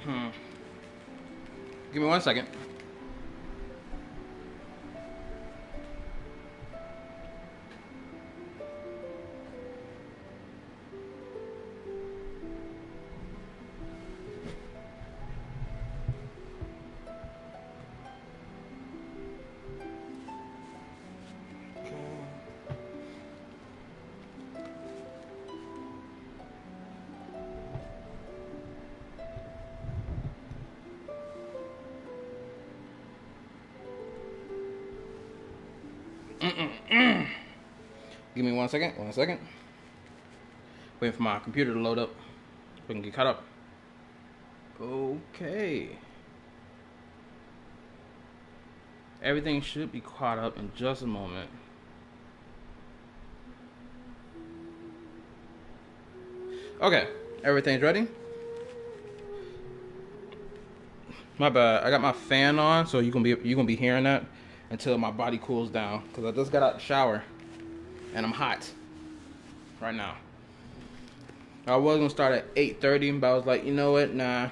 Give me 1 second. Give me 1 second. 1 second. Waiting for my computer to load up so we can get caught up. Okay. Everything should be caught up in just a moment. Okay, everything's ready. My bad. I got my fan on, so you gonna be hearing that until my body cools down. Cause I just got out the shower, and I'm hot right now. I was gonna start at 8:30, but I was like, you know what? Nah.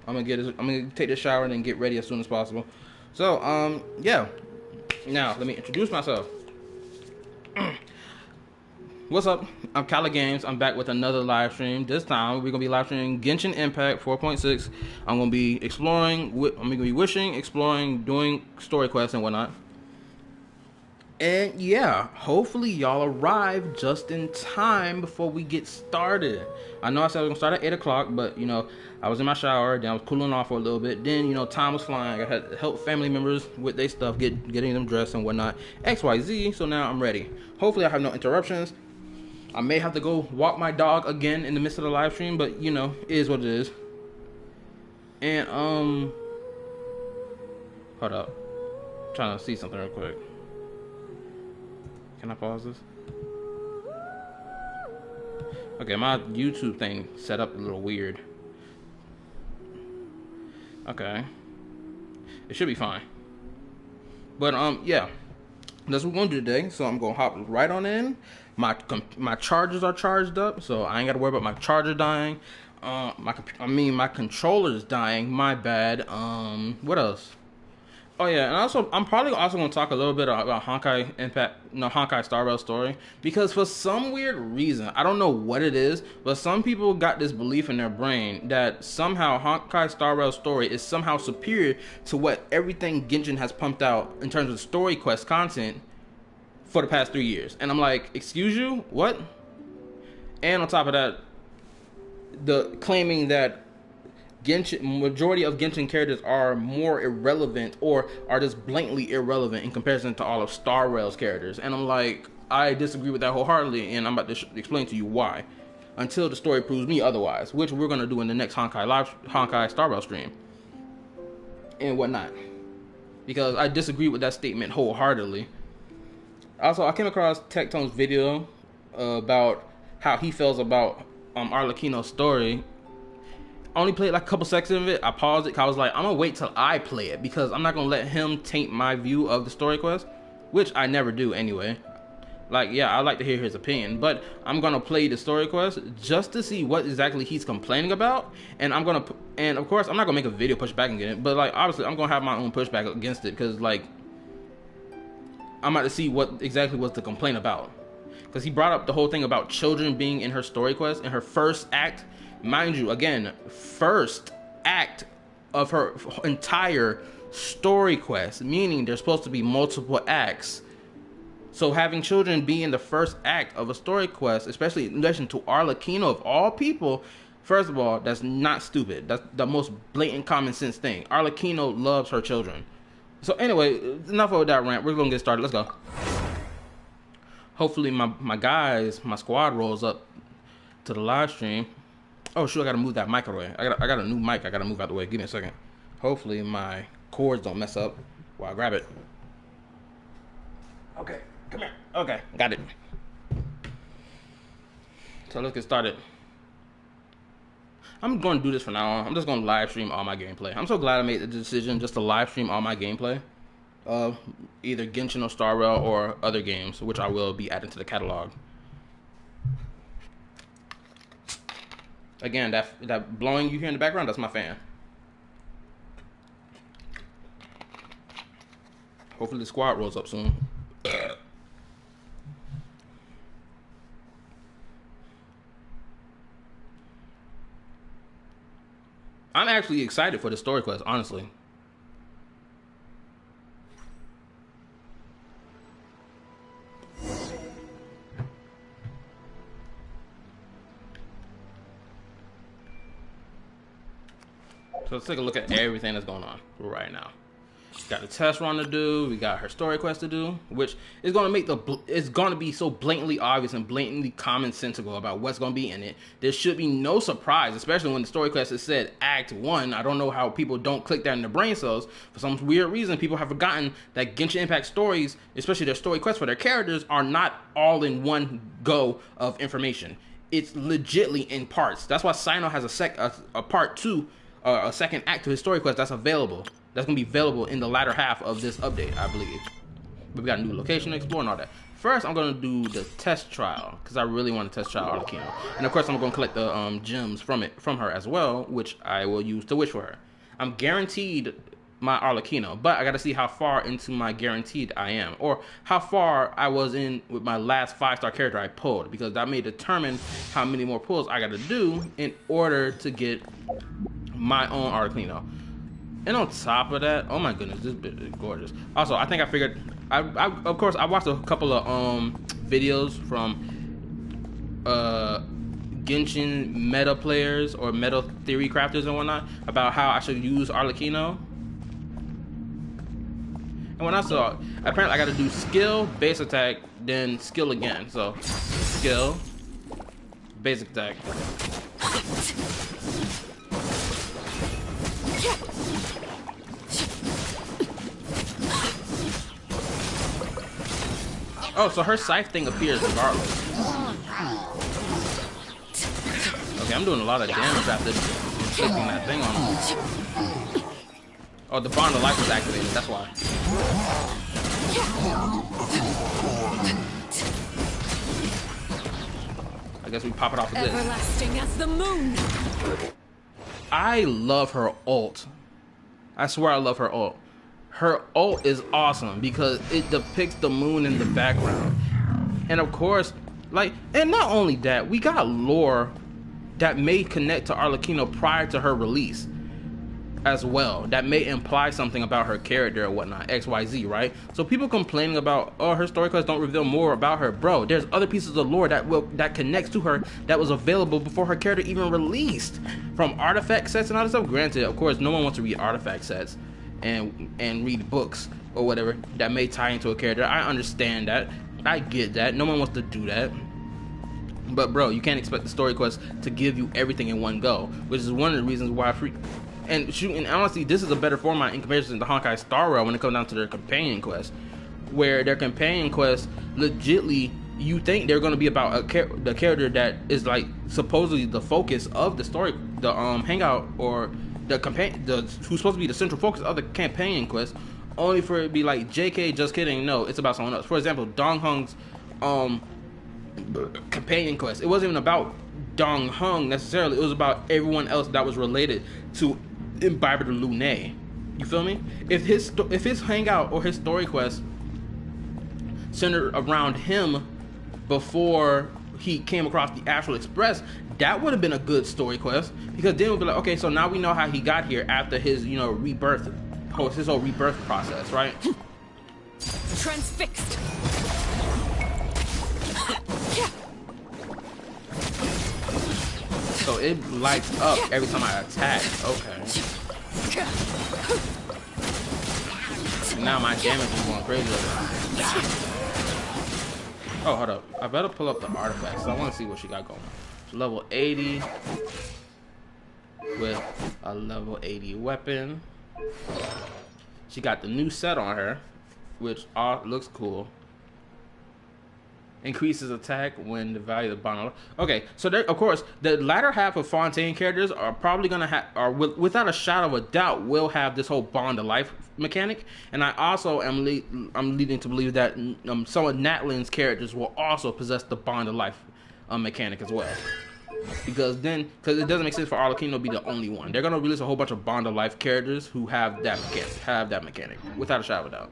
I'm gonna take the shower and then get ready as soon as possible. So, yeah. Now let me introduce myself. What's up? I'm Kala Games. I'm back with another live stream. This time we're gonna be live streaming Genshin Impact 4.6. I'm gonna be exploring. I'm gonna be wishing, exploring, doing story quests and whatnot. And yeah, hopefully y'all arrive just in time before we get started. I know I said I was gonna start at 8 o'clock, but you know, I was in my shower, then I was cooling off for a little bit. Then, you know, time was flying. I had to help family members with their stuff, getting them dressed and whatnot. XYZ, so now I'm ready. Hopefully I have no interruptions. I may have to go walk my dog again in the midst of the live stream, but you know, it is what it is. And hold up. I'm trying to see something real quick. Can I pause this? Okay, my YouTube thing set up a little weird. Okay. It should be fine. But yeah. That's what we're gonna do today. So I'm gonna hop right on in. My chargers are charged up, so I ain't gotta worry about my charger dying. My controller's dying. My bad. What else? Oh yeah, and I'm probably also gonna talk a little bit about Honkai Star Rail story, because for some weird reason, I don't know what it is, but some people got this belief in their brain that somehow Honkai Star Rail story is somehow superior to what everything Genshin has pumped out in terms of story quest content for the past 3 years. And I'm like, excuse you, what? And on top of that, the claiming that majority of Genshin characters are more irrelevant or are just blatantly irrelevant in comparison to all of Star Rail's characters. And I'm like, I disagree with that wholeheartedly, and I'm about to explain to you why. Until the story proves me otherwise, which we're going to do in the next Honkai Star Rail stream. And whatnot. Because I disagree with that statement wholeheartedly. Also, I came across Tectone's video about how he feels about Arlecchino's story. I only played like a couple seconds of it. I paused it because I was like, I'm gonna wait till I play it, because I'm not gonna let him taint my view of the story quest, which I never do anyway. Like, yeah, I like to hear his opinion, but I'm gonna play the story quest just to see what exactly he's complaining about, and of course I'm not gonna make a video push back against it, but like obviously I'm gonna have my own pushback against it, because like I'm about to see what exactly was the complaint about, because he brought up the whole thing about children being in her story quest in her first act. Mind you, again, first act of her entire story quest, meaning there's supposed to be multiple acts. So having children be in the first act of a story quest, especially in relation to Arlecchino of all people, first of all, that's not stupid. That's the most blatant common sense thing. Arlecchino loves her children. So anyway, enough of that rant. We're gonna get started. Let's go. Hopefully my squad rolls up to the live stream. Oh shoot, I gotta move that mic out of the way. I got a new mic I gotta move out the way. Give me a second. Hopefully my cords don't mess up while I grab it. Okay, come here. Okay, got it. So let's get started. I'm going to do this from now on. I'm just going to live stream all my gameplay. I'm so glad I made the decision just to live stream all my gameplay. Either Genshin or Star Rail or other games, which I will be adding to the catalog. Again, that blowing you hear in the background, that's my fan. Hopefully the squad rolls up soon. I'm actually excited for the story quest, honestly. So let's take a look at everything that's going on right now. Got the test run to do. We got her story quest to do, which is going to make it's going to be so blatantly obvious and blatantly commonsensical about what's going to be in it. There should be no surprise, especially when the story quest is said Act 1. I don't know how people don't click that in their brain cells. For some weird reason, people have forgotten that Genshin Impact stories, especially their story quests for their characters, are not all in one go of information. It's legitly in parts. That's why Sino has a part 2, a second act to his story quest that's available. That's going to be available in the latter half of this update, I believe. But we got a new location to explore and all that. First, I'm going to do the test trial, because I really want to test trial Arlecchino. And of course, I'm going to collect the gems from her as well, which I will use to wish for her. I'm guaranteed my Arlecchino, but I got to see how far into my guaranteed I am, or how far I was in with my last 5-star character I pulled, because that may determine how many more pulls I got to do in order to get my own Arlecchino. And on top of that, oh my goodness, this bit is gorgeous. Also, I think I figured, of course, I watched a couple of videos from Genshin meta players or meta theory crafters and whatnot about how I should use Arlecchino. And when I saw it, apparently I got to do skill, base attack, then skill again. So, skill, basic attack. Oh, so her scythe thing appears regardless. Okay, I'm doing a lot of damage after inflicting that thing on him. Oh, the bond of life was activated, that's why. I guess we pop it off with this. Everlasting as the moon. I love her ult. I swear I love her ult. Her ult is awesome because it depicts the moon in the background. And of course, and not only that, we got lore that may connect to Arlecchino prior to her release as well. That may imply something about her character or whatnot, XYZ, right? So people complaining about, oh, her story quests don't reveal more about her. Bro, there's other pieces of lore that connects to her that was available before her character even released. From artifact sets and all this stuff. Granted, of course, no one wants to read artifact sets and read books or whatever that may tie into a character. I understand that. I get that. No one wants to do that. But bro, you can't expect the story quest to give you everything in one go, which is one of the reasons why and honestly, this is a better format in comparison to Honkai Star Rail when it comes down to their companion quest, where their companion quest legitly you think they're going to be about the character that is like supposedly the focus of the story, the hangout, or who's supposed to be the central focus of the companion quest, only for it to be like, JK, just kidding, no, it's about someone else. For example, Dong Hung's companion quest, it wasn't even about Dong Hung necessarily, it was about everyone else that was related to Imbiber de Lune. You feel me? If his hangout or his story quest centered around him before he came across the Astral Express, that would have been a good story quest, because then we'd be like, okay, so now we know how he got here after his, rebirth, his whole rebirth process, right? Transfixed. So it lights up every time I attack. Okay. Now my damage is going crazy. Oh, hold up. I better pull up the artifacts. I want to see what she got going on. Level 80 with a level 80 weapon. She got the new set on her, which looks cool. Increases attack when the value of the bond. Okay, so there, of course, the latter half of Fontaine characters are probably gonna have, without a shadow of a doubt, will have this whole bond of life mechanic. And I also am leading to believe that some of Natlin's characters will also possess the bond of life mechanic as well. because it doesn't make sense for Arlecchino to be the only one. They're gonna release a whole bunch of Bond of Life characters who have that mechanic, without a shadow of a doubt.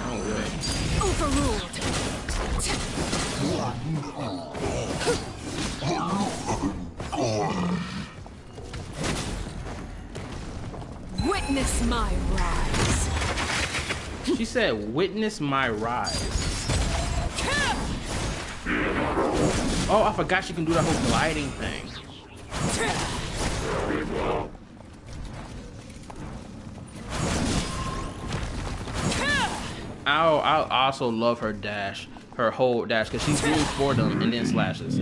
Oh wait. Overruled. Witness my rise. She said, "Witness my rise." Oh, I forgot she can do that whole gliding thing. I also love her dash, her whole dash, because she moves for them and then slashes.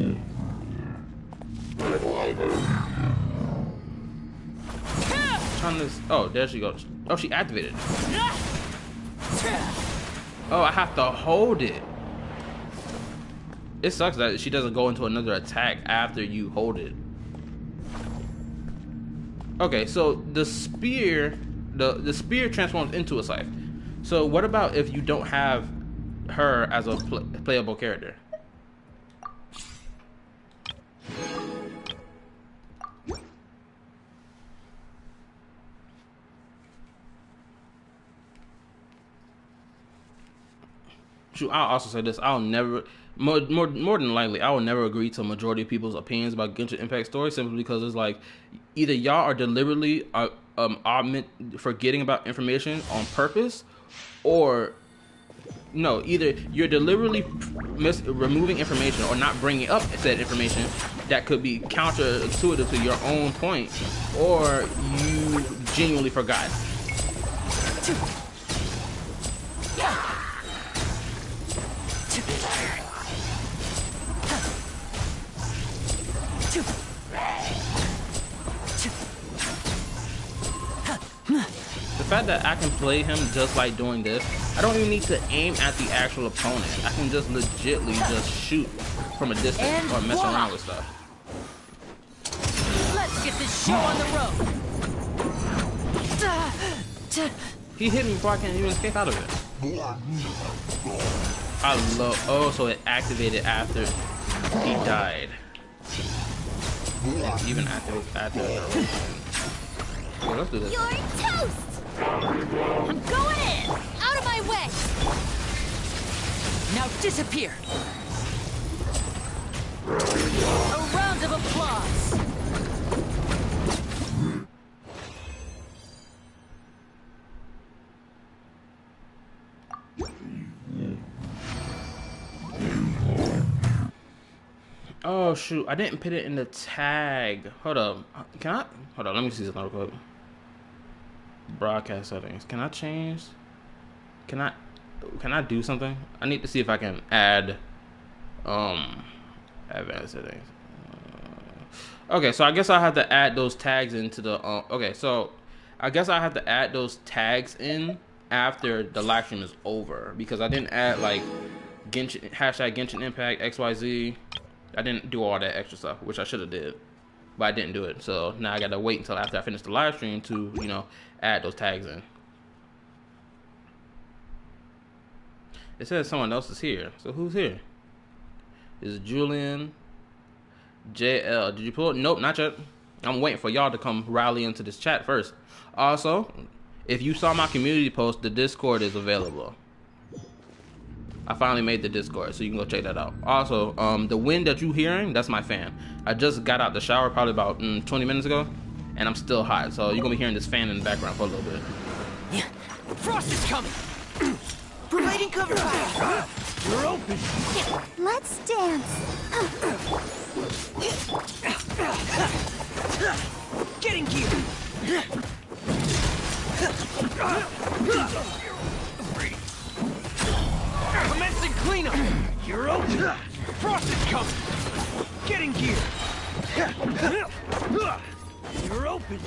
Oh, there she goes. Oh, she activated it. Oh, I have to hold it. It sucks that she doesn't go into another attack after you hold it. Okay, so the spear, the spear transforms into a scythe. So what about if you don't have her as a playable character? Shoot, I'll also say this: I'll never, more than likely, I will never agree to a majority of people's opinions about Genshin Impact story, simply because it's like either y'all are deliberately forgetting about information on purpose, or no, either you're deliberately removing information or not bringing up said information that could be counterintuitive to your own point, or you genuinely forgot. The fact that I can play him just like doing this, I don't even need to aim at the actual opponent. I can just legitly just shoot from a distance and or mess around with stuff. Let's get this show on the road. He hit me before I can even escape out of it. I love. Oh, so it activated after he died. It even activates after. Okay, let's do this. You're toast! I'm going in! Out of my way! Now disappear! A round of applause! Oh shoot, I didn't put it in the tag. Hold up. Hold on, let me see something real quick. Broadcast settings. Can I change? Can I do something? I need to see if I can add advanced settings. Okay, so I guess I have to add those tags into the okay, so I guess I have to add those tags in after the live stream is over, because I didn't add like Genshin Genshin Impact XYZ. I didn't do all that extra stuff, which I should have did, but I didn't do it. So now I gotta wait until after I finish the live stream to, you know, add those tags in. It says someone else is here. So who's here? Is Julian JL? Did you pull it? Nope, not yet. I'm waiting for y'all to come rally into this chat first. Also, if you saw my community post, the Discord is available. I finally made the Discord, so you can go check that out. Also, the wind that you hearing, that's my fan. I just got out the shower probably about 20 minutes ago, and I'm still hot, so you're gonna be hearing this fan in the background for a little bit. Yeah. Frost is coming! Providing cover fire! You're open! Let's dance! Getting gear! Commencing cleanup! You're open! Frost is coming! Getting gear! You're open!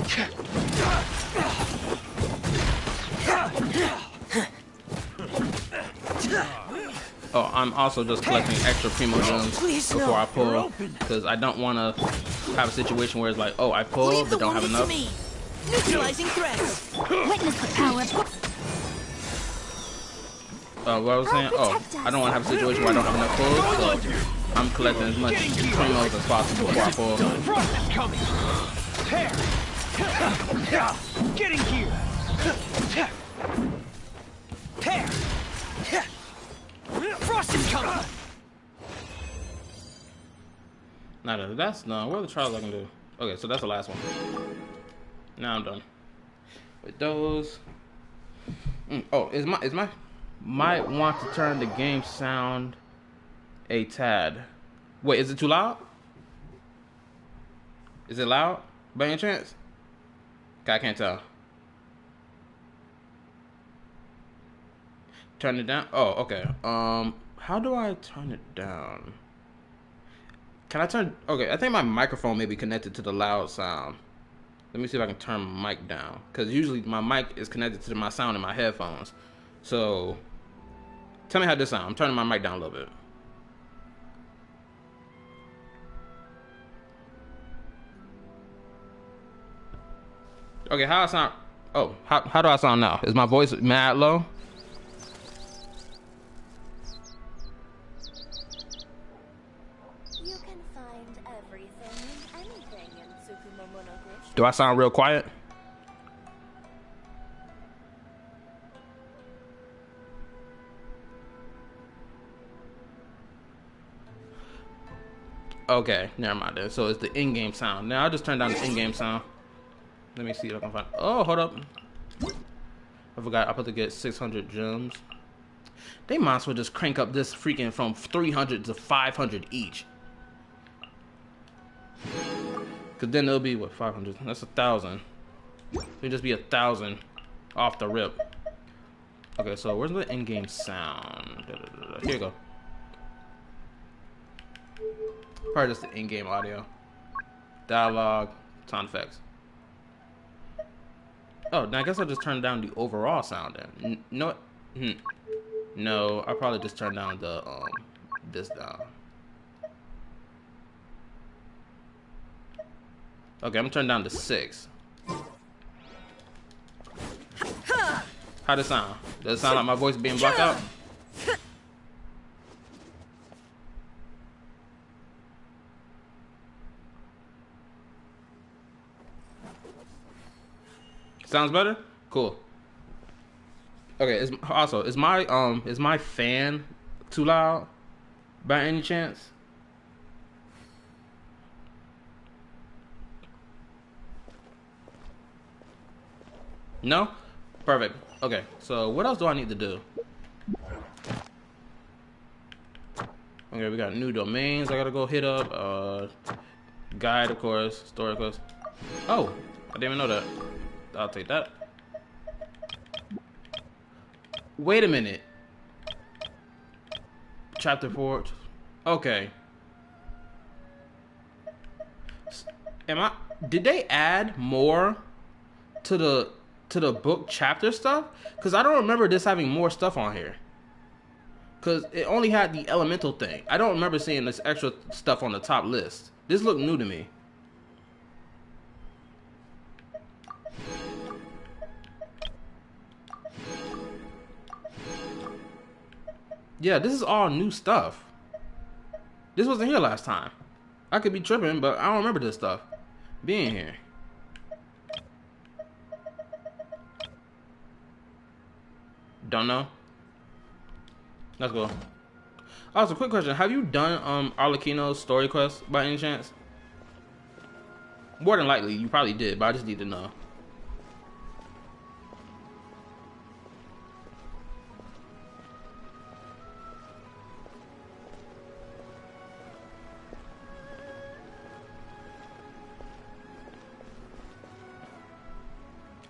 Oh, I'm also just collecting extra primo gems before I pull, because I don't want to have a situation where it's like, oh, I pull but don't have enough. Neutralizing threats! Witness the power of... what I was saying? Oh, I don't want to have a situation where I don't have enough clothes, so I'm collecting as much primos as possible before I fall. Frost is coming. Tear. Get in gear. Tear. Frost is coming. Now that's no. What are the trials I can do? Okay, so that's the last one. Now I'm done with those. Oh, is my might want to turn the game sound a tad. Wait, is it too loud? Is it loud by any chance? Okay, I can't tell. Turn it down. Oh, okay. How do I turn it down? Can I turn? Okay, I think my microphone may be connected to the loud sound. Let me see if I can turn my mic down, because usually my mic is connected to my sound in my headphones. So, tell me how this sounds. I'm turning my mic down a little bit. Okay, how I sound? Oh, how do I sound now? Is my voice mad low? You can find everything and anything in Tsukumo Monoglish. Do I sound real quiet? Okay, never mind then. So it's the in-game sound. Now I'll just turn down the in-game sound. Let me see if I can find. Oh, hold up. I forgot. I'm about to get 600 gems. They might as well just crank up this freaking from 300 to 500 each. Cause then it'll be what, 500? That's 1,000. It'll just be 1,000 off the rip. Okay, so where's the in-game sound? Here you go. Probably just the in-game audio, dialogue, sound effects. Oh, now I guess I'll just turn down the overall sound then. No, no, I'll probably just turn down the this down. Okay, I'm turning down to 6. How'd it sound? Does it sound like my voice being blocked out? Sounds better? Cool. Okay, is my fan too loud by any chance? No? Perfect. Okay, so what else do I need to do? Okay, we got new domains I gotta go hit up. Guide, of course. Story quest. Oh, I didn't even know that. I'll take that. Wait a minute. Chapter 4. Okay. Did they add more to the book chapter stuff? Because I don't remember this having more stuff on here. Because it only had the elemental thing. I don't remember seeing this extra stuff on the top list. This looked new to me. Yeah, this is all new stuff. This wasn't here last time. I could be tripping, but I don't remember this stuff being here. Don't know. Let's go. Also, quick question. Have you done Arlecchino's story quest by any chance? More than likely, you probably did, but I just need to know.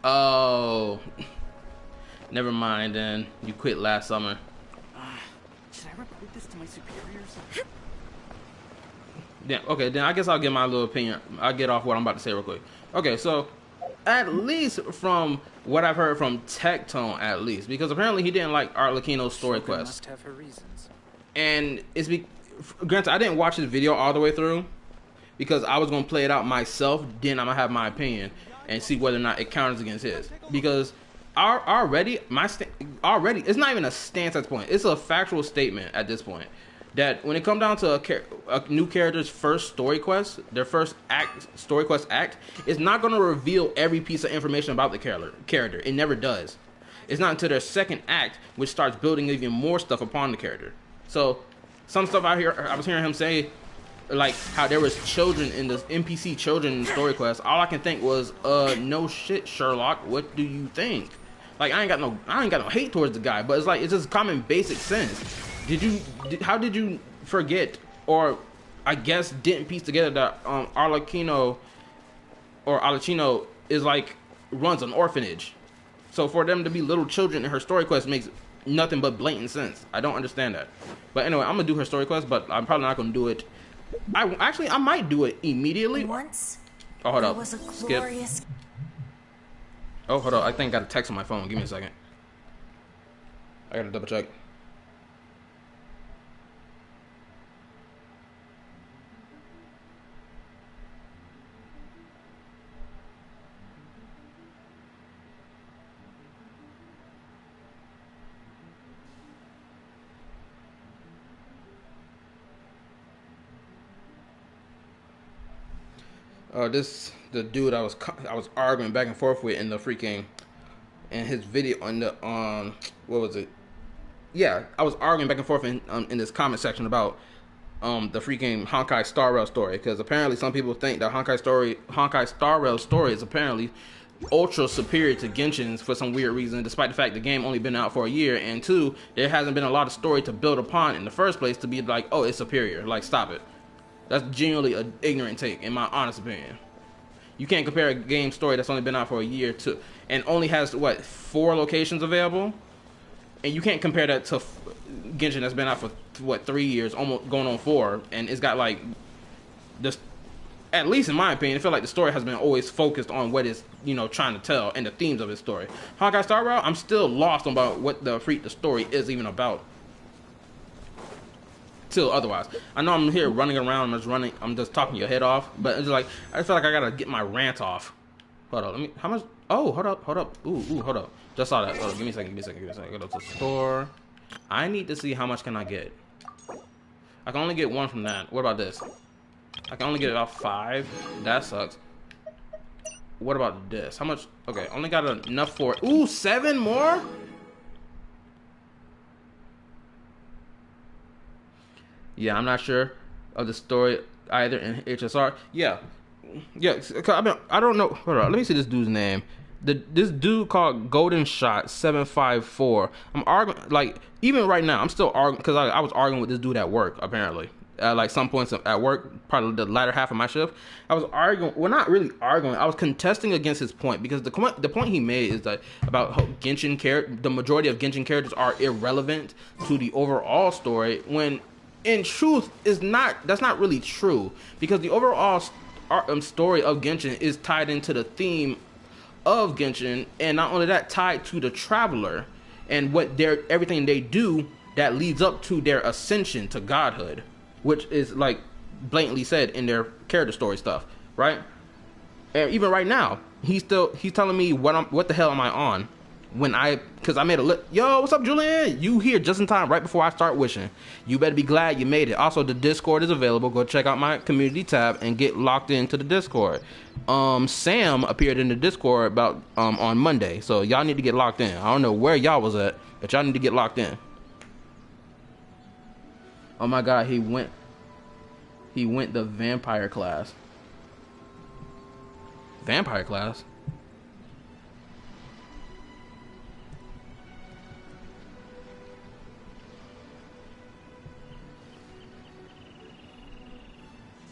Oh, never mind then. You quit last summer. Should I report this to my superiors? Yeah, okay, then I guess I'll get my little opinion. I'll get off what I'm about to say real quick. Okay, so at least from what I've heard from Tectone, at least, because apparently he didn't like Arlecchino's story quest. Must have her reasons. And granted, I didn't watch his video all the way through because I was gonna play it out myself. Then I'm gonna have my opinion and see whether or not it counters against his. Because already already it's not even a stance at this point. It's a factual statement at this point that when it comes down to a new character's first story quest, their first story quest act, it's not going to reveal every piece of information about the character. It never does. It's not until their second act which starts building even more stuff upon the character. So some stuff I was hearing him say, like how there was children in the NPC children in the story quest. All I can think was, no shit, Sherlock. What do you think? Like I ain't got no hate towards the guy, but it's like it's just common basic sense. How did you forget, or I guess didn't piece together that Arlecchino is like runs an orphanage? So for them to be little children in her story quest makes nothing but blatant sense. I don't understand that. But anyway, I'm gonna do her story quest, but I'm probably not gonna do it. I might do it immediately. Once, oh, hold up. Was a Skip. Oh, hold up. I think I got a text on my phone. Give me a second. I gotta double check. The dude I was arguing back and forth with in the freaking in his video on the what was it? Yeah, I was arguing back and forth in this comment section about the freaking Honkai Star Rail story, because apparently some people think that Honkai Star Rail story is apparently ultra superior to Genshin's for some weird reason, despite the fact the game only been out for a year, and two, there hasn't been a lot of story to build upon in the first place to be like, oh, it's superior. Like, stop it. That's genuinely an ignorant take, in my honest opinion. You can't compare a game story that's only been out for a year to, and only has, what, 4 locations available? And you can't compare that to Genshin that's been out for, what, 3 years, almost going on 4, and it's got, like, this, at least in my opinion, I feel like the story has been always focused on what it's, you know, trying to tell, and the themes of its story. Honkai Star Rail, I'm still lost about what the story is even about. Till otherwise, I know I'm here running around. I'm just talking your head off. But it's like I feel like I gotta get my rant off. Hold up, let me. How much? Oh, hold up. Ooh, hold up. Just saw that. Hold up, give me a second. Go to the store. I need to see how much can I get. I can only get 1 from that. What about this? I can only get about 5. That sucks. What about this? How much? Okay, only got enough for. Ooh, 7 more. Yeah, I'm not sure of the story either in HSR. Yeah. I mean, I don't know. Hold on, let me see this dude's name. This dude called Golden Shot 754. I'm arguing, like, even right now, I'm still arguing, because I was arguing with this dude at work, apparently. At, like, some points at work, probably the latter half of my shift. I was arguing, well, not really arguing, I was contesting against his point, because the point he made is that about how the majority of Genshin characters are irrelevant to the overall story, when in truth that's not really true, because the overall story of Genshin is tied into the theme of Genshin, and not only that, tied to the traveler and what everything they do that leads up to their ascension to godhood, which is like blatantly said in their character story stuff, right? And even right now, he's telling me what the hell am I on, because I made a yo, what's up, Julian? You here just in time, right before I start wishing. You better be glad you made it. Also, the Discord is available. Go check out my community tab and get locked into the Discord. Sam appeared in the Discord about on Monday, so y'all need to get locked in. I don't know where y'all was at, but y'all need to get locked in. Oh my God, he went the vampire class. Vampire class?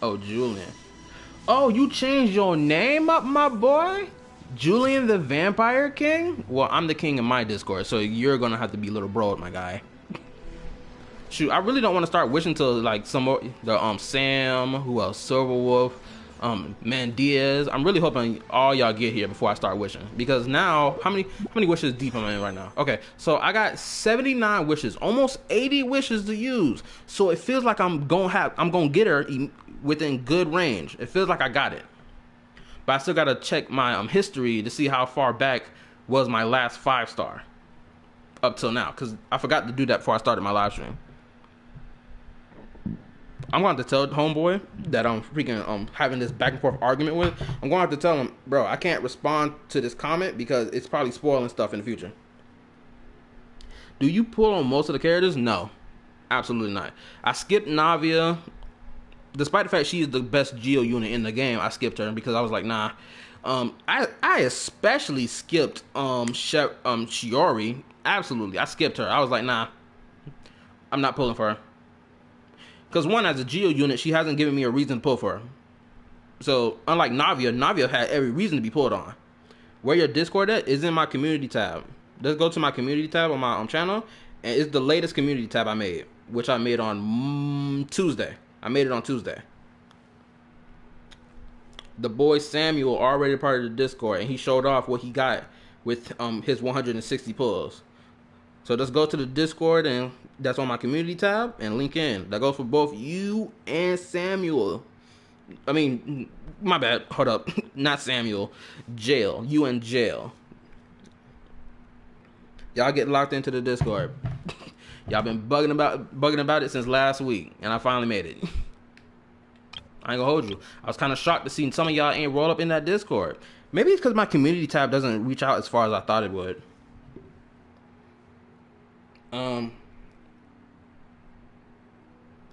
Oh, Julian. Oh, you changed your name up, my boy? Julian the Vampire King? Well, I'm the king in my Discord, so you're gonna have to be little bro, my guy. Shoot, I really don't want to start wishing to like some more Sam, who else? Silverwolf, Man Diaz. I'm really hoping all y'all get here before I start wishing, because now how many wishes deep am I in right now? Okay, so I got 79 wishes, almost 80 wishes to use. So it feels like I'm gonna get her within good range. It feels like I got it, but I still gotta check my history to see how far back was my last 5-star up till now, because I forgot to do that before I started my live stream. I'm going to have to tell homeboy that I'm freaking having this back and forth argument with. I'm going to have to tell him, bro, I can't respond to this comment because it's probably spoiling stuff in the future. Do you pull on most of the characters? No, absolutely not. I skipped Navia, despite the fact she is the best Geo unit in the game. I skipped her because I was like, nah. I especially skipped Shiori. Absolutely, I skipped her. I was like, nah, I'm not pulling for her. Because one, as a Geo unit, she hasn't given me a reason to pull for her. So, unlike Navia, Navia had every reason to be pulled on. Where your Discord at is in my community tab. Let's go to my community tab on my channel, and it's the latest community tab I made, which I made on Tuesday. I made it on Tuesday. The boy Samuel already part of the Discord, and he showed off what he got with his 160 pulls. So let's go to the Discord, and that's on my community tab, and link in. That goes for both you and Samuel. I mean, my bad. Hold up. Not Samuel. Jail. You and Jail. Y'all get locked into the Discord. Y'all been bugging about it since last week, and I finally made it. I ain't gonna hold you. I was kind of shocked to see some of y'all ain't roll up in that Discord. Maybe it's because my community tab doesn't reach out as far as I thought it would. I'm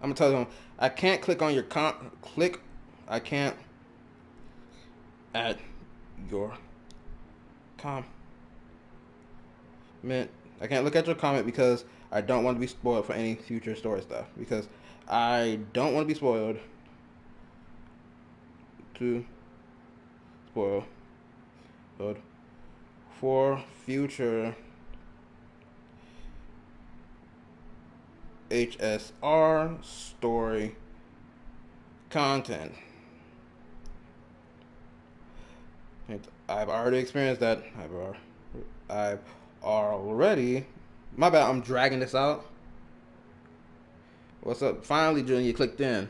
gonna tell them I can't click on your I can't add your comment. I can't look at your comment because I don't want to be spoiled for any future story stuff. Because I don't want to be spoiled for future HSR story content. I've already experienced that. I've already. My bad. I'm dragging this out. What's up? Finally, Julian, you clicked in.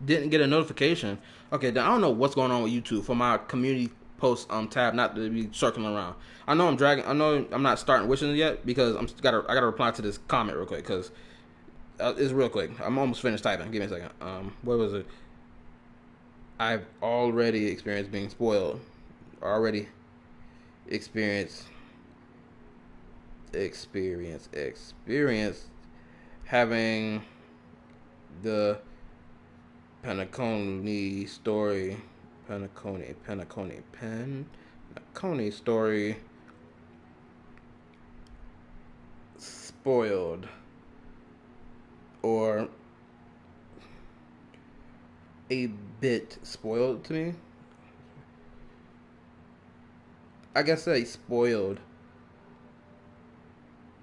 Didn't get a notification. Okay, then I don't know what's going on with YouTube for my community post tab not to be circling around. I know I'm dragging. I know I'm not starting wishing yet because I gotta reply to this comment real quick because it's real quick. I'm almost finished typing. Give me a second. What was it? I've already experienced being spoiled. Already experienced having the Penacony story spoiled or a bit spoiled to me. I guess say spoiled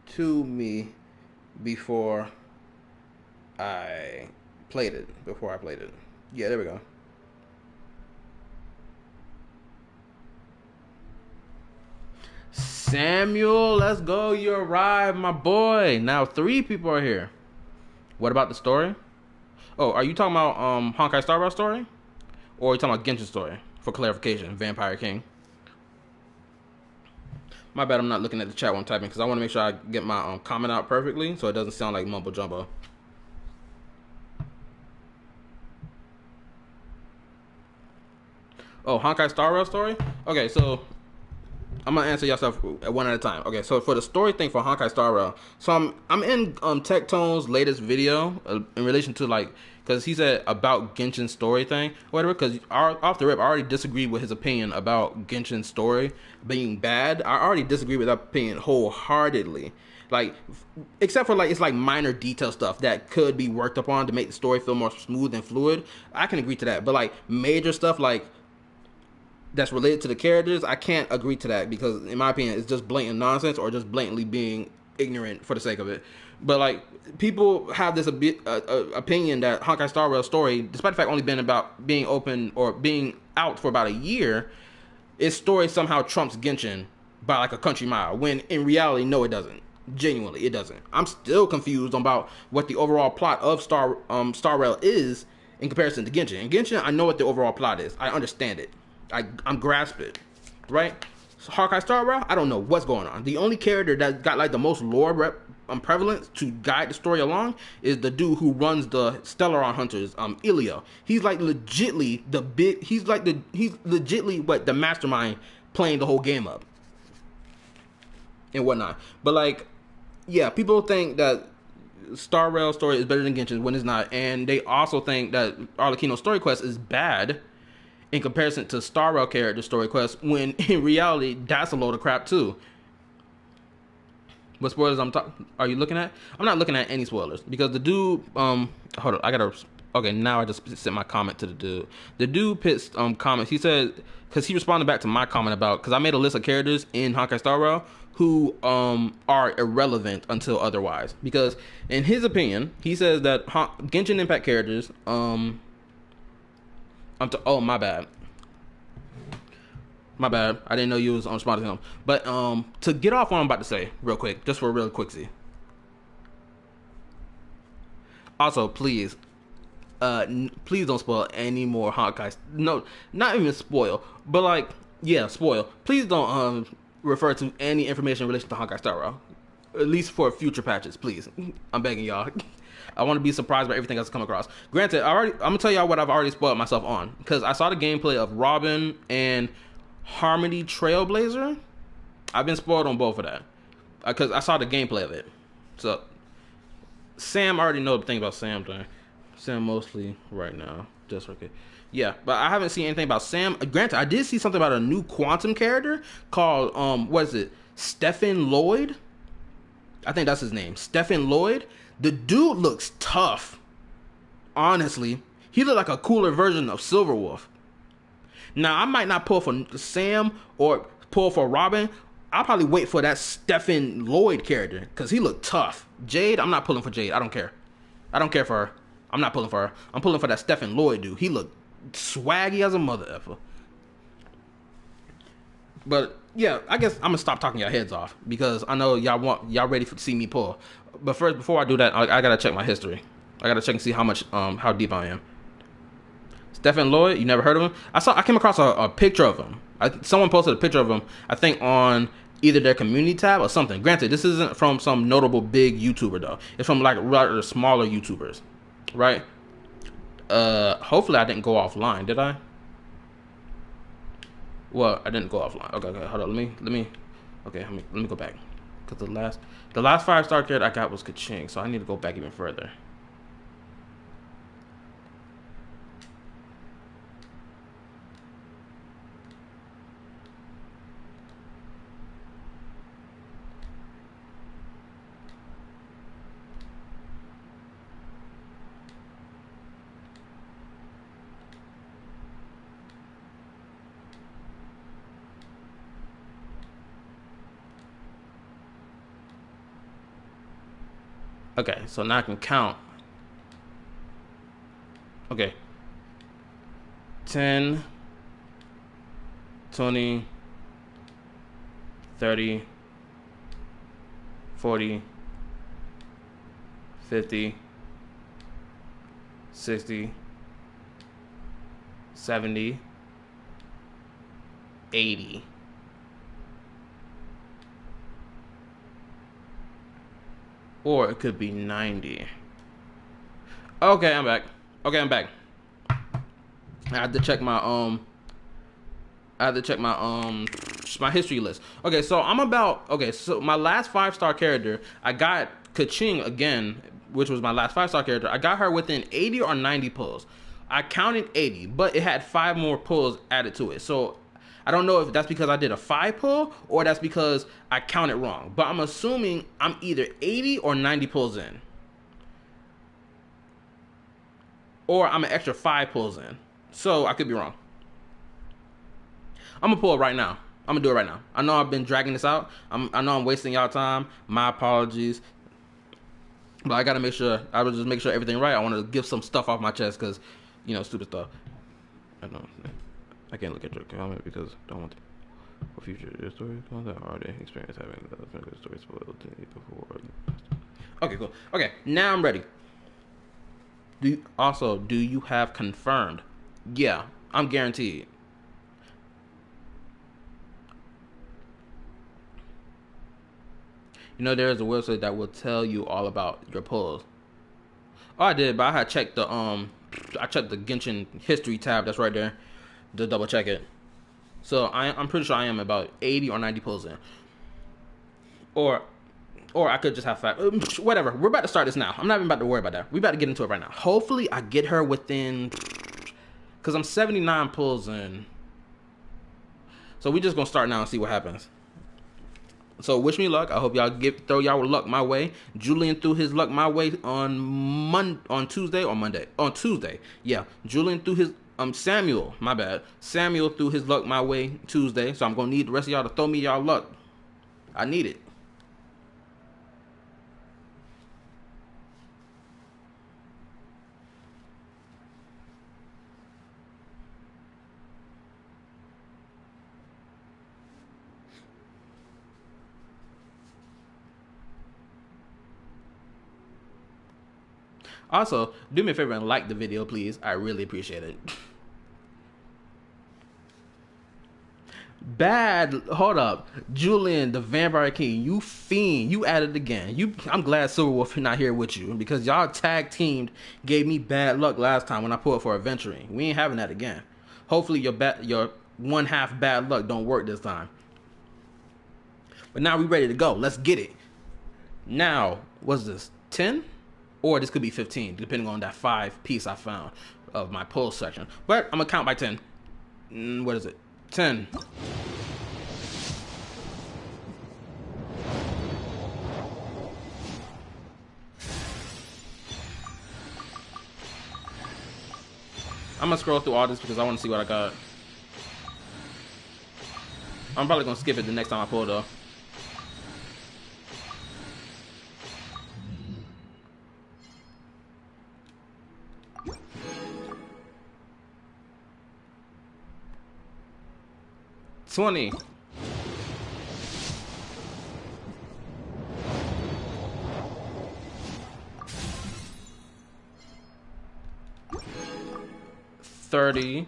to me before I played it. Yeah, there we go. Samuel, let's go. You arrived, my boy. Now 3 people are here. What about the story? Oh, are you talking about Honkai Star Rail story? Or are you talking about Genshin story? For clarification, Vampire King. My bad, I'm not looking at the chat when I'm typing because I want to make sure I get my comment out perfectly so it doesn't sound like mumbo jumbo. Oh, Honkai Star Rail story? Okay, so I'm gonna answer yourself one at a time. Okay, so for the story thing for Honkai Star Rail, so I'm in Tech Tone's latest video in relation to like, because he said about Genshin story thing, whatever. Because off the rip, I already disagreed with his opinion about Genshin story being bad. I already disagree with that opinion wholeheartedly. Like, except for like it's like minor detail stuff that could be worked upon to make the story feel more smooth and fluid. I can agree to that, but like major stuff like that's related to the characters, I can't agree to that because, in my opinion, it's just blatant nonsense or just blatantly being ignorant for the sake of it. But like, people have this opinion that Honkai Star Rail story, despite the fact only been about being open or being out for about a year, its story somehow trumps Genshin by like a country mile. When in reality, no, it doesn't. Genuinely, it doesn't. I'm still confused about what the overall plot of Star Rail is in comparison to Genshin. In Genshin, I know what the overall plot is. I understand it. I'm grasp it, right? Honkai Star Rail, I don't know what's going on. The only character that got like the most lore prevalence to guide the story along is the dude who runs the Stellaron Hunters, Ilio. He's like legitly the big. He's legitly what the mastermind playing the whole game up and whatnot. But like, yeah, people think that Star Rail story is better than Genshin when it's not, and they also think that Arlecchino's story quest is bad in comparison to Star Rail character story quest, when in reality that's a load of crap too. What spoilers are you looking at? I'm not looking at any spoilers because the dude hold on, okay, now I just sent my comment to the dude. The dude pits comments. He said, because he responded back to my comment about, because I made a list of characters in Honkai Star Rail who are irrelevant until otherwise. Because in his opinion, he says that Genshin Impact characters oh, my bad. My bad. I didn't know you was responding to him. But to get off what I'm about to say real quick, just for a real quicksy. Also, please don't spoil any more Honkai. No, not even spoil, but like, yeah, spoil. Please don't refer to any information in relation to Honkai Star Rail, at least for future patches, please. I'm begging y'all. I want to be surprised by everything else come across. Granted, I'm gonna tell y'all what I've already spoiled myself on, because I saw the gameplay of Robin and Harmony Trailblazer. I've been spoiled on both of that because I saw the gameplay of it. So Sam, I already know the thing about Sam thing. Sam mostly right now, just okay. Yeah, but I haven't seen anything about Sam. Granted, I did see something about a new Quantum character called what is it? Stephen Lloyd. I think that's his name. Stephen Lloyd. The dude looks tough. Honestly, he looked like a cooler version of Silverwolf. Now, I might not pull for Sam or pull for Robin. I'll probably wait for that Stephen Lloyd character because he looked tough. Jade, I'm not pulling for Jade. I don't care. I don't care for her. I'm not pulling for her. I'm pulling for that Stephen Lloyd dude. He looked swaggy as a mother effer. But yeah, I guess I'm gonna stop talking your heads off because I know y'all ready to see me pull. But first, before I do that, I gotta check my history. I gotta check and see how deep I am. Stephen Lloyd, you never heard of him? I came across a picture of him. Someone posted a picture of him, I think on either their community tab or something. Granted, this isn't from some notable big YouTuber though. It's from like rather smaller YouTubers, right? Hopefully I didn't go offline, did I? Well, I didn't go offline. Okay, hold on. Let me go back. Cause the last 5-star character I got was Kaching, so I need to go back even further. Okay, so now I can count. Okay. 10, 20, 30, 40, 50, 60, 70, 80. Or it could be 90. Okay, I'm back. I had to check my my history list. Okay, so so my last 5-star character, I got Kaching again, which was my last 5-star character. I got her within 80 or 90 pulls. I counted 80, but it had 5 more pulls added to it. So I don't know if that's because I did a 5 pull or that's because I counted wrong. But I'm assuming I'm either 80 or 90 pulls in. Or I'm an extra 5 pulls in. So I could be wrong. I'm going to pull it right now. I'm going to do it right now. I know I've been dragging this out. I know I'm wasting y'all time. My apologies. But I got to make sure. I would just make sure everything right. I want to give some stuff off my chest because, stupid stuff. I know. I can't look at your comment because I don't want to. For future stories, content are they experience having the story spoiled before? Okay, cool. Okay, now I'm ready. Do you have confirmed? Yeah, I'm guaranteed. You know, there is a website that will tell you all about your pulls. Oh, I did, but I had checked I checked the Genshin history tab that's right there to double check it. So I'm pretty sure I am about 80 or 90 pulls in. Or I could just have 5. Whatever. We're about to start this now. I'm not even about to worry about that. We about to get into it right now. Hopefully, I get her within, because I'm 79 pulls in. So we just gonna start now and see what happens. So wish me luck. I hope y'all throw y'all luck my way. Julian threw his luck my way on Tuesday or Monday. On Tuesday, yeah. Julian threw his Samuel. My bad. Samuel threw his luck my way Tuesday. So I'm gonna need the rest of y'all to throw me y'all luck. I need it. Also, do me a favor and like the video, please. I really appreciate it. Bad. Hold up. Julian, the Vampire King, you fiend. You at it again. I'm glad Silverwolf not here with you, because y'all tag teamed gave me bad luck last time when I pulled for adventuring. We ain't having that again. Hopefully your one half bad luck don't work this time. But now we ready to go. Let's get it. Now, what's this? 10? Or this could be 15, depending on that 5 piece I found of my pull section. But I'm gonna count by 10. What is it? 10. I'm gonna scroll through all this because I want to see what I got. I'm probably gonna skip it the next time I pull though. $20. $30.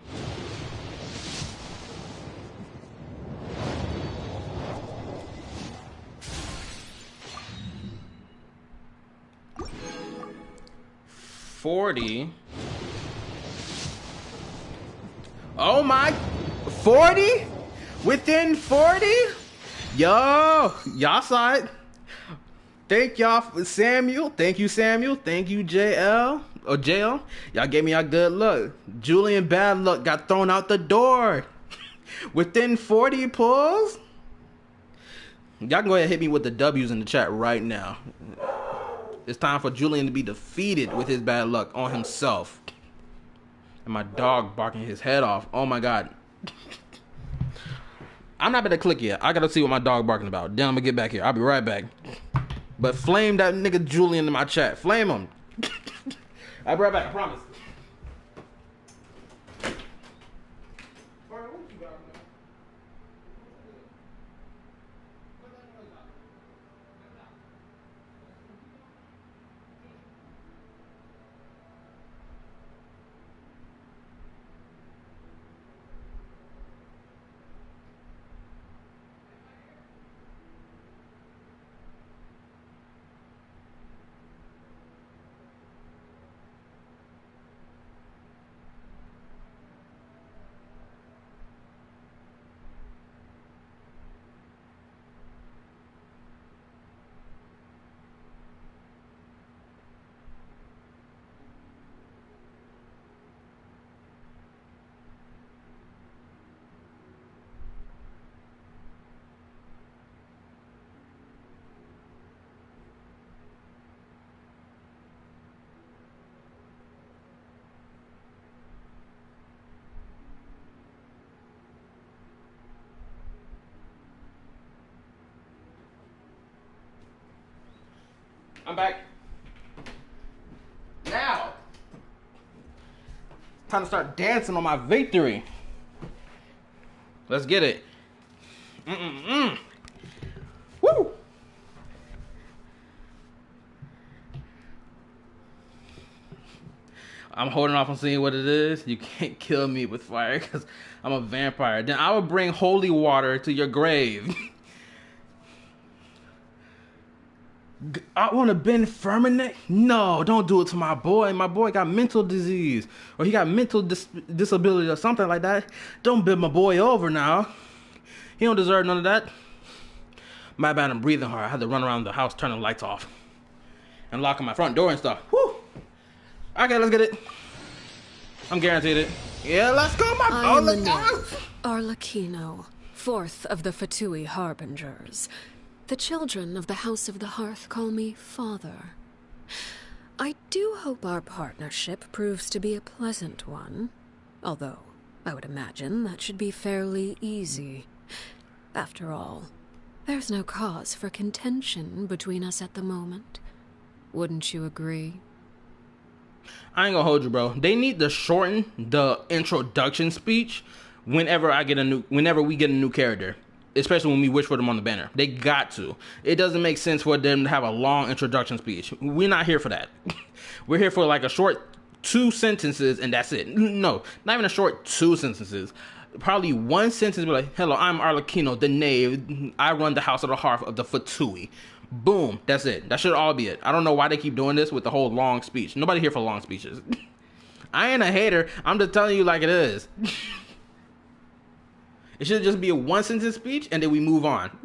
$40. Oh my, 40? Within 40? Yo, y'all saw it. Thank y'all for Samuel. Thank you, Samuel. Thank you, JL. Or JL. Y'all gave me y'all good luck. Julian bad luck got thrown out the door. Within 40 pulls? Y'all can go ahead and hit me with the W's in the chat right now. It's time for Julian to be defeated with his bad luck on himself. And my dog barking his head off. Oh my god. I'm not gonna click yet. I gotta see what my dog barking about. Then I'm gonna get back here. I'll be right back. But flame that nigga Julian in my chat. Flame him. I'll be right back, I promise. I'm back. Now, time to start dancing on my victory. Let's get it. Woo! I'm holding off on seeing what it is. You can't kill me with fire because I'm a vampire. Then I will bring holy water to your grave. I want to bend Firmament? No, don't do it to my boy. My boy got mental disease, or he got mental disability or something like that. Don't bend my boy over now. He don't deserve none of that. My bad, I'm breathing hard. I had to run around the house turning the lights off and locking my front door and stuff. Whew. Okay, let's get it. I'm guaranteed it. Yeah, let's go, my I am the nymph, Arlecchino, fourth of the Fatui Harbingers. The children of the House of the Hearth call me Father. I do hope our partnership proves to be a pleasant one, although I would imagine that should be fairly easy. After all, there's no cause for contention between us at the moment. Wouldn't you agree? I ain't gonna hold you, bro. They need to shorten the introduction speech whenever we get a new character. Especially when we wish for them on the banner. They got to. It doesn't make sense for them to have a long introduction speech. We're not here for that. We're here for like a short 2 sentences and that's it. No, not even a short 2 sentences. Probably 1 sentence be like, hello, I'm Arlecchino, the knave. I run the House of the Hearth of the Fatui. Boom, that's it. That should all be it. I don't know why they keep doing this with the whole long speech. Nobody here for long speeches. I ain't a hater. I'm just telling you like it is. It should just be a 1 sentence speech and then we move on.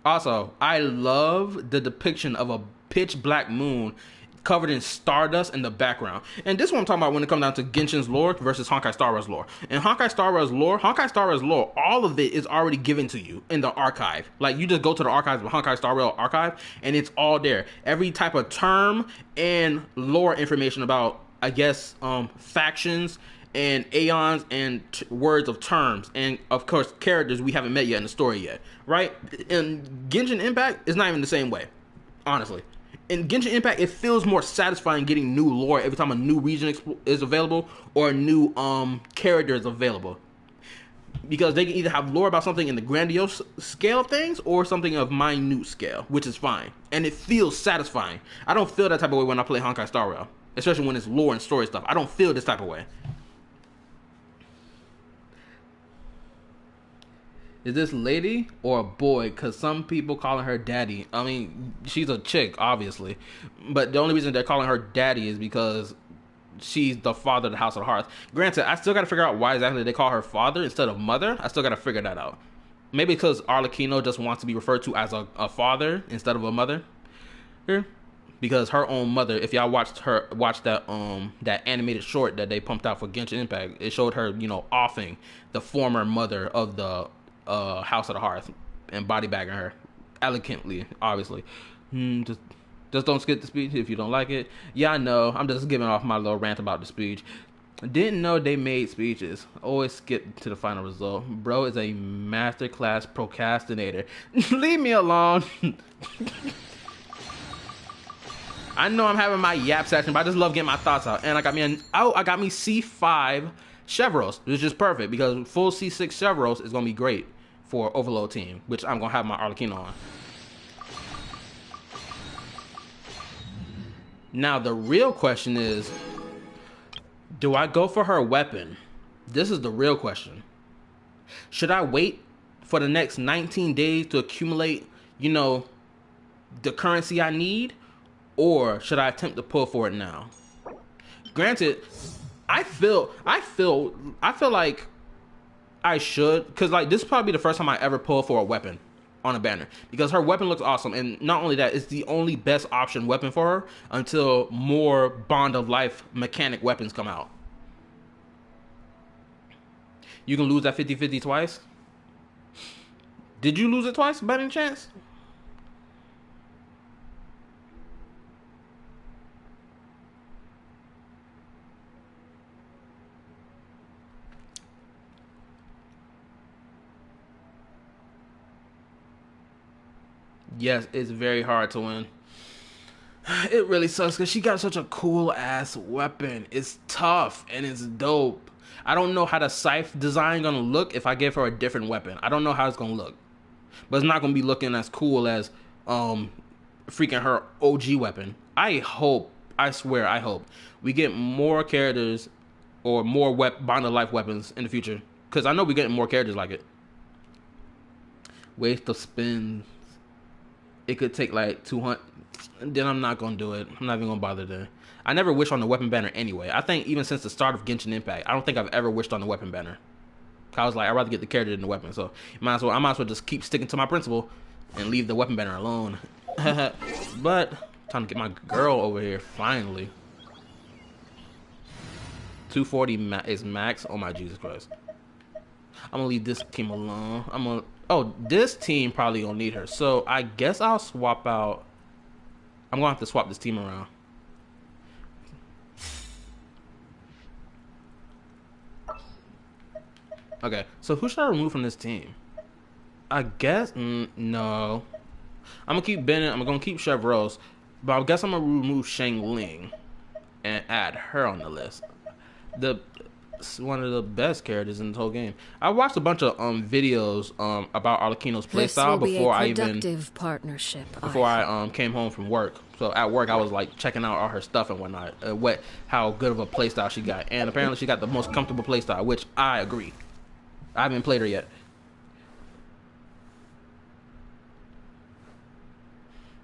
Also, I love the depiction of a pitch black moon covered in stardust in the background. And this is what I'm talking about when it comes down to Genshin's lore versus Honkai Star Rail's lore. In Honkai Star Rail's lore, all of it is already given to you in the archive. Like, you just go to the archives of Honkai Star Rail archive and it's all there. Every type of term and lore information about, I guess, factions and aeons and words of terms and of course characters we haven't met yet in the story yet, right? And Genshin Impact is not even the same way, honestly. In Genshin Impact, it feels more satisfying getting new lore every time a new region is available or a new character is available, because they can either have lore about something in the grandiose scale of things or something of minute scale, which is fine, and it feels satisfying. I don't feel that type of way when I play Honkai Star Rail, especially when it's lore and story stuff. I don't feel this type of way. Is this lady or a boy? Because some people calling her daddy. I mean, she's a chick, obviously. But the only reason they're calling her daddy is because she's the father of the House of the Hearth. Granted, I still got to figure out why exactly they call her father instead of mother. I still got to figure that out. Maybe because Arlecchino just wants to be referred to as a father instead of a mother. Here. Because her own mother, if y'all watched that that animated short that they pumped out for Genshin Impact, it showed her, offing the former mother of the House of the Hearth and body bagging her elegantly, obviously. Just don't skip the speech if you don't like it. Yeah, I know. I'm just giving off my little rant about the speech. Didn't know they made speeches. Always skip to the final result. Bro is a masterclass procrastinator. Leave me alone. I know I'm having my yap session, but I just love getting my thoughts out. And I got me C5 Chevros, which is perfect because full C6 Chevros is gonna be great for Overload team, which I'm gonna have my Arlecchino on. Now the real question is, do I go for her weapon? This is the real question. Should I wait for the next 19 days to accumulate, the currency I need? Or should I attempt to pull for it now? Granted, I feel like I should, because like this is probably the first time I ever pull for a weapon on a banner, because her weapon looks awesome, and not only that, it's the only best option weapon for her until more Bond of Life mechanic weapons come out. You can lose that 50-50 twice. Did you lose it twice by any chance? Yes, it's very hard to win. It really sucks because she got such a cool ass weapon. It's tough and it's dope. I don't know how the scythe design gonna look if I give her a different weapon. I don't know how it's gonna look, but it's not gonna be looking as cool as freaking her OG weapon. I swear I hope we get more characters or more Bond of Life weapons in the future, because I know we're getting more characters like it. Waste of spins. it could take like 200. Then I'm not gonna do it. I'm not even gonna bother then. I never wish on the weapon banner anyway. I think even since the start of Genshin Impact, I don't think I've ever wished on the weapon banner. I was like, I'd rather get the character than the weapon. So I might as well just keep sticking to my principle and leave the weapon banner alone. But time to get my girl over here finally. 240 is max. Oh my Jesus Christ! I'm gonna leave this team alone. Oh, this team probably gonna need her. So I guess I'll swap out. I'm gonna have to swap this team around. Okay, so who should I remove from this team? I guess no. I'm gonna keep Bennett. I'm gonna keep Chevros, but I guess I'm gonna remove Shang Ling and add her on the list. One of the best characters in the whole game. I watched a bunch of videos about Arlecchino's playstyle before I came home from work. So at work I was like checking out all her stuff and whatnot, how good of a playstyle she got, and apparently she got the most comfortable playstyle, which I agree. I haven't played her yet.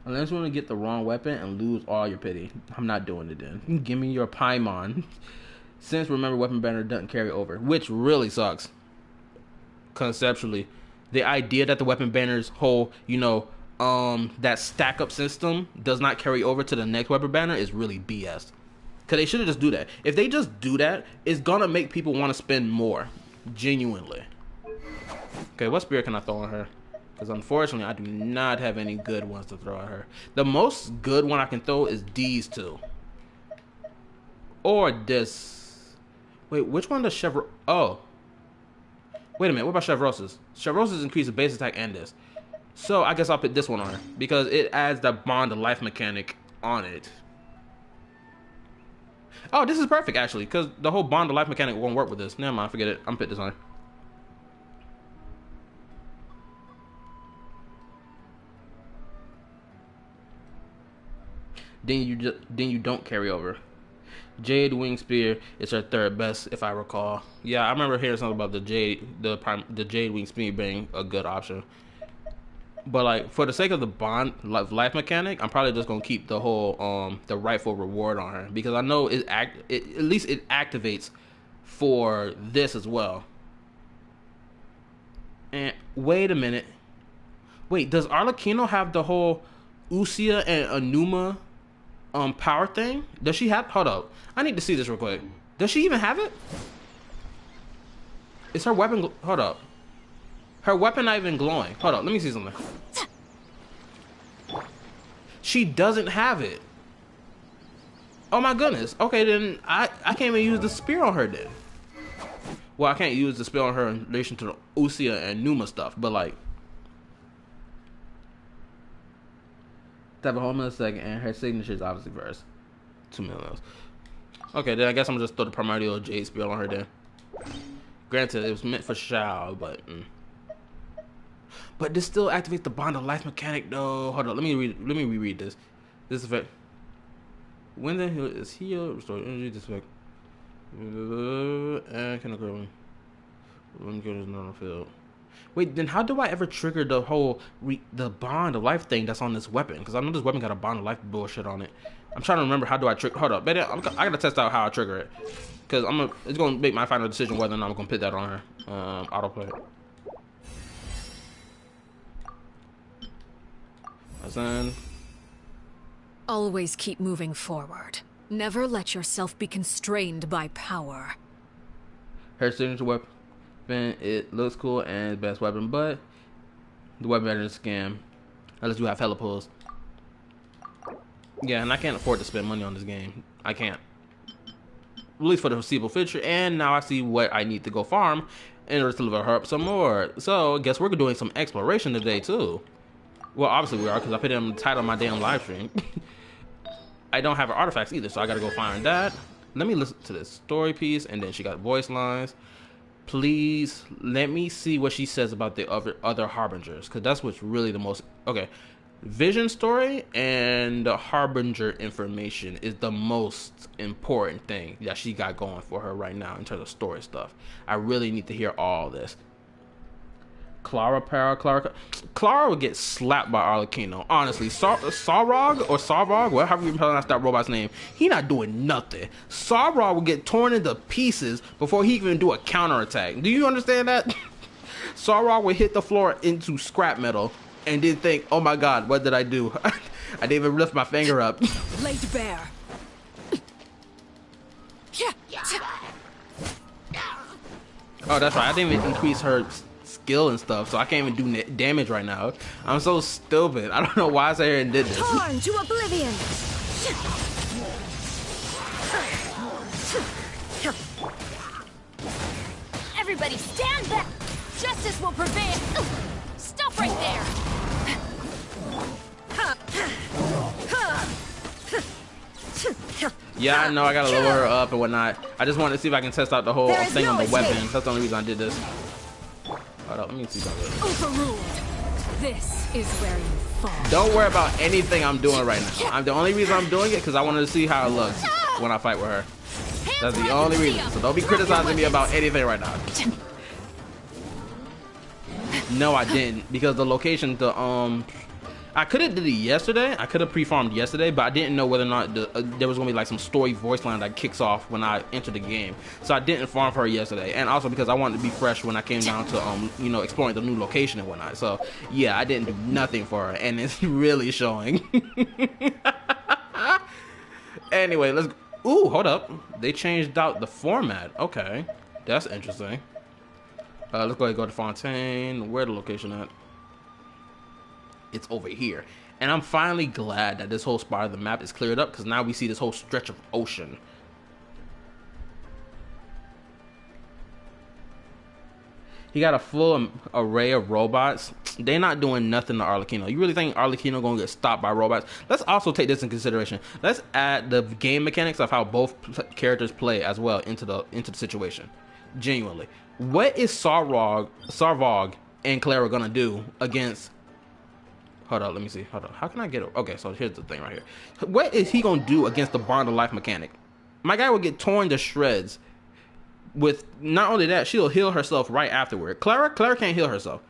Unless you want to get the wrong weapon and lose all your pity. I'm not doing it then. Give me your Paimon. Since remember weapon banner doesn't carry over, which really sucks. Conceptually, the idea that the weapon banner's whole, that stack up system does not carry over to the next weapon banner is really BS. Cause they should have just do that. If they just do that, it's gonna make people want to spend more. Genuinely. Okay, what spirit can I throw on her? Because unfortunately, I do not have any good ones to throw at her. The most good one I can throw is these two. Or this. Wait, which one does Chevron? Oh. Wait a minute, what about Chevros's? Chevros's increase the base attack and this. So I guess I'll put this one on her. Because it adds the bond of life mechanic on it. Oh, this is perfect actually. Because the whole bond of life mechanic won't work with this. Never mind, forget it. I'm put this on her. Then you don't carry over. Jade Wing Spear is her third best, if I recall. Yeah, I remember hearing something about the Jade Wing Spear being a good option. But like for the sake of the bond life mechanic, I'm probably just gonna keep the whole the rightful reward on her because I know at least it activates for this as well. And wait a minute, wait, does Arlecchino have the whole Usia and Anuma power thing? Does she have? Hold up, I need to see this real quick. Does she even have it? Is her weapon? Hold up. Her weapon not even glowing. Hold up, let me see something. She doesn't have it. Oh my goodness. Okay, then I can't even use the spear on her then. Well, I can't use the spear on her in relation to the Usia and Numa stuff, but like. Type a whole millisecond, and her signature is obviously first. 2 millions. Okay, then I guess I'm gonna just throw the primordial Jade spear on her then. Granted, it was meant for Shao, but. But this still activates the bond of life mechanic though. Hold on, let me reread this. This effect. When the heal is healed, restore energy, this effect. And can occur when good is not on the field. Wait, then how do I ever trigger the whole the bond of life thing that's on this weapon? Because I know this weapon got a bond of life bullshit on it. I'm trying to remember how do I trigger. Hold up, I gotta test out how I trigger it. Because it's gonna make my final decision whether or not I'm gonna put that on her. Autoplay. Always keep moving forward. Never let yourself be constrained by power. Her signature weapon, it looks cool and best weapon, but the weapon better than scam. Unless you have hella pulls. Yeah, and I can't afford to spend money on this game. I can't. At least for the foreseeable future, and now I see what I need to go farm in order to level her up some more. So, guess we're doing some exploration today, too. Well, obviously we are, because I put it in the title of my damn live stream. I don't have her artifacts either, so I gotta go find that. Let me listen to this story piece, and then she got voice lines. Please, let me see what she says about the other Harbingers, because that's what's really the most... Okay, Vision story and the Harbinger information is the most important thing that she got going for her right now in terms of story stuff. I really need to hear all this. Clara would get slapped by Arlecchino. Honestly, Sarvog or Sarvog, whatever you pronounce that robot's name, he not doing nothing. Sarvog would get torn into pieces before he even do a counterattack. Do you understand that? Sarvog would hit the floor into scrap metal and then think, "Oh my God, what did I do? I didn't even lift my finger up." Laid bare. Oh, that's right. I didn't even increase her skill and stuff, so I can't even do damage right now. I'm so stupid. I don't know why I sat here and did this. Torn to oblivion. Everybody stand back. Justice will prevail. Stop right there. Yeah, I know I gotta lower her up and whatnot. I just wanted to see if I can test out the whole thing on the weapon. That's the only reason I did this. Hold on, let me see something. Overruled. This is where you fall. Don't worry about anything I'm doing right now. The only reason I'm doing it because I wanted to see how it looks when I fight with her. That's the only reason. So don't be criticizing me about anything right now. No, I didn't, because the location, I could have did it yesterday. I could have pre-farmed yesterday, but I didn't know whether or not there was gonna be like some story voice line that kicks off when I enter the game. So I didn't farm for her yesterday, and also because I wanted to be fresh when I came down to you know, exploring the new location and whatnot. So yeah, I didn't do nothing for her, and it's really showing. Anyway, let's. Ooh, hold up. They changed out the format. Okay, that's interesting. Let's go ahead and go to Fontaine. Where the location at? It's over here. And I'm finally glad that this whole spot of the map is cleared up, because now we see this whole stretch of ocean. He got a full array of robots. They're not doing nothing to Arlecchino. You really think Arlecchino gonna get stopped by robots? Let's also take this in consideration. Let's add the game mechanics of how both characters play as well into the situation. Genuinely, what is Sarvog and Clara gonna do against? Hold on, let me see. Hold on. How can I get it? Okay, so here's the thing right here. What is he gonna do against the Bond of Life mechanic? My guy will get torn to shreds. With not only that, she'll heal herself right afterward. Clara can't heal herself.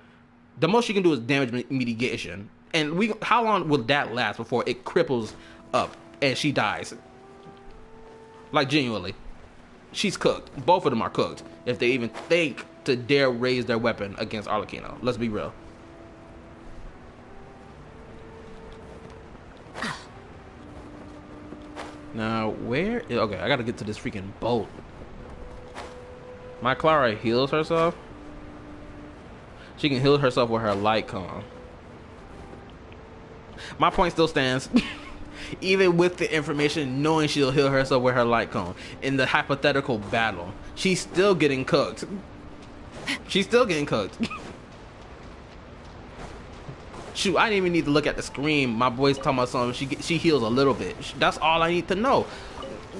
The most she can do is damage mitigation. And how long will that last before it cripples up and she dies? Like, genuinely. She's cooked. Both of them are cooked. If they even think to dare raise their weapon against Arlecchino. Let's be real. Now, where? Okay, I gotta get to this freaking boat. My Clara heals herself. She can heal herself with her light cone. My point still stands. Even with the information, knowing she'll heal herself with her light cone, in the hypothetical battle, she's still getting cooked. She's still getting cooked. Shoot, I didn't even need to look at the screen. My boy's talking about something. She heals a little bit. That's all I need to know.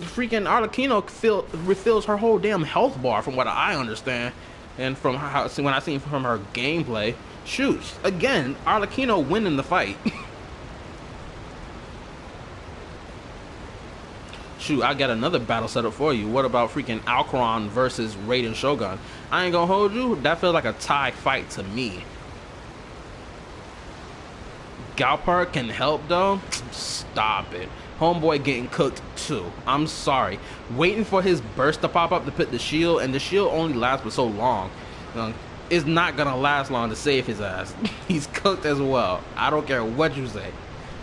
Freaking Arlecchino refills her whole damn health bar, from what I understand, and from when I seen from her gameplay. Shoot, again, Arlecchino winning the fight. Shoot, I got another battle set up for you. What about freaking Alcaron versus Raiden Shogun? I ain't gonna hold you. That feels like a tie fight to me. Galpar can help though. Stop it. Homeboy getting cooked too. I'm sorry. Waiting for his burst to pop up to put the shield, and the shield only lasts for so long. It's not gonna last long to save his ass. He's cooked as well. I don't care what you say.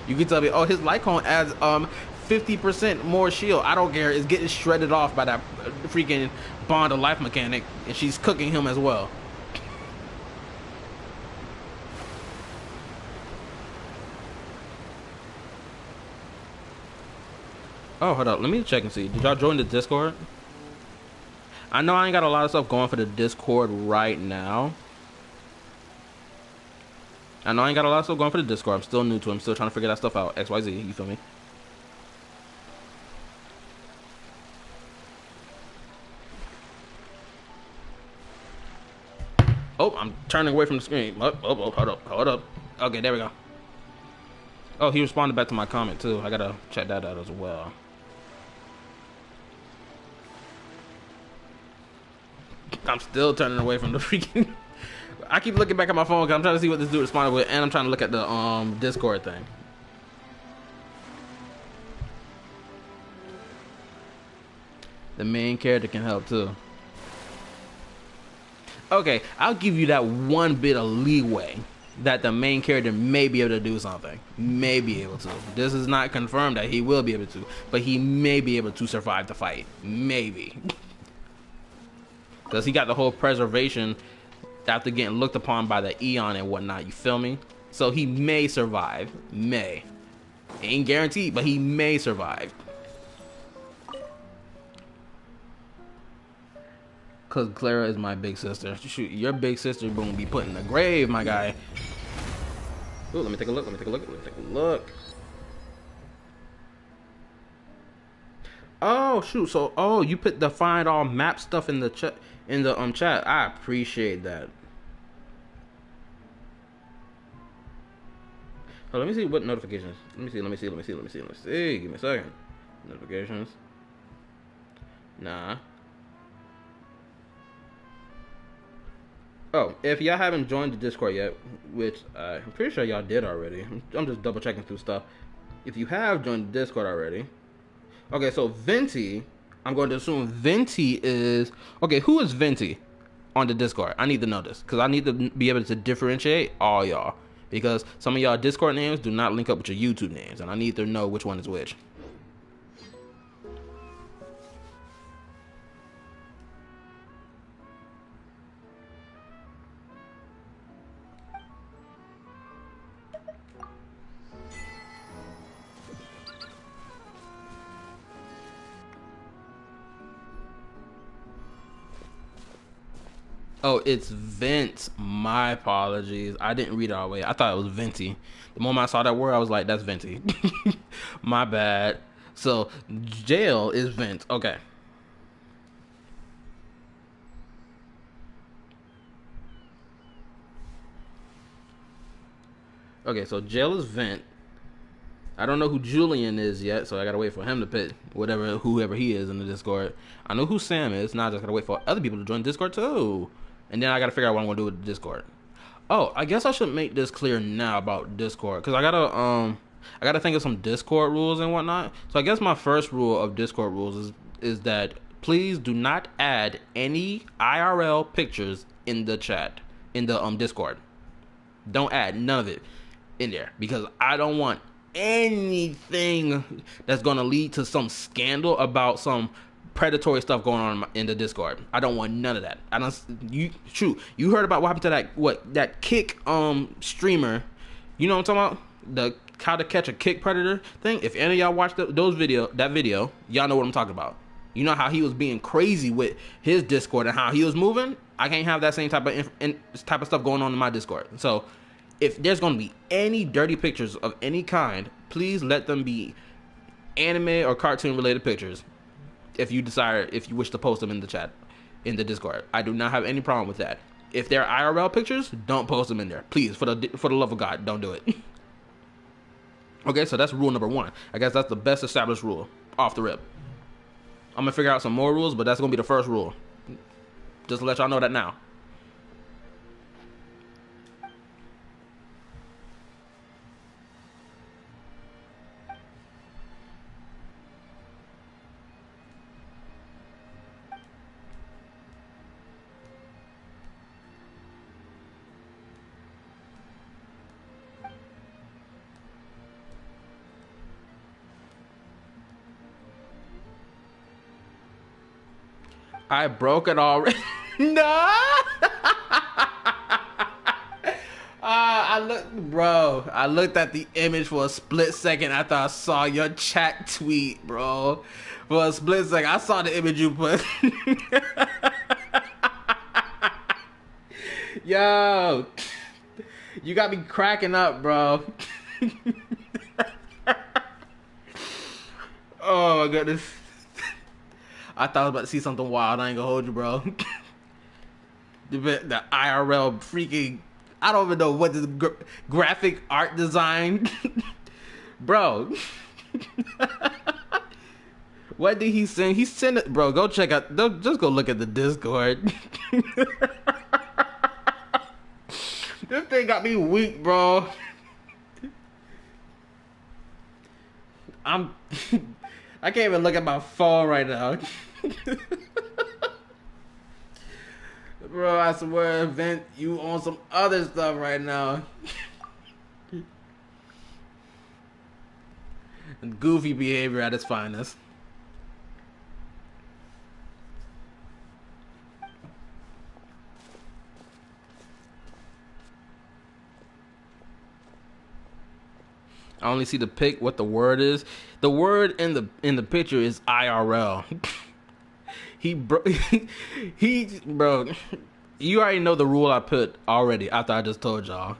You can tell me, oh, his light cone adds 50% more shield. I don't care. It's getting shredded off by that freaking Bond of Life mechanic, and she's cooking him as well. Oh, hold up. Let me check and see. Did y'all join the Discord? I know I ain't got a lot of stuff going for the Discord right now. I'm still going for the Discord. I'm still new to it. I'm still trying to figure that stuff out. XYZ, you feel me? Oh, I'm turning away from the screen. Oh, hold up. Okay, there we go. Oh, he responded back to my comment too. I gotta check that out as well. I'm still turning away from the freaking... I keep looking back at my phone because I'm trying to see what this dude responded with, and I'm trying to look at the Discord thing. The main character can help too. Okay, I'll give you that one bit of leeway that the main character may be able to do something. May be able to. This is not confirmed that he will be able to, but he may be able to survive the fight. Maybe. Because he got the whole preservation after getting looked upon by the Eon and whatnot, you feel me? So he may survive. May. Ain't guaranteed, but he may survive. Because Clara is my big sister. Shoot, your big sister gonna be put in the grave, my guy. Ooh, let me take a look, let me take a look, let me take a look. Oh, shoot, so, oh, you put the find all map stuff in the chat, chat. I appreciate that. Oh, let me see what notifications. Let me see. Give me a second. Notifications. Nah. Oh, if y'all haven't joined the Discord yet, which I'm pretty sure y'all did already. I'm just double checking through stuff. If you have joined the Discord already. Okay, so Venti, I'm going to assume Venti is... Okay, who is Venti on the Discord? I need to know this, because I need to be able to differentiate all y'all. Because some of y'all Discord names do not link up with your YouTube names, and I need to know which one is which. Oh, it's Vent. My apologies. I didn't read it all the way. I thought it was Venti. The moment I saw that word, I was like, that's Venti. My bad. So, jail is Vent. Okay. Okay, so jail is Vent. I don't know who Julian is yet, so I gotta wait for him to pick whoever he is in the Discord. I know who Sam is. Now I just gotta wait for other people to join Discord too. And then I gotta figure out what I'm gonna do with the Discord. Oh, I guess I should make this clear now about Discord, because I gotta think of some Discord rules and whatnot. So I guess my first rule of Discord rules is that please do not add any IRL pictures in the chat, in the Discord. Don't add none of it in there, because I don't want anything that's gonna lead to some scandal about some predatory stuff going on in the Discord. I don't want none of that. You heard about what happened to that kick streamer. You know what I'm talking about? The how to catch a kick predator thing. If any of y'all watched that video, y'all know what I'm talking about. You know how he was being crazy with his Discord and how he was moving? I can't have that same type of stuff going on in my Discord. So if there's going to be any dirty pictures of any kind, please let them be anime or cartoon related pictures. If you wish to post them in the chat, in the Discord, I do not have any problem with that. If they're IRL pictures, don't post them in there, please. For the love of God, don't do it. Okay, so that's rule number 1. I guess that's the best established rule off the rip. I'm gonna figure out some more rules, but that's gonna be the first rule. Just to let y'all know that now. I broke it already. No. I looked at the image for a split second after I saw your chat tweet, bro. For a split second, I saw the image you put. Yo, you got me cracking up, bro. Oh my goodness. I thought I was about to see something wild. I ain't gonna hold you, bro. The IRL freaking... I don't even know what this graphic art design... Bro. What did he send? He sent it... Bro, go check out... Just go look at the Discord. This thing got me weak, bro. I can't even look at my phone right now. Bro, I swear, Vent, you on some other stuff right now. Goofy behavior at its finest. I only see the pic. What the word is? The word in the picture is IRL. Bro. You already know the rule I put already after I just told y'all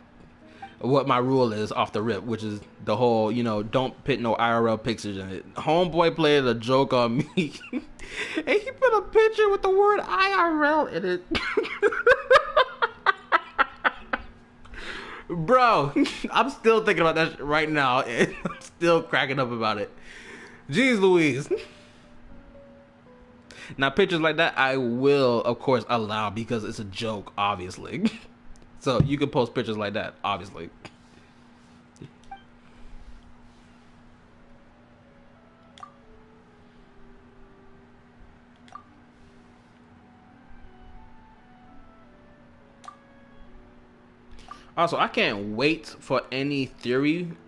what my rule is off the rip, which is the whole, don't put no IRL pictures in it. Homeboy played a joke on me, and he put a picture with the word IRL in it. Bro, I'm still thinking about that right now, and I'm still cracking up about it. Jeez Louise. Now, pictures like that, I will, of course, allow because it's a joke, obviously. So, you can post pictures like that, obviously. Also, I can't wait for any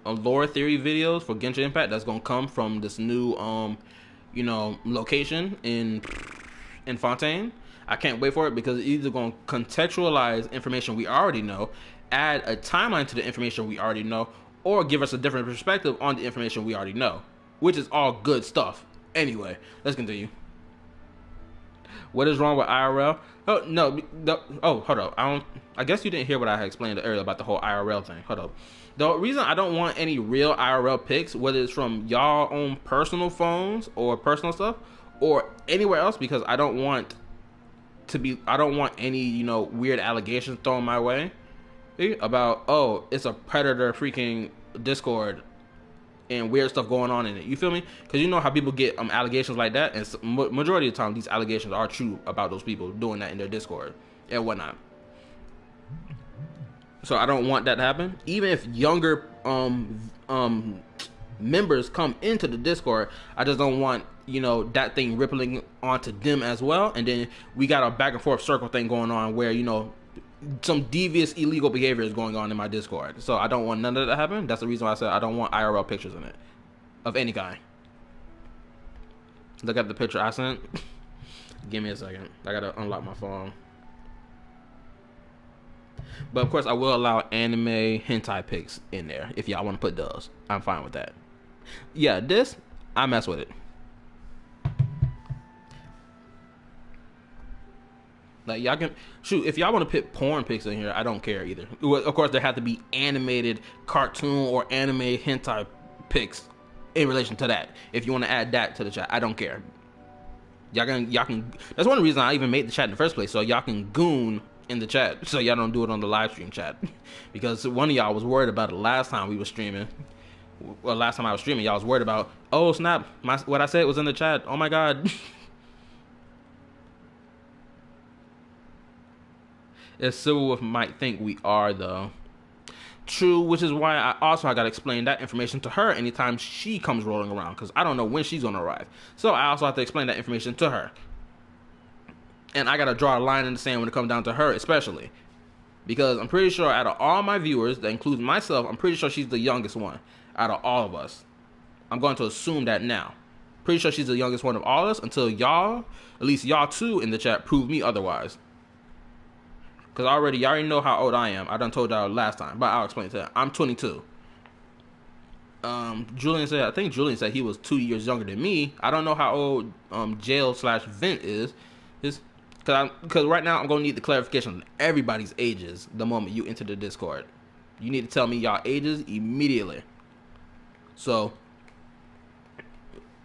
lore theory videos for Genshin Impact that's gonna come from this new, location in Fontaine. I can't wait for it because it's either gonna contextualize information we already know, add a timeline to the information we already know, or give us a different perspective on the information we already know, which is all good stuff. Anyway, let's continue. What is wrong with IRL? Oh no, hold up. I guess you didn't hear what I had explained earlier about the whole IRL thing. Hold up. The reason I don't want any real IRL pics, whether it's from y'all own personal phones or personal stuff, or anywhere else, because I don't want any weird allegations thrown my way about it's a predator freaking Discord and weird stuff going on in it. You feel me? Because you know how people get allegations like that, and majority of the time these allegations are true about those people doing that in their Discord and whatnot. So I don't want that to happen. Even if younger members come into the Discord, I just don't want that thing rippling onto them as well, and then we got a back and forth circle thing going on where some devious illegal behavior is going on in my Discord. So I don't want none of that to happen. That's the reason why I said I don't want IRL pictures in it of any kind. Look at the picture I sent. Give me a second. I gotta unlock my phone. But of course I will allow anime hentai pics in there if y'all want to put those. I'm fine with that. Yeah, this I mess with it. Like, y'all can shoot if y'all want to put porn pics in here. I don't care either. Of course, there have to be animated cartoon or anime hentai pics in relation to that. If you want to add that to the chat, I don't care. Y'all can. That's one of the reasons I even made the chat in the first place, so y'all can goon in the chat, so y'all don't do it on the live stream chat. Because one of y'all was worried about it last time we were streaming. Well, last time I was streaming, y'all was worried about, oh snap, what I said was in the chat. Oh my god. As Silverwolf might think we are, though. True, which is why I gotta explain that information to her anytime she comes rolling around, because I don't know when she's gonna arrive. So I also have to explain that information to her. And I gotta draw a line in the sand when it comes down to her, especially. Because I'm pretty sure out of all my viewers, that includes myself, I'm pretty sure she's the youngest one out of all of us. I'm going to assume that now. Pretty sure she's the youngest one of all of us until y'all, at least y'all two in the chat, prove me otherwise. Because y'all already know how old I am. I done told y'all last time, but I'll explain to that. I'm 22. I think Julian said he was 2 years younger than me. I don't know how old Jail/Vent is. Because right now I'm going to need the clarification of everybody's ages the moment you enter the Discord. You need to tell me y'all ages immediately. So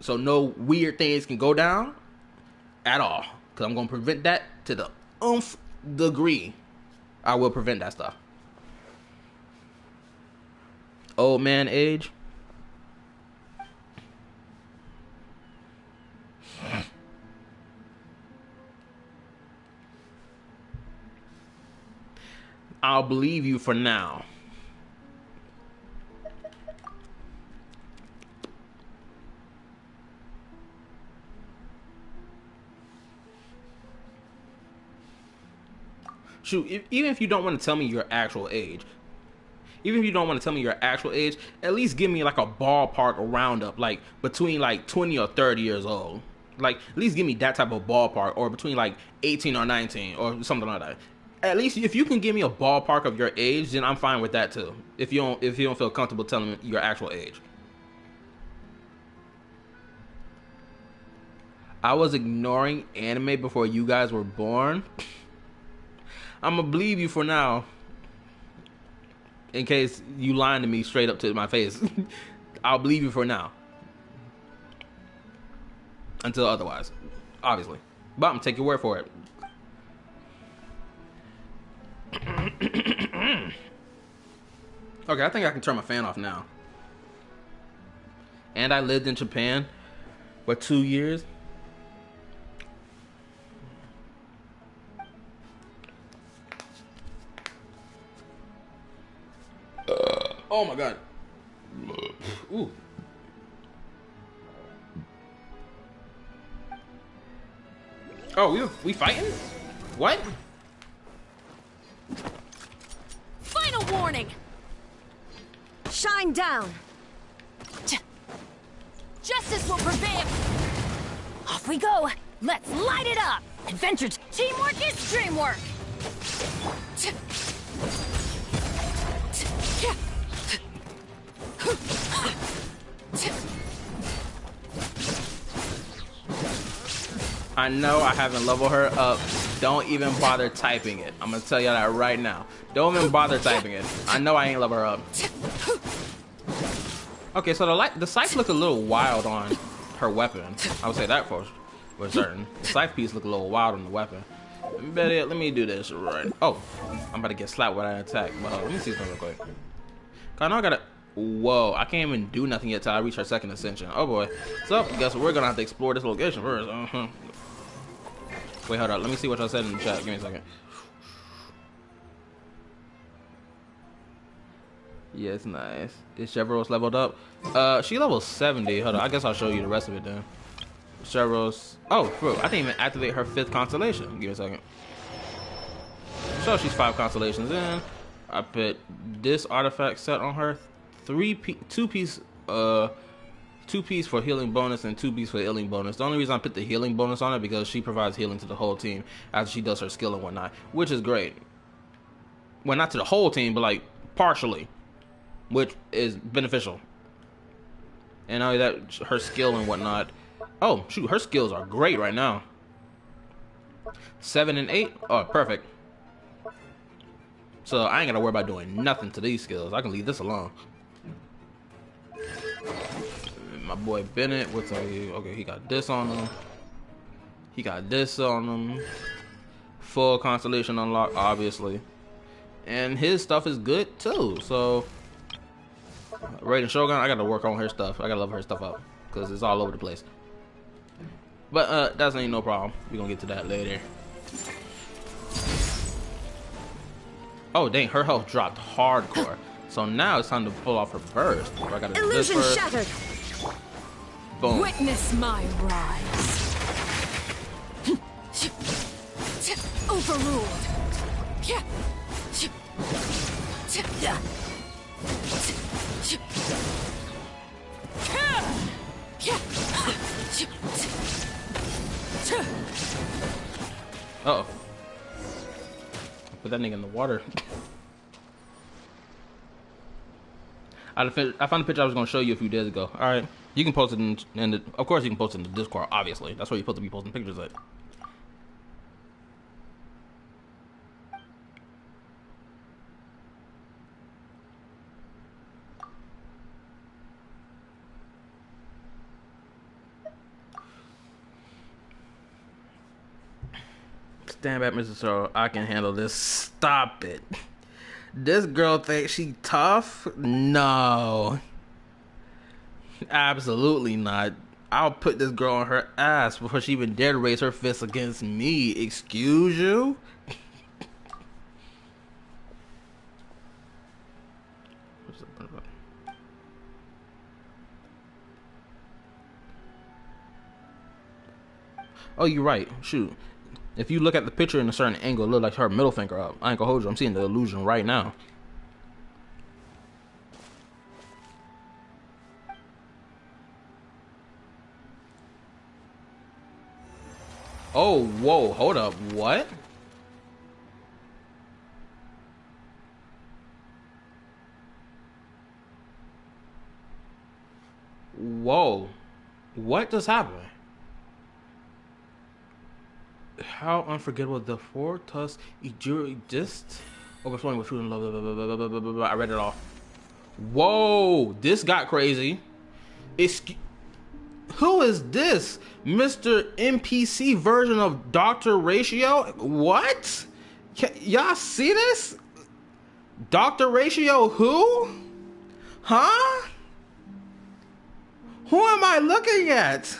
no weird things can go down at all. Because I'm going to prevent that to the degree. I will prevent that stuff. Old man age. I'll believe you for now. Shoot, even if you don't want to tell me your actual age, at least give me like a ballpark roundup, like between like 20 or 30 years old. Like, at least give me that type of ballpark, or between like 18 or 19 or something like that. At least if you can give me a ballpark of your age, then I'm fine with that too. If you don't feel comfortable telling me your actual age. I was ignoring anime before you guys were born. I'm gonna believe you for now, in case you lying to me straight up to my face. I'll believe you for now, until otherwise, obviously. But I'm gonna take your word for it. Okay, I think I can turn my fan off now. And I lived in Japan for 2 years. Oh my god. Ooh. Oh, we fighting? What? Final warning! Shine down! Justice will prevail! Off we go! Let's light it up! Adventures, teamwork is dreamwork! I know I haven't leveled her up. Don't even bother typing it. I'm gonna tell you that right now. Don't even bother typing it. I know I ain't leveled her up. Okay, so the scythe look a little wild on her weapon. I would say that for certain. The scythe piece look a little wild on the weapon. Let me do this right. Oh, I'm about to get slapped with that attack. But let me see something real quick. I know I gotta. Whoa, I can't even do nothing yet till I reach her second ascension. Oh boy. So, guess what? We're gonna have to explore this location first. Wait, hold up. Let me see what y'all said in the chat. Give me a second. Yeah, it's nice. Is Chevrolet's leveled up? She level 70. Hold on. I guess I'll show you the rest of it then. Chevrolet's. Oh, bro. I didn't even activate her 5th constellation. Give me a second. So she's 5 constellations in. I put this artifact set on her. 2-piece for healing bonus and 2-piece for healing bonus. The only reason I put the healing bonus on it because she provides healing to the whole team after she does her skill and whatnot, which is great. Well, not to the whole team, but like partially, which is beneficial. And only that, her skill and whatnot. Oh shoot, her skills are great right now. 7 and 8. Oh, perfect. So I ain't gotta worry about doing nothing to these skills. I can leave this alone. My boy Bennett, what's on you? Okay, he got this on him. He got this on him. Full constellation unlock, obviously. And his stuff is good too. So Raiden Shogun, I gotta work on her stuff. I gotta level her stuff up because it's all over the place. But that ain't no problem. We're gonna get to that later. Oh dang, her health dropped hardcore. So now it's time to pull off her burst. I gotta do this Illusion first. shattered. Boom. Witness my rise. Overruled. Uh-oh. Put that nigga in the water. I found a picture I was going to show you a few days ago. All right. You can post it in the... Of course you can post it in the Discord, obviously. That's where you're supposed to be posting pictures at. Stand back, Mr. Sorrow. I can handle this. Stop it. This girl thinks she tough? No. Absolutely not. I'll put this girl on her ass before she even dare to raise her fist against me. Excuse you? Oh, you're right. Shoot. If you look at the picture in a certain angle, it looks like her middle finger up. I ain't gonna hold you. I'm seeing the illusion right now. Oh, whoa. Hold up. What? Whoa. What just happened? How unforgettable the four tusk just overflowing with truth and love. Blah, blah, blah, blah, blah, blah, blah. I read it all. Whoa, this got crazy. Who is this? Mr. NPC version of Dr. Ratio? What? Y'all see this? Dr. Ratio who? Huh? Who am I looking at?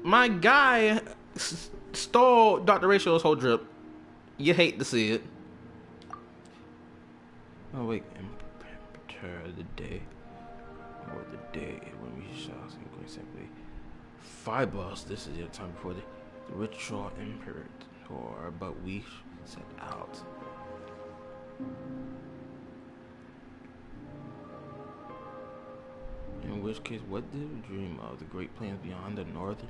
My guy stole Dr. Ratio's whole drip. You hate to see it. Oh wait, enter the day or the day when we shall sing quite simply. Fibos, this is the time before the ritual imperator, but we set out. In which case, what did we dream of? The great plains beyond the north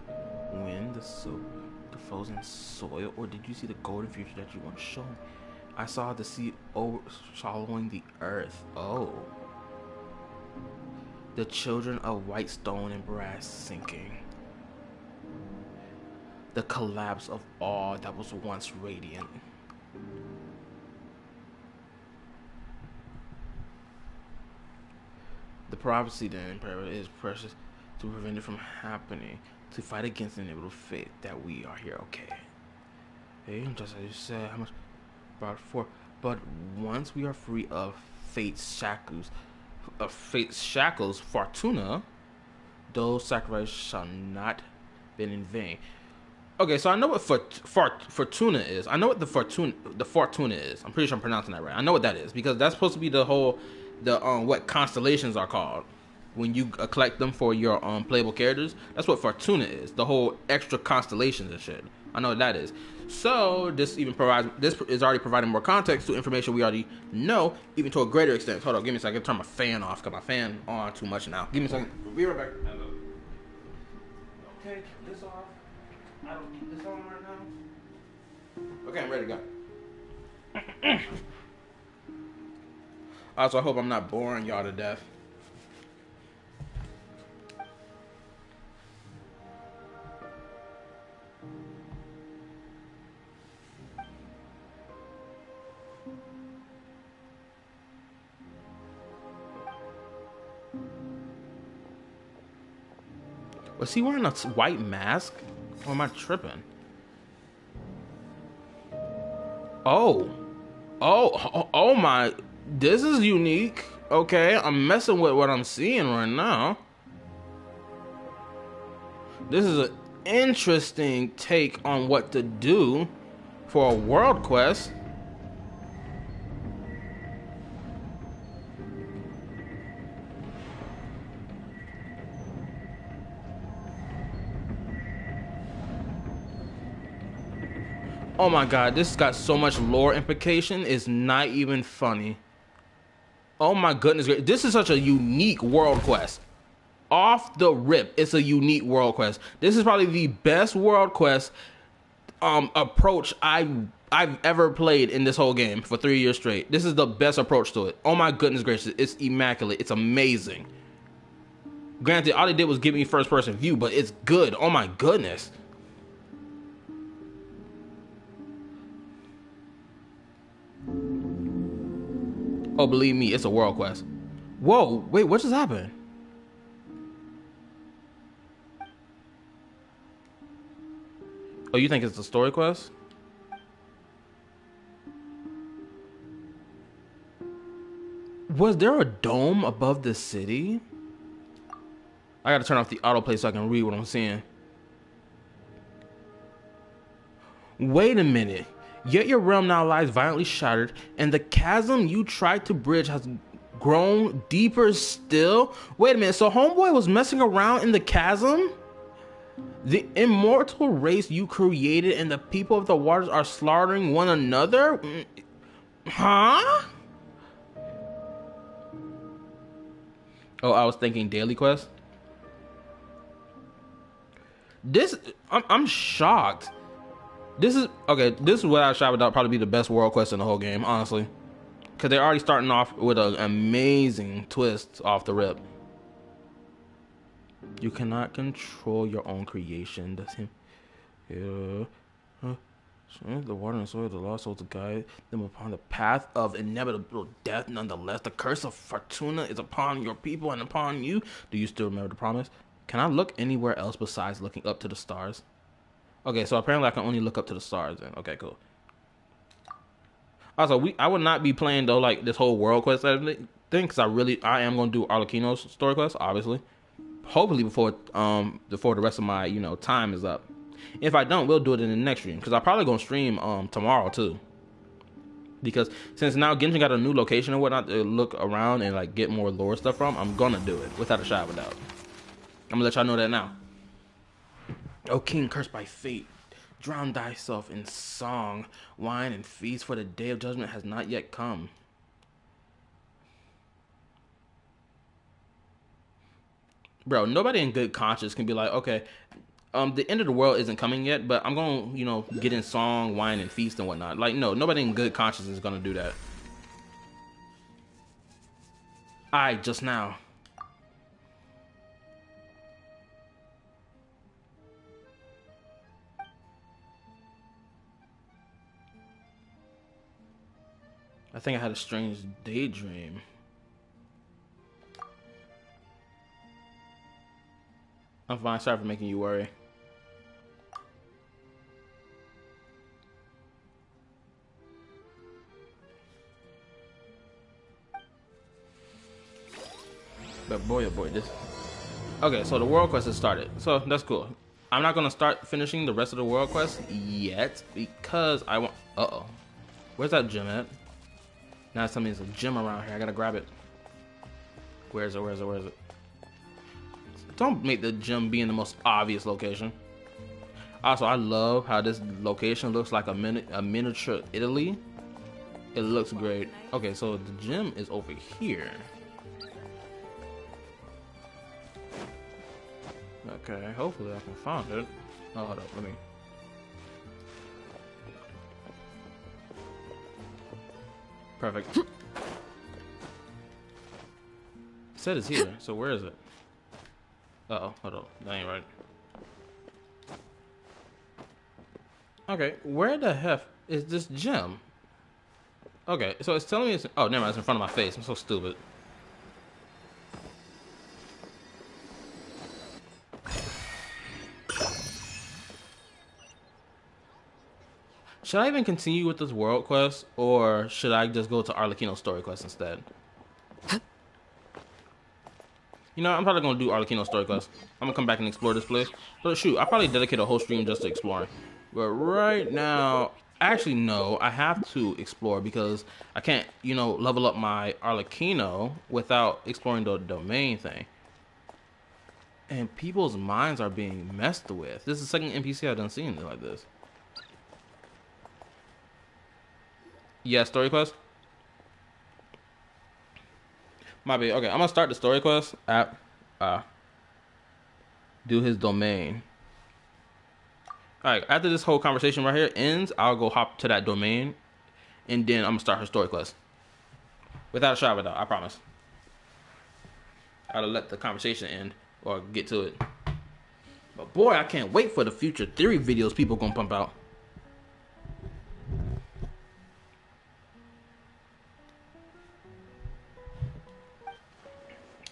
wind, the frozen soil, or did you see the golden future that you once shown? I saw the sea swallowing the earth. Oh. The children of white stone and brass sinking. The collapse of all that was once radiant. The prophecy then is precious to prevent it from happening, to fight against the inevitable fate that we are here. Okay. Hey, just as you said, how much brought forth. But once we are free of fate's shackles, Fortuna, those sacrifices shall not be in vain. Okay, so I know what Fortuna is. I know what the Fortuna is. I'm pretty sure I'm pronouncing that right. I know what that is because that's supposed to be the whole what constellations are called when you collect them for your playable characters. That's what Fortuna is. The whole extra constellations and shit. I know what that is. So this is already providing more context to information we already know, even to a greater extent. Hold on, give me a second. Turn my fan off because my fan on too much now. Give me a second. We'll be right back. Okay, turn this off. I don't need this on right now. Okay, I'm ready to go. Also, I hope I'm not boring y'all to death. Was he wearing a white mask? Or am I tripping? Oh my, this is unique. Okay, I'm messing with what I'm seeing right now. This is an interesting take on what to do for a world quest. Oh my god, this has got so much lore implication, it's not even funny. Oh my goodness, this is such a unique world quest. Off the rip, it's a unique world quest. This is probably the best world quest approach I've ever played in this whole game for 3 years straight. This is the best approach to it. Oh my goodness gracious, it's immaculate, it's amazing. Granted, all they did was give me first person view, but it's good. Oh my goodness. Oh, believe me, it's a world quest. Whoa, wait, what just happened? Oh, you think it's a story quest? Was there a dome above the city? I gotta turn off the autoplay so I can read what I'm seeing. Wait a minute. Yet your realm now lies violently shattered, and the chasm you tried to bridge has grown deeper still. Wait a minute, so homeboy was messing around in the chasm? The immortal race you created and the people of the waters are slaughtering one another? Huh? Oh, I was thinking daily quest. I'm shocked. This is what I shot without probably be the best world quest in the whole game, honestly. Because they're already starting off with an amazing twist off the rip. You cannot control your own creation. That's him. The water and soil of the lost souls to guide them upon the path of inevitable death. Nonetheless, the curse of Fortuna is upon your people and upon you. Do you still remember the promise? Can I look anywhere else besides looking up to the stars? Okay, so apparently I can only look up to the stars then. Okay, cool. Also, I would not be playing though like this whole world quest thing because I am gonna do Arlecchino's story quest, obviously. Hopefully before the rest of my time is up. If I don't, we'll do it in the next stream because I'm probably gonna stream tomorrow too. Because since now Genshin got a new location and whatnot to look around and like get more lore stuff from, I'm gonna do it without a shadow of a doubt. I'm gonna let y'all know that now. O king cursed by fate, drown thyself in song, wine, and feast, for the day of judgment has not yet come. Bro, nobody in good conscience can be like, okay, the end of the world isn't coming yet, but I'm gonna, get in song, wine, and feast and whatnot. Like, no, nobody in good conscience is gonna do that. Just now. I think I had a strange daydream. I'm fine. Sorry for making you worry. But boy, oh boy, this. Okay, so the world quest has started. So that's cool. I'm not gonna start finishing the rest of the world quest yet because I want. Uh-oh. Where's that gem at? Now it's telling me there's a gem around here. I gotta grab it. Where is it? Don't make the gem be in the most obvious location. Also, I love how this location looks like a miniature Italy. It looks great. Okay, so the gem is over here. Okay, hopefully I can find it. Oh, hold up, let me. Perfect. It said it's here, so where is it? Uh-oh, hold on, that ain't right. Okay, where the heck is this gem? Okay, so it's telling me it's... Oh, never mind, it's in front of my face. I'm so stupid. Should I even continue with this world quest, or should I just go to Arlecchino's story quest instead? I'm probably gonna do Arlecchino's story quest. I'm gonna come back and explore this place. But shoot, I'll probably dedicate a whole stream just to exploring. But right now, actually no, I have to explore because I can't, level up my Arlecchino without exploring the domain thing. And people's minds are being messed with. This is the second NPC I've done seen like this. Yeah, story quest. Might be okay. I'm gonna start the story quest at do his domain. All right. After this whole conversation right here ends, I'll go hop to that domain, and then I'm gonna start her story quest. Without a shadow of a doubt, I promise. I'll let the conversation end or get to it. But boy, I can't wait for the future theory videos people gonna pump out.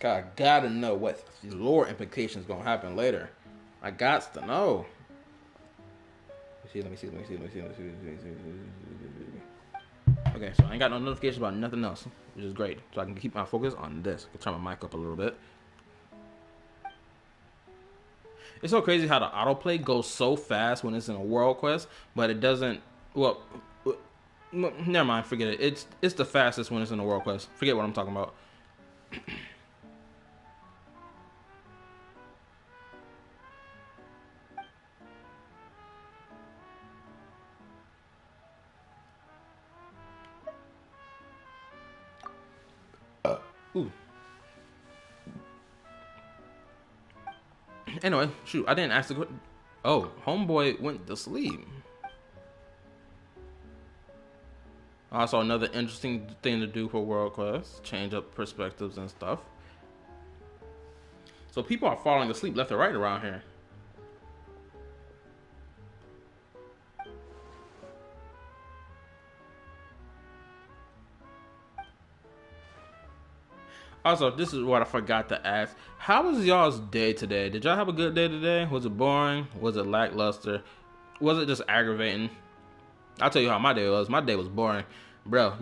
I gotta know what lore implications gonna happen later. I got to know. Let me see. Okay, so I ain't got no notifications about nothing else, which is great. So I can keep my focus on this. I can turn my mic up a little bit. It's so crazy how the autoplay goes so fast when it's in a world quest, but it doesn't. Well, Never mind, forget it. It's the fastest when it's in the world quest. Forget what I'm talking about. Ooh. Anyway, shoot, I didn't ask the. Oh, homeboy went to sleep. Also, another interesting thing to do for World Quest, change up perspectives and stuff. So people are falling asleep left and right around here. Also, this is what I forgot to ask. How was y'all's day today? Did y'all have a good day today? Was it boring? Was it lackluster? Was it just aggravating? I'll tell you how my day was. My day was boring. Bro,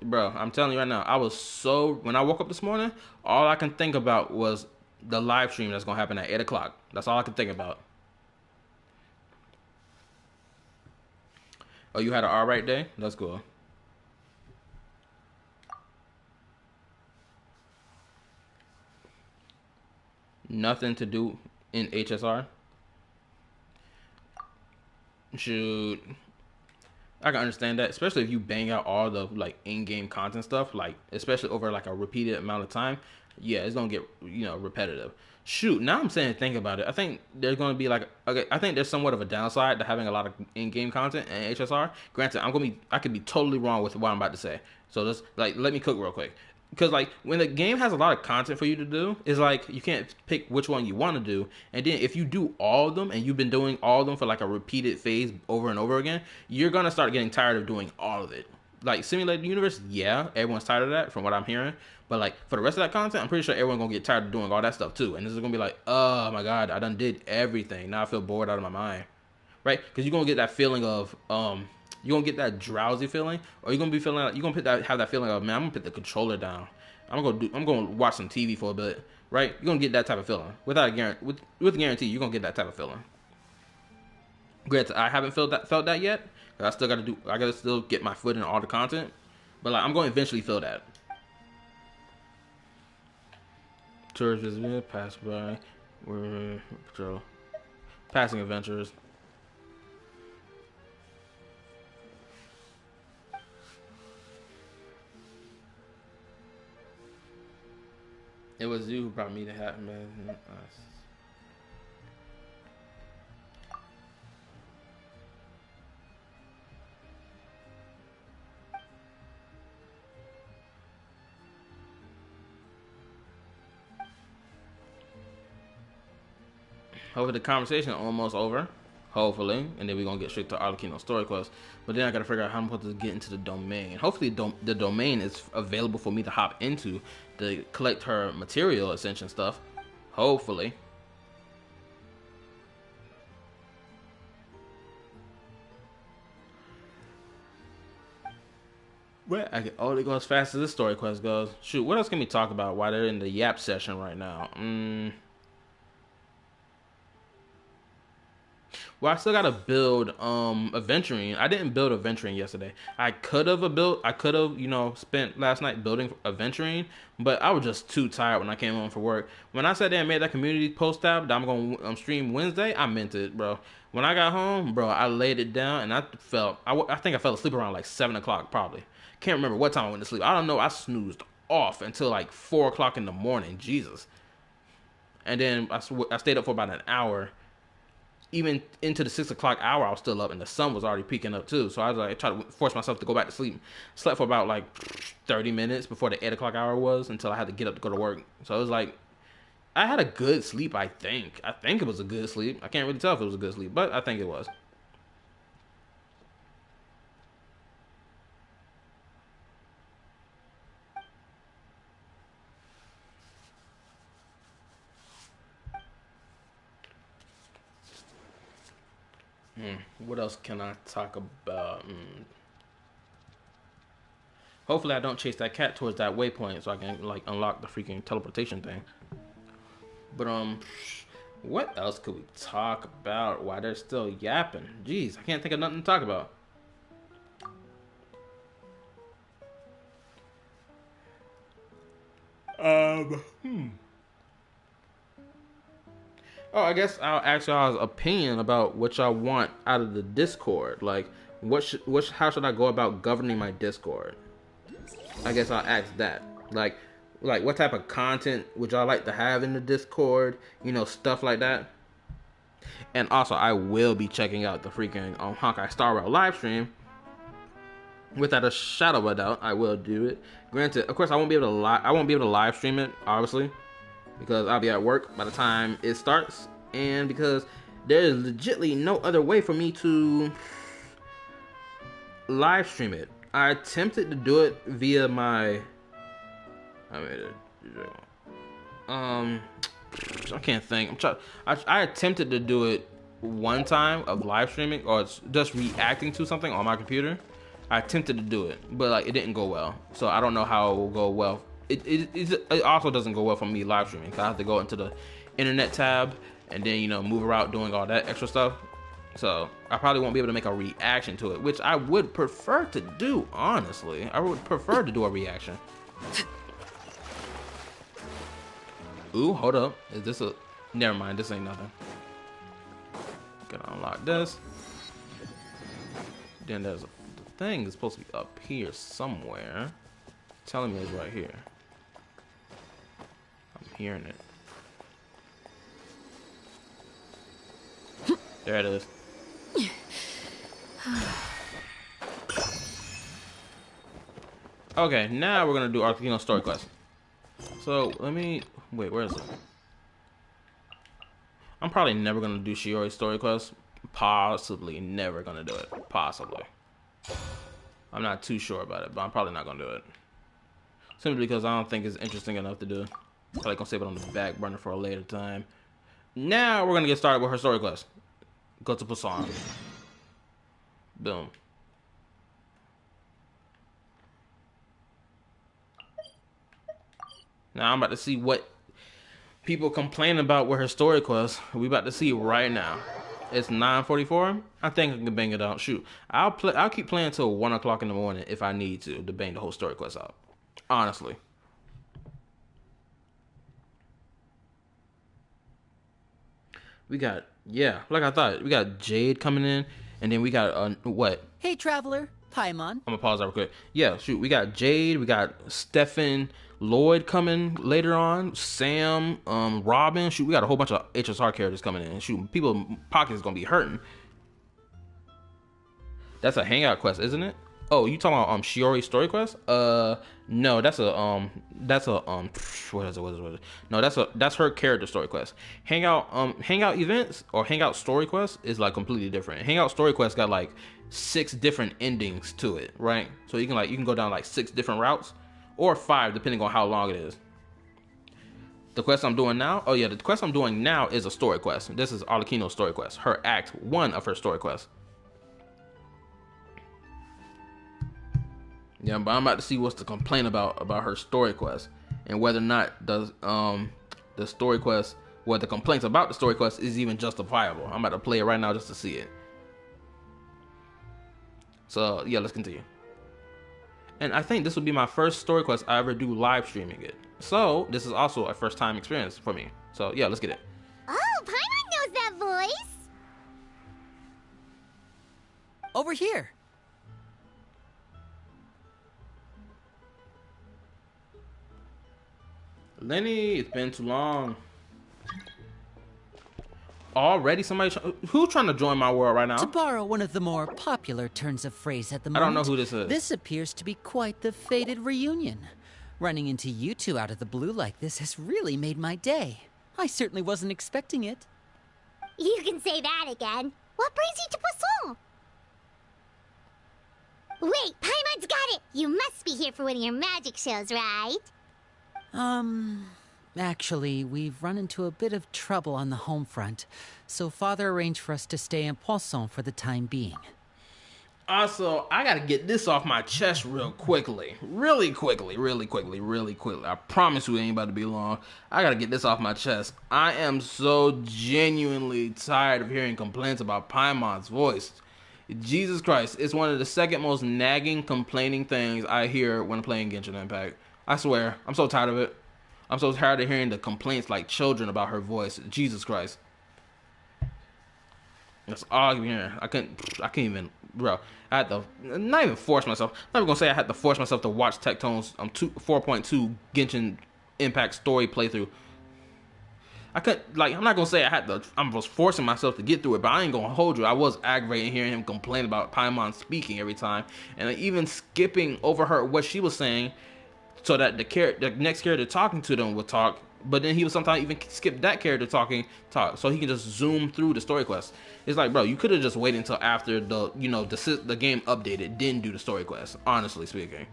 bro, I'm telling you right now, I was so, when I woke up this morning, all I can think about was the live stream that's going to happen at 8 o'clock. That's all I can think about. Oh, you had an alright day? That's cool. Nothing to do in HSR? Shoot. I can understand that, especially if you bang out all the like in-game content stuff, like especially over like a repeated amount of time. Yeah, it's gonna get repetitive. Shoot, now I'm saying think about it. I think there's gonna be like okay, I think there's somewhat of a downside to having a lot of in-game content and HSR. Granted, I could be totally wrong with what I'm about to say. So let's let me cook real quick. Because like when the game has a lot of content for you to do, it's like you can't pick which one you want to do. And then if you do all of them and you've been doing all of them for like a repeated phase over and over again, you're gonna start getting tired of doing all of it. Like simulated universe, yeah, everyone's tired of that from what I'm hearing. But like for the rest of that content, I'm pretty sure everyone's gonna get tired of doing all that stuff too. And this is gonna be like, oh my god, I done did everything. Now I feel bored out of my mind, right? Because you're gonna get that feeling of you're gonna get that drowsy feeling, or you're gonna be feeling like you're gonna have that feeling of, man, I'm gonna put the controller down. I'm gonna watch some TV for a bit, right? You're gonna get that type of feeling without a guarantee. With guarantee, you're gonna get that type of feeling. Granted, I haven't felt that yet. Cause I gotta still get my foot in all the content, but like I'm gonna eventually feel that. Tourist visit, pass by, patrol, passing adventures. It was you who brought me the hat, man. Hopefully the conversation almost over. Hopefully. And then we're going to get straight to Arlecchino's story quest. But then I got to figure out how I'm supposed to get into the domain. Hopefully the domain is available for me to hop into to collect her material ascension stuff. Hopefully. Well, I can only go as fast as this story quest goes. Shoot, what else can we talk about while they're in the Yap session right now? Well, I still gotta build Aventurine. I didn't build Aventurine yesterday. I could have spent last night building Aventurine, but I was just too tired when I came home from work. When I sat there and made that community post tab that I'm gonna stream Wednesday, I meant it, bro. When I got home, bro, I laid it down and I think I fell asleep around like 7 o'clock probably. Can't remember what time I went to sleep. I don't know. I snoozed off until like 4 o'clock in the morning. Jesus. And then I stayed up for about an hour. Even into the 6 o'clock hour, I was still up, and the sun was already peeking up too. So I was like, trying to force myself to go back to sleep. Slept for about like 30 minutes before the 8 o'clock hour was, until I had to get up to go to work. So it was like, I had a good sleep. I think it was a good sleep. I can't really tell if it was a good sleep, but I think it was. What else can I talk about? Hopefully I don't chase that cat towards that waypoint so I can like unlock the freaking teleportation thing. But what else could we talk about while they're still yapping? Jeez, I can't think of nothing to talk about. Oh, I guess I'll ask y'all's opinion about what y'all want out of the Discord. Like, how should I go about governing my Discord? I guess I'll ask that. Like what type of content would y'all like to have in the Discord? You know, stuff like that. And also, I will be checking out the freaking Honkai Star Rail live stream. Without a shadow of a doubt, I will do it. Granted, of course, I won't be able to live stream it, obviously, because I'll be at work by the time it starts, and because there is legitly no other way for me to live stream it. I attempted to do it via my. I can't think. I attempted to do it one time of live streaming or just reacting to something on my computer. I attempted to do it, but like it didn't go well. So I don't know how it will go well. It also doesn't go well for me live streaming, 'cause I have to go into the internet tab and then move around doing all that extra stuff. So I probably won't be able to make a reaction to it, which I would prefer to do. Honestly, I would prefer to do a reaction. Ooh, hold up. Is this a... Never mind, this ain't nothing. Gotta unlock this. Then there's the thing is supposed to be up here somewhere. Telling me it's right here. I'm hearing it. There it is. Okay, now we're gonna do our story quest. So let me... Wait, where is it? I'm probably never gonna do Shiori's story quest. Possibly never gonna do it. Possibly. I'm not too sure about it, but I'm probably not gonna do it. Simply because I don't think it's interesting enough to do. Probably gonna save it on the back burner for a later time. Now we're gonna get started with her story quest. Go to Busan. Boom. Now I'm about to see what people complain about with her story quest. We about to see right now. It's 9:44. I think I can bang it out. Shoot, I'll keep playing till 1 o'clock in the morning if I need to bang the whole story quest out. Honestly. We got like I thought. We got Jade coming in, and then we got what? Hey, traveler, Paimon. I'm gonna pause that real quick. Yeah, shoot, we got Jade, we got Stefan Lloyd coming later on, Sam, Robin. Shoot, we got a whole bunch of HSR characters coming in. Shoot, people pockets gonna be hurting. That's a hangout quest, isn't it? Oh, you talking about Shiori's story quest? No, that's a what is it? No, that's her character story quest. Hangout events or hangout story quest is like completely different. Hangout story quest got like 6 different endings to it, right? So you can go down like 6 different routes or 5 depending on how long it is. The quest I'm doing now, the quest I'm doing now is a story quest. This is Arlecchino's story quest, her act 1 of her story quest. Yeah, but I'm about to see what's the complaint about her story quest and whether or not the story quest, what the complaints about the story quest is even justifiable. I'm about to play it right now just to see it. So yeah, let's continue. And I think this will be my first story quest I ever do live streaming it. So this is also a first time experience for me. So yeah, let's get it. Oh, Paimon knows that voice. Over here. Lenny, it's been too long. Already somebody who's trying to join my world right now? To borrow one of the more popular turns of phrase at the moment, I don't know who this is. This appears to be quite the fated reunion. Running into you two out of the blue like this has really made my day. I certainly wasn't expecting it. You can say that again. What brings you to Poisson? Wait, Paimon's got it! You must be here for one of your magic shows, right? Actually, we've run into a bit of trouble on the home front, so Father arranged for us to stay in Poisson for the time being. Also, I gotta get this off my chest real quickly. Really quickly. I promise you it ain't about to be long. I gotta get this off my chest. I am so genuinely tired of hearing complaints about Paimon's voice. Jesus Christ, it's one of the second most nagging, complaining things I hear when playing Genshin Impact. I swear, I'm so tired of it. I'm so tired of hearing the complaints like children about her voice. Jesus Christ. That's all I'm hearing. I can't even, bro. I had to not even force myself. I'm not even gonna say I had to force myself to watch Tectone's 4.2 Genshin Impact story playthrough. I couldn't, like, I'm not gonna say I was forcing myself to get through it, but I ain't gonna hold you. I was aggravating hearing him complain about Paimon speaking every time, and even skipping over what she was saying, so that the next character talking to them would talk. But then he would sometimes even skip that character talk, so he can just zoom through the story quest. It's like, bro, you could have just waited until after the game updated, then do the story quest. Honestly speaking.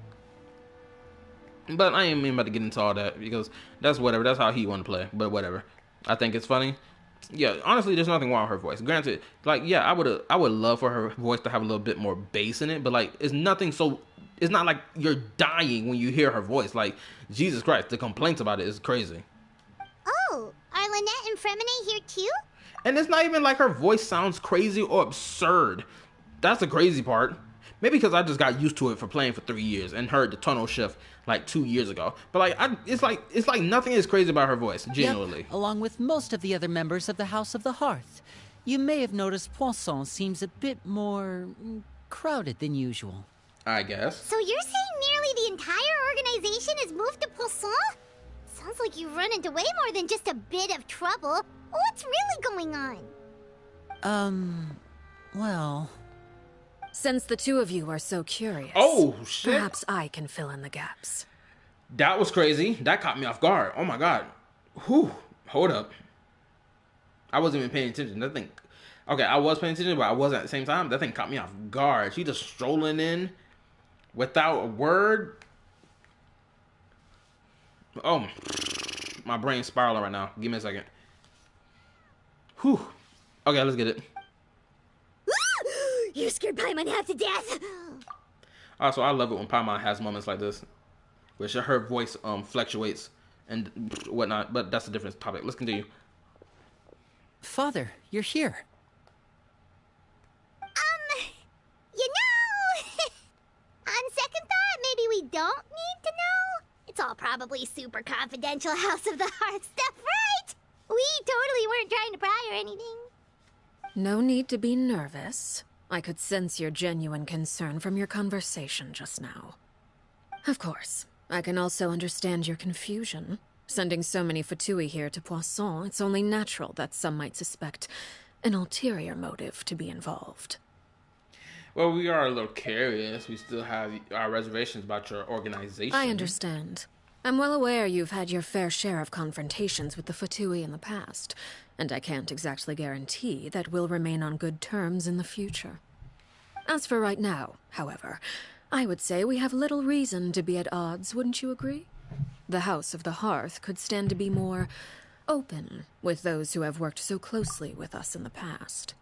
But I ain't even about to get into all that because that's whatever. That's how he want to play. But whatever. I think it's funny. Yeah, honestly, there's nothing wrong with her voice. Granted, like, yeah, I would love for her voice to have a little bit more bass in it, but like, it's nothing so. It's not like you're dying when you hear her voice. Like, Jesus Christ, the complaints about it is crazy. Oh, are Lynette and Fremine here too? And it's not even like her voice sounds crazy or absurd. That's the crazy part. Maybe because I just got used to it for playing for 3 years and heard the tonal shift like 2 years ago. But like, it's like nothing is crazy about her voice, genuinely. Yep, along with most of the other members of the House of the Hearth. You may have noticed Poisson seems a bit more crowded than usual. I guess. So you're saying nearly the entire organization has moved to Poisson? Sounds like you've run into way more than just a bit of trouble. What's really going on? Well... Since the two of you are so curious, Oh, shit. perhaps I can fill in the gaps. That was crazy. That caught me off guard. Oh my god. Whew. Hold up. I wasn't even paying attention. That thing... Okay, I was paying attention, but I wasn't at the same time. That thing caught me off guard. She just strolling in without a word. Oh, my brain's spiraling right now. Give me a second. Whew. Okay, let's get it. You scared Paimon half to death. Also, I love it when Paimon has moments like this, where her voice fluctuates and whatnot. But that's a different topic. Let's continue. Father, you're here. You know, on second thought, maybe we don't need to know. It's all probably super confidential House of the Hearth stuff, right? We totally weren't trying to pry or anything. No need to be nervous. I could sense your genuine concern from your conversation just now. Of course, I can also understand your confusion. Sending so many Fatui here to Poisson, it's only natural that some might suspect an ulterior motive to be involved. Well, we are a little curious. We still have our reservations about your organization. I understand. I'm well aware you've had your fair share of confrontations with the Fatui in the past, and I can't exactly guarantee that we'll remain on good terms in the future. As for right now, however, I would say we have little reason to be at odds, wouldn't you agree? The House of the Hearth could stand to be more open with those who have worked so closely with us in the past.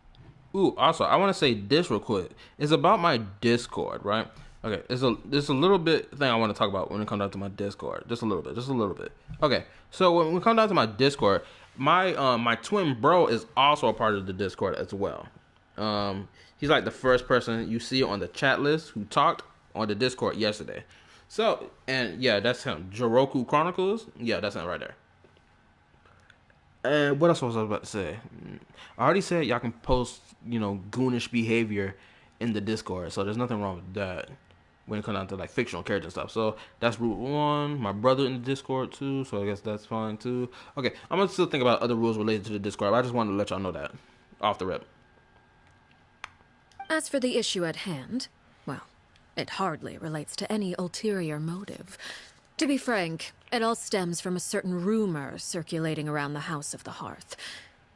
Ooh, also, I want to say this real quick. It's about my Discord, right? Okay, there's a little bit thing I want to talk about when it comes down to my Discord. Just a little bit. Okay, so when we come down to my Discord, my twin bro is also a part of the Discord as well. He's like the first person you see on the chat list who talked on the Discord yesterday. So, and yeah, that's him. Jiroku Chronicles. Yeah, that's him right there. And what else was I about to say? I already said y'all can post, goonish behavior in the Discord. So there's nothing wrong with that when it comes down to like fictional character stuff. So that's rule 1. My brother in the Discord too. So I guess that's fine too. Okay, I'm gonna still think about other rules related to the Discord. I just wanted to let y'all know that off the rip. As for the issue at hand, well, it hardly relates to any ulterior motive. To be frank, it all stems from a certain rumor circulating around the House of the Hearth.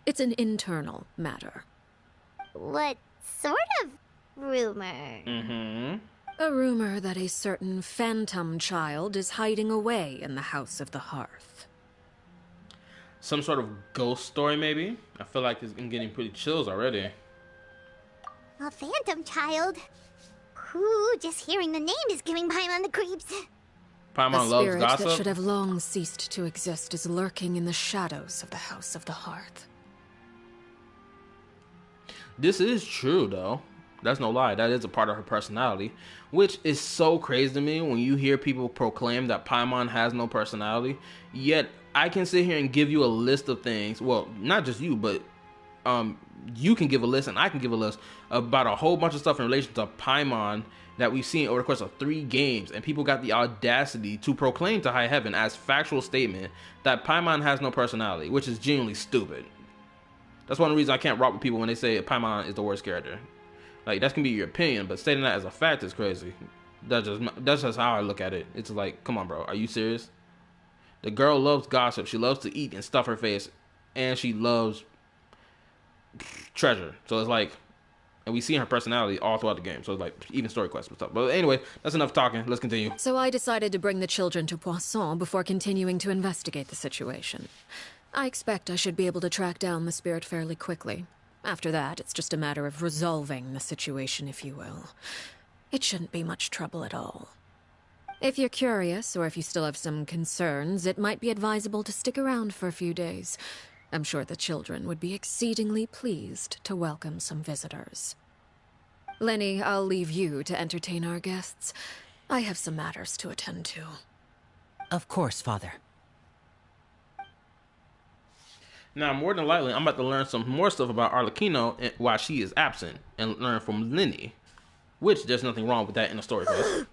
It's an internal matter. What sort of rumor? A rumor that a certain phantom child is hiding away in the House of the Hearth. Some sort of ghost story, maybe? I feel like I'm getting pretty chills already. A phantom child? Ooh, just hearing the name is giving Paimon the creeps. Paimon A loves spirit gossip. that should have long ceased to exist is lurking in the shadows of the House of the Hearth. This is true, though. That's no lie. That is a part of her personality, which is so crazy to me when you hear people proclaim that Paimon has no personality. Yet I can sit here and give you a list of things. Well, not just you, but you can give a list and I can give a list about a whole bunch of stuff in relation to Paimon that we've seen over the course of 3 games, and people got the audacity to proclaim to high heaven as factual statement that Paimon has no personality, which is genuinely stupid. That's one reason I can't rock with people when they say Paimon is the worst character. Like, that can be your opinion, but stating that as a fact is crazy. That's just how I look at it. It's like, come on, bro, are you serious? The girl loves gossip. She loves to eat and stuff her face, and she loves treasure. So it's like, and we see her personality all throughout the game. So it's like, even story quests and stuff. But anyway, that's enough talking. Let's continue. So I decided to bring the children to Poisson before continuing to investigate the situation. I expect I should be able to track down the spirit fairly quickly. After that, it's just a matter of resolving the situation, if you will. It shouldn't be much trouble at all. If you're curious, or if you still have some concerns, it might be advisable to stick around for a few days. I'm sure the children would be exceedingly pleased to welcome some visitors. Lenny, I'll leave you to entertain our guests. I have some matters to attend to. Of course, Father. Now, more than likely, I'm about to learn some more stuff about Arlecchino while she is absent, and learn from Lenny, which there's nothing wrong with that in the story quest.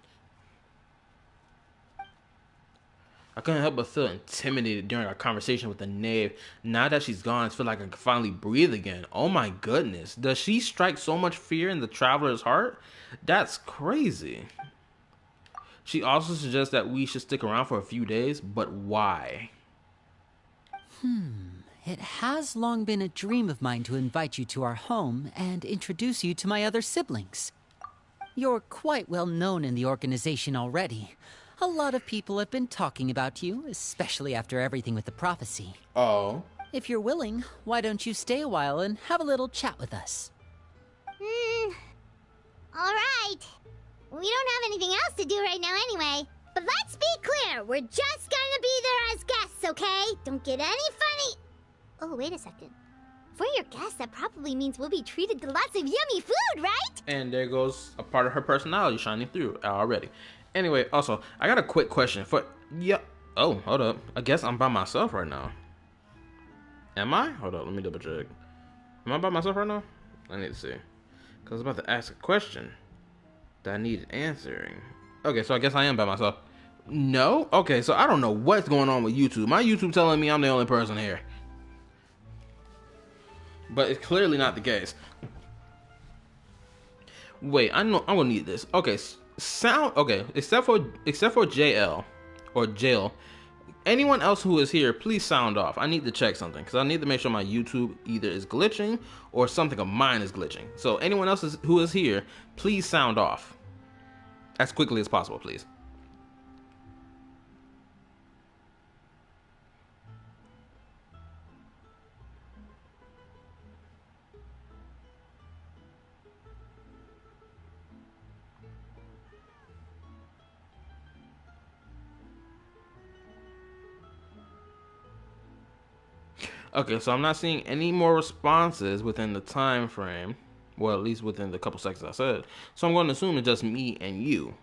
I couldn't help but feel intimidated during our conversation with the knave. Now that she's gone, I feel like I can finally breathe again. Oh my goodness. Does she strike so much fear in the traveler's heart? That's crazy. She also suggests that we should stick around for a few days, but why? It has long been a dream of mine to invite you to our home and introduce you to my other siblings. You're quite well known in the organization already. A lot of people have been talking about you, especially after everything with the prophecy. Oh. If you're willing, why don't you stay a while and have a little chat with us? Alright. We don't have anything else to do right now anyway. But let's be clear, we're just gonna be there as guests, okay? Don't get any funny... Oh, wait a second. For your guests, that probably means we'll be treated to lots of yummy food, right? And there goes a part of her personality shining through already. Anyway, also, I got a quick question for... Yeah. Oh, hold up. I guess I'm by myself right now. Am I? Hold up, let me double check. Am I by myself right now? I need to see. Because I was about to ask a question that I needed answering. Okay, so I guess I am by myself. No? Okay, so I don't know what's going on with YouTube. My YouTube telling me I'm the only person here. But it's clearly not the case. Wait, I know I'm gonna need this. Okay, okay, except for JL or Jail. Anyone else who is here, please sound off. I need to check something because I need to make sure my YouTube either is glitching or something of mine is glitching. So anyone else who is here, please sound off as quickly as possible, please. Okay, so I'm not seeing any more responses within the time frame. Well, at least within the couple seconds I said. So I'm going to assume it's just me and you.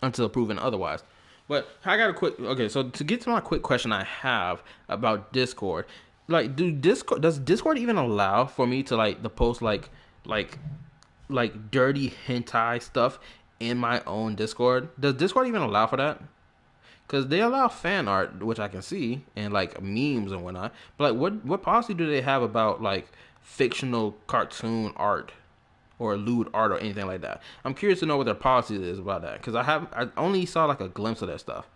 Until proven otherwise. But I got a quick... Okay, so to get to my quick question I have about Discord. Like, does Discord even allow for me to, like, post, like dirty hentai stuff in my own Discord? Does Discord even allow for that? Because they allow fan art, which I can see, and like memes and whatnot. But like, what policy do they have about like fictional cartoon art or lewd art or anything like that? I'm curious to know what their policy is about that. Because I only saw like a glimpse of that stuff.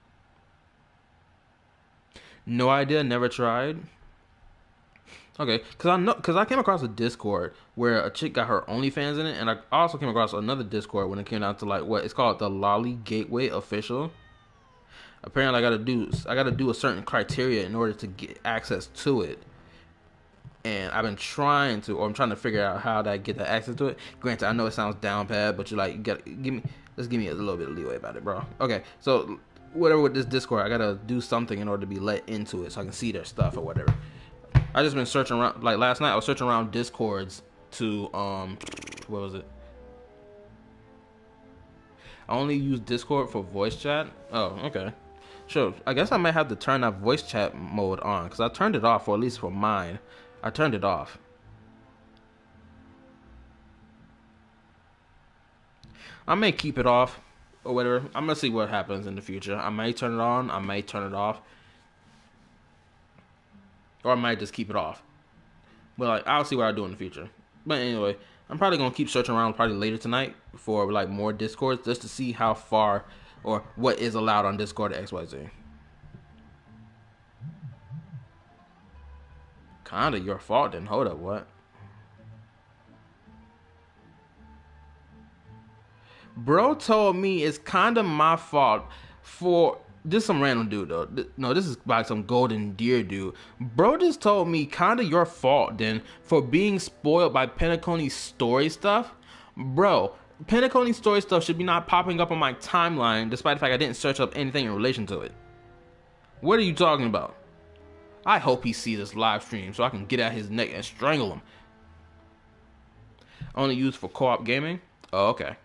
No idea, never tried. Okay, because I came across a Discord where a chick got her OnlyFans in it, and I also came across another Discord when it came down to like what it's called, the Lolly Gateway Official. Apparently, I gotta do a certain criteria in order to get access to it, and I've been trying to, or I'm trying to figure out how to get that access to it. Granted, I know it sounds down bad, but you gotta give me a little bit of leeway about it, bro. Okay, so whatever with this Discord, I gotta do something in order to be let into it, so I can see their stuff or whatever. I just been searching around. Like last night, I was searching around Discords to What was it? I only use Discord for voice chat. Oh, okay. Sure. I guess I might have to turn that voice chat mode on because I turned it off, or at least for mine. I turned it off. I may keep it off or whatever. I'm gonna see what happens in the future. I might turn it on. I might turn it off, or I might just keep it off. But like, I'll see what I do in the future. But anyway, I'm probably gonna keep searching around probably later tonight for like more Discords just to see how far or what is allowed on Discord at XYZ. Kinda your fault then. Hold up, what? Bro told me it's kinda my fault for this some random dude though. No, this is like some golden deer dude. Bro just told me kinda your fault then for being spoiled by Pentaconi's story stuff. Bro, Pentaconi's story stuff should be not popping up on my timeline despite the fact I didn't search up anything in relation to it. What are you talking about? I hope he sees this live stream so I can get at his neck and strangle him. Only used for co-op gaming? Oh, okay.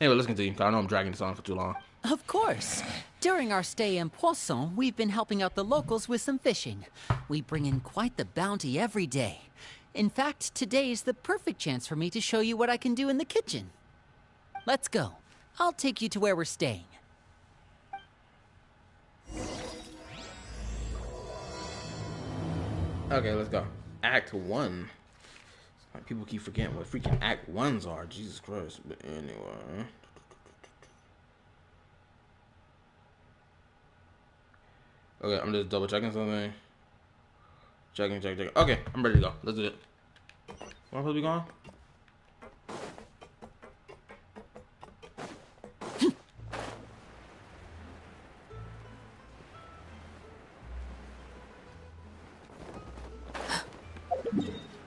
Anyway, let's continue. I know I'm dragging this on for too long. Of course. During our stay in Poisson, we've been helping out the locals with some fishing. We bring in quite the bounty every day. In fact, today is the perfect chance for me to show you what I can do in the kitchen. Let's go. I'll take you to where we're staying. Okay, let's go. Act 1. Like, people keep forgetting what freaking Act 1s are. Jesus Christ. But anyway. Okay, I'm just double checking something. Checking. Okay, I'm ready to go. Let's do it. Where am I supposed to be going?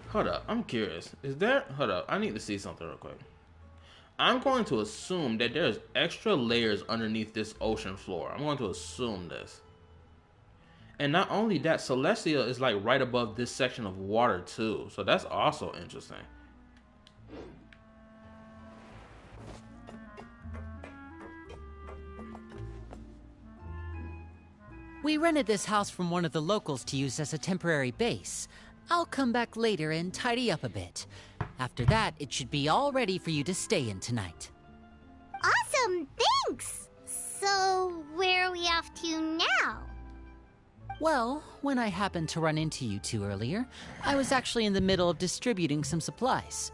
Hold up, I'm curious. Is there... Hold up, I need to see something real quick. I'm going to assume that there's extra layers underneath this ocean floor. I'm going to assume this. And not only that, Celestia is like right above this section of water too. So that's also interesting. We rented this house from one of the locals to use as a temporary base. I'll come back later and tidy up a bit. After that, it should be all ready for you to stay in tonight. Awesome, thanks! So, where are we off to now? Well, when I happened to run into you two earlier, I was actually in the middle of distributing some supplies.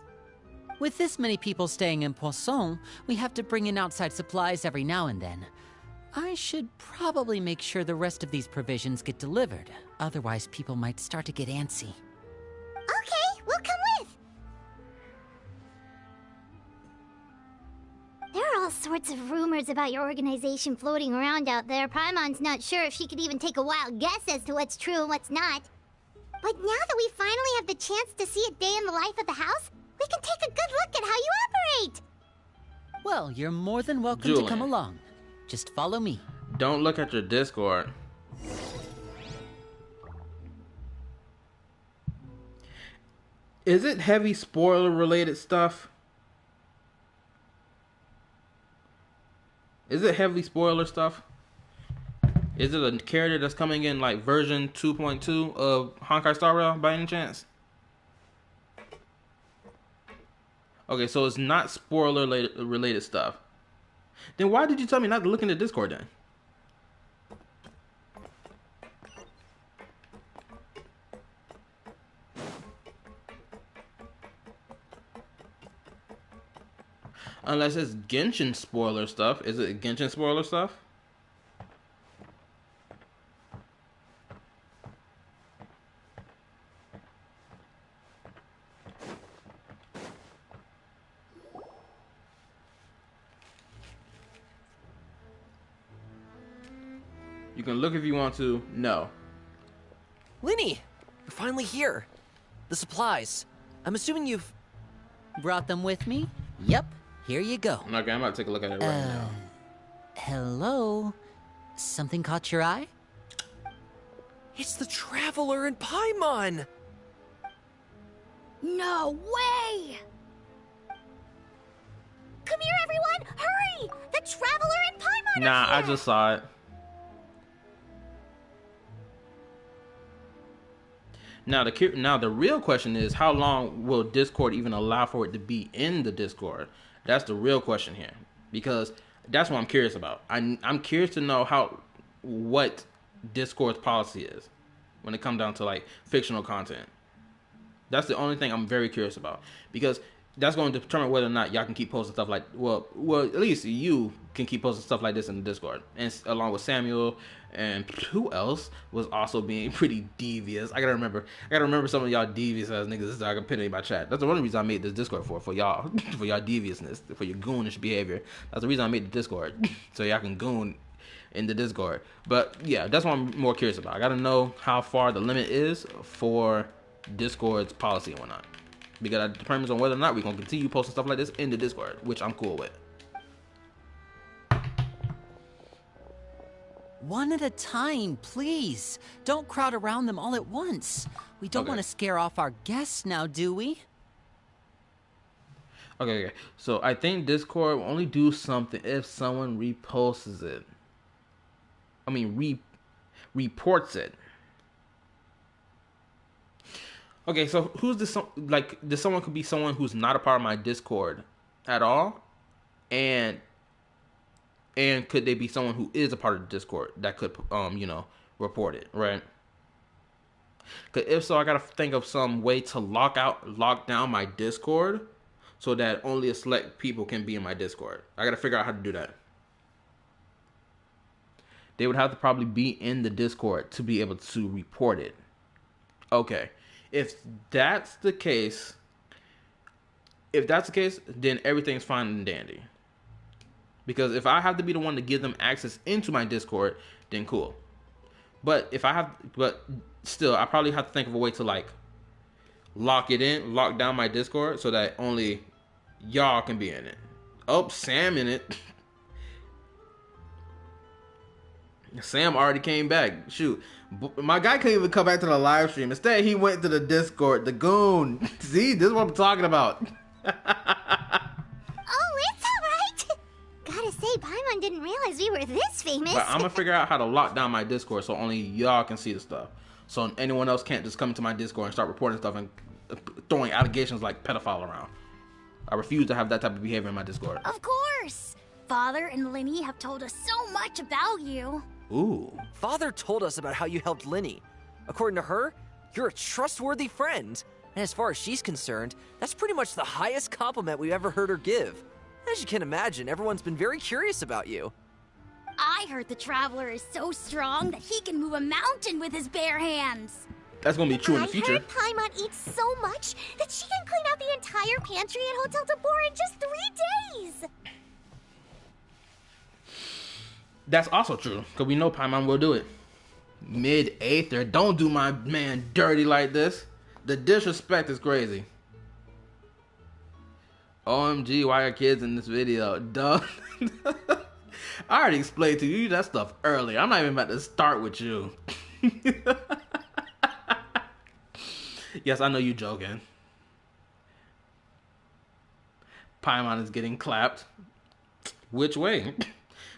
With this many people staying in Poisson, we have to bring in outside supplies every now and then. I should probably make sure the rest of these provisions get delivered. Otherwise, people might start to get antsy. Okay, we'll come with. There are all sorts of rumors about your organization floating around out there. Paimon's not sure if she could even take a wild guess as to what's true and what's not. But now that we finally have the chance to see a day in the life of the house, we can take a good look at how you operate. Well, you're more than welcome Julian, to come along. Just follow me. Don't look at your Discord. Is it heavy spoiler related stuff? Is it heavy spoiler stuff? Is it a character that's coming in like version 2.2 of Honkai Star Rail by any chance? Okay, so it's not spoiler related stuff. Then why did you tell me not to look into Discord then? Unless it's Genshin spoiler stuff. Is it Genshin spoiler stuff? You can look if you want to. No. Linny, you're finally here. The supplies. I'm assuming you've... Brought them with me? Yep. Here you go. Okay, I'm about to take a look at it right now. Hello? Something caught your eye? It's the Traveler in Paimon! No way! Come here, everyone! Hurry! The Traveler and Paimon Nah, are here! I just saw it. Now the real question is, how long will Discord even allow for it to be in the Discord? That's the real question here, because that's what I'm curious about. I'm curious to know what Discord's policy is when it comes down to like fictional content. That's the only thing I'm very curious about, because that's going to determine whether or not y'all can keep posting stuff like well at least you can keep posting stuff like this in the Discord, and along with Samuel and who else was also being pretty devious. I gotta remember some of y'all devious ass niggas. This is I can pin it in my chat. That's the only reason I made this Discord for y'all for y'all deviousness, for your goonish behavior. That's the reason I made the Discord so y'all can goon in the Discord. But yeah, that's what I'm more curious about. I gotta know how far the limit is for Discord's policy and whatnot, because that determines on whether or not we're gonna continue posting stuff like this in the Discord, which I'm cool with. One at a time, please. Don't crowd around them all at once. We don't want to scare off our guests now, do we? Okay. So I think Discord will only do something if someone reposts it. I mean, reports it. Okay, so who's this? Like, this someone could be someone who's not a part of my Discord at all, and could they be someone who is a part of the Discord that could, report it, right? Because if so, I gotta think of some way to lock down my Discord, so that only a select people can be in my Discord. I gotta figure out how to do that. They would have to probably be in the Discord to be able to report it. Okay. If that's the case, then everything's fine and dandy. Because if I have to be the one to give them access into my Discord, then cool. But still, I probably have to think of a way to like lock down my Discord so that only y'all can be in it. Oh, Sam in it. Sam already came back. Shoot. My guy couldn't even come back to the live stream. Instead, he went to the Discord. The goon. See, this is what I'm talking about. Oh, it's alright. Gotta say, Paimon didn't realize we were this famous. But I'm gonna figure out how to lock down my Discord so only y'all can see the stuff. So anyone else can't just come into my Discord and start reporting stuff and throwing allegations like pedophile around. I refuse to have that type of behavior in my Discord. Of course. Father and Linny have told us so much about you. Ooh. Father told us about how you helped Linny. According to her, you're a trustworthy friend. And as far as she's concerned, that's pretty much the highest compliment we've ever heard her give. As you can imagine, everyone's been very curious about you. I heard the Traveler is so strong that he can move a mountain with his bare hands. That's gonna be true in the future. I heard Paimon eats so much that she can clean out the entire pantry at Hotel Tabor in just 3 days. That's also true, because we know Paimon will do it. Mid-Aether, don't do my man dirty like this. The disrespect is crazy. OMG, why are kids in this video? Duh. I already explained to you that stuff earlier. I'm not even about to start with you. Yes, I know you joking. Paimon is getting clapped. Which way?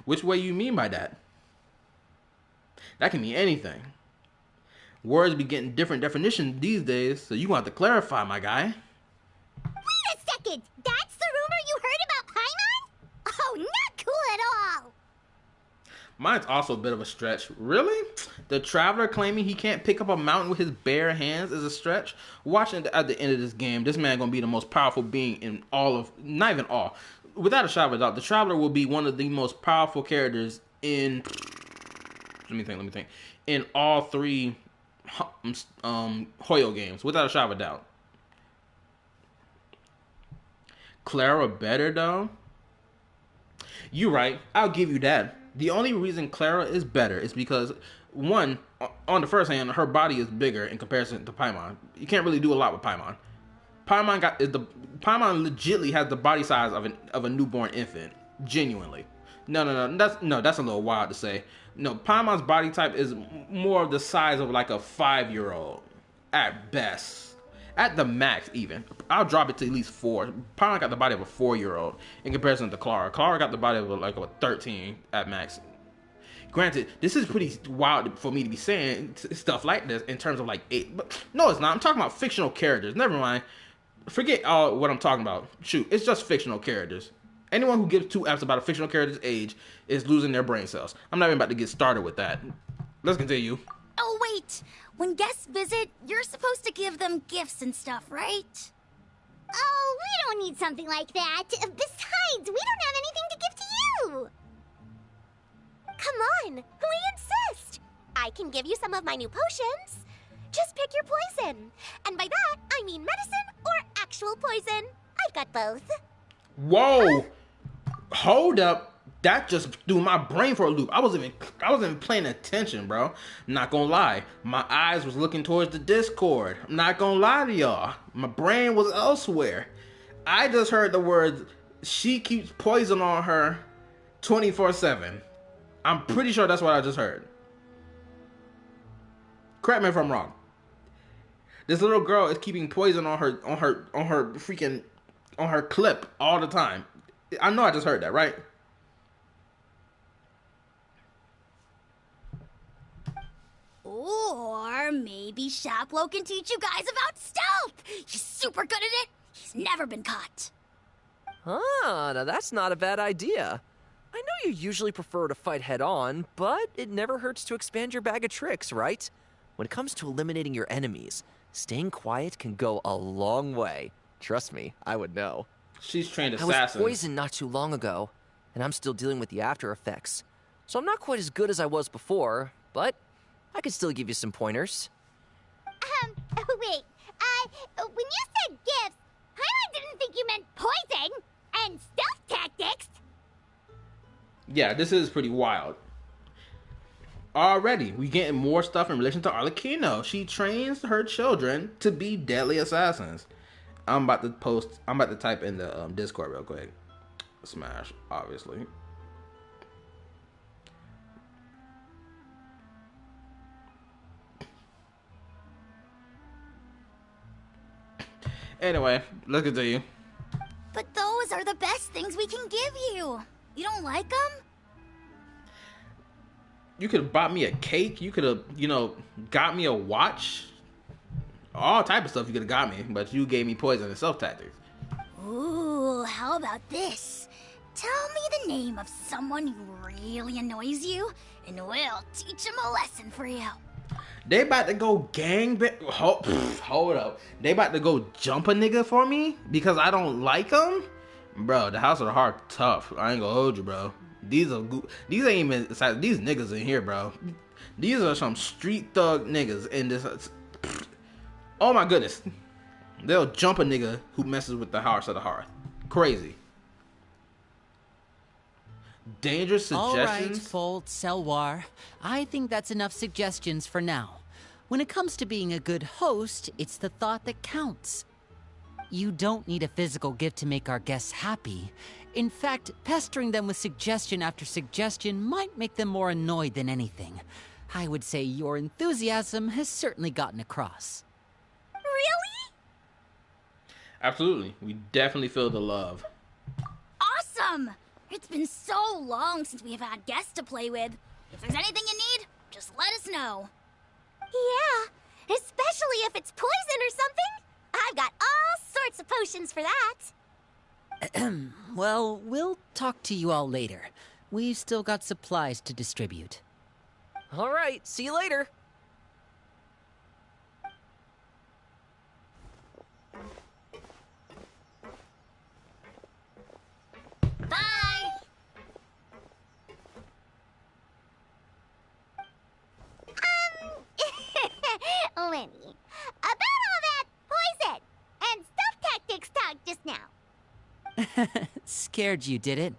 Which way you mean by that? That can mean anything. Words be getting different definitions these days, so you gonna have to clarify, my guy. Wait a second! That's the rumor you heard about Paimon? Oh, not cool at all! Mine's also a bit of a stretch. Really? The Traveler claiming he can't pick up a mountain with his bare hands is a stretch? Watching at the end of this game, this man gonna be the most powerful being in all of... Not even all. Without a shadow of a doubt, the Traveler will be one of the most powerful characters in... Let me think. In all 3 Hoyo games, without a shadow of a doubt. Clara better, though? You're right. I'll give you that. The only reason Clara is better is because, one, on the first hand, her body is bigger in comparison to Paimon. You can't really do a lot with Paimon. Paimon legitly has the body size of a newborn infant. Genuinely. No. That's a little wild to say. No, Paimon's body type is more of the size of like a 5-year-old at best. At the max, even. I'll drop it to at least 4. Probably got the body of a 4-year-old in comparison to Clara. Clara got the body of like a 13 at max. Granted, this is pretty wild for me to be saying stuff like this in terms of like 8. But no, it's not. I'm talking about fictional characters. Never mind. Forget what I'm talking about. Shoot, it's just fictional characters. Anyone who gives 2 F's about a fictional character's age is losing their brain cells. I'm not even about to get started with that. Let's continue. Oh, wait. When guests visit, you're supposed to give them gifts and stuff, right? Oh, we don't need something like that. Besides, we don't have anything to give to you. Come on, we insist. I can give you some of my new potions. Just pick your poison. And by that, I mean medicine or actual poison. I've got both. Whoa! Hold up. That just threw my brain for a loop. I wasn't even paying attention, bro. I'm not gonna lie. My eyes was looking towards the Discord. I'm not gonna lie to y'all. My brain was elsewhere. I just heard the words, she keeps poison on her 24/7. I'm pretty sure that's what I just heard. Correct me if I'm wrong. This little girl is keeping poison on her clip all the time. I know I just heard that, right? Or maybe Shaplo can teach you guys about stealth. He's super good at it. He's never been caught. Ah, now that's not a bad idea. I know you usually prefer to fight head-on, but it never hurts to expand your bag of tricks, right? When it comes to eliminating your enemies, staying quiet can go a long way. Trust me, I would know. She's trained I assassin. was poisoned not too long ago, and I'm still dealing with the after effects. So I'm not quite as good as I was before, but I could still give you some pointers. Wait, when you said gifts, I didn't think you meant poison and stealth tactics. Yeah, this is pretty wild. Already, we getting more stuff in relation to Arlecchino. She trains her children to be deadly assassins. I'm about to type in the Discord real quick. Smash, obviously. Anyway, let's continue. But those are the best things we can give you. You don't like them? You could have bought me a cake. You could have, got me a watch. All type of stuff you could have got me, but you gave me poison and stealth tactics. Ooh, how about this? Tell me the name of someone who really annoys you, and we'll teach him a lesson for you. They about to go hold up. They about to go jump a nigga for me because I don't like them? Bro, the House of the Heart tough. I ain't gonna hold you, bro. These ain't even these niggas in here, bro. These are some street thug niggas in this. Oh my goodness. They'll jump a nigga who messes with the House of the Hearth. Crazy. Dangerous suggestions? All right, Fold, Selwar. I think that's enough suggestions for now. When it comes to being a good host, it's the thought that counts. You don't need a physical gift to make our guests happy. In fact, pestering them with suggestion after suggestion might make them more annoyed than anything. I would say your enthusiasm has certainly gotten across. Really? Absolutely. We definitely feel the love. Awesome! It's been so long since we've had guests to play with. If there's anything you need, just let us know. Yeah, especially if it's poison or something. I've got all sorts of potions for that. Well, we'll talk to you all later. We've still got supplies to distribute. All right, see you later. Bye! Lenny, about all that poison and stealth tactics talk just now. Scared you, did it?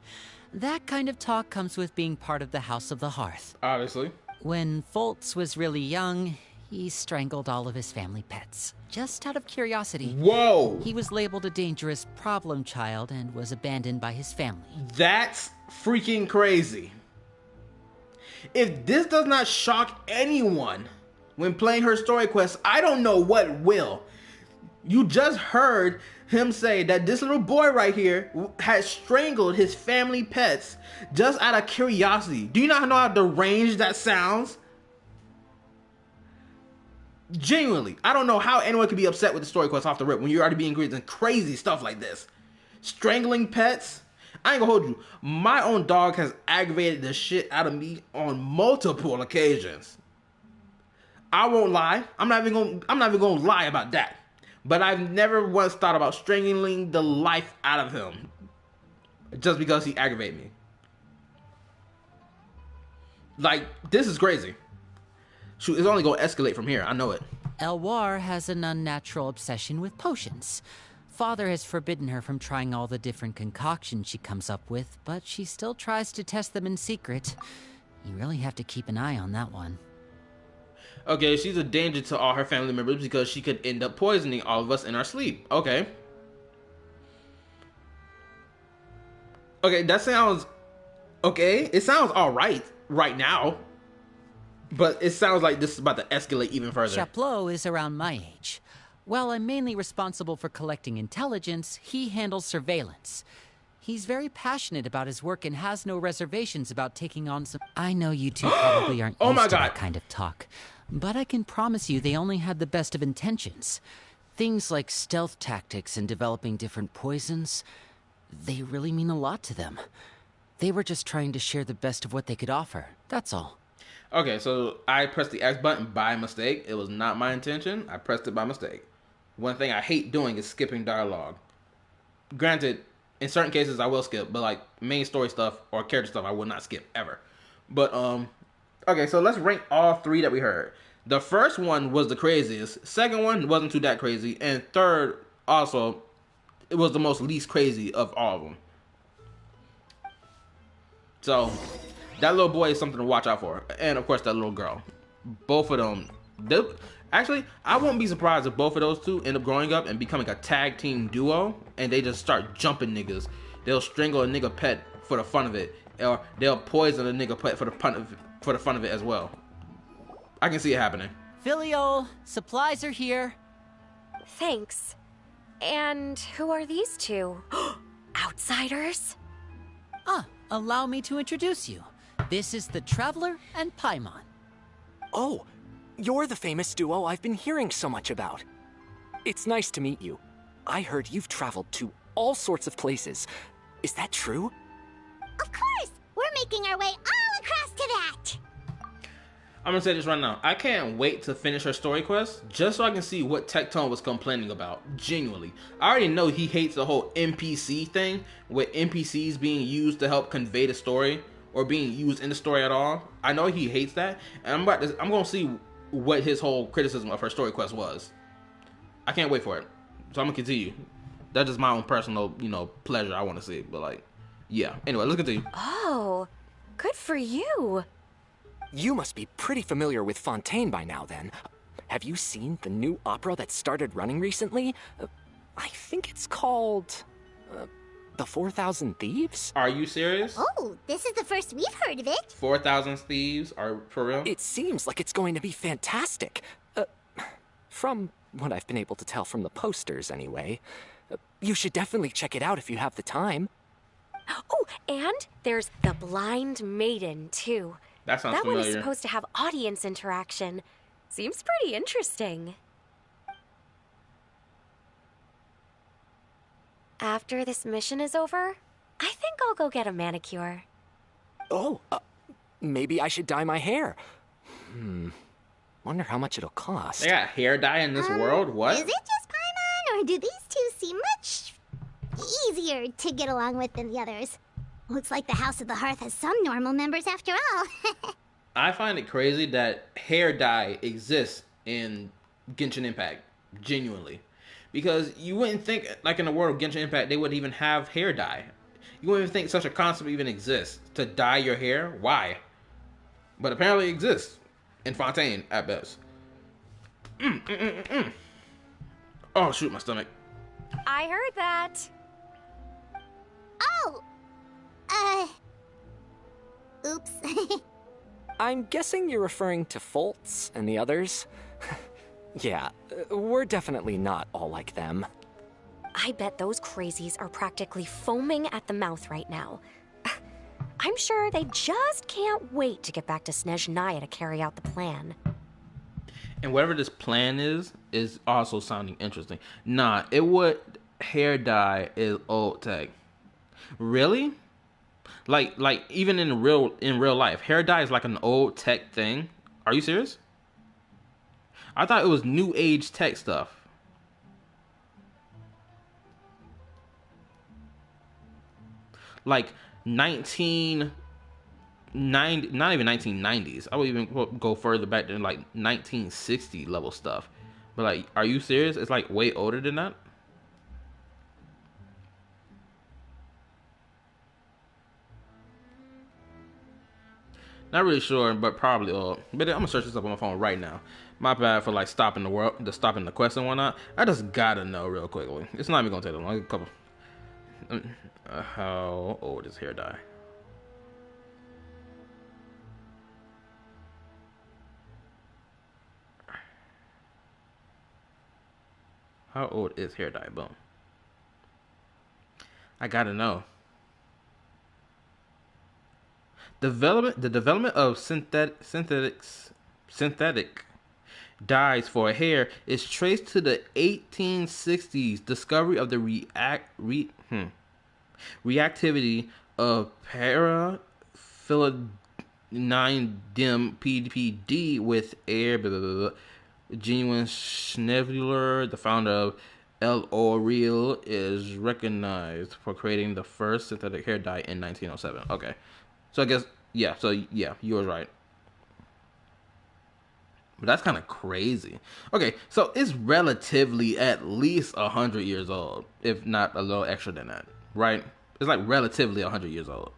That kind of talk comes with being part of the House of the Hearth. Obviously. When Foltz was really young, he strangled all of his family pets. Just out of curiosity. Whoa! He was labeled a dangerous problem child and was abandoned by his family. That's freaking crazy. If this does not shock anyone when playing her story quest, I don't know what will. You just heard him say that this little boy right here had strangled his family pets just out of curiosity. Do you not know how deranged that sounds? Genuinely, I don't know how anyone could be upset with the story quest off the rip when you're already being engaged in crazy stuff like this. Strangling pets? I ain't gonna hold you. My own dog has aggravated the shit out of me on multiple occasions. I won't lie. I'm not even gonna lie about that. But I've never once thought about strangling the life out of him just because he aggravated me. Like, this is crazy. Shoot, it's only gonna escalate from here. I know it. Elwar has an unnatural obsession with potions. Father has forbidden her from trying all the different concoctions she comes up with, but she still tries to test them in secret. You really have to keep an eye on that one. Okay, she's a danger to all her family members because she could end up poisoning all of us in our sleep. Okay. Okay, that sounds... Okay, it sounds alright right now. But it sounds like this is about to escalate even further. Chaplot is around my age. While I'm mainly responsible for collecting intelligence, he handles surveillance. He's very passionate about his work and has no reservations about taking on some... I know you two probably aren't used to that kind of talk, but I can promise you they only had the best of intentions. Things like stealth tactics and developing different poisons, they really mean a lot to them. They were just trying to share the best of what they could offer, that's all. Okay, so I pressed the X button by mistake. It was not my intention. I pressed it by mistake. One thing I hate doing is skipping dialogue. Granted, in certain cases I will skip, but like main story stuff or character stuff I will not skip ever. But okay, so let's rank all three that we heard. The first one was the craziest. Second one wasn't too that crazy, and third also it was the most least crazy of all of them. So that little boy is something to watch out for, and of course that little girl. Both of them. Actually, I won't be surprised if both of those two end up growing up and becoming a tag team duo, and they just start jumping niggas. They'll strangle a nigga pet for the fun of it, or they'll poison a nigga pet for the fun of it as well. I can see it happening. Filiol, supplies are here. Thanks. And who are these two? Outsiders? Allow me to introduce you. This is the Traveler and Paimon. Oh, you're the famous duo I've been hearing so much about. It's nice to meet you. I heard you've traveled to all sorts of places. Is that true? Of course! We're making our way all across to that! I'm gonna say this right now. I can't wait to finish her story quest just so I can see what Tectone was complaining about. Genuinely. I already know he hates the whole NPC thing, with NPCs being used to help convey the story or being used in the story at all. I know he hates that, and I'm gonna see what his whole criticism of her story quest was. I can't wait for it. So I'm gonna continue. That's just my own personal, pleasure I want to see. But like, yeah. Anyway, let's continue. Oh, good for you. You must be pretty familiar with Fontaine by now, then. Have you seen the new opera that started running recently? I think it's called... The 4,000 Thieves? Are you serious? Oh, this is the first we've heard of it. 4,000 Thieves? Are for real? It seems like it's going to be fantastic. From what I've been able to tell from the posters, anyway. You should definitely check it out if you have the time. Oh, and there's the Blind Maiden, too. That sounds familiar. That one is supposed to have audience interaction. Seems pretty interesting. After this mission is over, I think I'll go get a manicure. Oh, maybe I should dye my hair. Wonder how much it'll cost. They got hair dye in this world? What? Is it just Paimon, or do these two seem much easier to get along with than the others? Looks like the House of the Hearth has some normal members after all. I find it crazy that hair dye exists in Genshin Impact. Genuinely. Because you wouldn't think, like in the world of Genshin Impact, they wouldn't even have hair dye. You wouldn't even think such a concept even exists. To dye your hair? Why? But apparently it exists. In Fontaine, at best. Oh, shoot, my stomach. I heard that. Oh! Oops. I'm guessing you're referring to Foltz and the others. Yeah, we're definitely not all like them. I bet those crazies are practically foaming at the mouth right now. I'm sure they just can't wait to get back to Snezhnaya to carry out the plan. And whatever this plan is also sounding interesting. Nah, it would hair dye is old tech. Really? Like even in real life, hair dye is like an old tech thing. Are you serious? I thought it was new age tech stuff. Like 1990, not even 1990s. I would even go further back than like 1960 level stuff. But like, are you serious? It's like way older than that. Not really sure, but probably. But I'm gonna search this up on my phone right now. My bad for like stopping the quest and whatnot. I just gotta know real quickly. It's not even gonna take that long. A couple. How old is hair dye? How old is hair dye? Boom. I gotta know. The development of synthetic dyes for hair is traced to the 1860s discovery of the reactivity of paraphenyldimethyl PPD with air. Blah, blah, blah, blah. Genuine Schneebler, the founder of L'Oreal, is recognized for creating the first synthetic hair dye in 1907. Okay. So I guess, yeah, you were right. But that's kind of crazy. Okay, so it's relatively at least 100 years old, if not a little extra than that, right? It's like relatively 100 years old.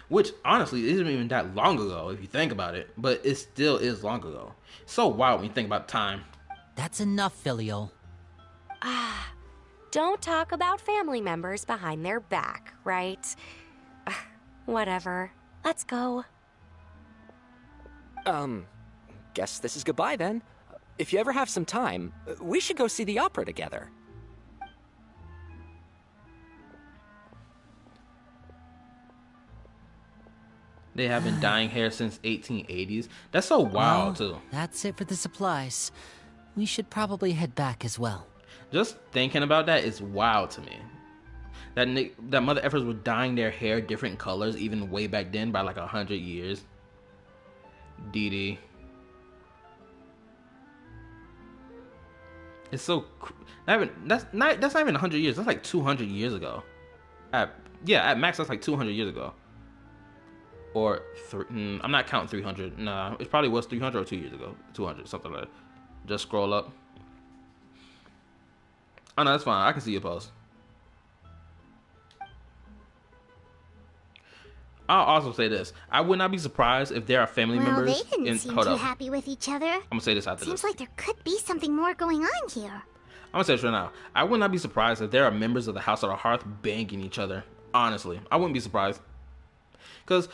Which, honestly, isn't even that long ago, if you think about it. But it still is long ago. So wild when you think about time. That's enough, Filial. Don't talk about family members behind their back, right? Whatever. Let's go. Guess this is goodbye then. If you ever have some time, we should go see the opera together. They have been dyeing hair since 1880s. That's so wild, too. That's it for the supplies. We should probably head back as well. Just thinking about that is wild to me. That mother effers were dyeing their hair different colors even way back then by like 100 years. DD. It's so... That's not even 100 years. That's like 200 years ago. At max, that's like 200 years ago. Or, I'm not counting 300. Nah, it probably was 300 or 2 years ago. 200, something like that. Just scroll up. Oh, no, that's fine. I can see your post. I'll also say this. I would not be surprised if there are family members... They didn't seem too happy with each other. I'm going to say this after Seems this. like there could be something more going on here. I'm going to say this right now. I would not be surprised if there are members of the House of the Hearth banging each other. Honestly. I wouldn't be surprised. Because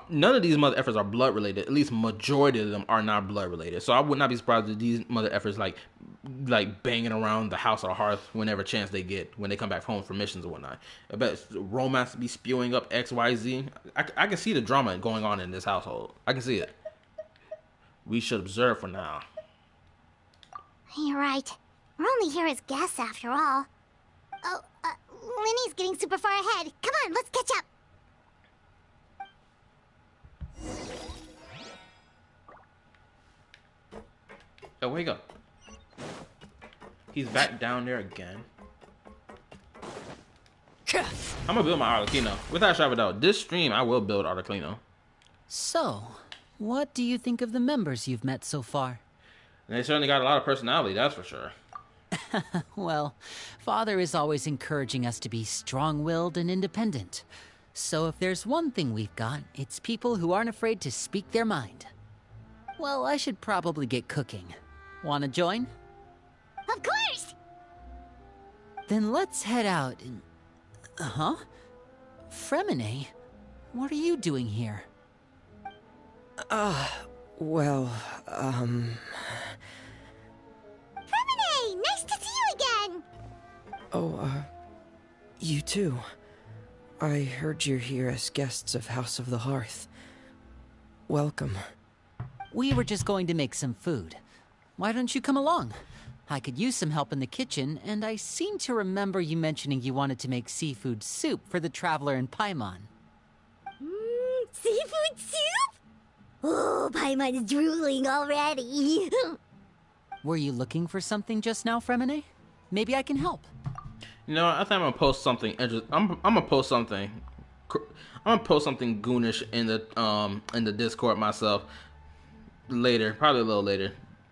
none of these mother effers are blood related. At least majority of them are not blood related. So I would not be surprised if these mother effers like banging around the House of the Hearth whenever chance they get when they come back home for missions or whatnot. I bet romance be spewing up XYZ. I can see the drama going on in this household. I can see it. We should observe for now. You're right. We're only here as guests after all. Oh, Linny's getting super far ahead. Come on, let's catch up. Oh, where you go? He's back down there again. I'm gonna build my Arlecchino. Without a shadow of a doubt, this stream I will build Arlecchino. So, what do you think of the members you've met so far? And they certainly got a lot of personality, that's for sure. Well, Father is always encouraging us to be strong-willed and independent. So if there's one thing we've got, it's people who aren't afraid to speak their mind. Well, I should probably get cooking. Wanna join? Of course! Then let's head out and... Huh? Fremine? What are you doing here? You too. I heard you're here as guests of House of the Hearth. Welcome. We were just going to make some food. Why don't you come along? I could use some help in the kitchen, and I seem to remember you mentioning you wanted to make seafood soup for the traveler in Paimon. Seafood soup? Oh, Paimon's drooling already. Were you looking for something just now, Fremine? Maybe I can help. You know, I think I'm gonna post something. I'm gonna post something. I'm gonna post something goonish in the Discord myself later, probably a little later,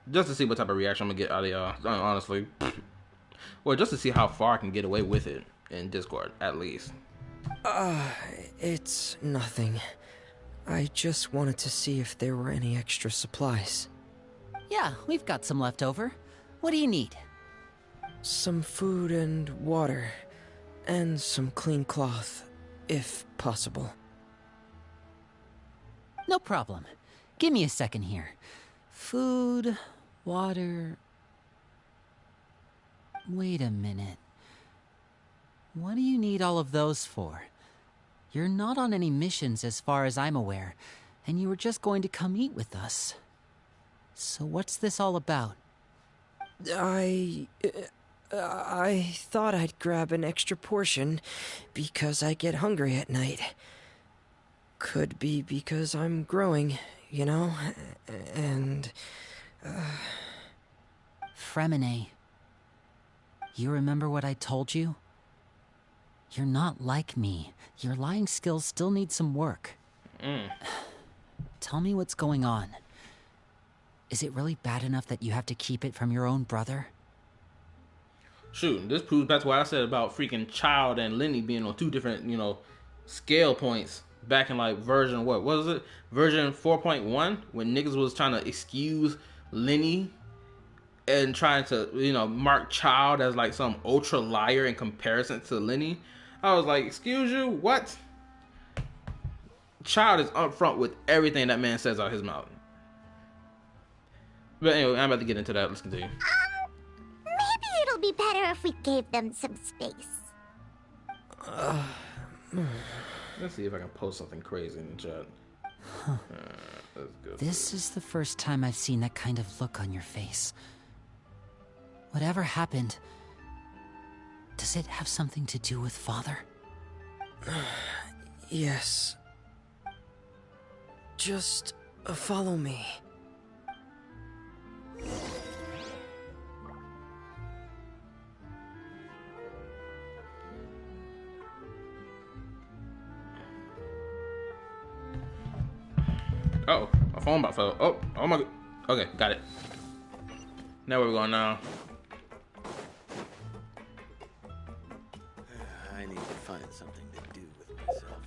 just to see what type of reaction I'm gonna get out of y'all. Honestly, well, just to see how far I can get away with it in Discord, at least. It's nothing. I just wanted to see if there were any extra supplies. Yeah, we've got some left over. What do you need? Some food and water, and some clean cloth, if possible. No problem. Give me a second here. Food, water... Wait a minute. What do you need all of those for? You're not on any missions as far as I'm aware, and you were just going to come eat with us. So what's this all about? I thought I'd grab an extra portion because I get hungry at night. Could be because I'm growing, you know, and... Fremine, you remember what I told you? You're not like me. Your lying skills still need some work. Tell me what's going on. Is it really bad enough that you have to keep it from your own brother? Shoot, this proves back to what I said about freaking Child and Lenny being on two different, scale points back in like version, what was it? Version 4.1, when niggas was trying to excuse Lenny and trying to, mark Child as like some ultra liar in comparison to Lenny. I was like, excuse you, what? Child is upfront with everything that man says out his mouth. But anyway, I'm about to get into that. Let's continue. Maybe it'll be better if we gave them some space. Let's see if I can post something crazy in the chat. Let's go. This is the first time I've seen that kind of look on your face. Whatever happened, does it have something to do with Father? Yes. Just follow me. Oh, my phone about fell. Oh my god. Okay, got it. Now where we going now? I need to find something to do with myself.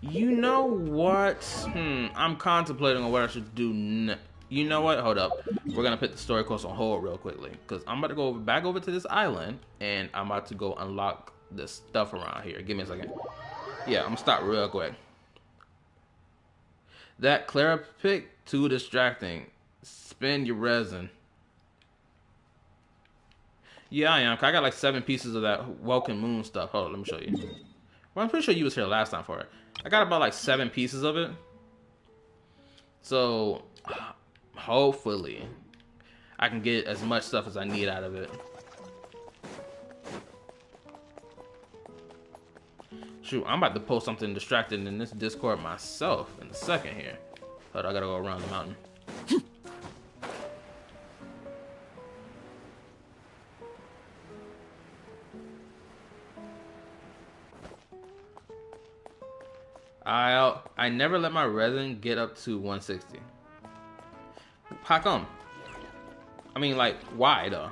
You know what? I'm contemplating on what I should do You know what? Hold up. We're gonna put the story course on hold real quickly, because I'm about to go back over to this island, and I'm about to go unlock the stuff around here. Give me a second. Yeah, I'm gonna stop real quick. That Clara pick, too distracting. Spend your resin. Yeah, I am. I got like 7 pieces of that Welcome Moon stuff. Hold on, let me show you. Well, I'm pretty sure you was here last time for it. I got about like 7 pieces of it. So, hopefully, I can get as much stuff as I need out of it. Shoot, I'm about to post something distracting in this Discord myself in a second here. But I gotta go around the mountain. I never let my resin get up to 160. How come? I mean, like, why though?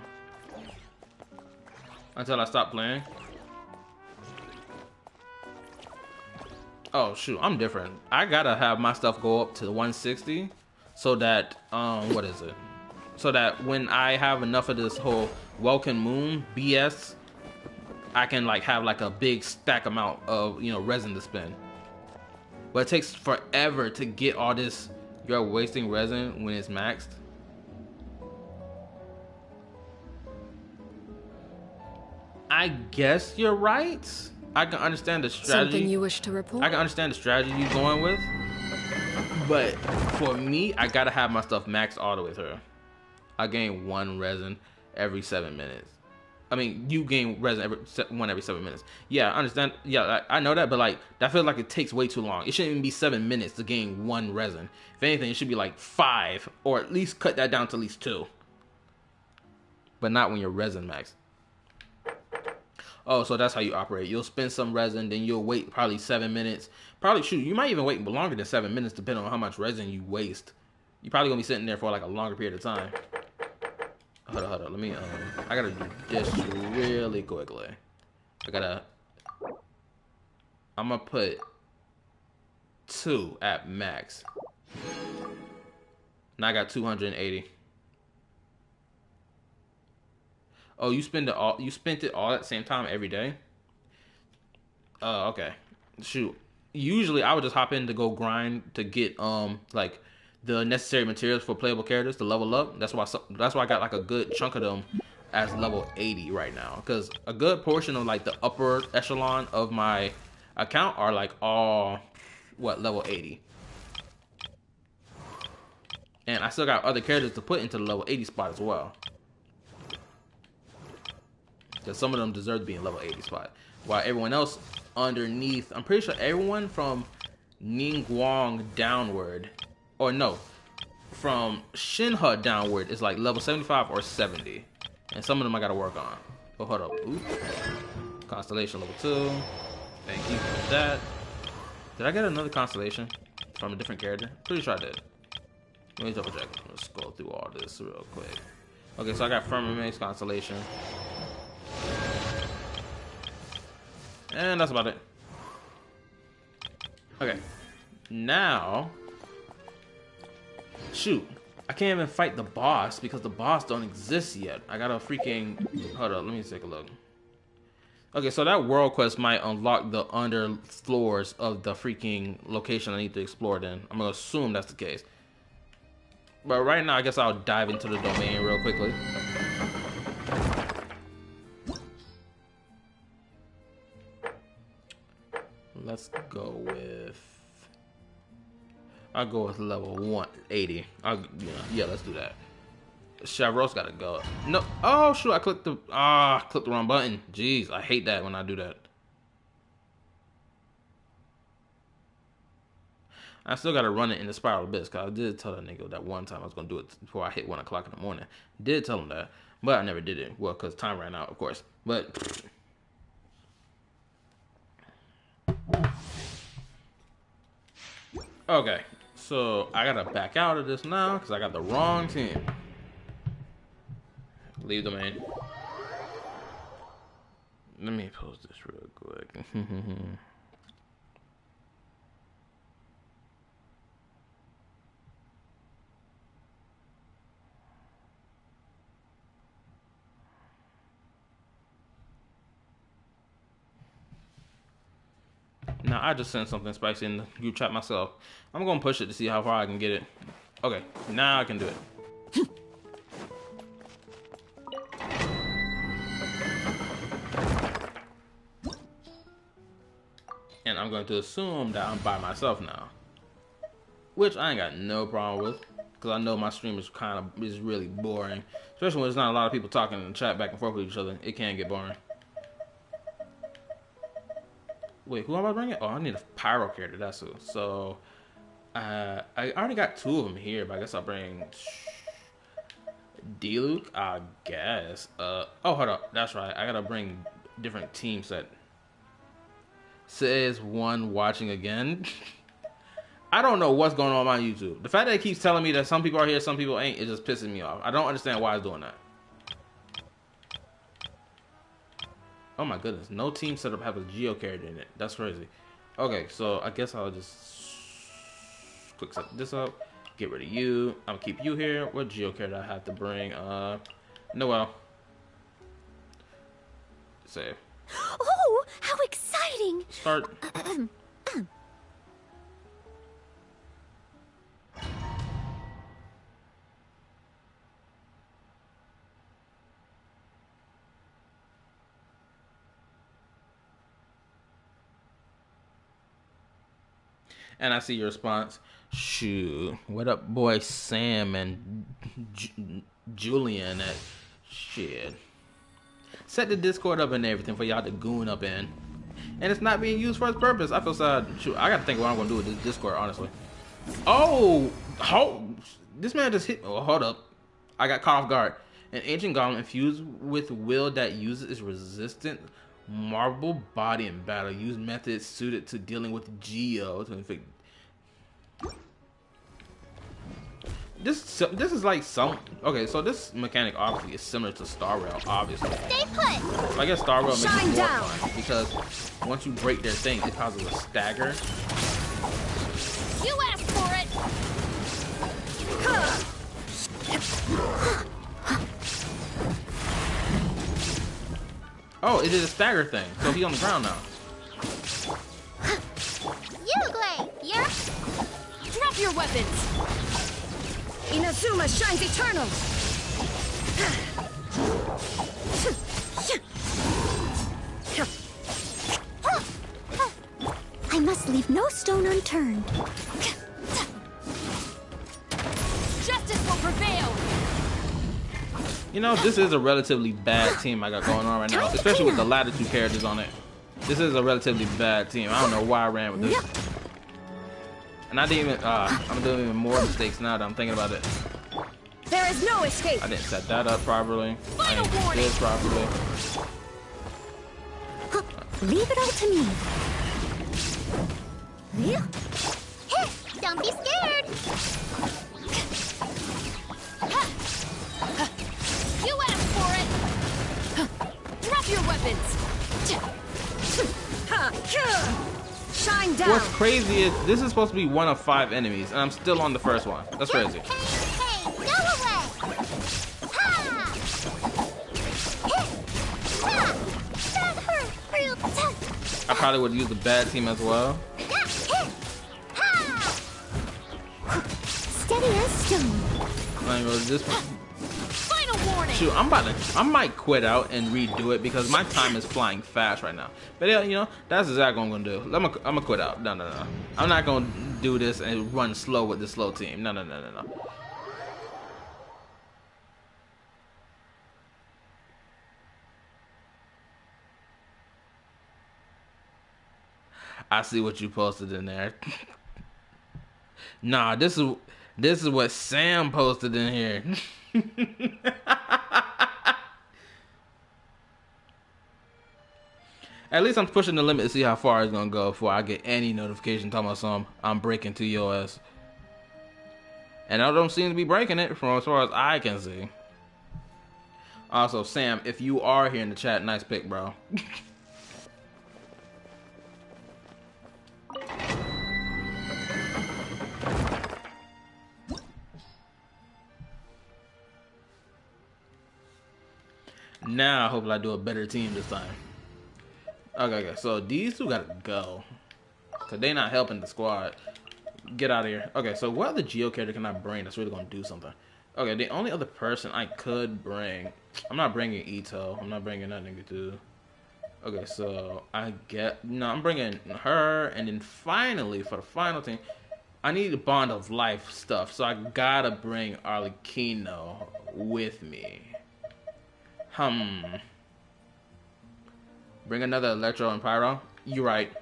Until I stop playing. Oh shoot, I'm different. I gotta have my stuff go up to 160 so that what is it? So that when I have enough of this whole Welcome Moon BS, I can like have like a big stack amount of resin to spend. But it takes forever to get all this. You're wasting resin when it's maxed. I guess you're right. I can understand the strategy. Something you wish to report? I can understand the strategy you're going with. But for me, I gotta have my stuff maxed all the way through. I gain 1 resin every 7 minutes. I mean, you gain resin every 7 minutes. Yeah, I understand. Yeah, I know that, but like that feels like it takes way too long. It shouldn't even be 7 minutes to gain 1 resin. If anything, it should be like 5, or at least cut that down to at least 2. But not when you're resin max. Oh, so that's how you operate. You'll spend some resin, then you'll wait probably 7 minutes. Probably, shoot, you might even wait longer than 7 minutes depending on how much resin you waste. You're probably gonna be sitting there for like a longer period of time. Hold on. Let me, I gotta do this really quickly. I'm gonna put 2 at max. Now I got 280. Oh, you spent it all at the same time every day? Oh, okay. Shoot. Usually I would just hop in to go grind to get like the necessary materials for playable characters to level up. That's why I got like a good chunk of them as level 80 right now, because a good portion of like the upper echelon of my account are like all level 80. And I still got other characters to put into the level 80 spot as well. Because some of them deserve to be in level 80 spot. While everyone else underneath, I'm pretty sure everyone from Ningguang downward, or no, from Shinha downward is like level 75 or 70. And some of them I gotta work on. Oh, hold up. Ooh. Constellation level 2. Thank you for that. Did I get another constellation from a different character? Pretty sure I did. Let me double check. Let's go through all this real quick. Okay, so I got Firmamate's constellation. And that's about it. Okay. Now, shoot. I can't even fight the boss because the boss don't exist yet. I gotta freaking... Hold up, let me take a look. Okay, so that world quest might unlock the under floors of the freaking location I need to explore then. I'm gonna assume that's the case. But right now, I guess I'll dive into the domain real quickly. Let's go with... I'll go with level 180. Yeah, let's do that. Chavros gotta go. No. Oh, shoot. I clicked the wrong button. Jeez, I hate that when I do that. I still gotta run it in the Spiral Abyss, because I did tell that nigga that one time I was gonna do it before I hit 1 o'clock in the morning. Did tell him that, but I never did it. Well, because time ran out, of course. But... Okay, so I gotta back out of this now because I got the wrong team. Leave domain. Let me post this real quick. Now, I just sent something spicy in the group chat myself. I'm going to push it to see how far I can get it. Okay, now I can do it. And I'm going to assume that I'm by myself now. Which I ain't got no problem with. Because I know my stream is really boring. Especially when there's not a lot of people talking in the chat back and forth with each other. It can get boring. Wait, who am I bringing? Oh, I need a pyro character. That's who. So, I already got 2 of them here, but I guess I'll bring D-Luke, I guess. Oh, hold up. That's right. I gotta bring different team set. Says one watching again. I don't know what's going on my YouTube. The fact that it keeps telling me that some people are here, some people ain't, it just pisses me off. I don't understand why it's doing that. Oh my goodness, no team setup has a Geo character in it. That's crazy. Okay, so I guess I'll just quick set this up. Get rid of you. I'll keep you here. What Geo character I have to bring? Noel. Save. Oh, how exciting! Start. And I see your response. Shoot. What up, boy Sam and Julian at shit. Set the Discord up and everything for y'all to goon up in. And it's not being used for its purpose. I feel sad. Shoot, I gotta think what I'm gonna do with this Discord, honestly. Oh, this man just hit. Oh, hold up. I got caught off guard. An ancient golem infused with will that uses its resistant marble body in battle. Use methods suited to dealing with Geo to inflict. This is like some. Okay, so this mechanic obviously is similar to Star Rail, obviously. Stay put. So I guess Star Rail makes it Shine more down. fun because once you break their thing, it causes a stagger. You asked for it! Oh, it did a stagger thing, so he's on the ground now. Uqdate, you're... Drop your weapons! Inazuma shines eternal. I must leave no stone unturned. Justice will prevail! You know, this is a relatively bad team I got going on right now, especially with the latter two characters on it. This is a relatively bad team. I don't know why I ran with this. And I didn't even, I'm doing even more mistakes now that I'm thinking about it. There is no escape. I didn't set that up properly. I Final didn't do warning. this properly. Leave it all to me. Don't be scared. You asked for it! Drop your weapons! Shine down. What's crazy is this is supposed to be one of 5 enemies, and I'm still on the first one. That's crazy. Hey, go away. Ha! Ha! That hurt real tough. I probably would use the bad team as well. Steady as stone. I mean, this. Final warning! Shoot, I might quit out and redo it because my time is flying fast right now. But yeah, you know, that's exactly what I'm gonna do. I'm gonna quit out. No. I'm not gonna do this and run slow with the slow team. No. I see what you posted in there. Nah, this is what Sam posted in here. At least I'm pushing the limit to see how far it's gonna go before I get any notification talking about something I'm breaking to your ass. And I don't seem to be breaking it from as far as I can see. Also, Sam, if you are here in the chat, nice pick, bro. Now, hopefully I do a better team this time. Okay, so these two gotta go. Cause they not helping the squad. Get out of here. Okay, so what other Geo character can I bring that's really gonna do something? Okay, the only other person I could bring... I'm not bringing Ito. I'm not bringing that nigga too. Okay, so I'm bringing her, and then finally, for the final thing, I need a Bond of Life stuff, so I gotta bring Arlecchino with me. Bring another Electro and Pyro? You right.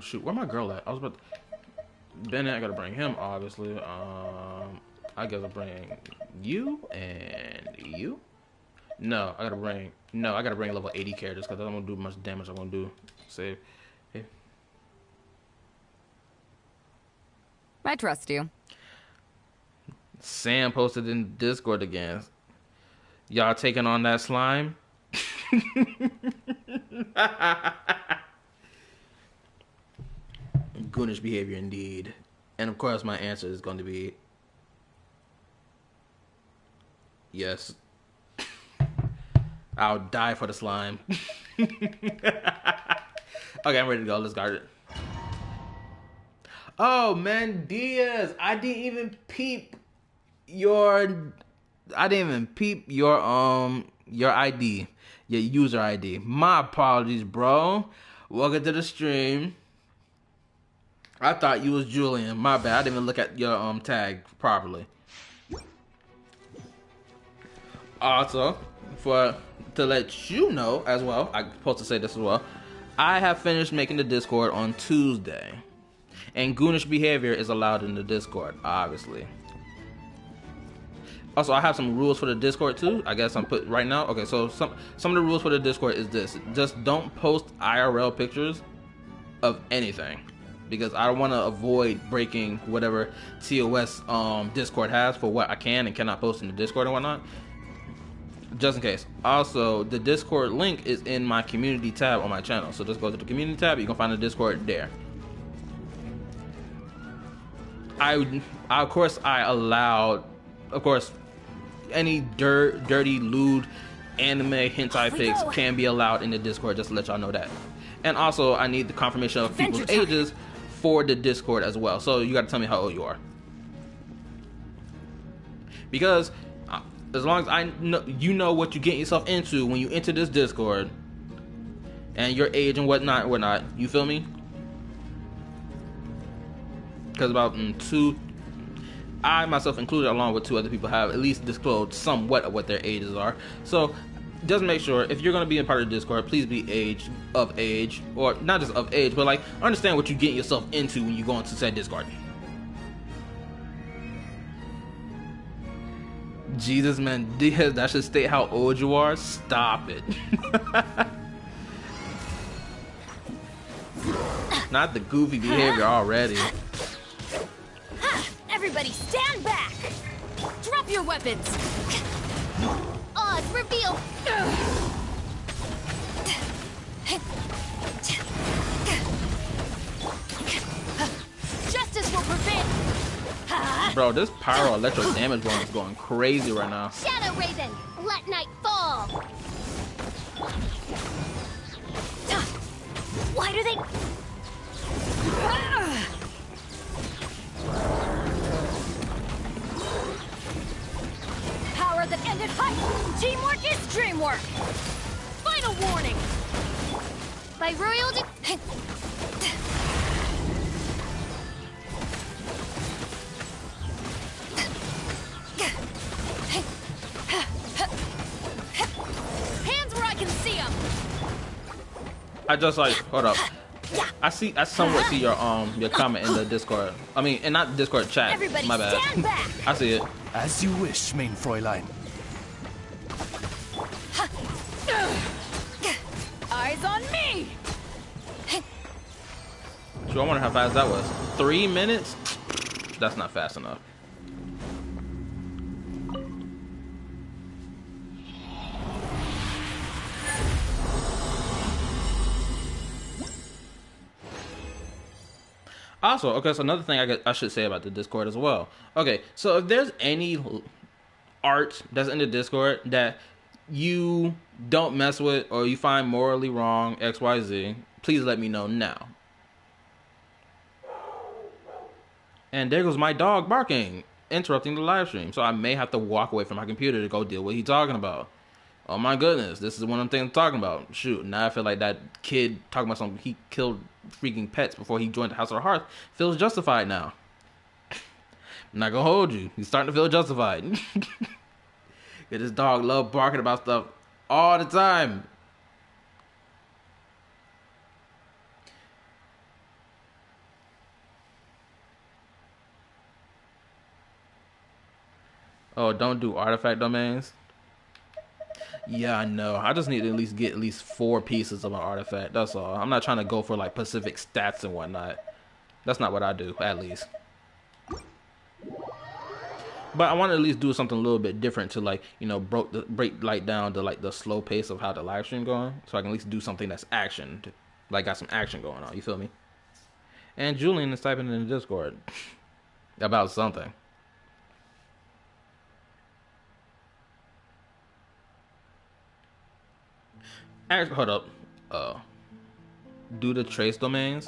Shoot, where my girl at? I was about to... Bennett, I gotta bring him, obviously. I gotta bring you and you. No, I gotta bring level 80 characters because I don't want to do much damage. I want to do save. Hey. I trust you. Sam posted in Discord again. Y'all taking on that slime? Goonish behavior indeed. And of course my answer is going to be yes. I'll die for the slime. Okay, I'm ready to go. Let's guard it. Oh man, Diaz, I didn't even peep your I didn't even peep your ID, your user ID. My apologies, bro. Welcome to the stream. I thought you was Julian. My bad. I didn't even look at your tag properly. Also, to let you know as well, I'm supposed to say this as well. I have finished making the Discord on Tuesday, and goonish behavior is allowed in the Discord, obviously. Also, I have some rules for the Discord too. I guess I'm put right now. Okay, so some of the rules for the Discord is this: just don't post IRL pictures of anything, because I want to avoid breaking whatever TOS Discord has for what I can and cannot post in the Discord and whatnot. Just in case. Also, the Discord link is in my community tab on my channel. So just go to the community tab. You can find the Discord there. I allowed, of course, any dirty, lewd, anime, hentai pics can be allowed in the Discord. Just to let y'all know that. And also, I need the confirmation of people's ages for the Discord as well. So you got to tell me how old you are. Because as long as I know, you know what you get yourself into when you enter this Discord, and your age and whatnot. You feel me? Because about I myself included, along with 2 other people, have at least disclosed somewhat of what their ages are. So just make sure if you're going to be a part of the Discord, please be of age, or not just of age, but like understand what you get yourself into when you go into said Discord. Jesus, man, that should state how old you are. Stop it. Not the goofy behavior already. Everybody stand back! Drop your weapons! Oz, reveal! Justice will prevail! Bro, this pyro electro damage one is going crazy right now. Shadow Raven, let night fall! Why do they... Power that ended high! Teamwork is dreamwork! Final warning! By royal Hands where I can see them! I just hold up. I somewhat see your comment in the Discord. I mean, and not Discord chat. Everybody my bad. stand back! I see it. As you wish, main Fräulein. Eyes on me! So I wonder how fast that was. 3 minutes? That's not fast enough. Also, okay, so another thing I should say about the Discord as well. Okay, so if there's any art that's in the Discord that you don't mess with or you find morally wrong, XYZ, please let me know now. And there goes my dog barking, interrupting the live stream. So I may have to walk away from my computer to go deal with what he's talking about. Oh my goodness, this is one of the things I'm talking about. Shoot, now I feel like that kid talking about something, he killed freaking pets before he joined the House of the Hearth, feels justified now. I'm not gonna hold you. He's starting to feel justified. Yeah, this dog love barking about stuff all the time. Oh, don't do artifact domains. Yeah, I know. I just need to get at least 4 pieces of an artifact. That's all. I'm not trying to go for like specific stats and whatnot. That's not what I do, at least. But I want to at least do something a little bit different to, like, you know, break like down to like the slow pace of how the live stream going, so I can at least do something that's action, like got some action going on. You feel me? And Julian is typing in the Discord about something. Actually, hold up. Do the trace domains.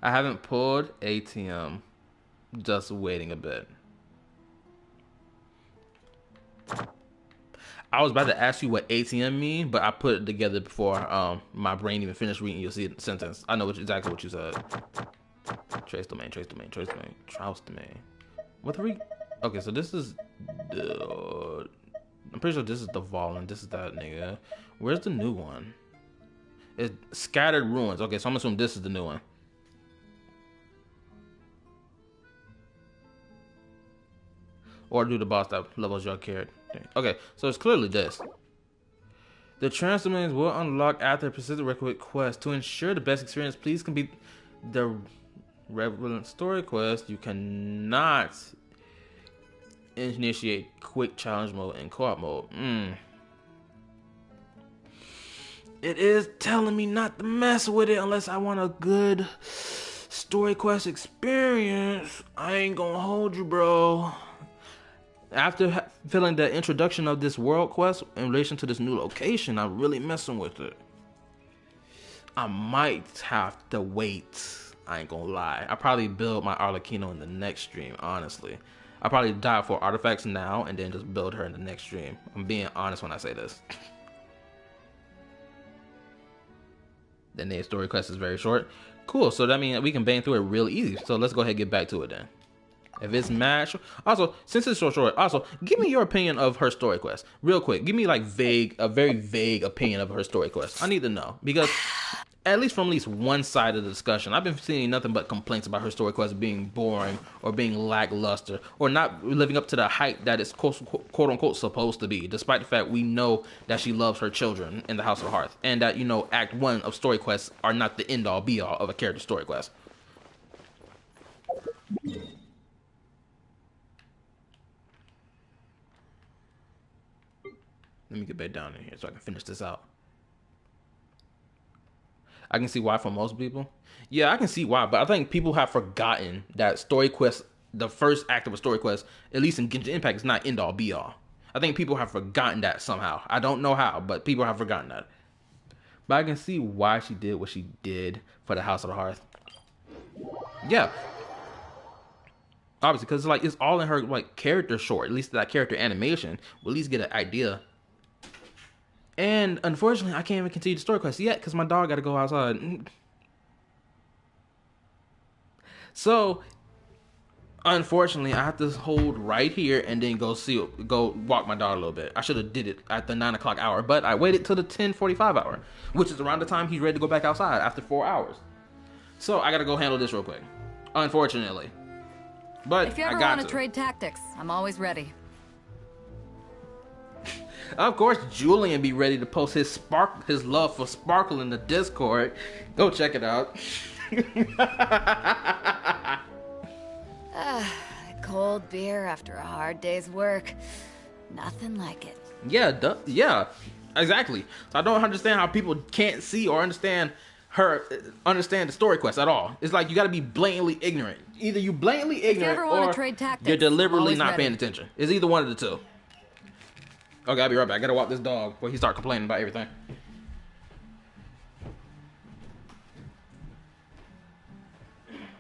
I haven't pulled ATM. Just waiting a bit. I was about to ask you what ATM mean, but I put it together before my brain even finished reading your sentence. I know exactly what you said. Trace domain, trace domain, trace domain, Trouse domain. What are we? Okay, so this is the. I'm pretty sure this is the Volin. This is that nigga. Where's the new one? It's Scattered Ruins. Okay, so I'm assuming this is the new one. Or do the boss that levels your character. Okay, so it's clearly this. The trance domains will unlock after a persistent requisite quest. To ensure the best experience, please complete the relevant story quest. You cannot initiate quick challenge mode and co-op mode. It is telling me not to mess with it unless I want a good story quest experience. I ain't gonna hold you, bro. After feeling the introduction of this world quest in relation to this new location, I'm really messing with it. I might have to wait. I ain't gonna lie. I probably build my Arlecchino in the next stream, honestly. I probably dive for artifacts now and then just build her in the next stream. I'm being honest when I say this. The name story quest is very short. Cool, so that means we can bang through it real easy. So let's go ahead and get back to it then. If it's match, also since it's so short, also give me your opinion of her story quest real quick. Give me like a very vague opinion of her story quest. I need to know because at least from one side of the discussion, I've been seeing nothing but complaints about her story quest being boring or being lackluster or not living up to the hype that it's quote unquote supposed to be. Despite the fact we know that she loves her children in the House of Hearth and that Act 1 of story quests are not the end all be all of a character story quest. Let me get back down in here so I can finish this out. I can see why for most people. Yeah, I can see why, but I think people have forgotten that story quest, the first act of a story quest, at least in Genshin Impact, is not end all be all. I think people have forgotten that somehow. I don't know how, but people have forgotten that. But I can see why she did what she did for the House of the Hearth. Yeah. Obviously, because it's all in her character short. At least that character animation. We'll at least get an idea. And unfortunately, I can't even continue the story quest yet because my dog got to go outside. So, unfortunately, I have to hold right here and then go walk my dog a little bit. I should have did it at the 9 o'clock hour, but I waited till the 10:45 hour, which is around the time he's ready to go back outside after 4 hours. So I got to go handle this real quick, unfortunately. But if you ever want to trade tactics, I'm always ready. Of course, Julian be ready to post his love for Sparkle in the Discord. Go check it out. Cold beer after a hard day's work. Nothing like it. Yeah, exactly. So I don't understand how people can't see or understand the story quest at all. It's like you got to be blatantly ignorant. Either you blatantly ignorant or trade tactics, you're deliberately not paying attention. It's either one of the two. Okay, I'll be right back. I gotta walk this dog before he start complaining about everything.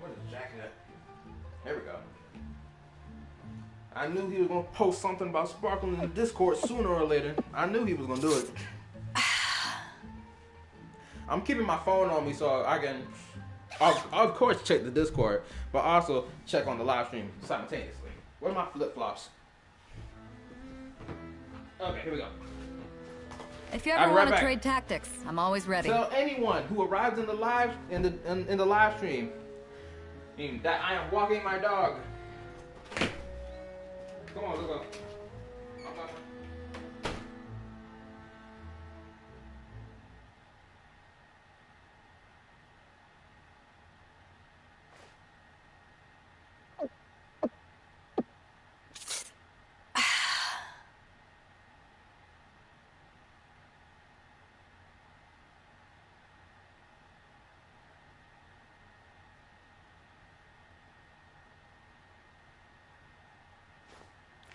Where's the jacket at? There we go. I knew he was gonna post something about Sparkle in the Discord sooner or later. I knew he was gonna do it. I'm keeping my phone on me so I can, of course, check the Discord, but also check on the live stream simultaneously. Where are my flip-flops? Okay, here we go. If you ever want to trade tactics, I'm always ready. Tell anyone who arrives in the live in the live stream that I am walking my dog. Come on, let's go.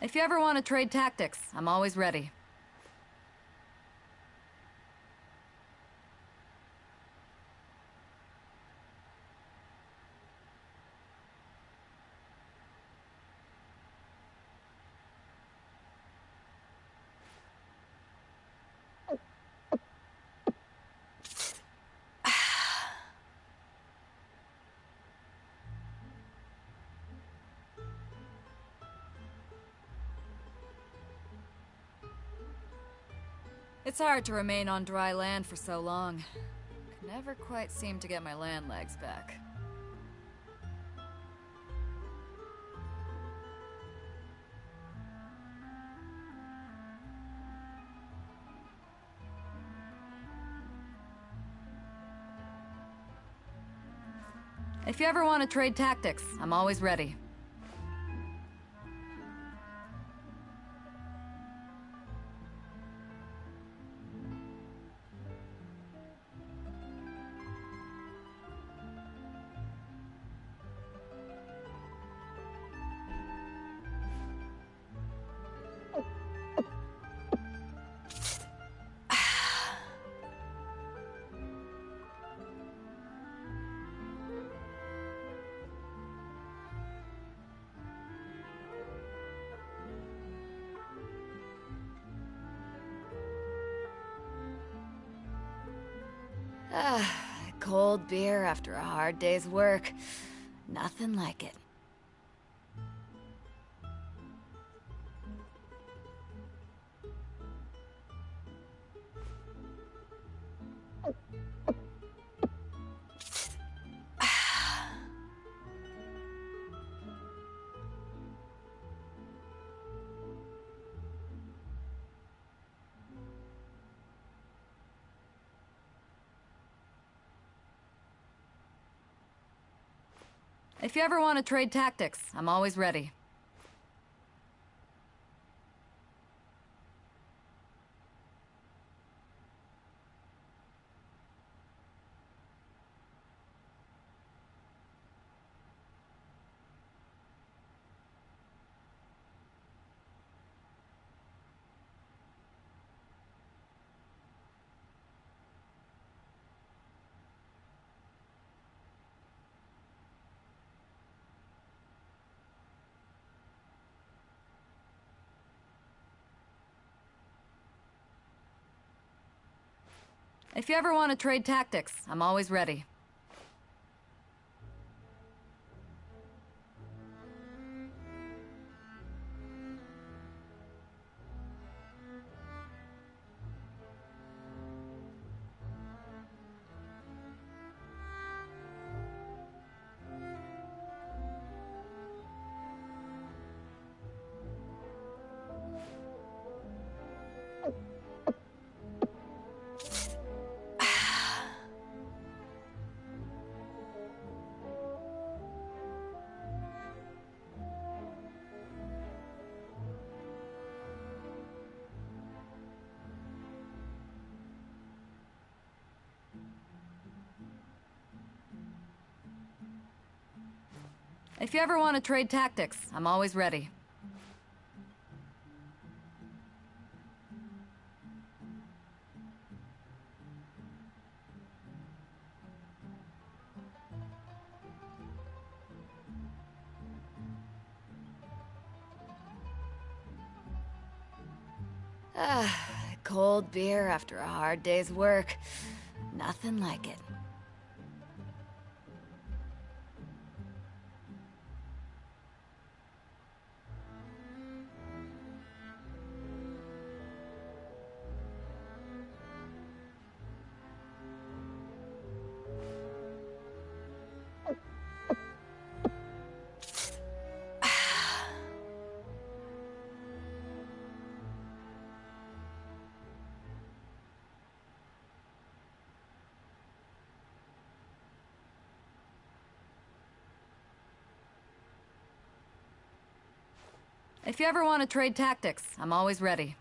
If you ever want to trade tactics, I'm always ready. It's hard to remain on dry land for so long. Never quite seem to get my land legs back. If you ever want to trade tactics, I'm always ready. Cold beer after a hard day's work. Nothing like it. If you ever want to trade tactics, I'm always ready. If you ever want to trade tactics, I'm always ready. If you ever want to trade tactics, I'm always ready. Cold beer after a hard day's work. Nothing like it. If you ever want to trade tactics, I'm always ready.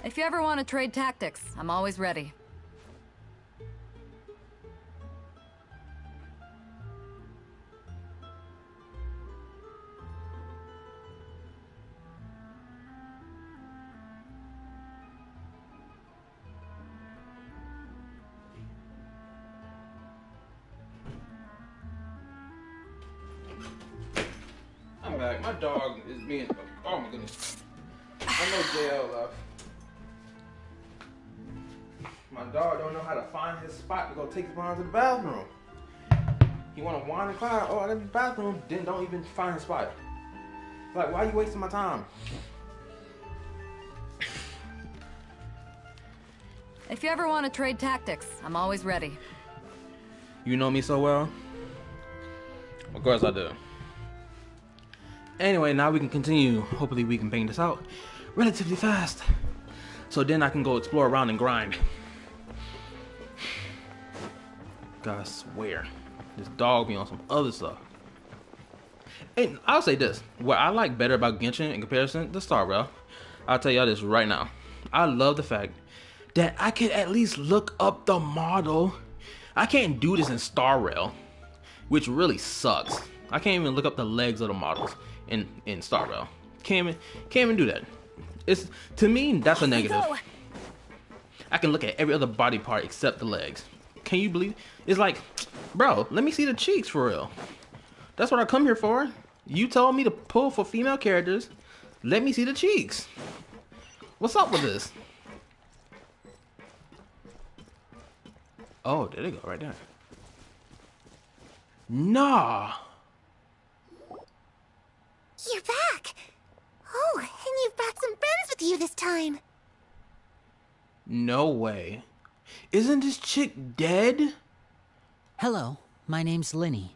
If you ever want to trade tactics, I'm always ready. back. My dog is being. Oh my goodness. I know JL left. My dog don't know how to find his spot to go take his mom to the bathroom. He want to whine and cry. Oh, I got the bathroom. Then don't even find his spot. Like, why are you wasting my time? If you ever want to trade tactics, I'm always ready. You know me so well. Of course I do. Anyway, now we can continue. Hopefully we can bang this out relatively fast. So then I can go explore around and grind. God, I swear. This dog be on some other stuff. And I'll say this. What I like better about Genshin in comparison to Star Rail, I'll tell y'all this right now. I love the fact that I can at least look up the model. I can't do this in Star Rail, which really sucks. I can't even look up the legs of the models in Star Rail. Can't even do that. It's, to me, that's a negative. I can look at every other body part except the legs. Can you believe? It's like, bro, let me see the cheeks for real. That's what I come here for. You told me to pull for female characters. Let me see the cheeks. What's up with this? Oh, there they go, right there. Nah. You're back! Oh, and you've brought some friends with you this time. No way. Isn't this chick dead? Hello, my name's Linny.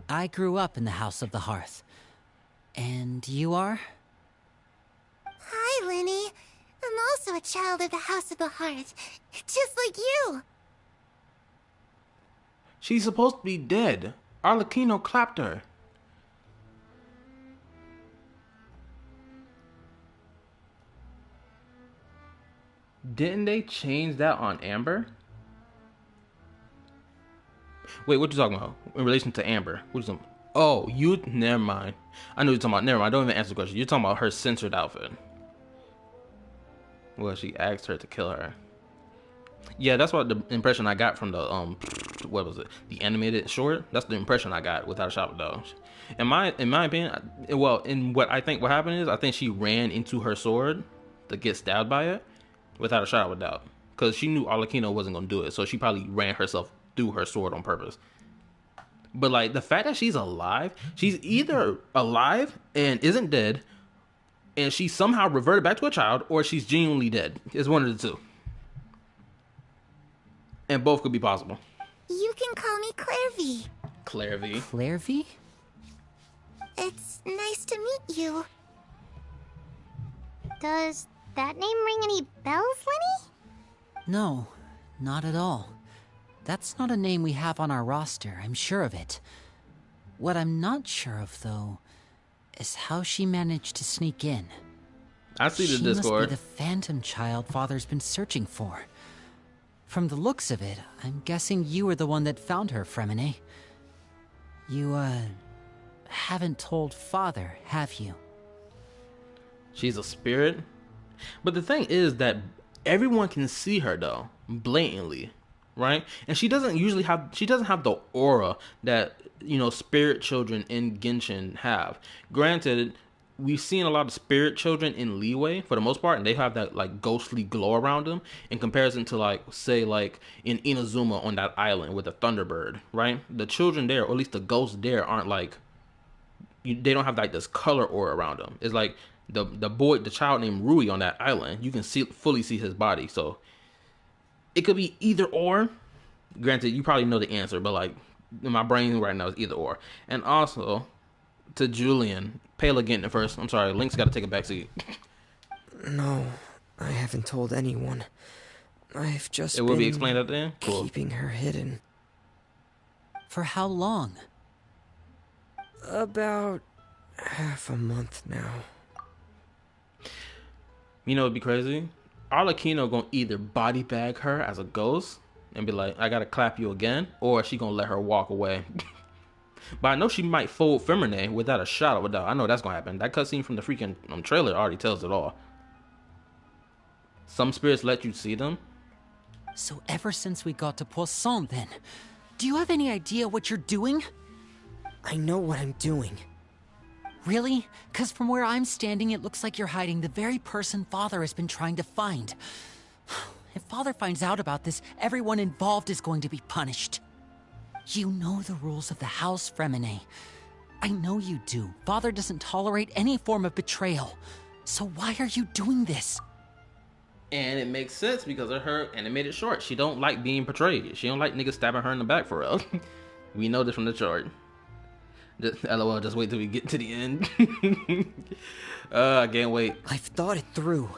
I grew up in the House of the Hearth. And you are? Hi, Linny. I'm also a child of the House of the Hearth, just like you. She's supposed to be dead. Arlecchino clapped her. Didn't they change that on Amber? Wait, what you talking about? In relation to Amber? What you talking about? Oh, you... Never mind. I know what you're talking about. Never mind. Don't even answer the question. You're talking about her censored outfit. Well, she asked her to kill her. Yeah, that's what the impression I got from the, what was it? The animated short? That's the impression I got without a shot of dogs. In my opinion, well, in what I think what happened is, I think she ran into her sword to get stabbed by it without a shot of a doubt. Because she knew Arlecchino wasn't going to do it, so she probably ran herself through her sword on purpose. But, like, the fact that she's alive, she's either alive and isn't dead, and she somehow reverted back to a child, or she's genuinely dead. It's one of the two. And both could be possible. You can call me Clairvy. Clairvy. Clairvy? It's nice to meet you. Does that name ring any bells, Linny? No, not at all. That's not a name we have on our roster, I'm sure of it. What I'm not sure of, though, is how she managed to sneak in. I see the Discord. She must be the phantom child Father's been searching for. From the looks of it, I'm guessing you were the one that found her, Fremine. You, haven't told Father, have you? She's a spirit? But the thing is that everyone can see her, though, blatantly, right? And she doesn't have the aura that, you know, spirit children in Genshin have. Granted, we've seen a lot of spirit children in Leeway for the most part, and they have that like ghostly glow around them in comparison to, like, say, like in Inazuma on that island with the Thunderbird, right? The children there, or at least the ghosts there, aren't like, they don't have like this color aura around them. It's like the child named Rui on that island, you can fully see his body. So it could be either or. Granted, you probably know the answer, but like in my brain right now is either or. And also to Julian, Payla getting it first. I'm sorry, Link's got to take a back seat. No, I haven't told anyone. I've just it will be explained at the end. Cool. Keeping her hidden. For how long? About half a month now. You know, it'd be crazy. Arlecchino gonna either body bag her as a ghost and be like, I gotta clap you again, or she gonna let her walk away. But I know she might fold Femine without a shot of a doubt. I know that's gonna happen. That cutscene from the freaking trailer already tells it all. Some spirits let you see them. So ever since we got to Poisson, then, do you have any idea what you're doing? I know what I'm doing. Really? Because from where I'm standing, it looks like you're hiding the very person Father has been trying to find. If Father finds out about this, everyone involved is going to be punished. You know the rules of the House, Fremine. I know you do. Father doesn't tolerate any form of betrayal. So why are you doing this? And it makes sense because of her animated short. She don't like being betrayed. She don't like niggas stabbing her in the back for real. We know this from the chart. LOL, just wait till we get to the end. I can't wait. I've thought it through.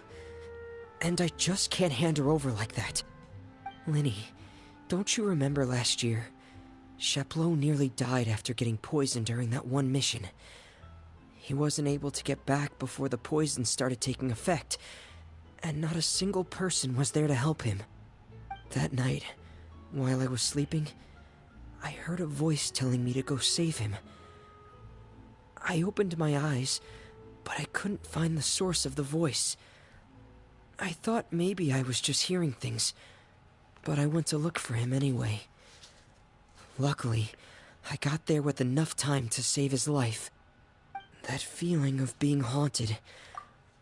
And I just can't hand her over like that. Linny, don't you remember last year? Chapleau nearly died after getting poisoned during that one mission. He wasn't able to get back before the poison started taking effect, and not a single person was there to help him. That night, while I was sleeping, I heard a voice telling me to go save him. I opened my eyes, but I couldn't find the source of the voice. I thought maybe I was just hearing things, but I went to look for him anyway. Luckily, I got there with enough time to save his life. That feeling of being haunted,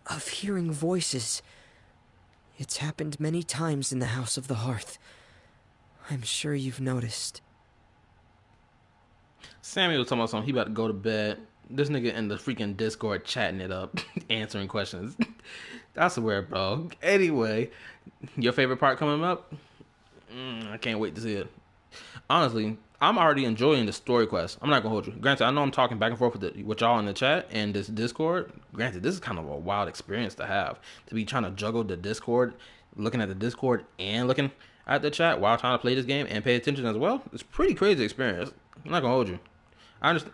of hearing voices, it's happened many times in the House of the Hearth. I'm sure you've noticed. Samuel was talking about something. He about to go to bed. This nigga in the freaking Discord chatting it up, answering questions. I swear, bro. Anyway, your favorite part coming up? I can't wait to see it. Honestly, I'm already enjoying the story quest. I'm not gonna hold you. Granted, I know I'm talking back and forth with y'all in the chat and this Discord. Granted, this is kind of a wild experience to have. To be trying to juggle the Discord, looking at the Discord and looking at the chat while trying to play this game and pay attention as well. It's a pretty crazy experience. I'm not gonna hold you.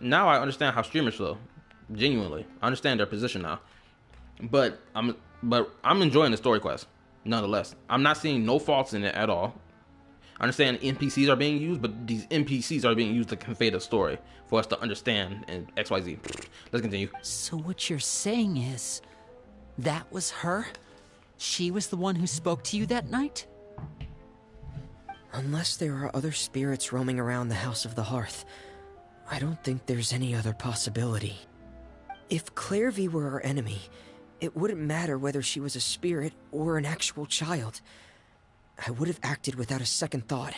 Now I understand how streamers feel. Genuinely. I understand their position now. But I'm enjoying the story quest, nonetheless. I'm not seeing no faults in it at all. I understand NPCs are being used, but these NPCs are being used to convey the story for us to understand and XYZ. Let's continue. So what you're saying is, that was her? She was the one who spoke to you that night? Unless there are other spirits roaming around the House of the Hearth, I don't think there's any other possibility. If Clairvy were our enemy, it wouldn't matter whether she was a spirit or an actual child. I would have acted without a second thought,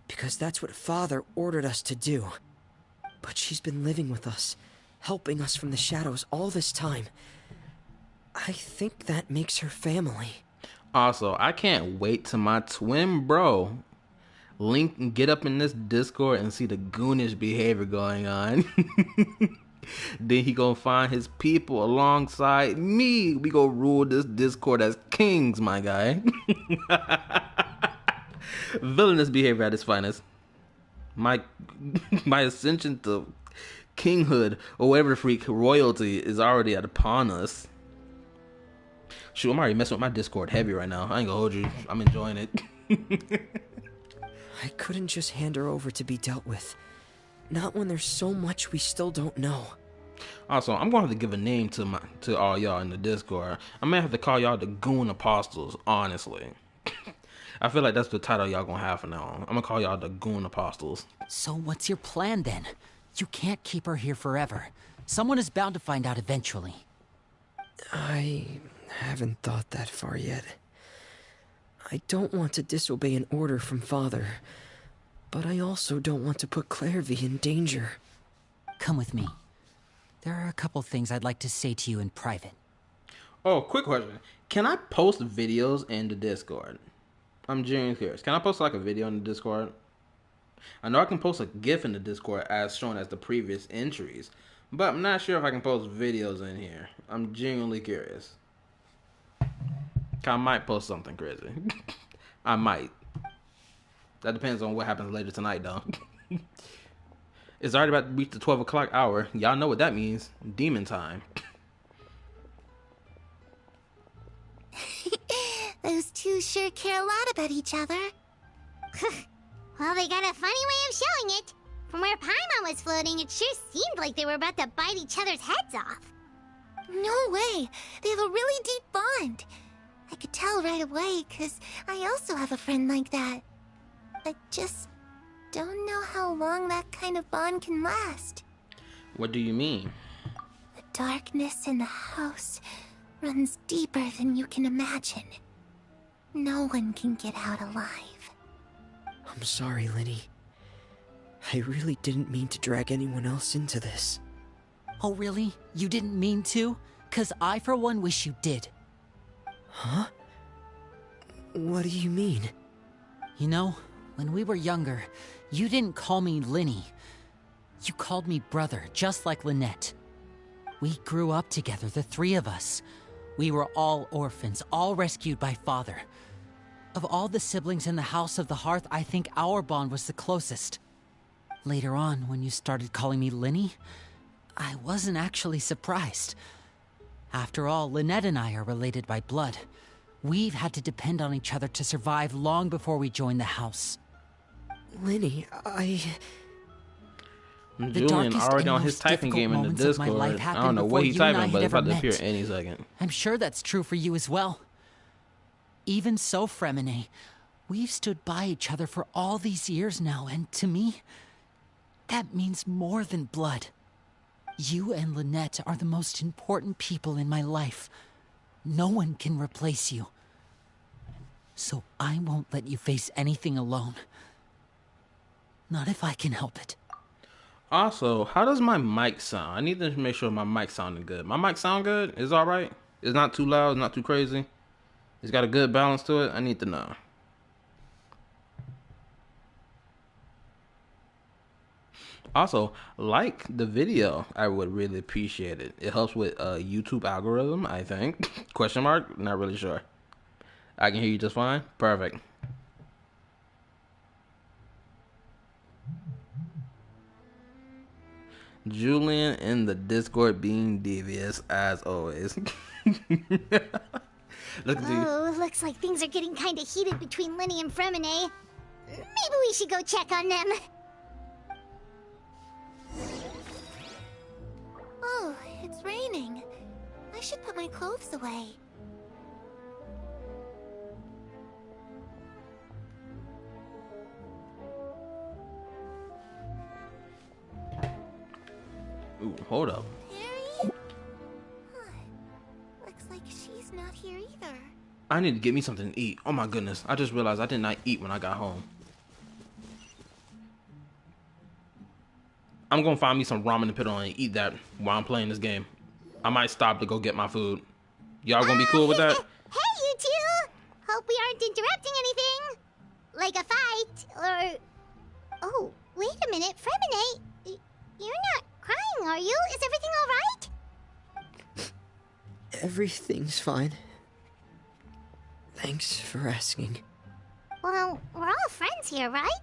because that's what Father ordered us to do. But she's been living with us, helping us from the shadows all this time. I think that makes her family. Also, I can't wait till my twin bro Link can get up in this Discord and see the goonish behavior going on. Then he gonna find his people alongside me. We gonna rule this Discord as kings, my guy. Villainous behavior at its finest. My ascension to kinghood or whatever the freak royalty is already upon us. Shoot, I'm already messing with my Discord heavy right now. I ain't gonna hold you. I'm enjoying it. I couldn't just hand her over to be dealt with. Not when there's so much we still don't know. Also, I'm gonna have to give a name to all y'all in the Discord. I may have to call y'all the Goon Apostles, honestly. I feel like that's the title y'all gonna have from now on. I'm gonna call y'all the Goon Apostles. So what's your plan then? You can't keep her here forever. Someone is bound to find out eventually. I haven't thought that far yet. I don't want to disobey an order from Father, but I also don't want to put Clairvy in danger. Come with me. There are a couple things I'd like to say to you in private. Oh, quick question. Can I post videos in the Discord? I'm genuinely curious. Can I post like a video in the Discord? I know I can post a GIF in the Discord as shown as the previous entries, but I'm not sure if I can post videos in here. I'm genuinely curious. I might post something crazy. I might. That depends on what happens later tonight, though. It's already about to reach the 12 o'clock hour. Y'all know what that means. Demon time. Those two sure care a lot about each other. Well, they got a funny way of showing it. From where Paimon was floating, it sure seemed like they were about to bite each other's heads off. No way! They have a really deep bond. I could tell right away, because I also have a friend like that. I just don't know how long that kind of bond can last. What do you mean? darkness in the house runs deeper than you can imagine. No one can get out alive. I'm sorry, Lenny. I really didn't mean to drag anyone else into this. Oh, really? You didn't mean to? 'Cause I, for one, wish you did. Huh? What do you mean? You know, when we were younger, you didn't call me Linny. You called me brother, just like Lynette. We grew up together, the three of us. We were all orphans, all rescued by father. Of all the siblings in the House of the Hearth, I think our bond was the closest. Later on, when you started calling me Linny, I wasn't actually surprised. After all, Lynette and I are related by blood. We've had to depend on each other to survive long before we joined the house. Lenny, Julian already on his typing game in the Discord. I don't know what he's typing, but it's about to appear any second. I'm sure that's true for you as well. Even so, Fremine, we've stood by each other for all these years now, and to me, that means more than blood. You and Lynette are the most important people in my life. No one can replace you. So I won't let you face anything alone. Not if I can help it. Also, how does my mic sound? I need to make sure my mic sounding good. My mic sound good? It's all right? It's not too loud, it's not too crazy? It's got a good balance to it? I need to know. Also, like the video. I would really appreciate it. It helps with YouTube algorithm, I think. Question mark? Not really sure. I can hear you just fine? Perfect. Julian in the Discord being devious as always. Look at you. Oh, looks like things are getting kind of heated between Linny and Fremine. Maybe we should go check on them. Oh, it's raining. I should put my clothes away. Ooh, hold up. Harry? Huh. Looks like she's not here either. I need to get me something to eat. Oh my goodness. I just realized I did not eat when I got home. I'm gonna find me some ramen to put on and eat that while I'm playing this game. I might stop to go get my food. Y'all gonna be cool with that? Hey, you two! Hope we aren't interrupting anything. Like a fight, or... Oh, wait a minute, Fremine. You're not crying, are you? Is everything alright? Everything's fine. Thanks for asking. Well, we're all friends here, right?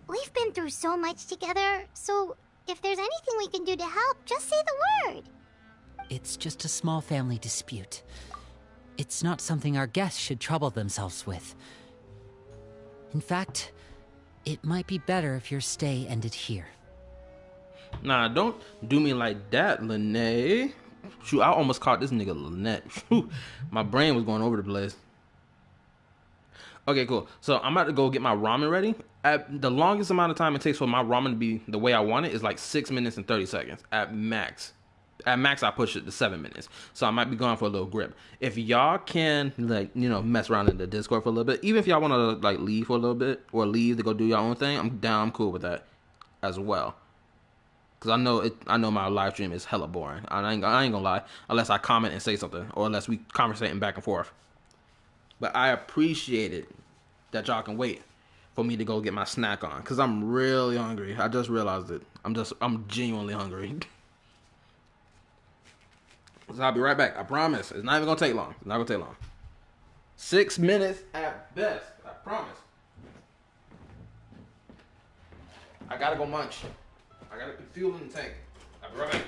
We've been through so much together, so if there's anything we can do to help, just say the word. It's just a small family dispute. It's not something our guests should trouble themselves with. In fact, it might be better if your stay ended here. Nah, don't do me like that, Lene. Shoot, I almost caught this nigga Lynette. My brain was going over the place. Okay, cool. So I'm about to go get my ramen ready. At the longest amount of time it takes for my ramen to be the way I want it is like 6 minutes and 30 seconds at max. At max, I push it to 7 minutes. So I might be going for a little grip. If y'all can, like, you know, mess around in the Discord for a little bit, even if y'all want to, like, leave for a little bit or leave to go do your own thing, I'm down. I'm cool with that as well. Because I know my live stream is hella boring. I ain't gonna lie. Unless I comment and say something. Or unless we conversating back and forth. But I appreciate it that y'all can wait for me to go get my snack on. Because I'm really hungry. I just realized it. I'm genuinely hungry. So I'll be right back. I promise. It's not even gonna take long. It's not gonna take long. 6 minutes at best. I promise. I gotta go munch. I gotta put fuel in the tank. I'll be right back.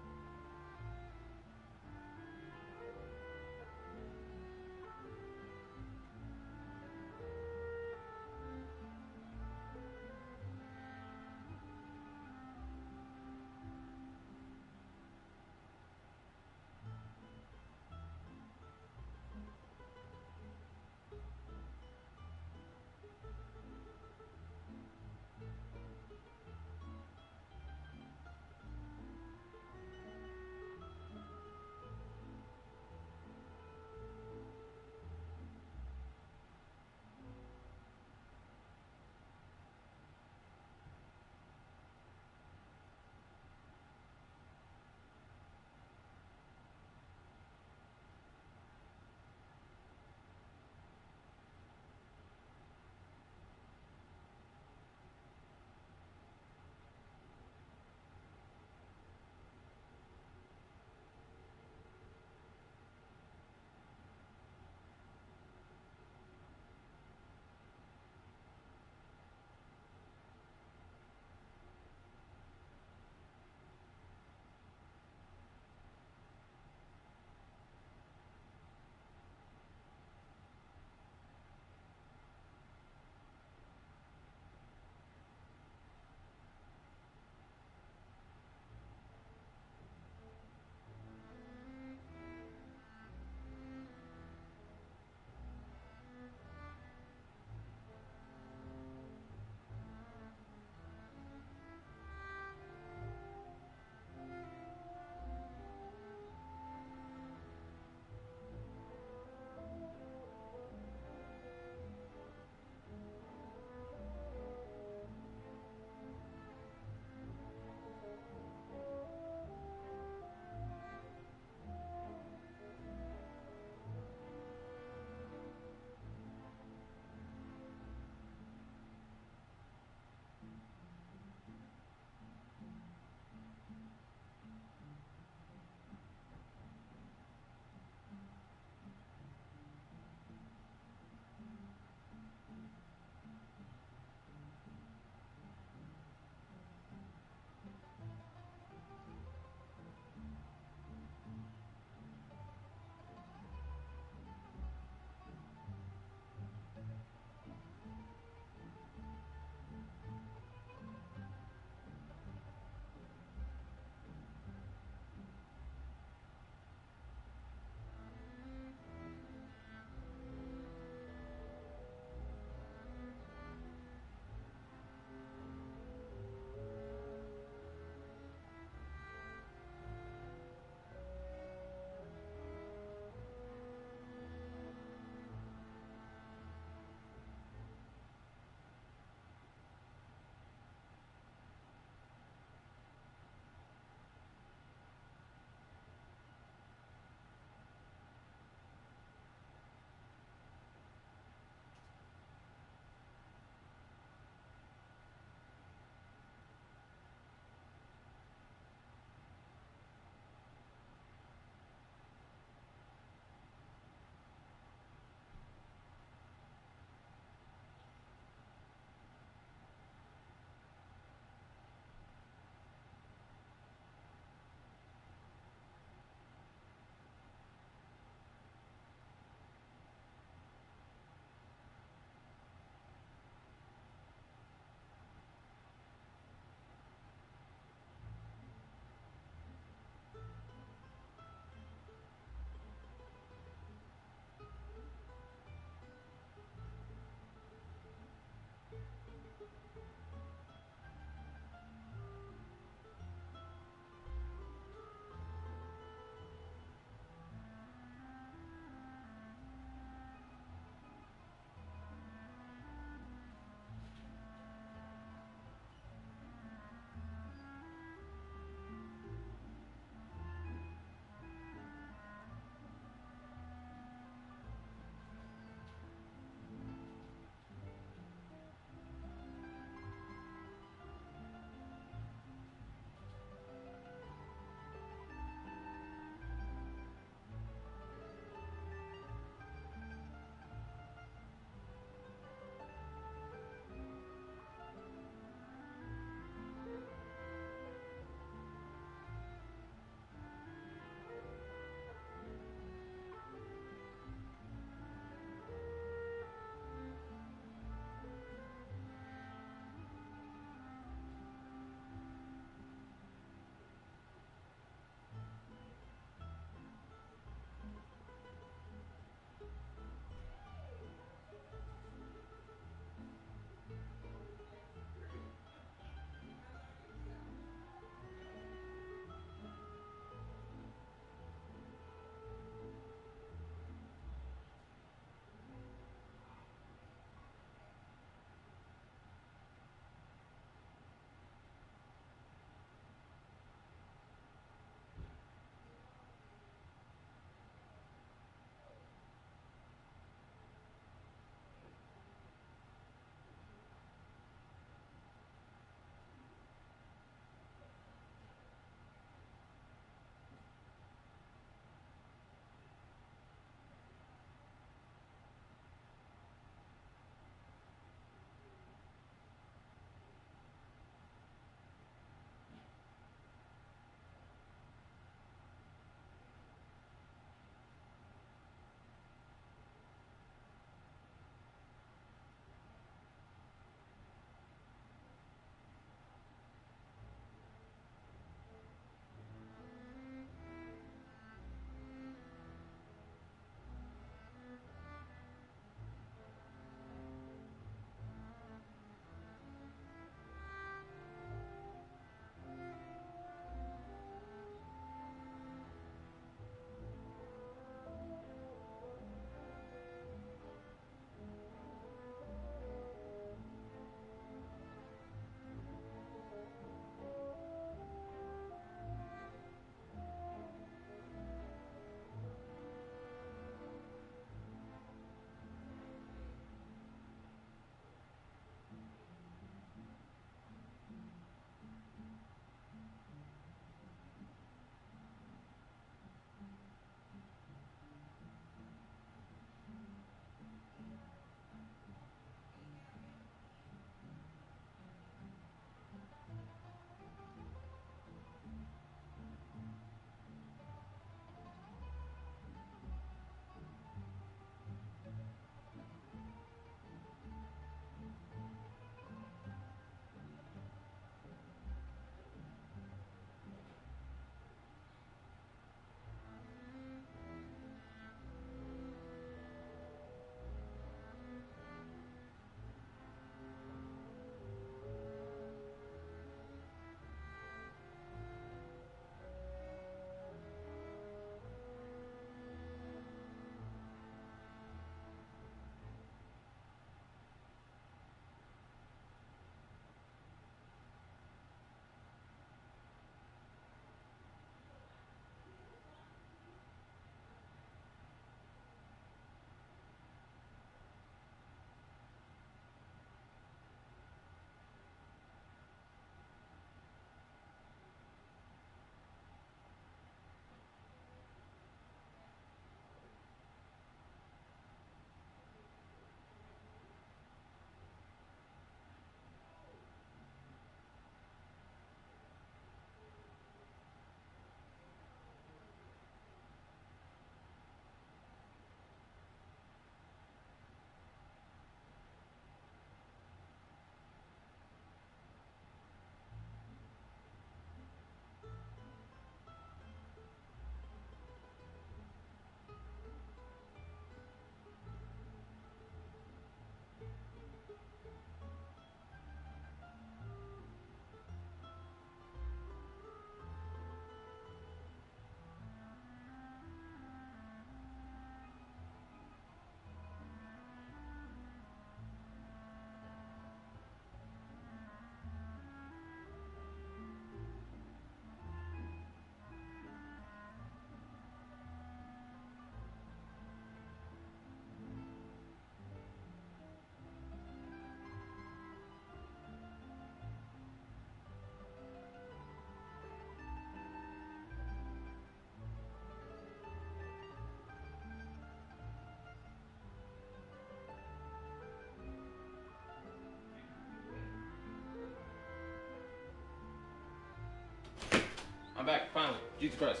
I'm back, finally. Jesus Christ.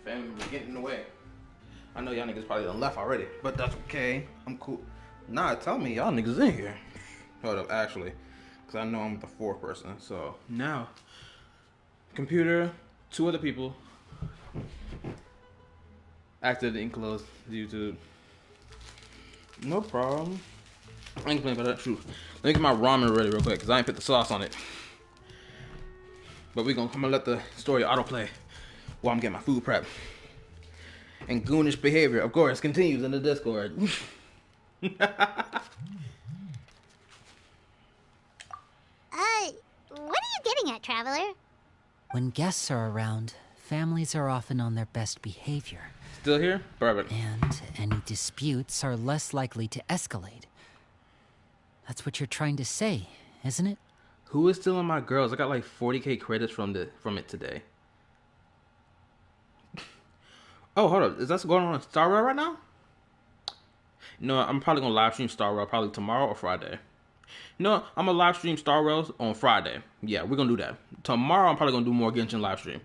Family was getting in the way. I know y'all niggas probably done left already, but that's okay. I'm cool. Nah, tell me y'all niggas in here. Hold up, actually. Because I know I'm the fourth person. So, now. Computer, 2 other people. Active and closed YouTube. No problem. I ain't complaining about that. Shoot. Let me get my ramen ready real quick, because I ain't put the sauce on it. But I'm gonna let the story autoplay while I'm getting my food prep. And goonish behavior, of course, continues in the Discord. What are you getting at, Traveler? When guests are around, families are often on their best behavior. Still here? Perfect. And any disputes are less likely to escalate. That's what you're trying to say, isn't it? Who is stealing my girls? I got like 40k credits from it today. Oh, hold up. Is that going on Star Rail right now? No, I'm probably gonna live stream Star Rail probably tomorrow or Friday. No, I'm gonna live stream Star Rails on Friday. Yeah, we're gonna do that. Tomorrow I'm probably gonna do more Genshin live stream.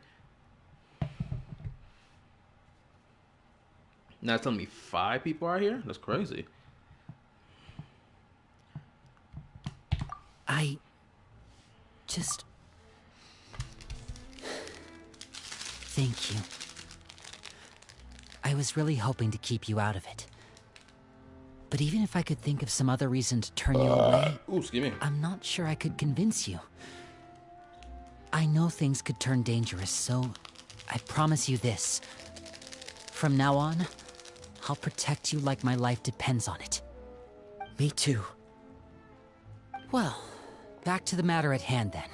Now it's telling me 5 people are here? That's crazy. I just... Thank you. I was really hoping to keep you out of it. But even if I could think of some other reason to turn you away, ooh, excuse me. I'm not sure I could convince you. I know things could turn dangerous, so I promise you this. From now on, I'll protect you like my life depends on it. Me too. Well, back to the matter at hand then.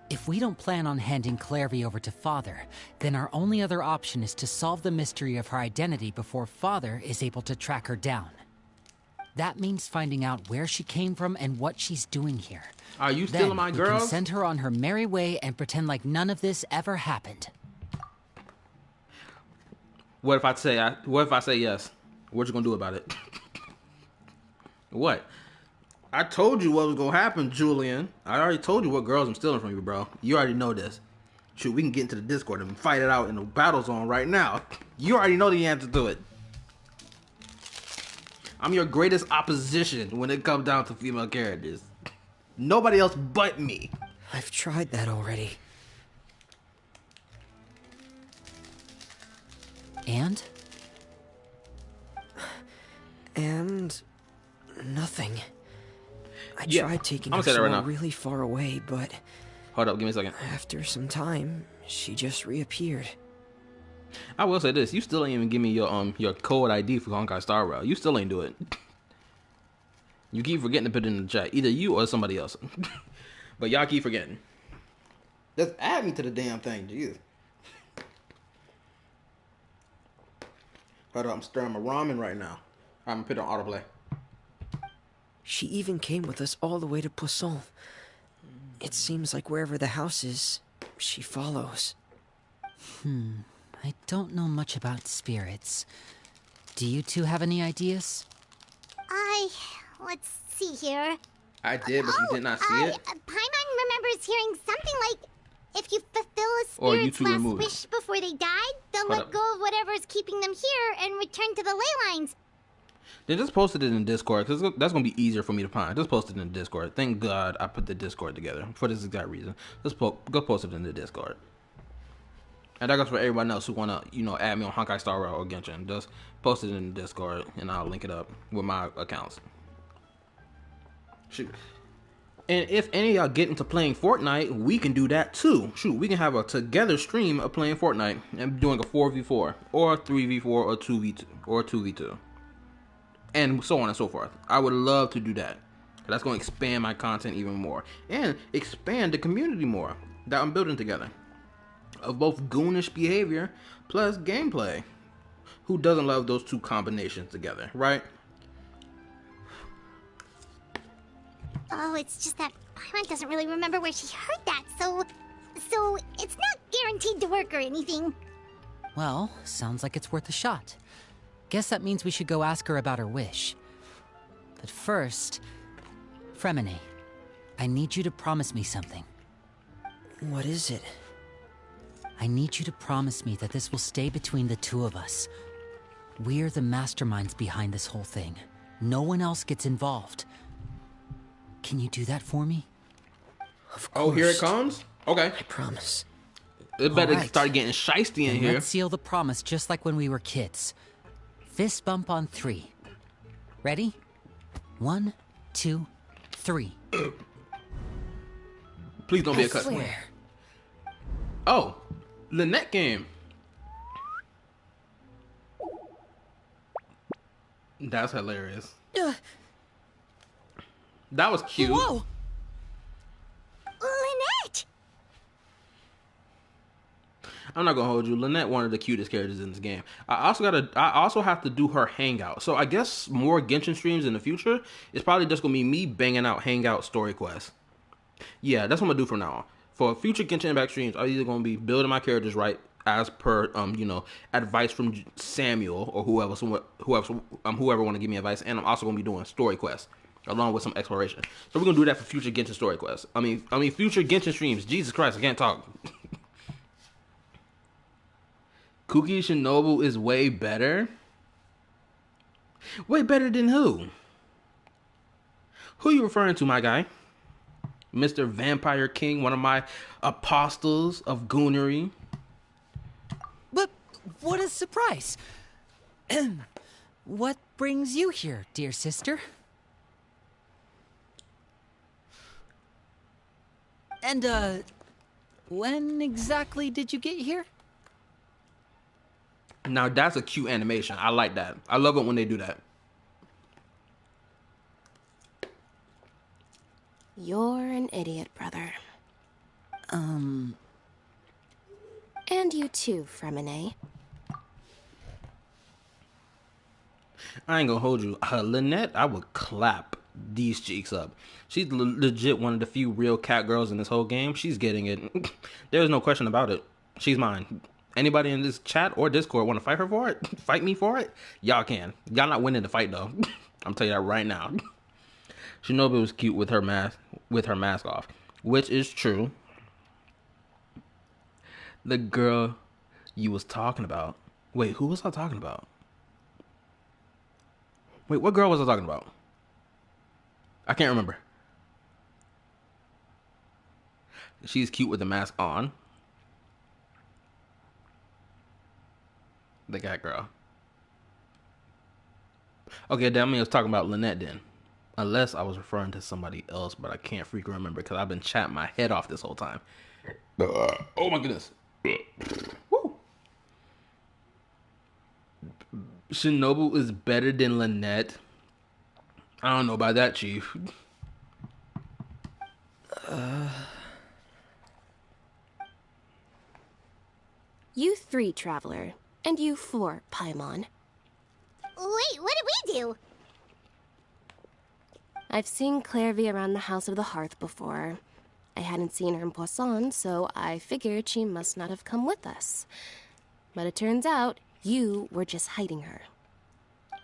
If we don't plan on handing Clairvy over to Father, then our only other option is to solve the mystery of her identity before Father is able to track her down. That means finding out where she came from and what she's doing here. Are you stealing my girls? We can send her on her merry way and pretend like none of this ever happened. What if I say yes? What you gonna do about it? What? I told you what was gonna happen, Julian. I already told you what girls I'm stealing from you, bro. You already know this. Shoot, we can get into the Discord and fight it out in the battle zone right now. You already know the answer to it. I'm your greatest opposition when it comes down to female characters. Nobody else but me. I've tried that already. And? And... nothing. I Yeah, tried taking I'm her gonna say that right somewhere now. really far away, but... Hold up, give me a second. After some time, she just reappeared. I will say this: you still ain't even give me your code ID for Honkai Star Rail. You still ain't do it. You keep forgetting to put it in the chat, either you or somebody else. But y'all keep forgetting. Just add me to the damn thing, jeez. Hold up, I'm stirring my ramen right now. I'm gonna put it on autoplay. She even came with us all the way to Poisson. It seems like wherever the house is, she follows. I don't know much about spirits. Do you two have any ideas? Let's see here. I did, but you did not see it. Paimon remembers hearing something like, if you fulfill a Or you spirit's two last removed. wish before they died, they'll Hold let up. go of whatever's keeping them here and return to the ley lines. Then just post it in the Discord, because that's going to be easier for me to find. Just post it in the Discord. Thank God I put the Discord together for this exact reason. Just go post it in the Discord. And that goes for everyone else who want to, add me on Honkai Star Rail or Genshin. Just post it in the Discord, and I'll link it up with my accounts. Shoot. And if any of y'all get into playing Fortnite, we can do that too. Shoot, we can have a together stream of playing Fortnite and doing a 4v4 or 3v4 or 2v2 or 2v2. And so on and so forth. I would love to do that. That's going to expand my content even more. And expand the community more that I'm building together. Of both goonish behavior plus gameplay. Who doesn't love those two combinations together, right? Oh, it's just that Paimon doesn't really remember where she heard that, so it's not guaranteed to work or anything. Well, sounds like it's worth a shot. Guess that means we should go ask her about her wish. But first, Fremine, I need you to promise me something. What is it? I need you to promise me that this will stay between the two of us. We're the masterminds behind this whole thing. No one else gets involved. Can you do that for me? Of course. Oh, here it comes? Okay. I promise. It better All right. start getting shiesty in Then here. let's seal the promise just like when we were kids. Fist bump on 3. Ready? 1, 2, 3. Please don't be a cut. Swear. Oh, Lynette game. That's hilarious. That was cute. Whoa! Lynette! I'm not gonna hold you. Lynette, one of the cutest characters in this game. I also have to do her hangout. So I guess more Genshin streams in the future. It's probably just gonna be me banging out hangout story quests. Yeah, that's what I'm gonna do from now on. For future Genshin Impact streams, I'm either gonna be building my characters right as per advice from Samuel or whoever want to give me advice, and I'm also gonna be doing story quests along with some exploration. So we're gonna do that for future Genshin story quests. I mean future Genshin streams. Jesus Christ, I can't talk. Kuki Shinobu is way better. Way better than who? Who you referring to, my guy? Mr. Vampire King, one of my apostles of goonery. But what a surprise! What brings you here, dear sister? And, when exactly did you get here? Now that's a cute animation. I like that. I love it when they do that. You're an idiot, brother. And you too, Fremine. I ain't gonna hold you. Lynette, I would clap these cheeks up. She's legit one of the few real cat girls in this whole game. She's getting it. There's no question about it. She's mine. Anybody in this chat or Discord want to fight her for it? Fight me for it? Y'all can. Y'all not winning the fight though. I'm telling you that right now. Shinobu was cute with her mask off, which is true. The girl you was talking about. Wait, who was I talking about? Wait, what girl was I talking about? I can't remember. She's cute with the mask on. The cat girl. Okay, that means I was talking about Lynette then. Unless I was referring to somebody else, but I can't freaking remember because I've been chatting my head off this whole time. Oh my goodness. Woo. Shinobu is better than Lynette. I don't know about that, Chief. You 3, Traveler. And you 4, Paimon. Wait, what did we do? I've seen Clairvy around the House of the Hearth before. I hadn't seen her in Poisson, so I figured she must not have come with us. But it turns out you were just hiding her.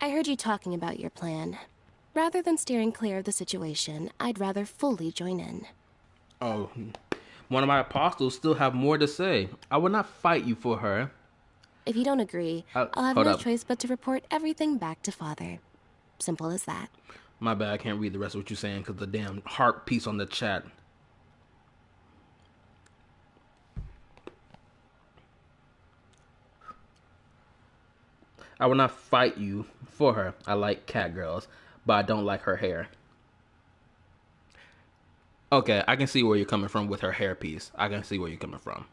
I heard you talking about your plan. Rather than steering clear of the situation, I'd rather fully join in. Oh, one of my apostles still have more to say. I will not fight you for her. If you don't agree, I'll have no choice but to report everything back to Father. Simple as that. My bad, I can't read the rest of what you're saying because the damn heart piece on the chat. I will not fight you for her. I like cat girls, but I don't like her hair. Okay, I can see where you're coming from with her hair piece. I can see where you're coming from.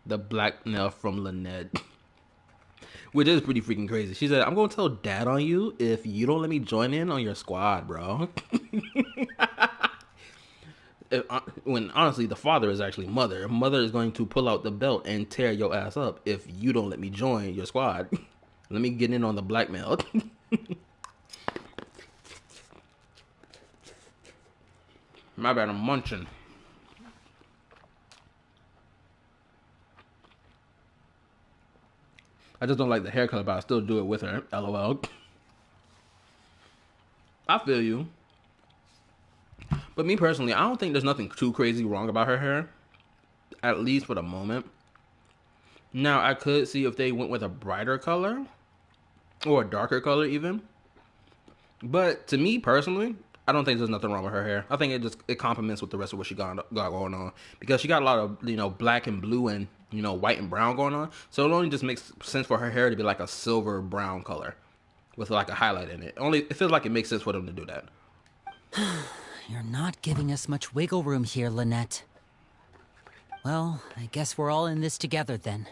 The blackmail from Lynette. Which is pretty freaking crazy. She said, I'm going to tell dad on you if you don't let me join in on your squad, bro. When honestly, the father is actually mother. Mother is going to pull out the belt and tear your ass up if you don't let me join your squad. Let me get in on the blackmail. My bad, I'm munching. I just don't like the haircut, but I still do it with her. LOL. I feel you. But me personally, I don't think there's nothing too crazy wrong about her hair. at least for the moment. Now, I could see if they went with a brighter color or a darker color even. But to me personally, I don't think there's nothing wrong with her hair. I think it complements with the rest of what she got going on, because she got a lot of, you know, black and blue and, you know, white and brown going on. So it only just makes sense for her hair to be like a silver brown color with like a highlight in it. It feels like it makes sense for them to do that. You're not giving us much wiggle room here, Lynette. Well, I guess we're all in this together then.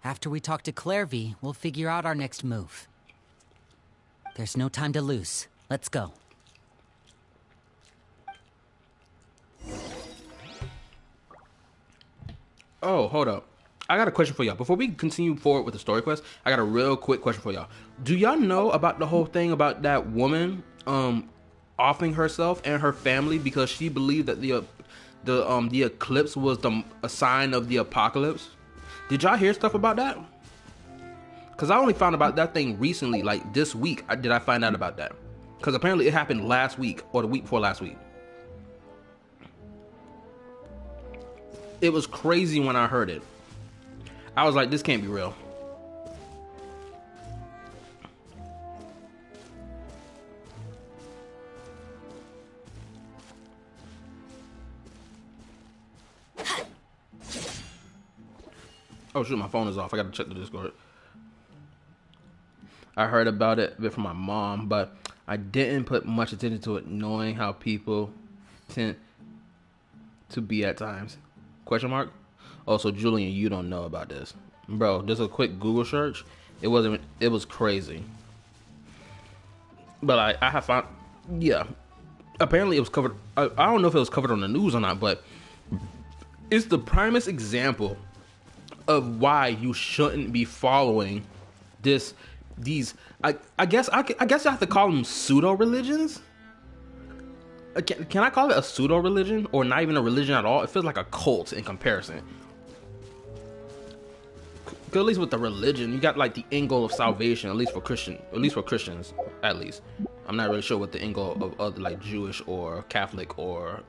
After we talk to Clairvy, we'll figure out our next move. There's no time to lose. Let's go. Oh, hold up. I got a question for y'all. Before we continue forward with the story quest, I got a real quick question for y'all. Do y'all know about the whole thing about that woman offing herself and her family because she believed that the eclipse was a sign of the apocalypse? Did y'all hear stuff about that? Because I only found about that thing recently, like this week. Did I find out about that? Because apparently it happened last week or the week before last week. It was crazy when I heard it. I was like, this can't be real. Oh shoot, my phone is off. I gotta check the Discord. I heard about it a bit from my mom, but I didn't put much attention to it, knowing how people tend to be at times. Question mark? Also, Julian, you don't know about this. Bro, just a quick Google search. It was crazy. But I have found, yeah. Apparently it was covered. I don't know if it was covered on the news or not, but it's the primest example of why you shouldn't be following these I guess I have to call them pseudo religions. Can I call it a pseudo religion or not even a religion at all? It feels like a cult in comparison. At least with the religion, you got like the end goal of salvation, at least for Christians, at least. I'm not really sure what the end goal of other like Jewish or Catholic or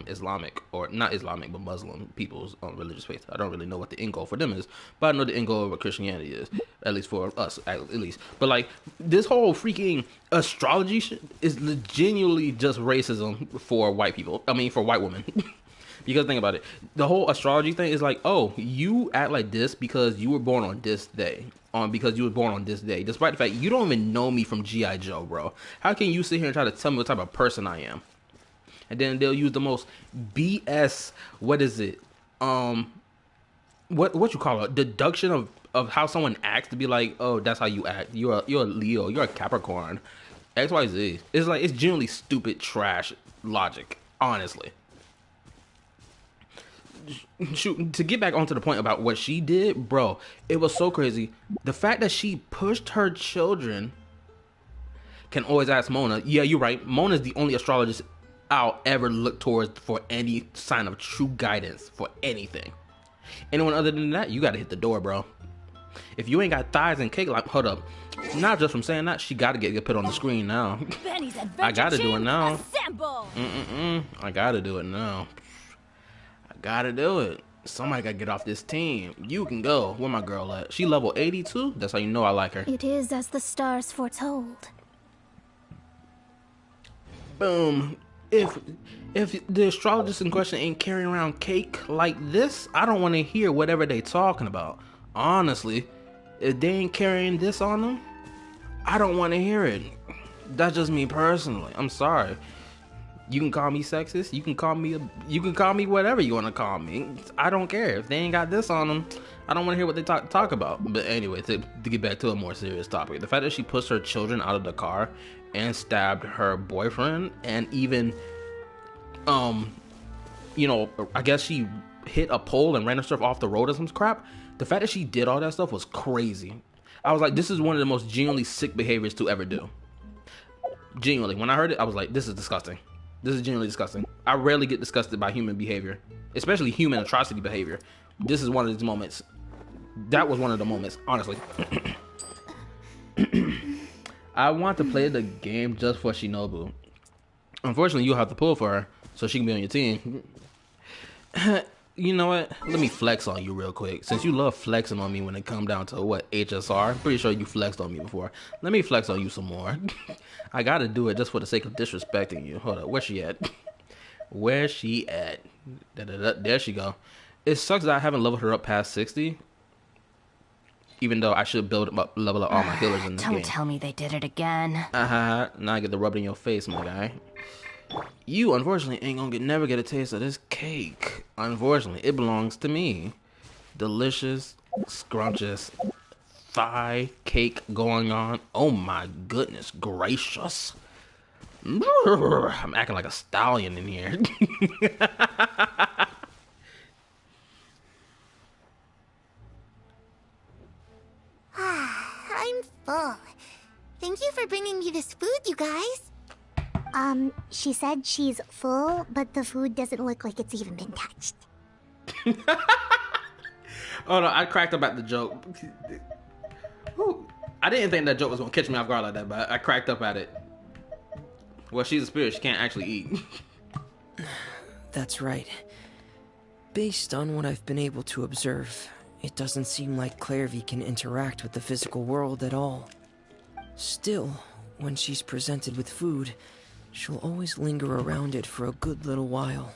Islamic, or not Islamic but Muslim people's religious faith. I don't really know what the end goal for them is, but I know the end goal of what Christianity is, at least for us, at least. But like this whole freaking astrology shit is genuinely just racism for white people. I mean, for white women. Because think about it, the whole astrology thing is like, oh, you act like this because you were born on this day, despite the fact you don't even know me from G.I. Joe, bro. How can you sit here and try to tell me what type of person I am? And then they'll use the most BS, what is it? What you call it? Deduction of how someone acts to be like, oh, that's how you act. You're a Leo, you're a Capricorn, XYZ. It's like, it's genuinely stupid trash logic, honestly. Shoot, to get back onto the point about what she did, bro, it was so crazy. The fact that she pushed her children. Can always ask Mona. Yeah, you're right. Mona's the only astrologist I'll ever look towards for any sign of true guidance for anything. Anyone other than that, you gotta hit the door, bro. If you ain't got thighs and cake, like, hold up. Not just from saying that, she gotta get put on the screen now. I gotta do it now. I gotta do it now. I gotta do it. Somebody gotta get off this team. You can go. Where my girl at? She level 82? That's how you know I like her. It is as the stars foretold. Boom. If the astrologist in question ain't carrying around cake like this, I don't want to hear whatever they talking about. Honestly, if they ain't carrying this on them, I don't want to hear it. That's just me personally. I'm sorry. You can call me sexist. You can call me whatever you want to call me. I don't care. If they ain't got this on them, I don't want to hear what they talk about. But anyway, to get back to a more serious topic, the fact that she pushed her children out of the car and stabbed her boyfriend, and even, you know, I guess she hit a pole and ran herself off the road or some crap. The fact that she did all that stuff was crazy. I was like, this is one of the most genuinely sick behaviors to ever do. Genuinely, when I heard it, I was like, this is disgusting. This is genuinely disgusting. I rarely get disgusted by human behavior, especially human atrocity behavior. This is one of these moments. That was one of the moments, honestly. I want to play the game just for Shinobu. Unfortunately, you'll have to pull for her so she can be on your team. You know what? Let me flex on you real quick. Since you love flexing on me when it come down to what, HSR? I'm pretty sure you flexed on me before. Let me flex on you some more. I gotta do it just for the sake of disrespecting you. Hold up, where's she at? Where's she at? There she go. It sucks that I haven't leveled her up past 60. Even though I should level up all my healers in the game. Don't tell me they did it again. Now I get the rub it in your face, my guy. You, unfortunately, ain't gonna never get a taste of this cake. Unfortunately, it belongs to me. Delicious, scrumptious thigh cake going on. Oh my goodness gracious. I'm acting like a stallion in here. I'm full. Thank you for bringing me this food, you guys. She said she's full, but the food doesn't look like it's even been touched. Oh no, I cracked up at the joke. I didn't think that joke was gonna catch me off guard like that, but I cracked up at it. Well, she's a spirit, she can't actually eat. That's right. Based on what I've been able to observe, it doesn't seem like Clairvy can interact with the physical world at all. Still, when she's presented with food, she'll always linger around it for a good little while.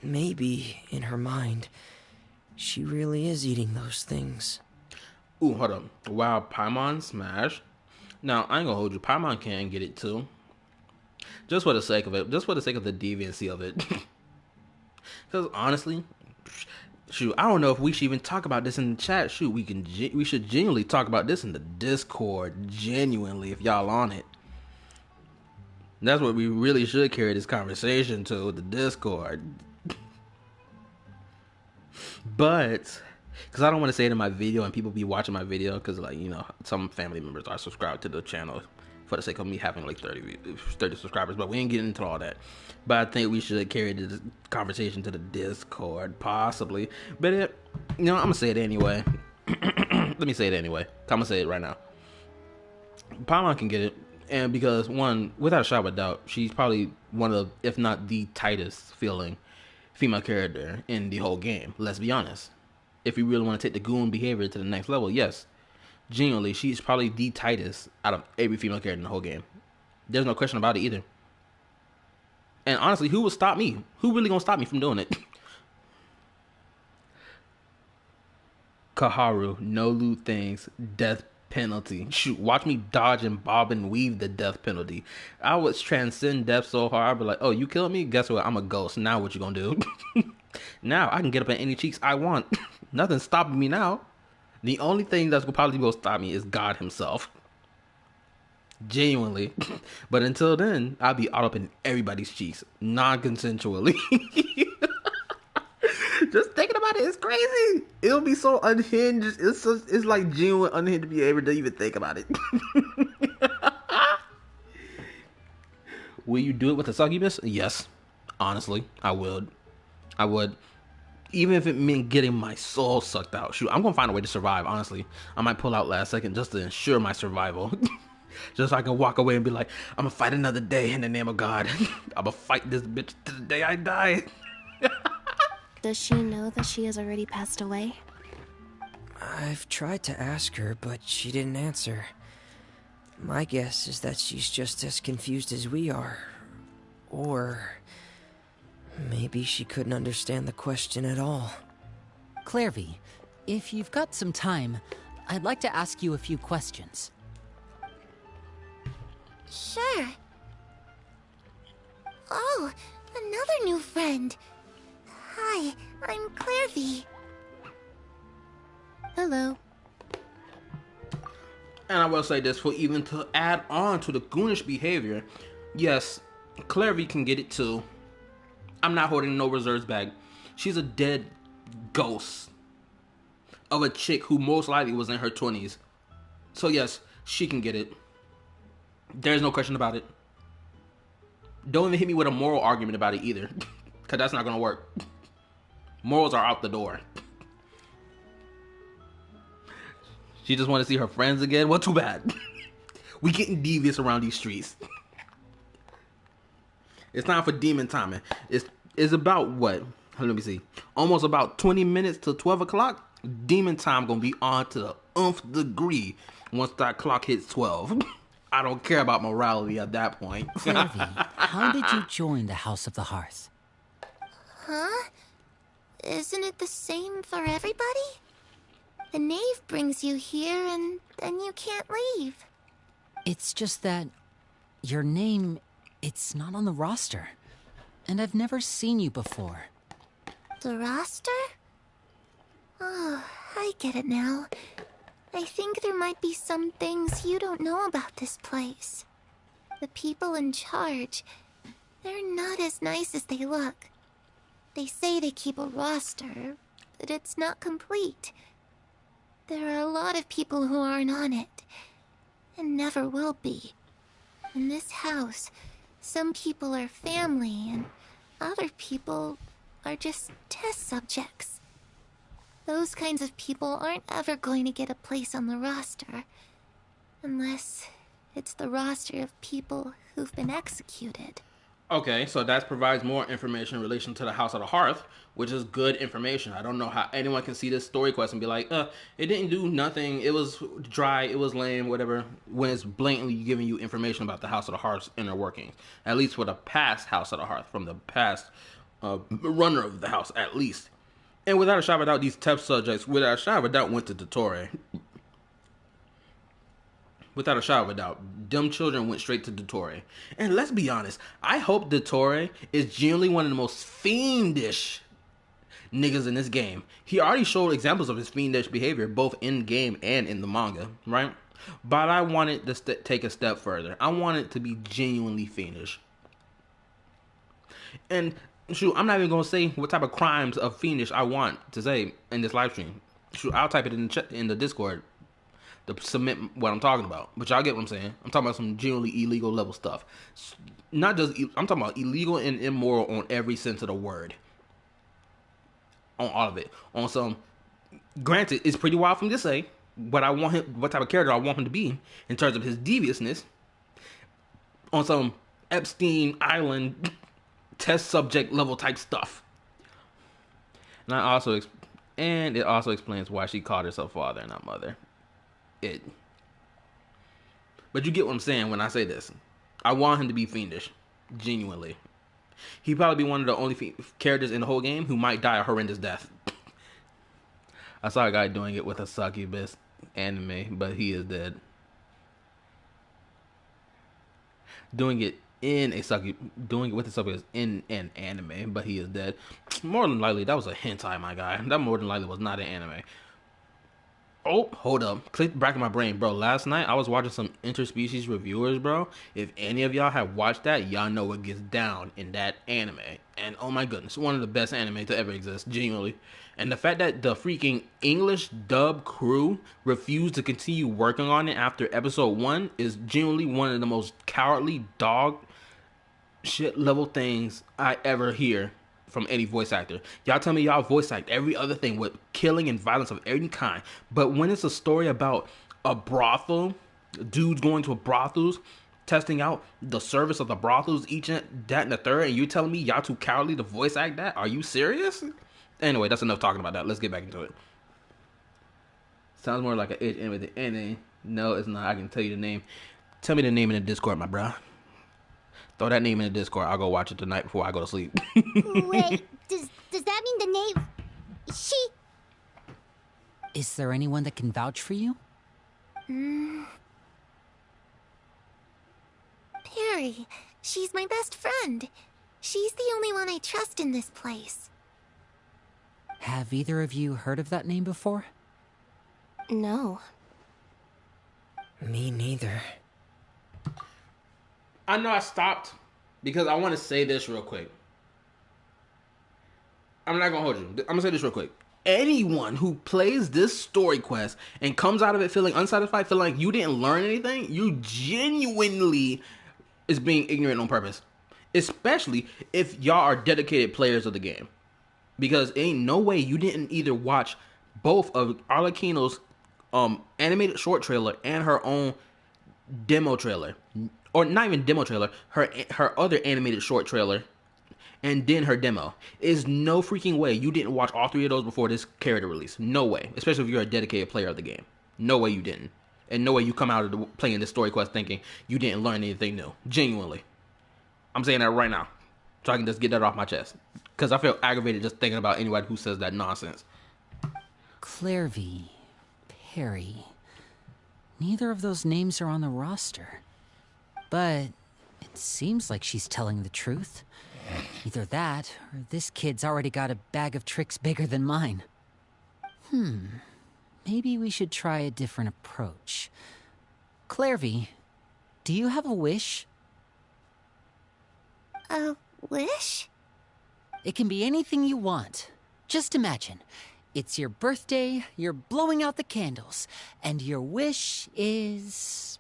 Maybe, in her mind, she really is eating those things. Ooh, hold up. Wow, Paimon smash. Now, I ain't gonna hold you. Paimon can get it too. Just for the sake of it. Just for the sake of the deviancy of it. Because honestly, shoot, I don't know if we should even talk about this in the chat. Shoot, we should genuinely talk about this in the Discord. Genuinely, if y'all on it. That's what we really should carry this conversation to, the Discord. But, because I don't want to say it in my video and people be watching my video, because, like, you know, some family members are subscribed to the channel for the sake of me having like 30 subscribers, but we ain't getting into all that. But I think we should carry this conversation to the Discord, possibly. But you know, I'm gonna say it anyway. Let me say it anyway. I'm gonna say it right now. Paimon can get it, and because one, without a shadow of a doubt, she's probably one of, if not the tightest feeling female character in the whole game. Let's be honest. If we really want to take the goon behavior to the next level, yes. Genuinely, she's probably the tightest out of every female character in the whole game. There's no question about it either. And honestly, who will stop me? Who really gonna stop me from doing it? Kaharu, no loot things, death penalty. Shoot, watch me dodge and bob and weave the death penalty. I would transcend death so hard, I'd be like, oh, you killed me? Guess what? I'm a ghost. Now what you gonna do? Now I can get up at any cheeks I want. Nothing's stopping me now. The only thing that's probably going to stop me is God himself. Genuinely. But until then, I'll be all up in everybody's cheeks. Non-consensually. Just thinking about it, it's crazy. It'll be so unhinged. It's like genuine unhinged to be able to even think about it. Will you do it with a succubus? Yes. Honestly, I would. Even if it meant getting my soul sucked out. Shoot, I'm going to find a way to survive, honestly. I might pull out last second just to ensure my survival. Just so I can walk away and be like, I'm going to fight another day in the name of God. I'm going to fight this bitch to the day I die. Does she know that she has already passed away? I've tried to ask her, but she didn't answer. My guess is that she's just as confused as we are. Or maybe she couldn't understand the question at all. Clairvy, if you've got some time, I'd like to ask you a few questions. Sure. Oh, another new friend. Hi, I'm Clairvy. Hello. And I will say this, for even to add on to the goonish behavior, yes, Clairvy can get it too. I'm not holding no reserves back. She's a dead ghost of a chick who most likely was in her 20s. So yes, she can get it. There's no question about it. Don't even hit me with a moral argument about it either. Because that's not going to work. Morals are out the door. She just want to see her friends again? Well, too bad. We getting devious around these streets. It's time for demon timing. It's about what? let me see, almost about 20 minutes to 12 o'clock, demon time gonna be on to the nth degree once that clock hits 12. I don't care about morality at that point. Clairvy, how did you join the House of the Hearth? Huh? Isn't it the same for everybody? The knave brings you here and then you can't leave. It's just that your name, it's not on the roster. And I've never seen you before. The roster? Oh, I get it now. I think there might be some things you don't know about this place. The people in charge, they're not as nice as they look. They say they keep a roster, but it's not complete. There are a lot of people who aren't on it, and never will be. In this house, some people are family, and other people are just test subjects. Those kinds of people aren't ever going to get a place on the roster, unless it's the roster of people who've been executed. Okay, so that provides more information in relation to the House of the Hearth, which is good information. I don't know how anyone can see this story quest and be like, it didn't do nothing, it was dry, it was lame, whatever, when it's blatantly giving you information about the House of the Hearth's inner workings. At least for the past House of the Hearth, from the past runner of the house, at least. And without a shadow of a doubt, these test subjects, without a shadow of a doubt, went to Dottore. Without a shadow of a doubt, them children went straight to Dottore. And let's be honest, I hope Dottore is genuinely one of the most fiendish niggas in this game. He already showed examples of his fiendish behavior, both in game and in the manga, right? But I want it to take a step further. I want it to be genuinely fiendish. And shoot, I'm not even gonna say what type of crimes of fiendish I want to say in this live stream. Shoot, I'll type it in the Discord to submit what I'm talking about. But y'all get what I'm saying. I'm talking about some genuinely illegal level stuff. Not just, I'm talking about illegal and immoral on every sense of the word. On all of it. On some, granted, it's pretty wild for me to say what I want him, what type of character I want him to be in terms of his deviousness. On some Epstein Island test subject level type stuff. And it also explains why she called herself father and not mother. But you get what I'm saying when I say this. I want him to be fiendish, genuinely. He'd probably be one of the only characters in the whole game who might die a horrendous death. I saw a guy doing it with a succubus anime, but he is dead. Doing it with a succubus in an anime, but he is dead. More than likely, that was a hentai, my guy. That more than likely was not an anime. Oh, hold up. Click back in my brain, bro. Last night, I was watching some interspecies reviewers, bro. If any of y'all have watched that, y'all know what gets down in that anime. And oh my goodness, one of the best anime to ever exist, genuinely. And the fact that the freaking English dub crew refused to continue working on it after episode 1 is genuinely one of the most cowardly dog shit level things I ever hear from any voice actor. Y'all tell me y'all voice act every other thing with killing and violence of any kind, but when it's a story about a brothel, dudes going to brothels, testing out the service of the brothels, each and that and the third, and you telling me y'all too cowardly to voice act that? Are you serious? Anyway, that's enough talking about that. Let's get back into it. Sounds more like an itch in with the ending. No, it's not. I can tell you the name. Tell me the name in the Discord, my bro. Throw that name in the Discord. I'll go watch it tonight before I go to sleep. Wait, does that mean the name? She? Is there anyone that can vouch for you? Perry. She's my best friend. She's the only one I trust in this place. Have either of you heard of that name before? No. Me neither. I know I stopped because I want to say this real quick. I'm not going to hold you. I'm going to say this real quick. Anyone who plays this story quest and comes out of it feeling unsatisfied, feeling like you didn't learn anything, you genuinely is being ignorant on purpose. Especially if y'all are dedicated players of the game. Because ain't no way you didn't either watch both of Arlecchino's animated short trailer and her own demo trailer. Or not even demo trailer, her other animated short trailer and then her demo. There's no freaking way you didn't watch all 3 of those before this character release. No way. Especially if you're a dedicated player of the game. No way you didn't. And no way you come out of playing this story quest thinking you didn't learn anything new. Genuinely. I'm saying that right now. So I can just get that off my chest. Because I feel aggravated just thinking about anybody who says that nonsense. Clairvy, Perry. Neither of those names are on the roster. But it seems like she's telling the truth. Either that, or this kid's already got a bag of tricks bigger than mine. Maybe we should try a different approach. Clairvy, do you have a wish? A wish? It can be anything you want. Just imagine. It's your birthday, you're blowing out the candles, and your wish is...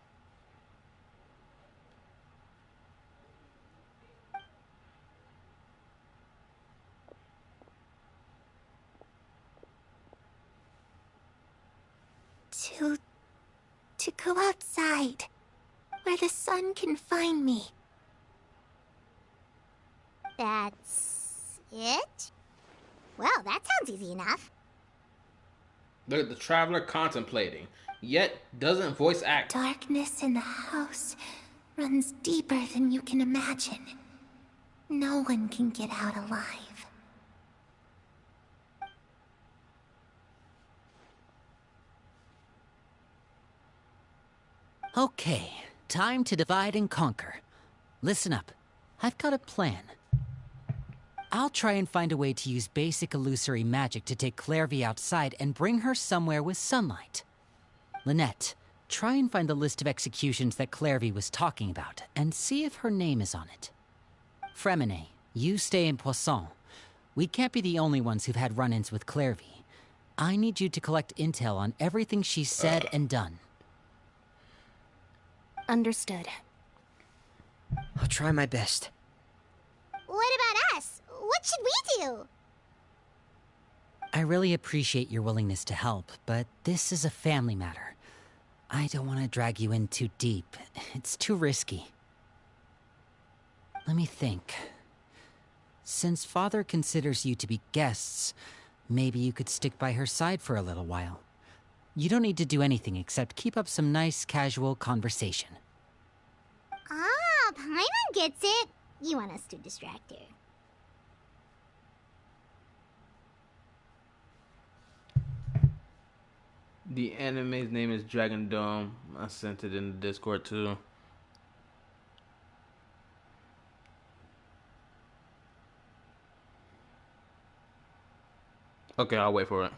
To go outside, where the sun can find me. That's it? Well, that sounds easy enough. Look at the traveler contemplating, yet doesn't voice act. Darkness in the house runs deeper than you can imagine. No one can get out alive. Okay, time to divide and conquer. Listen up. I've got a plan. I'll try and find a way to use basic illusory magic to take Clairvy outside and bring her somewhere with sunlight. Lynette, try and find the list of executions that Clairvy was talking about and see if her name is on it. Fremine, you stay in Poisson. We can't be the only ones who've had run-ins with Clairvy. I need you to collect intel on everything she's said and done. Understood. I'll try my best. What about us? What should we do? I really appreciate your willingness to help, but this is a family matter. I don't want to drag you in too deep. It's too risky. Let me think. Since Father considers you to be guests, maybe you could stick by her side for a little while. You don't need to do anything except keep up some nice, casual conversation. Ah, Paimon gets it. You want us to distract her. The anime's name is Dragon Dome. I sent it in the Discord too. Okay, I'll wait for it.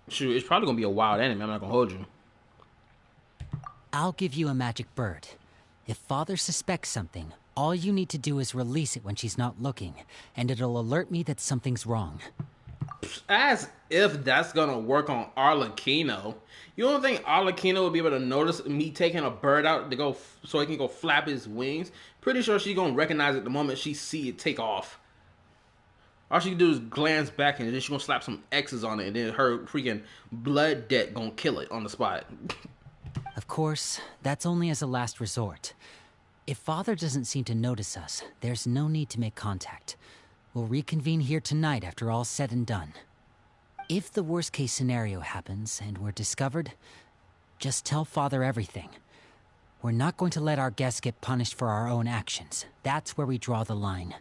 Shoot, it's probably gonna be a wild anime. I'm not gonna hold you. I'll give you a magic bird. If Father suspects something, all you need to do is release it when she's not looking, and it'll alert me that something's wrong. As if that's gonna work on Arlecchino. You don't think Arlecchino would be able to notice me taking a bird out to go so he can go flap his wings? Pretty sure she's gonna recognize it the moment she see it take off. All she can do is glance back and then she's gonna slap some X's on it and then her freaking blood debt gonna kill it on the spot. Of course, that's only as a last resort. If Father doesn't seem to notice us, there's no need to make contact. We'll reconvene here tonight after all's said and done. If the worst case scenario happens and we're discovered, just tell Father everything. We're not going to let our guests get punished for our own actions. That's where we draw the line.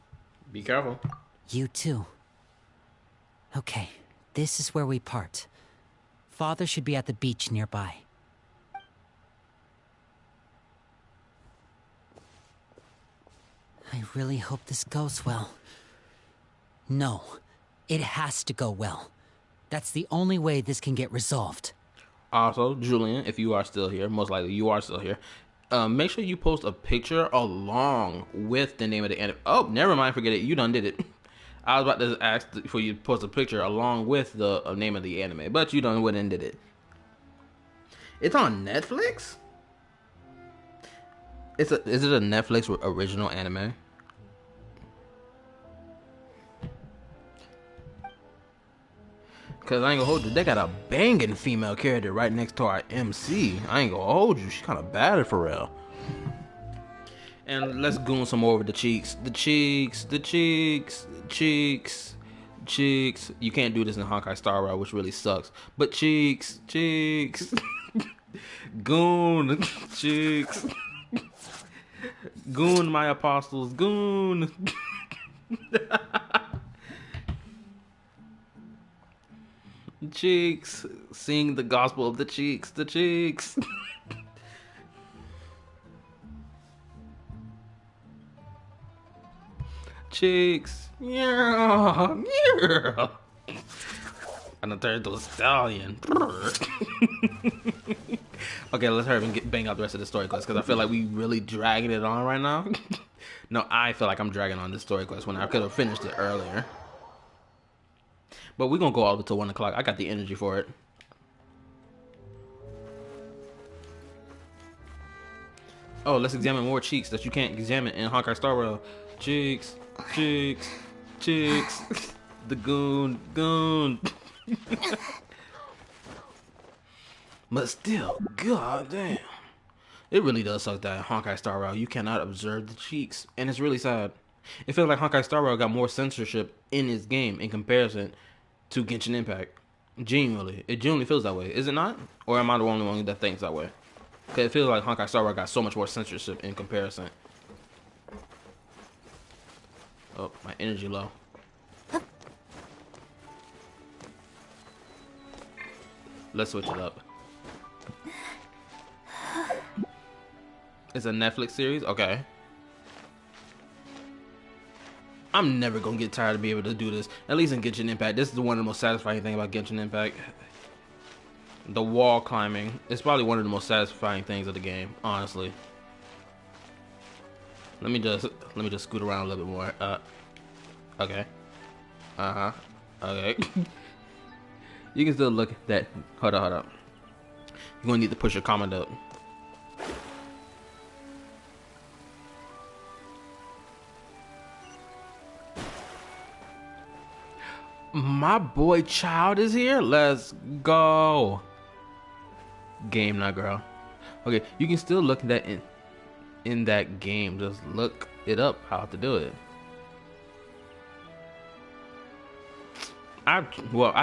Be careful. You too. Okay, this is where we part. Father should be at the beach nearby. I really hope this goes well. No, it has to go well. That's the only way this can get resolved. Also, Julian, if you are still here, most likely you are still here, make sure you post a picture along with the name of the anime. Oh, never mind, forget it. You done did it. I was about to ask for you to post a picture along with the name of the anime, but you done went and did it. It's on Netflix? Is it a Netflix original anime? Cause I ain't gonna hold you, they got a banging female character right next to our MC. I ain't gonna hold you, she's kind of bad for real. And let's goon some more with the cheeks. The cheeks, the cheeks, cheeks, cheeks. You can't do this in Honkai Star Rail, which really sucks. But cheeks, cheeks. Goon, cheeks. Goon, my apostles, goon. Cheeks, sing the gospel of the cheeks, the cheeks. Cheeks, yeah, yeah. And the third little stallion. Okay, let's hurry and bang out the rest of the story quest because I feel like we really dragging it on right now. No, I feel like I'm dragging on this story quest when I could have finished it earlier. But we're gonna go all the way till 1 o'clock. I got the energy for it. Oh, let's examine more cheeks that you can't examine in Honkai Star Rail. Cheeks, cheeks, cheeks. The goon, goon. But still, goddamn. It really does suck that in Honkai Star Rail you cannot observe the cheeks. And it's really sad. It feels like Honkai Star Rail got more censorship in its game in comparison to Genshin Impact. Genuinely. It genuinely feels that way. Is it not? Or am I the only one that thinks that way? Because it feels like Honkai Star Rail got so much more censorship in comparison. Oh, my energy low. Let's switch it up. It's a Netflix series? Okay. I'm never gonna get tired of being able to do this. At least in Genshin Impact. This is one of the most satisfying things about Genshin Impact. The wall climbing. It's probably one of the most satisfying things of the game, honestly. Let me just scoot around a little bit more. Okay. Okay. You can still look at that. Hold up. You're gonna need to push your comment up. My boy Child is here. Let's go. Game, not girl. Okay, you can still look at that in that game. Just look it up how to do it. I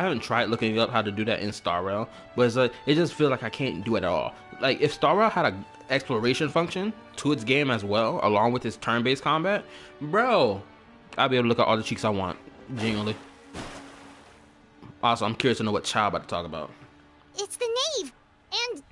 haven't tried looking up how to do that in Star Rail, but it's like, it just feels like I can't do it at all. Like if Star Rail had an exploration function to its game as well, along with its turn-based combat, bro, I'll be able to look at all the cheeks I want. Genuinely. Also, I'm curious to know what Child about to talk about. It's the Knave and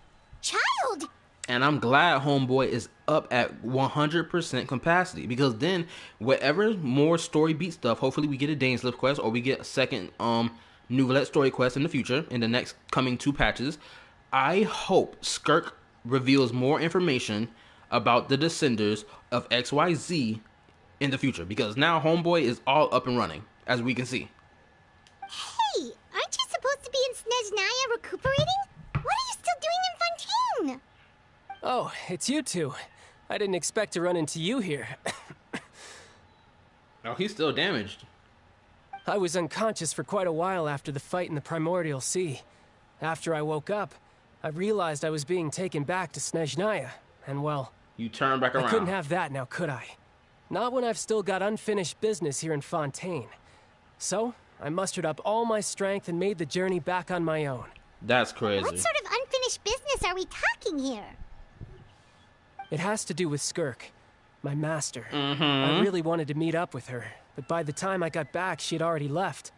Child. And I'm glad Homeboy is up at 100% capacity, because then whatever more story beat stuff, hopefully we get a Dainslift quest or we get a second Nouvellette story quest in the future in the next coming 2 patches. I hope Skirk reveals more information about the descenders of XYZ in the future, because now Homeboy is all up and running, as we can see. Hey, aren't you supposed to be in Snezhnaya recuperating? What are you still doing in Fontaine? Oh, it's you two. I didn't expect to run into you here. Oh, he's still damaged. I was unconscious for quite a while after the fight in the Primordial Sea. After I woke up, I realized I was being taken back to Snezhnaya, and well... You turned back around. I couldn't have that now, could I? Not when I've still got unfinished business here in Fontaine. So, I mustered up all my strength and made the journey back on my own. That's crazy. What sort of unfinished business are we talking here? It has to do with Skirk, my master. Mm-hmm. I really wanted to meet up with her, but by the time I got back, she'd already left.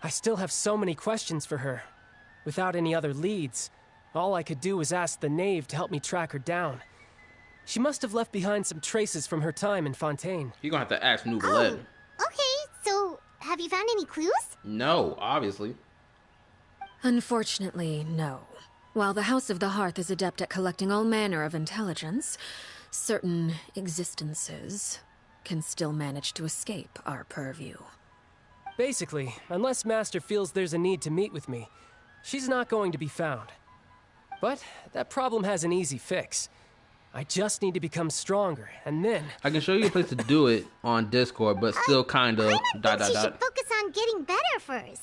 I still have so many questions for her. Without any other leads, all I could do was ask the Knave to help me track her down. She must have left behind some traces from her time in Fontaine. You're gonna have to ask Nouvellette. Okay, so have you found any clues? No, obviously. Unfortunately, no. While the House of the Hearth is adept at collecting all manner of intelligence, certain existences can still manage to escape our purview. Basically, unless Master feels there's a need to meet with me, she's not going to be found. But that problem has an easy fix. I just need to become stronger, and then... I can show you a place to do it on Discord, but still kind of... I think she should focus on getting better first.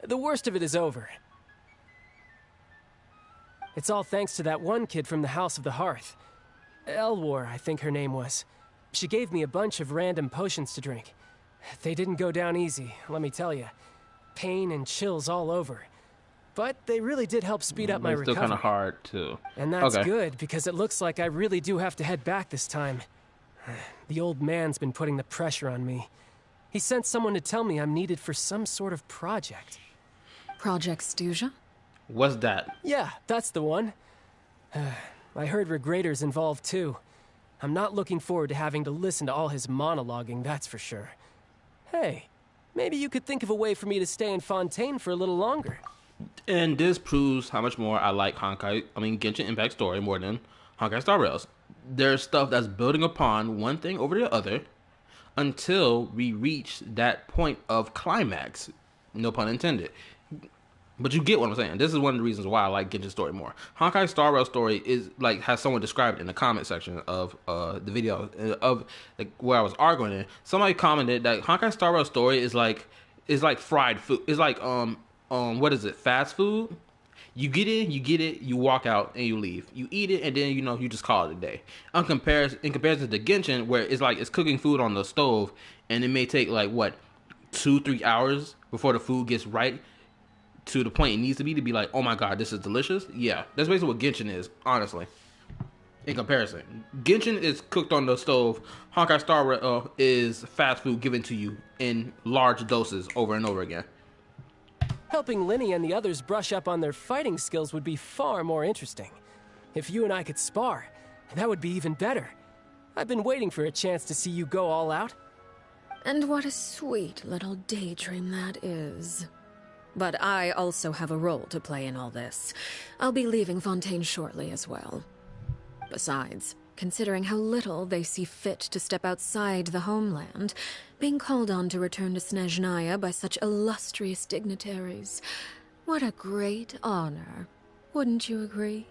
The worst of it is over. It's all thanks to that one kid from the House of the Hearth. Elwar, I think her name was. She gave me a bunch of random potions to drink. They didn't go down easy, let me tell you. Pain and chills all over. But they really did help speed up my It's still recovery. kind of hard too. And that's Okay. good, because it looks like I really do have to head back this time. The old man's been putting the pressure on me. He sent someone to tell me I'm needed for some sort of project. Project Stuja? What's that? Yeah, that's the one. I heard Regrader's involved too. I'm not looking forward to having to listen to all his monologuing, that's for sure. Hey, maybe you could think of a way for me to stay in Fontaine for a little longer. And this proves how much more I like Genshin Impact story more than Honkai Star Rails. There's stuff that's building upon one thing over the other until we reach that point of climax. No pun intended. But you get what I'm saying. This is one of the reasons why I like Genshin story more. Honkai Star Rail story is like has someone described in the comment section of the video of like where I was arguing it. Somebody commented that Honkai Star Rail story is like fried food. It's like what is it? Fast food. You get in, you get it, you walk out, and you leave. You eat it, and then you just call it a day. In comparison to Genshin, where it's cooking food on the stove, and it may take like what 2-3 hours before the food gets right to the point it needs to be like, oh my god, this is delicious. Yeah, that's basically what Genshin is, honestly. In comparison, Genshin is cooked on the stove. Honkai Star Rail is fast food given to you in large doses over and over again. Helping Linny and the others brush up on their fighting skills would be far more interesting. If you and I could spar, that would be even better. I've been waiting for a chance to see you go all out. And what a sweet little daydream that is. But I also have a role to play in all this. I'll be leaving Fontaine shortly as well. Besides, considering how little they see fit to step outside the homeland, being called on to return to Snezhnaya by such illustrious dignitaries, what a great honor. Wouldn't you agree?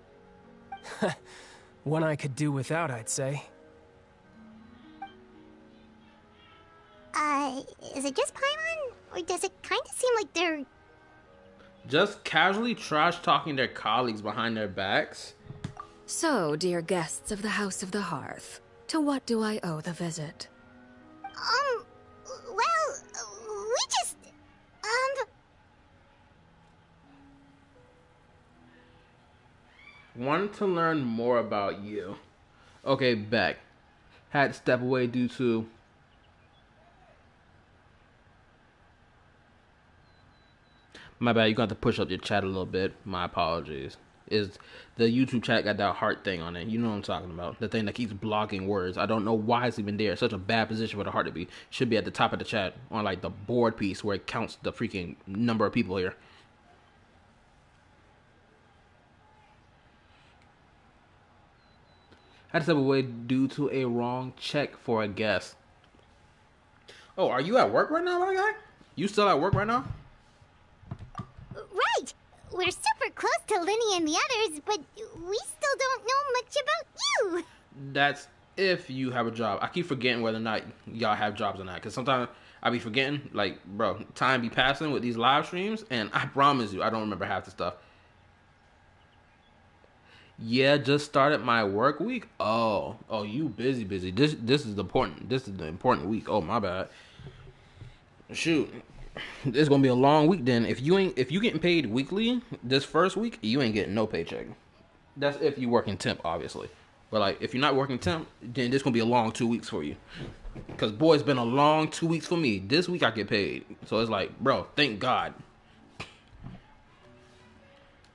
One I could do without, I'd say. Is it just Paimon? Or does it kind of seem like they're... Just casually trash-talking their colleagues behind their backs? So, dear guests of the House of the Hearth, to what do I owe the visit? Well, we just... Wanted to learn more about you. Okay, back. Had to step away due to... My bad, you're going to have to push up your chat a little bit. My apologies. Is the YouTube chat got that heart thing on it? You know what I'm talking about. The thing that keeps blocking words. I don't know why it's even there. Such a bad position for the heart to be. Should be at the top of the chat on like the board piece where it counts the freaking number of people here. Had to step away due to a wrong check for a guest. Oh, are you at work right now, my guy? You still at work right now? Right! We're super close to Linny and the others, but we still don't know much about you! That's if you have a job. I keep forgetting whether or not y'all have jobs or not, because sometimes I be forgetting, like, bro, time be passing with these live streams, and I promise you, I don't remember half the stuff. Yeah, just started my work week. Oh, you busy. This is important. This is the important week. Oh, my bad. Shoot. It's gonna be a long week then. If you getting paid weekly this first week, you ain't getting no paycheck. That's if you working temp, obviously. But like if you're not working temp, then this gonna be a long 2 weeks for you. Cause boy, it's been a long 2 weeks for me. This week I get paid, so it's like, bro, thank God.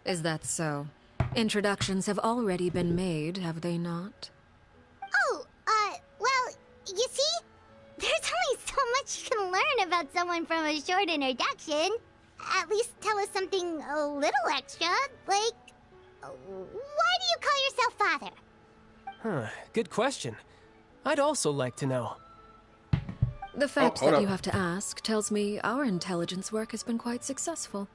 Is that so? Introductions have already been made, have they not? Oh, well, you see? There's only so much you can learn about someone from a short introduction. At least tell us something a little extra, like, why do you call yourself father? Huh, good question. I'd also like to know. The fact that you have to ask tells me our intelligence work has been quite successful.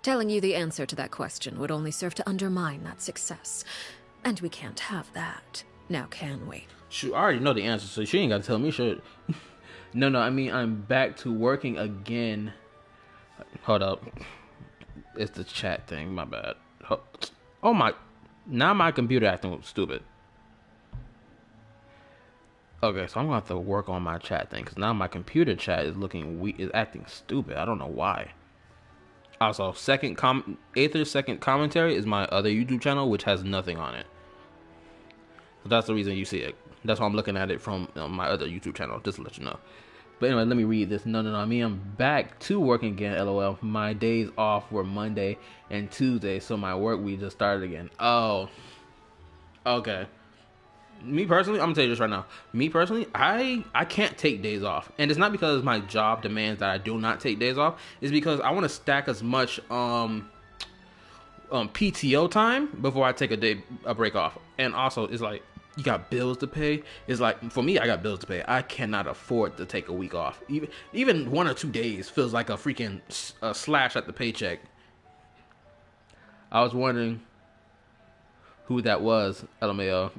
Telling you the answer to that question would only serve to undermine that success. And we can't have that. Now can we? Shoot, I already know the answer, so she ain't gotta tell me shit. No, I mean, I'm back to working again. Hold up. It's the chat thing, my bad. Oh my, now my computer acting stupid. Okay, so I'm gonna have to work on my chat thing because now my computer chat is looking weak, is acting stupid. I don't know why. Also, Aether's second commentary is my other YouTube channel, which has nothing on it. So that's the reason you see it. That's why I'm looking at it from my other YouTube channel, just to let you know. But anyway, let me read this. No, me. I'm back to working again, LOL. My days off were Monday and Tuesday, so my work week just started again. Oh, okay. Me personally, I'm gonna tell you this right now. Me personally, I can't take days off, and it's not because my job demands that I do not take days off. It's because I want to stack as much PTO time before I take a break off. And also, it's like you got bills to pay. It's like for me, I got bills to pay. I cannot afford to take a week off. Even 1 or 2 days feels like a freaking slash at the paycheck. I was wondering who that was, LMAO.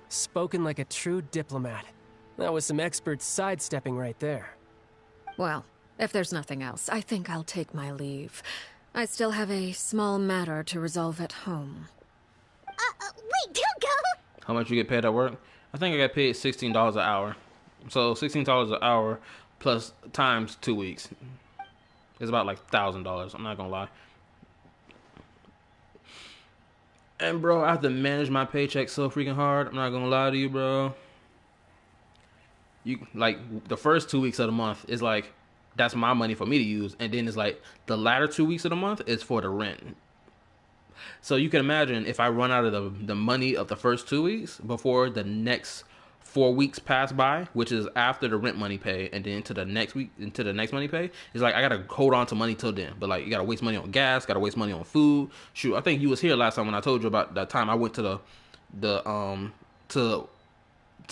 Spoken like a true diplomat. That was some expert sidestepping right there. Well, if there's nothing else, I think I'll take my leave. I still have a small matter to resolve at home. Wait, don't go! How much you get paid at work? I think I got paid $16 an hour. So $16 an hour plus times 2 weeks. It's about like $1,000. I'm not gonna lie. And bro, I have to manage my paycheck so freaking hard. I'm not gonna lie to you, bro. You like the first 2 weeks of the month is like that's my money for me to use, and then it's like the latter 2 weeks of the month is for the rent. So you can imagine if I run out of the money of the first 2 weeks before the next 4 weeks pass by, which is after the rent money pay, and then into the next week, into the next money pay, it's like I gotta hold on to money till then. But like you gotta waste money on gas, gotta waste money on food. Shoot, I think you was here last time when I told you about that time I went to to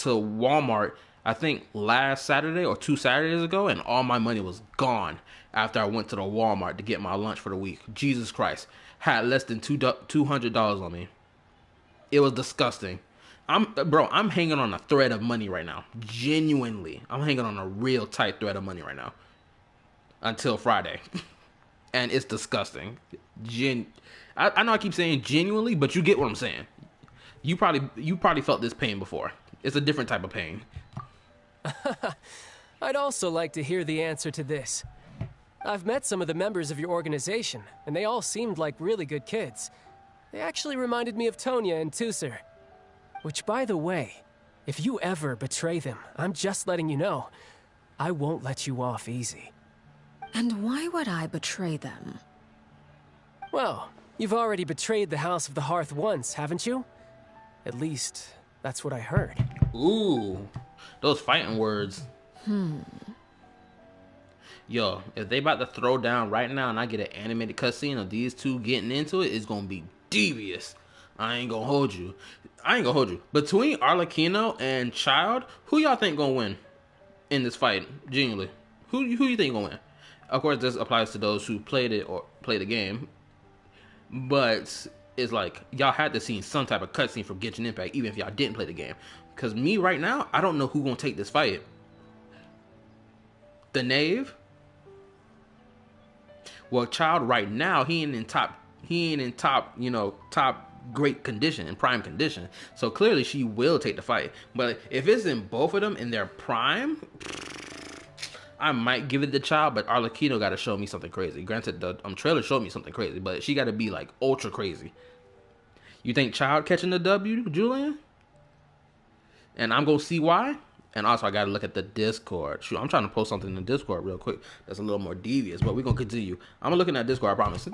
Walmart. I think last Saturday or 2 Saturdays ago, and all my money was gone after I went to the Walmart to get my lunch for the week. Jesus Christ, had less than $200 on me. It was disgusting. I'm hanging on a thread of money right now. Genuinely, I'm hanging on a real tight thread of money right now. Until Friday, and it's disgusting. I know I keep saying genuinely, but you get what I'm saying. You probably felt this pain before. It's a different type of pain. I'd also like to hear the answer to this. I've met some of the members of your organization, and they all seemed like really good kids. They actually reminded me of Tonya and Tusser. Which, by the way, if you ever betray them, I'm just letting you know, I won't let you off easy. And why would I betray them? Well, you've already betrayed the House of the Hearth once, haven't you? At least, that's what I heard. Ooh, those fighting words. Yo, if they about to throw down right now and I get an animated cutscene of these two getting into it, it's gonna be devious. I ain't gonna hold you. Between Arlecchino and Child, who y'all think gonna win in this fight? Genuinely, who you think gonna win? Of course, this applies to those who played it or play the game. But it's like y'all had to see some type of cutscene from Genshin Impact, even if y'all didn't play the game. Because me right now, I don't know who gonna take this fight. The Knave. Well, Child right now he ain't in top, top great condition and prime condition. So clearly she will take the fight. But if it's in both of them in their prime, I might give it to Child. But Arlecchino got to show me something crazy. Granted, the trailer showed me something crazy, but she got to be like ultra crazy. You think Child catching the W, Julian? And I'm gonna see why. And also, I gotta look at the Discord. Shoot, I'm trying to post something in the Discord real quick that's a little more devious, but we're gonna continue. I'm looking at Discord, I promise.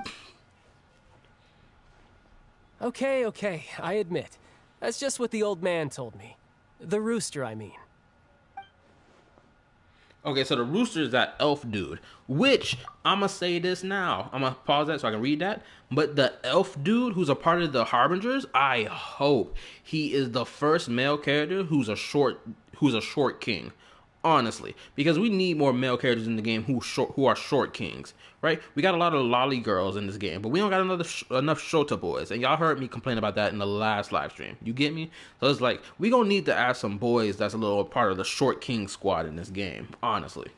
Okay, I admit. That's just what the old man told me. The rooster, I mean. Okay, so the rooster is that elf dude, which I'm gonna say this now. I'm gonna pause that so I can read that. But the elf dude who's a part of the Harbingers, I hope he is the first male character who's a short king. Honestly, because we need more male characters in the game who are short kings, right? We got a lot of lolly girls in this game, but we don't got enough Shota boys. And y'all heard me complain about that in the last live stream. You get me? So it's like we gonna need to add some boys that's a little part of the short king squad in this game. Honestly.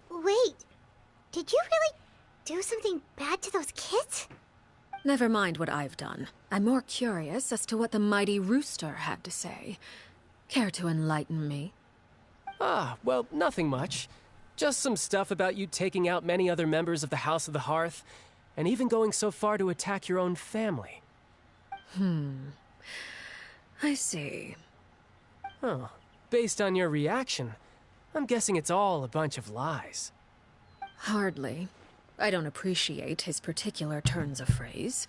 Wait, did you really do something bad to those kids? Never mind what I've done. I'm more curious as to what the mighty rooster had to say. Care to enlighten me? Ah, well, nothing much. Just some stuff about you taking out many other members of the House of the Hearth, and even going so far to attack your own family. I see. Oh, based on your reaction, I'm guessing it's all a bunch of lies. Hardly. I don't appreciate his particular turns of phrase,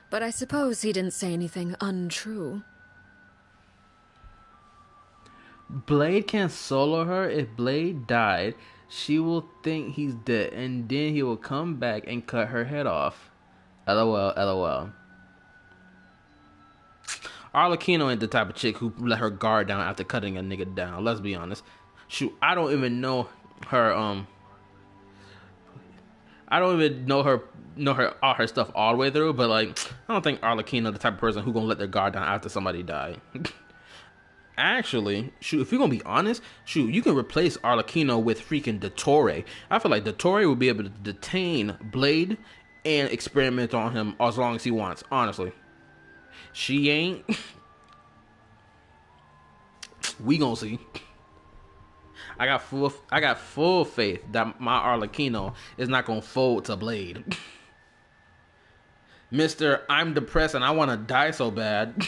but I suppose he didn't say anything untrue. Blade can solo her. If Blade died, she will think he's dead, and then he will come back and cut her head off. LOL, LOL. Arlecchino ain't the type of chick who let her guard down after cutting a nigga down. Let's be honest. Shoot, I don't even know her. I don't even know her all her stuff all the way through. But like, I don't think Arlecchino the type of person who gonna let their guard down after somebody died. Actually, shoot, if you're gonna be honest, shoot, you can replace Arlecchino with freaking Dottore. I feel like Dottore would be able to detain Blade and experiment on him as long as he wants. Honestly, she ain't. We gonna see. I got full faith that my Arlecchino is not gonna fold to Blade. Mister, I'm depressed and I want to die so bad.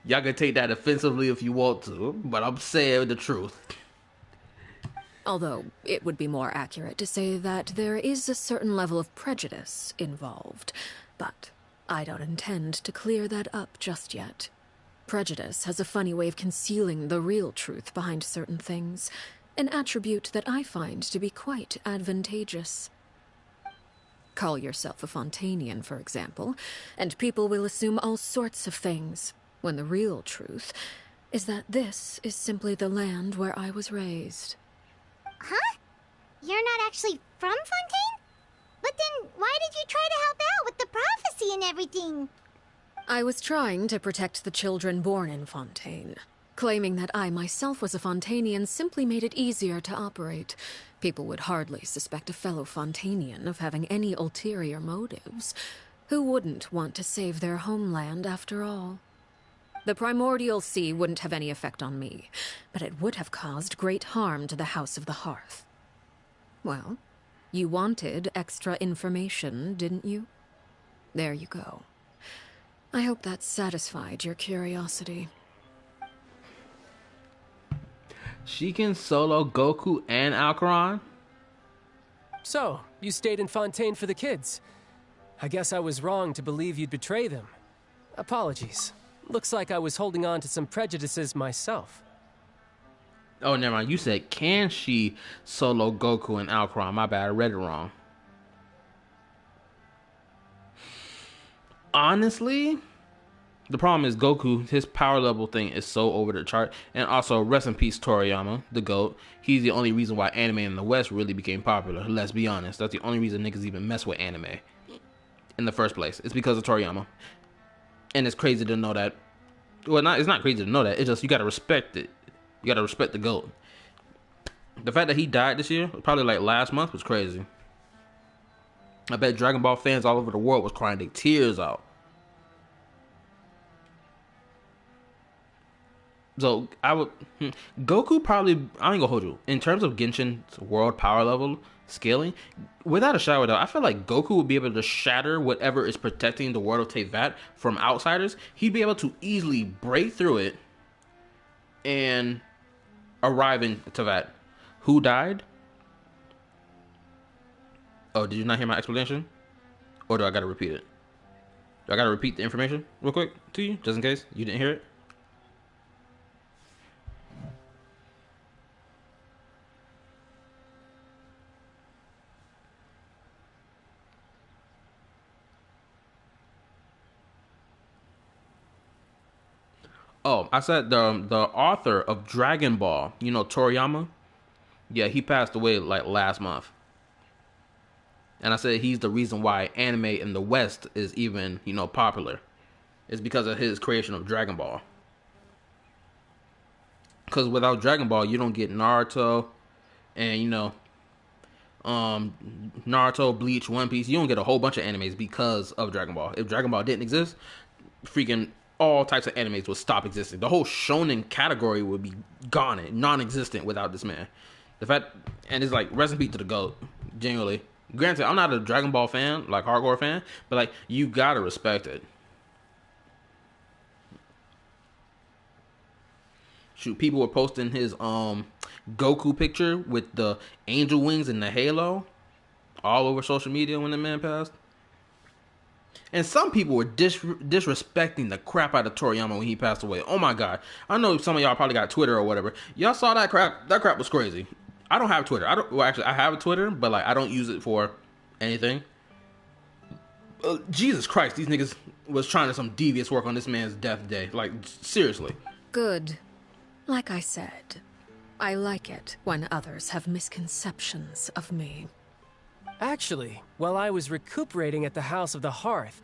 Y'all can take that offensively if you want to, but I'm saying the truth. Although, it would be more accurate to say that there is a certain level of prejudice involved, but I don't intend to clear that up just yet. Prejudice has a funny way of concealing the real truth behind certain things, an attribute that I find to be quite advantageous. Call yourself a Fontainian, for example, and people will assume all sorts of things, when the real truth is that this is simply the land where I was raised. Huh? You're not actually from Fontaine? But then why did you try to help out with the prophecy and everything? I was trying to protect the children born in Fontaine. Claiming that I myself was a Fontainian simply made it easier to operate. People would hardly suspect a fellow Fontainian of having any ulterior motives. Who wouldn't want to save their homeland after all? The primordial sea wouldn't have any effect on me, but it would have caused great harm to the House of the Hearth. Well, you wanted extra information, didn't you? There you go. I hope that satisfied your curiosity. She can solo Goku and Alcaron? So, you stayed in Fontaine for the kids. I guess I was wrong to believe you'd betray them. Apologies. Looks like I was holding on to some prejudices myself. Oh, never mind. You said, can she solo Goku and Alcaron? My bad, I read it wrong. Honestly, the problem is Goku, his power level thing is so over the chart. And also, rest in peace, Toriyama, the GOAT. He's the only reason why anime in the West really became popular. Let's be honest. That's the only reason niggas even mess with anime in the first place. It's because of Toriyama. And it's crazy to know that. Well, it's not crazy to know that. It's just you gotta respect it. You gotta respect the GOAT. The fact that he died this year, probably like last month, was crazy. I bet Dragon Ball fans all over the world was crying their tears out. So Goku probably, I ain't gonna hold you. In terms of Genshin's world power level scaling, without a shadow of a doubt, I feel like Goku would be able to shatter whatever is protecting the world of Teyvat from outsiders. He'd be able to easily break through it and arrive in Teyvat. Who died? Oh, did you not hear my explanation? Or do I gotta repeat it? Do I gotta repeat the information real quick to you, just in case you didn't hear it? Oh, I said the author of Dragon Ball, you know, Toriyama. Yeah, he passed away like last month. And I said he's the reason why anime in the West is even, you know, popular. It's because of his creation of Dragon Ball. Because without Dragon Ball, you don't get Naruto and, you know, Naruto, Bleach, One Piece. You don't get a whole bunch of animes because of Dragon Ball. If Dragon Ball didn't exist, freaking all types of animes would stop existing. The whole shonen category would be gone, non-existent without this man. The fact, and it's like rest in peace to the GOAT. Genuinely, granted, I'm not a Dragon Ball fan, like hardcore fan, but like you gotta respect it. Shoot, people were posting his Goku picture with the angel wings and the halo all over social media when the man passed. And some people were disrespecting the crap out of Toriyama when he passed away. Oh my god. I know some of y'all probably got Twitter or whatever. Y'all saw that crap. That crap was crazy. I don't have Twitter. I have a Twitter, but like I don't use it for anything. Jesus Christ, these niggas was trying to some devious work on this man's death day. Like, seriously. Good. Like I said, I like it when others have misconceptions of me. Actually, while I was recuperating at the House of the Hearth,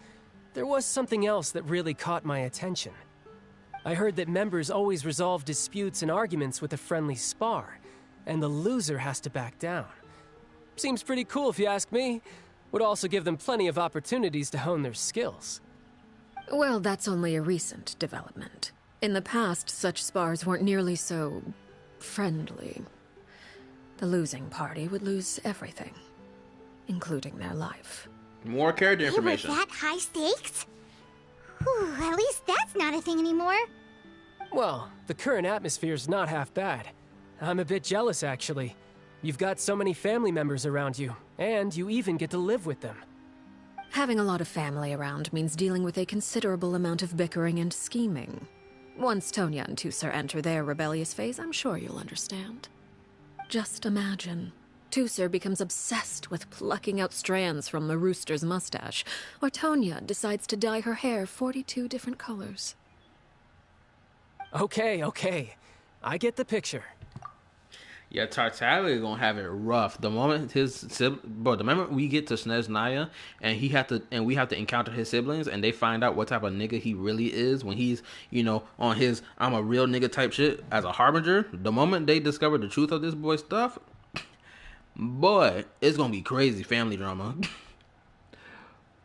there was something else that really caught my attention. I heard that members always resolve disputes and arguments with a friendly spar, and the loser has to back down. Seems pretty cool if you ask me. Would also give them plenty of opportunities to hone their skills. Well, that's only a recent development. In the past, such spars weren't nearly so friendly. The losing party would lose everything, including their life. More character information. They were that high stakes? Whew, at least that's not a thing anymore. Well, the current atmosphere's not half bad. I'm a bit jealous, actually. You've got so many family members around you, and you even get to live with them. Having a lot of family around means dealing with a considerable amount of bickering and scheming. Once Tonya and Tusser enter their rebellious phase, I'm sure you'll understand. Just imagine. Tusser becomes obsessed with plucking out strands from the rooster's mustache, or Tonya decides to dye her hair 42 different colors. Okay. I get the picture. Yeah, Tartaglia gonna have it rough. The moment the moment we get to Snezhnaya and we have to encounter his siblings and they find out what type of nigga he really is when he's, on his I'm a real nigga type shit as a harbinger, the moment they discover the truth of this boy's stuff, boy, it's gonna be crazy family drama.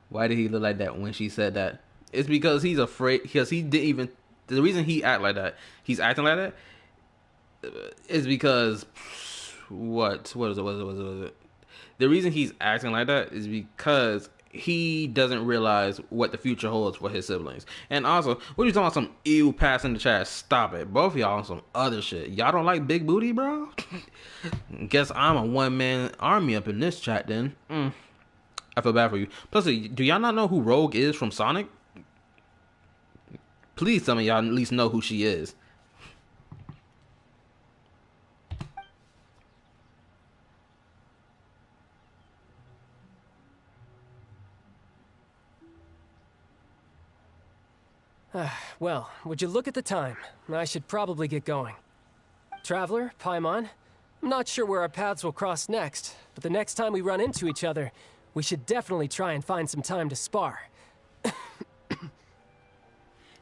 Why did he look like that when she said that? It's because he's afraid, because he didn't even, the reason he's acting like that is because what is it? The reason he's acting like that is because he doesn't realize what the future holds for his siblings. And also, what are you talking about? Some ew pass in the chat? Stop it, both of y'all on some other shit. Y'all don't like big booty, bro? Guess I'm a one-man army up in this chat then. I feel bad for you. Plus, do y'all not know who Rogue is from Sonic? Please some of y'all at least know who she is. Well, would you look at the time? I should probably get going. Traveler, Paimon, I'm not sure where our paths will cross next, but the next time we run into each other, we should definitely try and find some time to spar.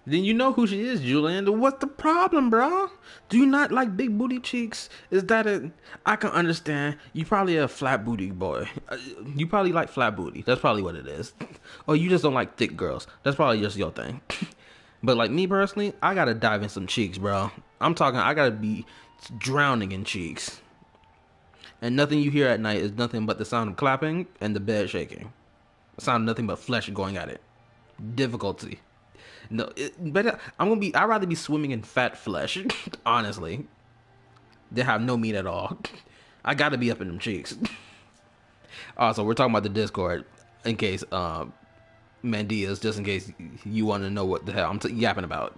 Then you know who she is, Julian. What's the problem, bro? Do you not like big booty cheeks? Is that it? I can understand. You probably a flat booty boy. You probably like flat booty. That's probably what it is. Or you just don't like thick girls. That's probably just your thing. But like me personally, I gotta dive in some cheeks, bro. I'm talking, I gotta be drowning in cheeks. And nothing you hear at night is nothing but the sound of clapping and the bed shaking. The sound of nothing but flesh going at it. Difficulty. No, I'd rather be swimming in fat flesh, honestly. They have no meat at all. I gotta be up in them cheeks. Also, we're talking about the Discord, in case, Mandias, just in case you want to know what the hell I'm yapping about.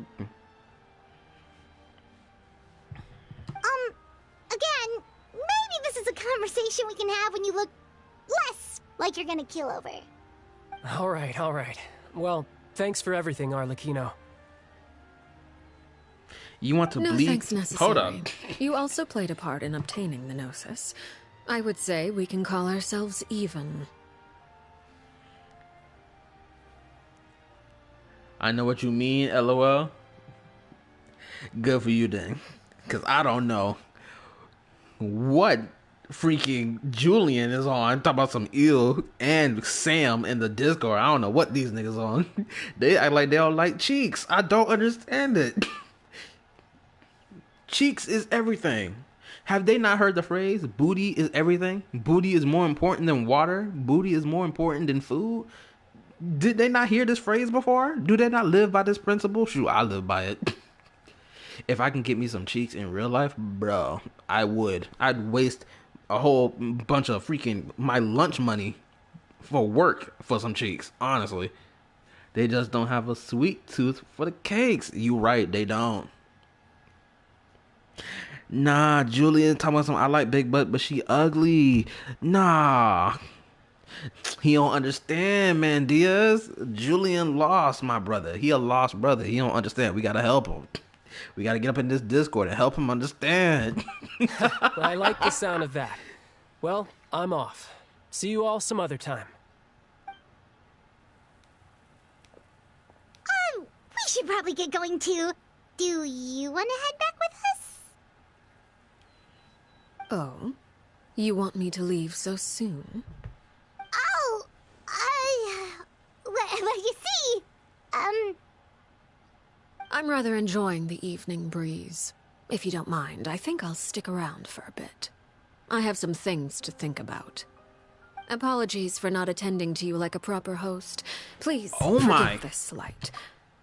Again, maybe this is a conversation we can have when you look less like you're gonna kill over. All right. Well, thanks for everything, Arlecchino. You want to No bleed? thanks necessary. Hold up. You also played a part in obtaining the Gnosis. I would say we can call ourselves even. I know what you mean, LOL. Good for you then. Because I don't know what freaking Julian is on. Talk about some ill and Sam in the Discord. I don't know what these niggas on. They act like they all like Cheeks. I don't understand it. Cheeks is everything. Have they not heard the phrase, booty is everything? Booty is more important than water? Booty is more important than food? Did they not hear this phrase before? Do they not live by this principle? Shoot, I live by it. If I can get me some cheeks in real life, bro, I would. I'd waste a whole bunch of freaking my lunch money for work for some cheeks, honestly. They just don't have a sweet tooth for the cakes. You right, they don't. Nah, Julian talking about some I like big butt, but she ugly. Nah. He don't understand, man, Diaz. Julian lost, my brother. He a lost brother. He don't understand. We gotta help him. We gotta get up in this Discord and help him understand. I like the sound of that. Well, I'm off. See you all some other time. We should probably get going too. Do you want to head back with us? Oh? You want me to leave so soon? Oh, well, you see, I'm rather enjoying the evening breeze. If you don't mind, I think I'll stick around for a bit. I have some things to think about. Apologies for not attending to you like a proper host. Please, forgive this slight.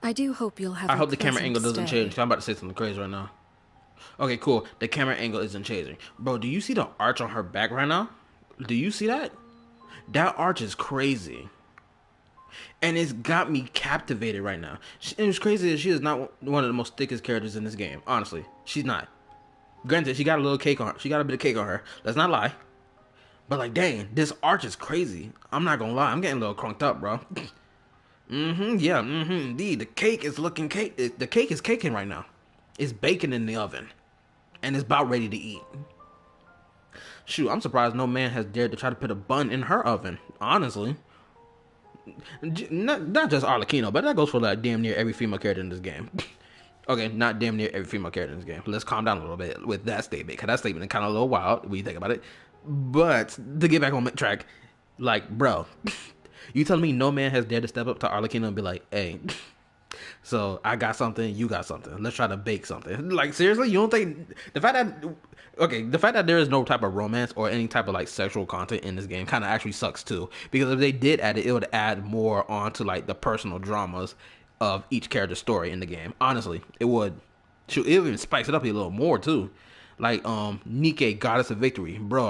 I do hope you'll have I hope the camera angle doesn't change. I'm about to say something crazy right now. Okay, cool. The camera angle isn't changing. Bro, do you see the arch on her back right now? Do you see that? That arch is crazy. And it's got me captivated right now. And it's crazy that she is not one of the most thickest characters in this game. Honestly, she's not. Granted, she got a little cake on her. She got a bit of cake on her. Let's not lie. But like, dang, this arch is crazy. I'm not gonna lie. I'm getting a little crunked up, bro. Indeed. The cake is looking cake. The cake is caking right now. It's baking in the oven. And it's about ready to eat. Shoot, I'm surprised no man has dared to try to put a bun in her oven. Honestly. Not just Arlecchino, but that goes for like damn near every female character in this game. Okay, not damn near every female character in this game. Let's calm down a little bit with that statement, because that statement is kind of a little wild when you think about it. But to get back on track, like, bro, you telling me no man has dared to step up to Arlecchino and be like, hey, so I got something, you got something. Let's try to bake something. Like, seriously, you don't think the fact that there is no type of romance or any type of like sexual content in this game kind of actually sucks too. Because if they did add it, it would add more onto like the personal dramas of each character's story in the game. Honestly, it would. Shoot, it would even spice it up a little more too. Like Nike, Goddess of Victory, bro.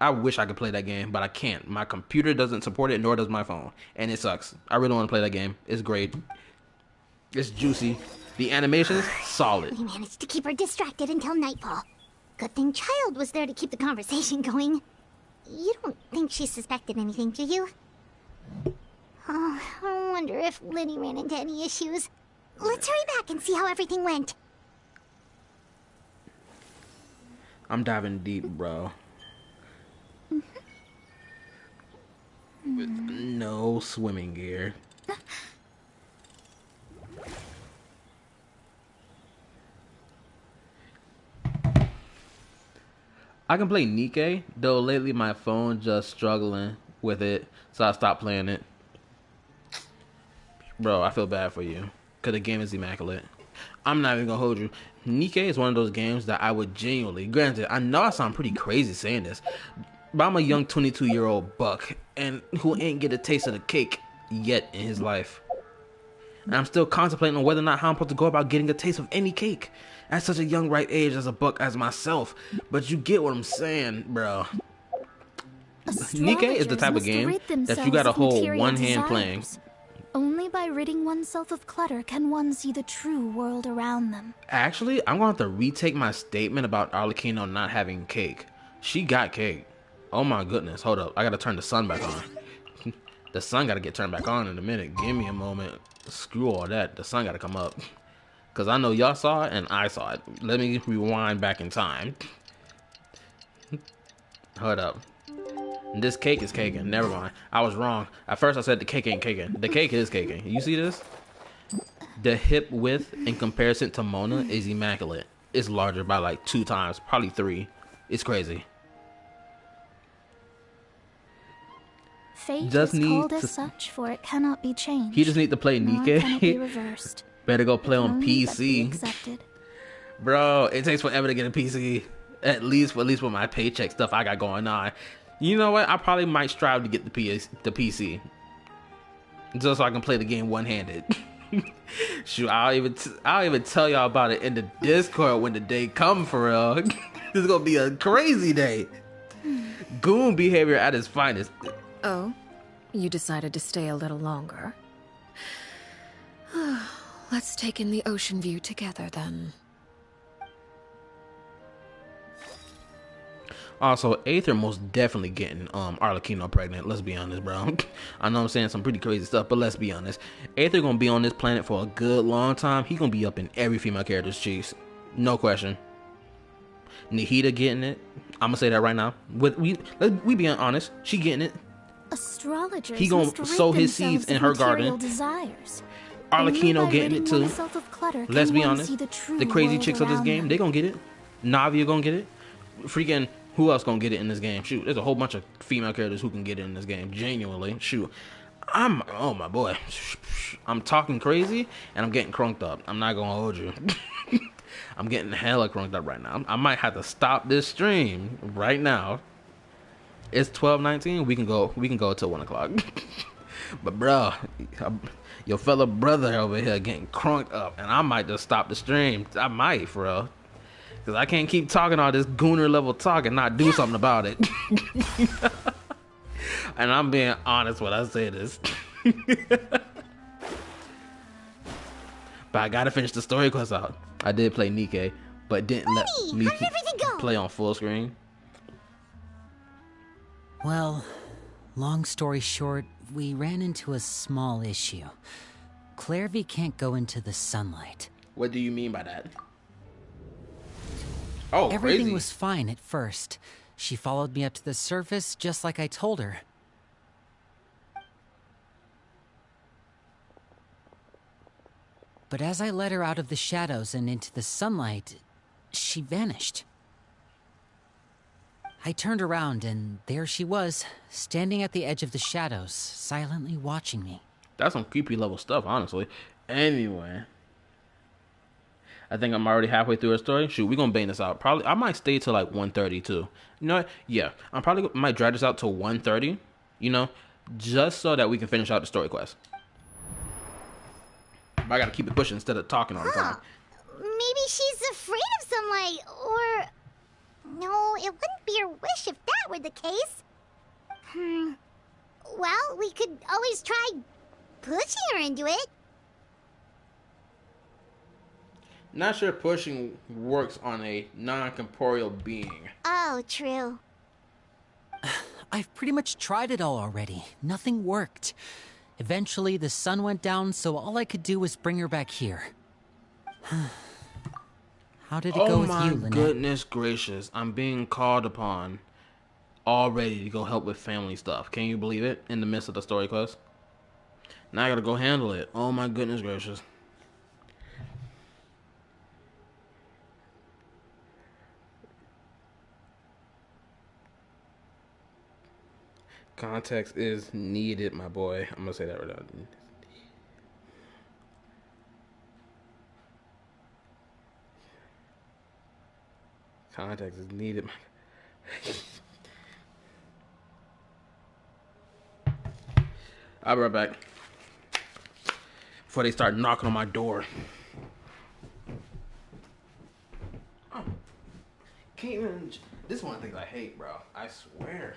I wish I could play that game, but I can't. My computer doesn't support it, nor does my phone, and it sucks. I really want to play that game. It's great. It's juicy. The animation's solid. We managed to keep her distracted until nightfall. Good thing Child was there to keep the conversation going. You don't think she suspected anything, do you? Oh, I wonder if Liddy ran into any issues. Let's hurry back and see how everything went. I'm diving deep, bro. With no swimming gear. I can play Nike, though lately my phone just struggling with it, so I stopped playing it. Bro, I feel bad for you, because the game is immaculate. I'm not even gonna hold you. Nike is one of those games that I would genuinely, granted, I know I sound pretty crazy saying this, but I'm a young 22-year-old buck, and who ain't get a taste of the cake yet in his life. And I'm still contemplating on whether or not how I'm supposed to go about getting a taste of any cake at such a young ripe age as a buck as myself. But you get what I'm saying, bro. Nike is the type of game that you gotta hold one hand playing. Only by ridding oneself of clutter can one see the true world around them. Actually, I'm gonna have to retake my statement about Arlecchino not having cake. She got cake. Oh my goodness, hold up. I gotta turn the sun back on. The sun gotta get turned back on in a minute. Give me a moment. Screw all that. The sun gotta come up. Because I know y'all saw it and I saw it. Let me rewind back in time. Hold up. This cake is caking. Never mind. I was wrong. At first I said the cake ain't caking. The cake is caking. You see this? The hip width in comparison to Mona is immaculate. It's larger by like 2 times. Probably 3. It's crazy. Fate just is need called to. as such, for it cannot be changed. He just need to play Nor can it be Nikke. reversed. Better go play It can on only but be PC, accepted. bro. It takes forever to get a PC. At least with my paycheck stuff I got going on. You know what? I probably might strive to get the PC, just so I can play the game one-handed. Shoot, I'll even tell y'all about it in the Discord when the day comes for real. This is gonna be a crazy day. Goon behavior at its finest. Oh, you decided to stay a little longer. Let's take in the ocean view together then. Also, Aether most definitely getting Arlecchino pregnant. Let's be honest, bro. I know I'm saying some pretty crazy stuff, but let's be honest. Aether gonna be on this planet for a good long time. He gonna be up in every female character's cheeks, no question. Nahida getting it. I'm gonna say that right now. We being honest, she getting it. Astrologers He gonna must rid sow his themselves seeds in of her material garden. Desires. Arlecchino Only by getting it ridding too. oneself of clutter Let's can be one honest. see the true The crazy world chicks of this around game, them. they gonna get it. Navia gonna get it. Freaking who else gonna get it in this game? Shoot, there's a whole bunch of female characters who can get it in this game. Genuinely, shoot. Oh my boy, I'm talking crazy and I'm getting crunked up. I'm not gonna hold you. I'm getting hella crunked up right now. I might have to stop this stream right now. It's 12:19. We can go till 1 o'clock. But bro, your fellow brother over here getting crunked up, and I might just stop the stream. I might, for real. Because I can't keep talking all this gooner level talk and not do something about it. And I'm being honest when I say this. But I gotta finish the story quest out. I did play Nikke, but didn't let me play on full screen. Well, long story short, we ran into a small issue. Clairvy can't go into the sunlight. What do you mean by that? Oh, Everything crazy. was fine at first. She followed me up to the surface just like I told her. But as I led her out of the shadows and into the sunlight, she vanished. I turned around and there she was, standing at the edge of the shadows, silently watching me. That's some creepy level stuff, honestly. Anyway, I think I'm already halfway through her story. Shoot, we're gonna bang this out. Probably, I might stay till like 1:30 too. You know what? Yeah, I'm probably might drag this out till 1:30. You know, just so that we can finish out the story quest. But I gotta keep it pushing instead of talking all the time. Maybe she's afraid of sunlight, or... No, it wouldn't be her wish if that were the case. Well, we could always try pushing her into it. Not sure pushing works on a non-corporeal being. Oh, true. I've pretty much tried it all already. Nothing worked. Eventually, the sun went down, so all I could do was bring her back here. How did it go with you, Lynette? Oh my goodness gracious. I'm being called upon already to go help with family stuff. Can you believe it? In the midst of the story quest. Now I gotta go handle it. Oh my goodness gracious. Context is needed, my boy. I'm gonna say that right now. Context is needed. I'll be right back. Before they start knocking on my door. Oh. Can't even. This is one of the things I hate, bro. I swear.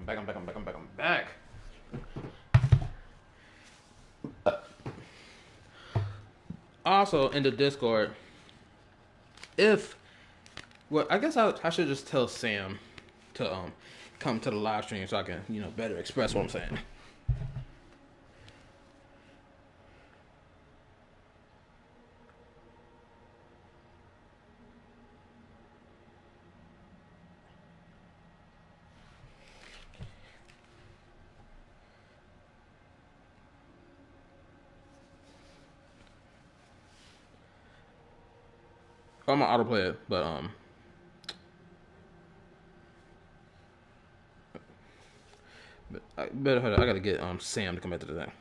I'm back. Also, in the Discord, well, I guess I should just tell Sam to come to the live stream so I can, better express what I'm saying. I'm gonna autoplay it, but I gotta get Sam to come back to the thing.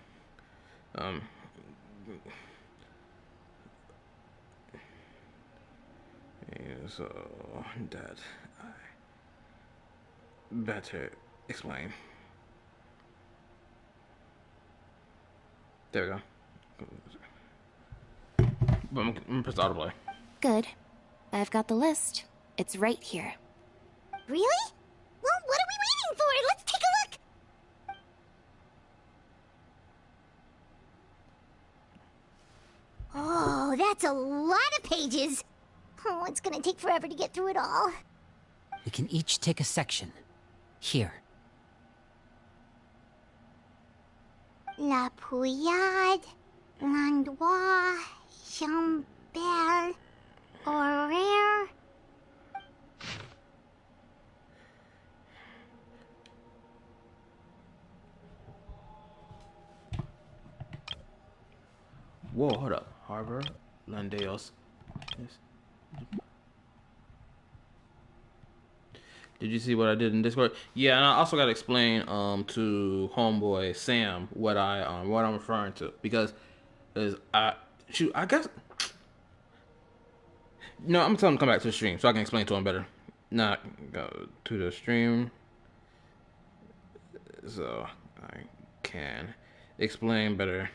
So that I better explain. There we go. But I'm gonna press autoplay. Good. I've got the list. It's right here. Really? Well, what are we waiting for? Let's take a look! Oh, that's a lot of pages. Oh, it's gonna take forever to get through it all. We can each take a section. Here. La Pouillade, L'Endroit, Chambel, Horaire. Whoa, hold up. Harbor, Landeos. Did you see what I did in Discord? Yeah, and I also got to explain to homeboy Sam what I'm referring to, because I guess no, I'm telling him to come back to the stream so I can explain to him better. Not go to the stream so I can explain better.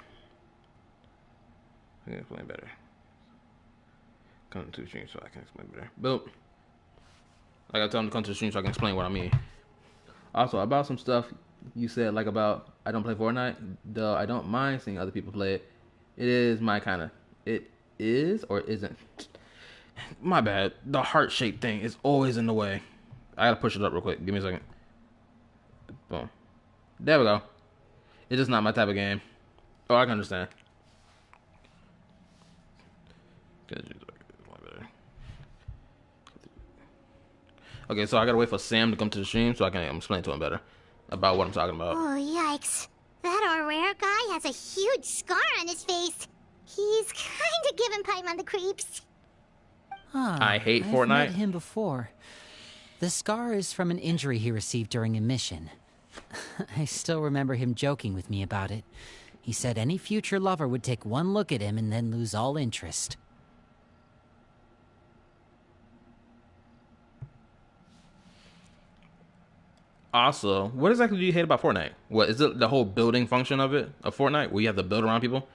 Come to the stream so I can explain better. But I gotta tell him to come to the stream so I can explain what I mean. Also, about some stuff you said, like about I don't play Fortnite, though I don't mind seeing other people play it. It is my kind of... It is or isn't? My bad. The heart-shaped thing is always in the way. I gotta push it up real quick. Give me a second. Boom. There we go. It's just not my type of game. Oh, I can understand. Okay, so I gotta wait for Sam to come to the stream so I can explain to him better about what I'm talking about. Oh, yikes. That Aurora guy has a huge scar on his face. He's kind of giving Paimon the creeps. I hate I've Fortnite. met him before. The scar is from an injury he received during a mission. I still remember him joking with me about it. He said any future lover would take one look at him and then lose all interest. Also, what exactly do you hate about Fortnite? What is it? The whole building function of it, of Fortnite, where you have to build around people?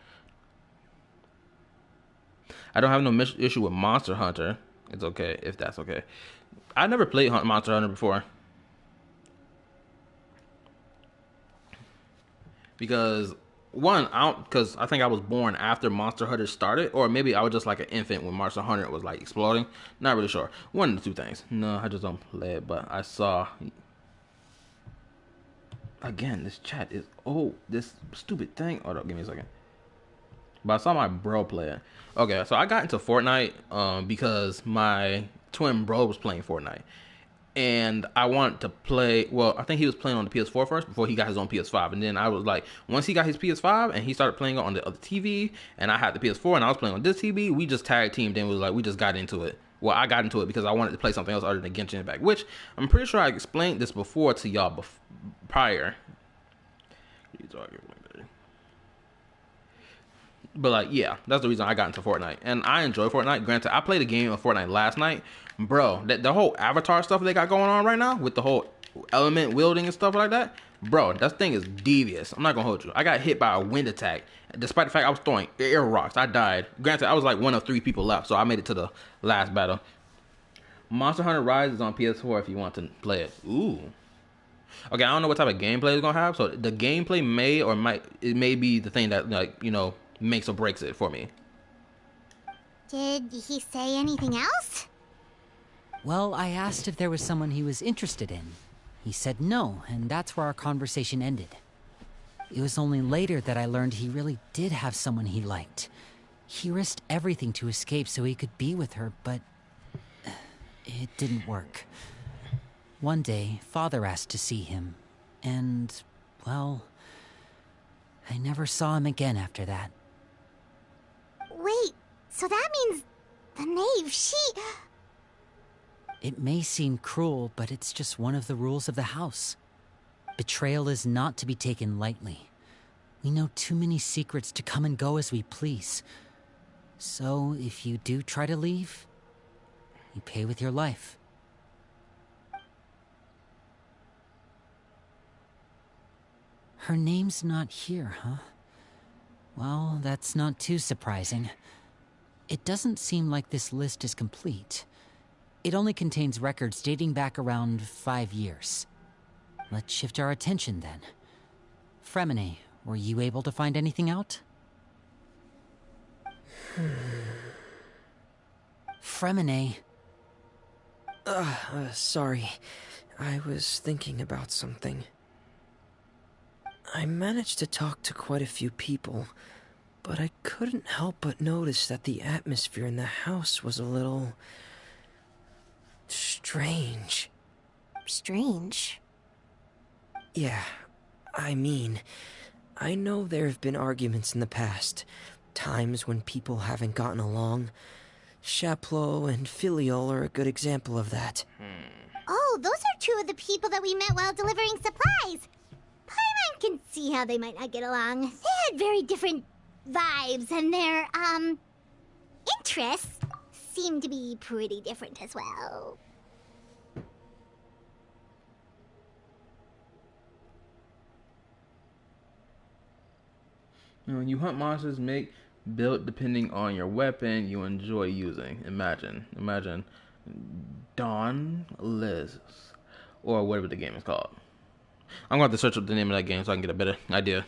I don't have no issue with Monster Hunter. It's okay if that's okay. I never played Monster Hunter before because because I think I was born after Monster Hunter started, or maybe I was just like an infant when Monster Hunter was like exploding. Not really sure. One of the two things. No, I just don't play it, but I saw. Again, this chat is this stupid thing. Hold up, give me a second. But I saw my bro play it. Okay, so I got into Fortnite because my twin bro was playing Fortnite. And I wanted to play, well, I think he was playing on the PS4 first before he got his own PS5. And then I was like, once he got his PS5 and he started playing on the other TV, and I had the PS4 and I was playing on this TV, we just tag teamed and was like, we just got into it. Well, I got into it because I wanted to play something else other than Genshin Impact, which I'm pretty sure I explained this before to y'all prior. But like, yeah, that's the reason I got into Fortnite. And I enjoy Fortnite. Granted, I played a game of Fortnite last night. Bro, the whole avatar stuff they got going on right now with the whole element wielding and stuff like that. Bro, that thing is devious. I'm not gonna hold you. I got hit by a wind attack. Despite the fact I was throwing air rocks, I died. Granted, I was like one of 3 people left, so I made it to the last battle. Monster Hunter Rise is on PS4 if you want to play it. Ooh. Okay, I don't know what type of gameplay it's gonna have, so the gameplay may be the thing that, like, you know, makes or breaks it for me. Did he say anything else? Well, I asked if there was someone he was interested in. He said no, and that's where our conversation ended. It was only later that I learned he really did have someone he liked. He risked everything to escape so he could be with her, but it didn't work. One day, Father asked to see him, and, well, I never saw him again after that. Wait, so that means the knave, she... It may seem cruel, but it's just one of the rules of the house. Betrayal is not to be taken lightly. We know too many secrets to come and go as we please. So, if you do try to leave, you pay with your life. Her name's not here, huh? Well, that's not too surprising. It doesn't seem like this list is complete. It only contains records dating back around 5 years. Let's shift our attention then. Fremine, were you able to find anything out? Fremine. Sorry. I was thinking about something. I managed to talk to quite a few people, but I couldn't help but notice that the atmosphere in the house was a little... strange. Strange? Yeah, I mean, I know there have been arguments in the past, times when people haven't gotten along. Chaplot and Filiol are a good example of that. Oh, those are two of the people that we met while delivering supplies. Paimon can see how they might not get along. They had very different vibes, and their, interests seem to be pretty different as well. When you hunt monsters, make build depending on your weapon you enjoy using. Imagine Dawn Liz, or whatever the game is called. I'm going to have to search up the name of that game so I can get a better idea.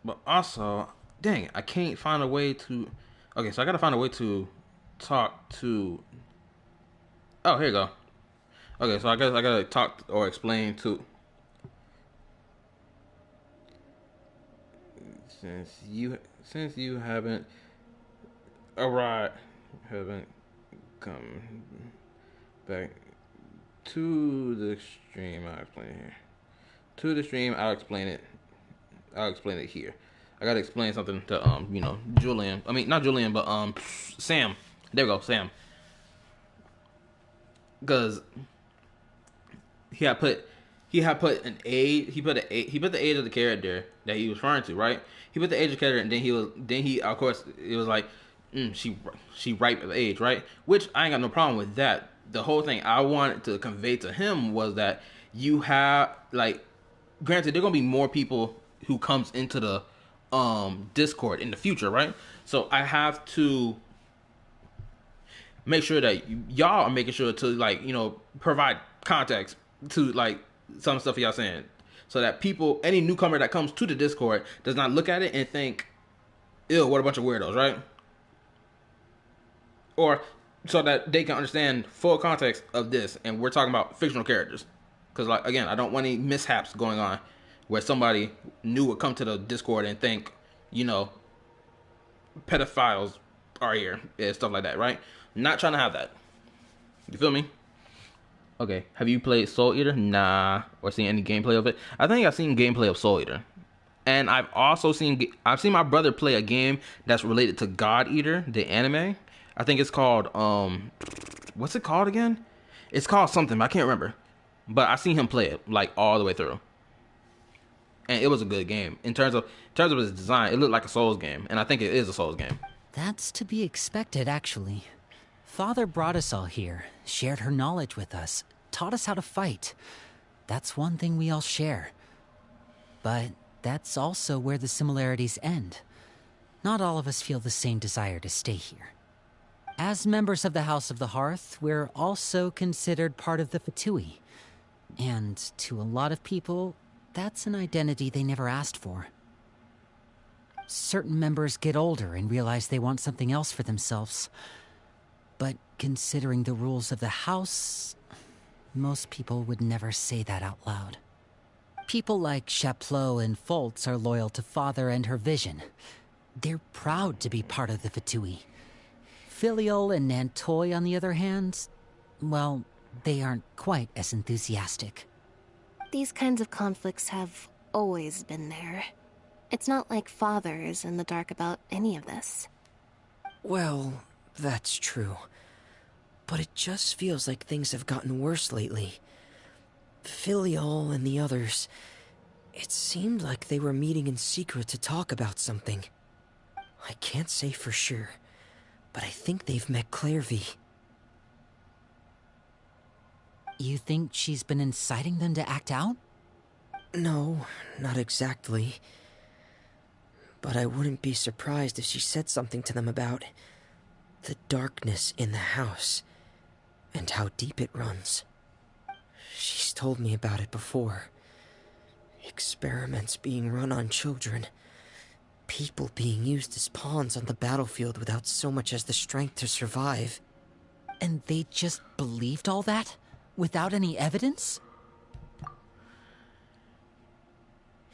But also, dang, I can't find a way to... Okay, so I gotta find a way to talk to... Oh, here you go. Okay, so I guess I gotta talk or explain to... Since you haven't come back to the stream, I'll explain it here. To the stream, I'll explain it here. I gotta explain something to Julian. I mean, not Julian, but Sam. There we go, Sam. Because he put the age of the character that he was referring to, right? He put the age of the character, and then he of course it was like, she ripe of age, right? Which I ain't got no problem with that. The whole thing I wanted to convey to him was that you have, like, granted, there gonna be more people who comes into the Discord in the future, right? So I have to make sure that y'all are making sure to, like, provide context to, like, some stuff y'all saying, so that people, any newcomer that comes to the Discord, does not look at it and think, ew, what a bunch of weirdos, right? Or so that they can understand full context of this, and we're talking about fictional characters. Because, like, again, I don't want any mishaps going on where somebody new would come to the Discord and think, pedophiles are here and stuff like that, right? Not trying to have that. You feel me? Okay, have you played Soul Eater? Nah. Or seen any gameplay of it? I think I've seen gameplay of Soul Eater. And I've also seen my brother play a game that's related to God Eater, the anime. I think it's called, what's it called again? It's called something, I can't remember. But I seen him play it, like, all the way through. And it was a good game. In terms of its design, it looked like a Souls game. And I think it is a Souls game. That's to be expected, actually. Father brought us all here, shared her knowledge with us, taught us how to fight. That's one thing we all share. But that's also where the similarities end. Not all of us feel the same desire to stay here. As members of the House of the Hearth, we're also considered part of the Fatui. And to a lot of people, that's an identity they never asked for. Certain members get older and realize they want something else for themselves. But considering the rules of the house, most people would never say that out loud. People like Chaplot and Foltz are loyal to Father and her vision. They're proud to be part of the Fatui. Filial and Nantoy, on the other hand, well, they aren't quite as enthusiastic. These kinds of conflicts have always been there. It's not like Father is in the dark about any of this. Well, that's true. But it just feels like things have gotten worse lately. Filial and the others, it seemed like they were meeting in secret to talk about something. I can't say for sure, but I think they've met Clairvy. You think she's been inciting them to act out? No, not exactly. But I wouldn't be surprised if she said something to them about the darkness in the house and how deep it runs. She's told me about it before. Experiments being run on children. People being used as pawns on the battlefield without so much as the strength to survive. And they just believed all that? Without any evidence?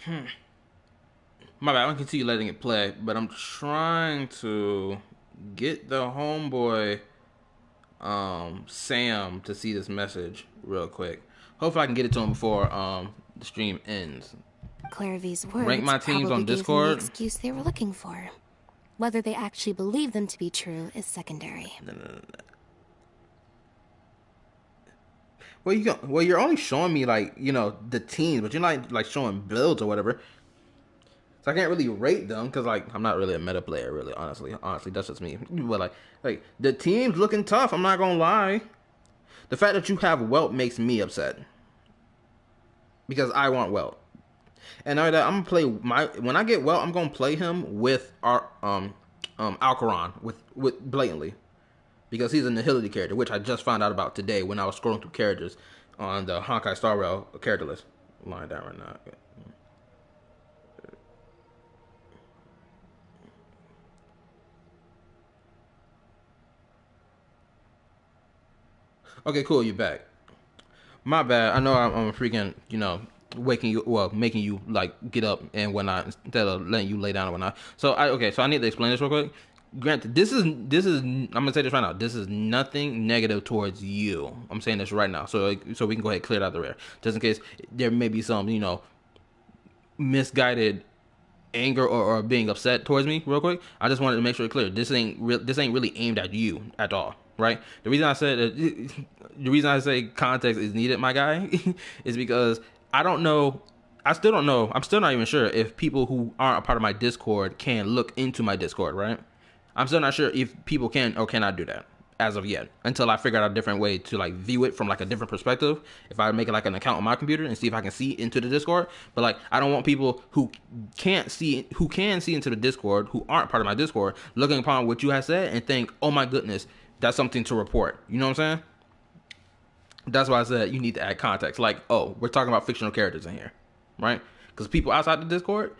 My bad, I can continue letting it play, but I'm trying to get the homeboy, Sam, to see this message real quick. Hopefully I can get it to him before the stream ends. Clairvy's words Rank my teams probably on gave Discord. them the excuse they were looking for. Whether they actually believe them to be true is secondary. No. Well, you're only showing me the teams, but you're not like showing builds or whatever. So I can't really rate them because I'm not really a meta player, really. Honestly, that's just me. But like the team's looking tough. I'm not gonna lie. The fact that you have Welt makes me upset because I want Welt. And now that I'm gonna play when I get Welt, I'm gonna play him with our Alcaron with blatantly. Because he's a Nihility character, which I just found out about today when I was scrolling through characters on the Honkai Star Rail character list. I'm lying down right now. Okay, cool, you're back. My bad. I know I'm freaking, making you get up and whatnot instead of letting you lay down and whatnot. So I need to explain this real quick. Granted, this is I'm gonna say this right now. This is nothing negative towards you. I'm saying this right now, so we can go ahead and clear it out the rear, just in case there may be some misguided anger or being upset towards me. Real quick, I just wanted to make sure it's clear. This ain't really aimed at you at all, right? The reason I say context is needed, my guy, is because I don't know. I still don't know. I'm still not even sure if people who aren't a part of my Discord can look into my Discord, right? I'm still not sure if people can or cannot do that as of yet, until I figure out a different way to view it from a different perspective. If I make it an account on my computer and see if I can see into the Discord, but I don't want people who can see into the Discord, who aren't part of my Discord, looking upon what you have said and think, oh my goodness, that's something to report. You know what I'm saying? That's why I said you need to add context. Oh, we're talking about fictional characters in here, right? Because people outside the Discord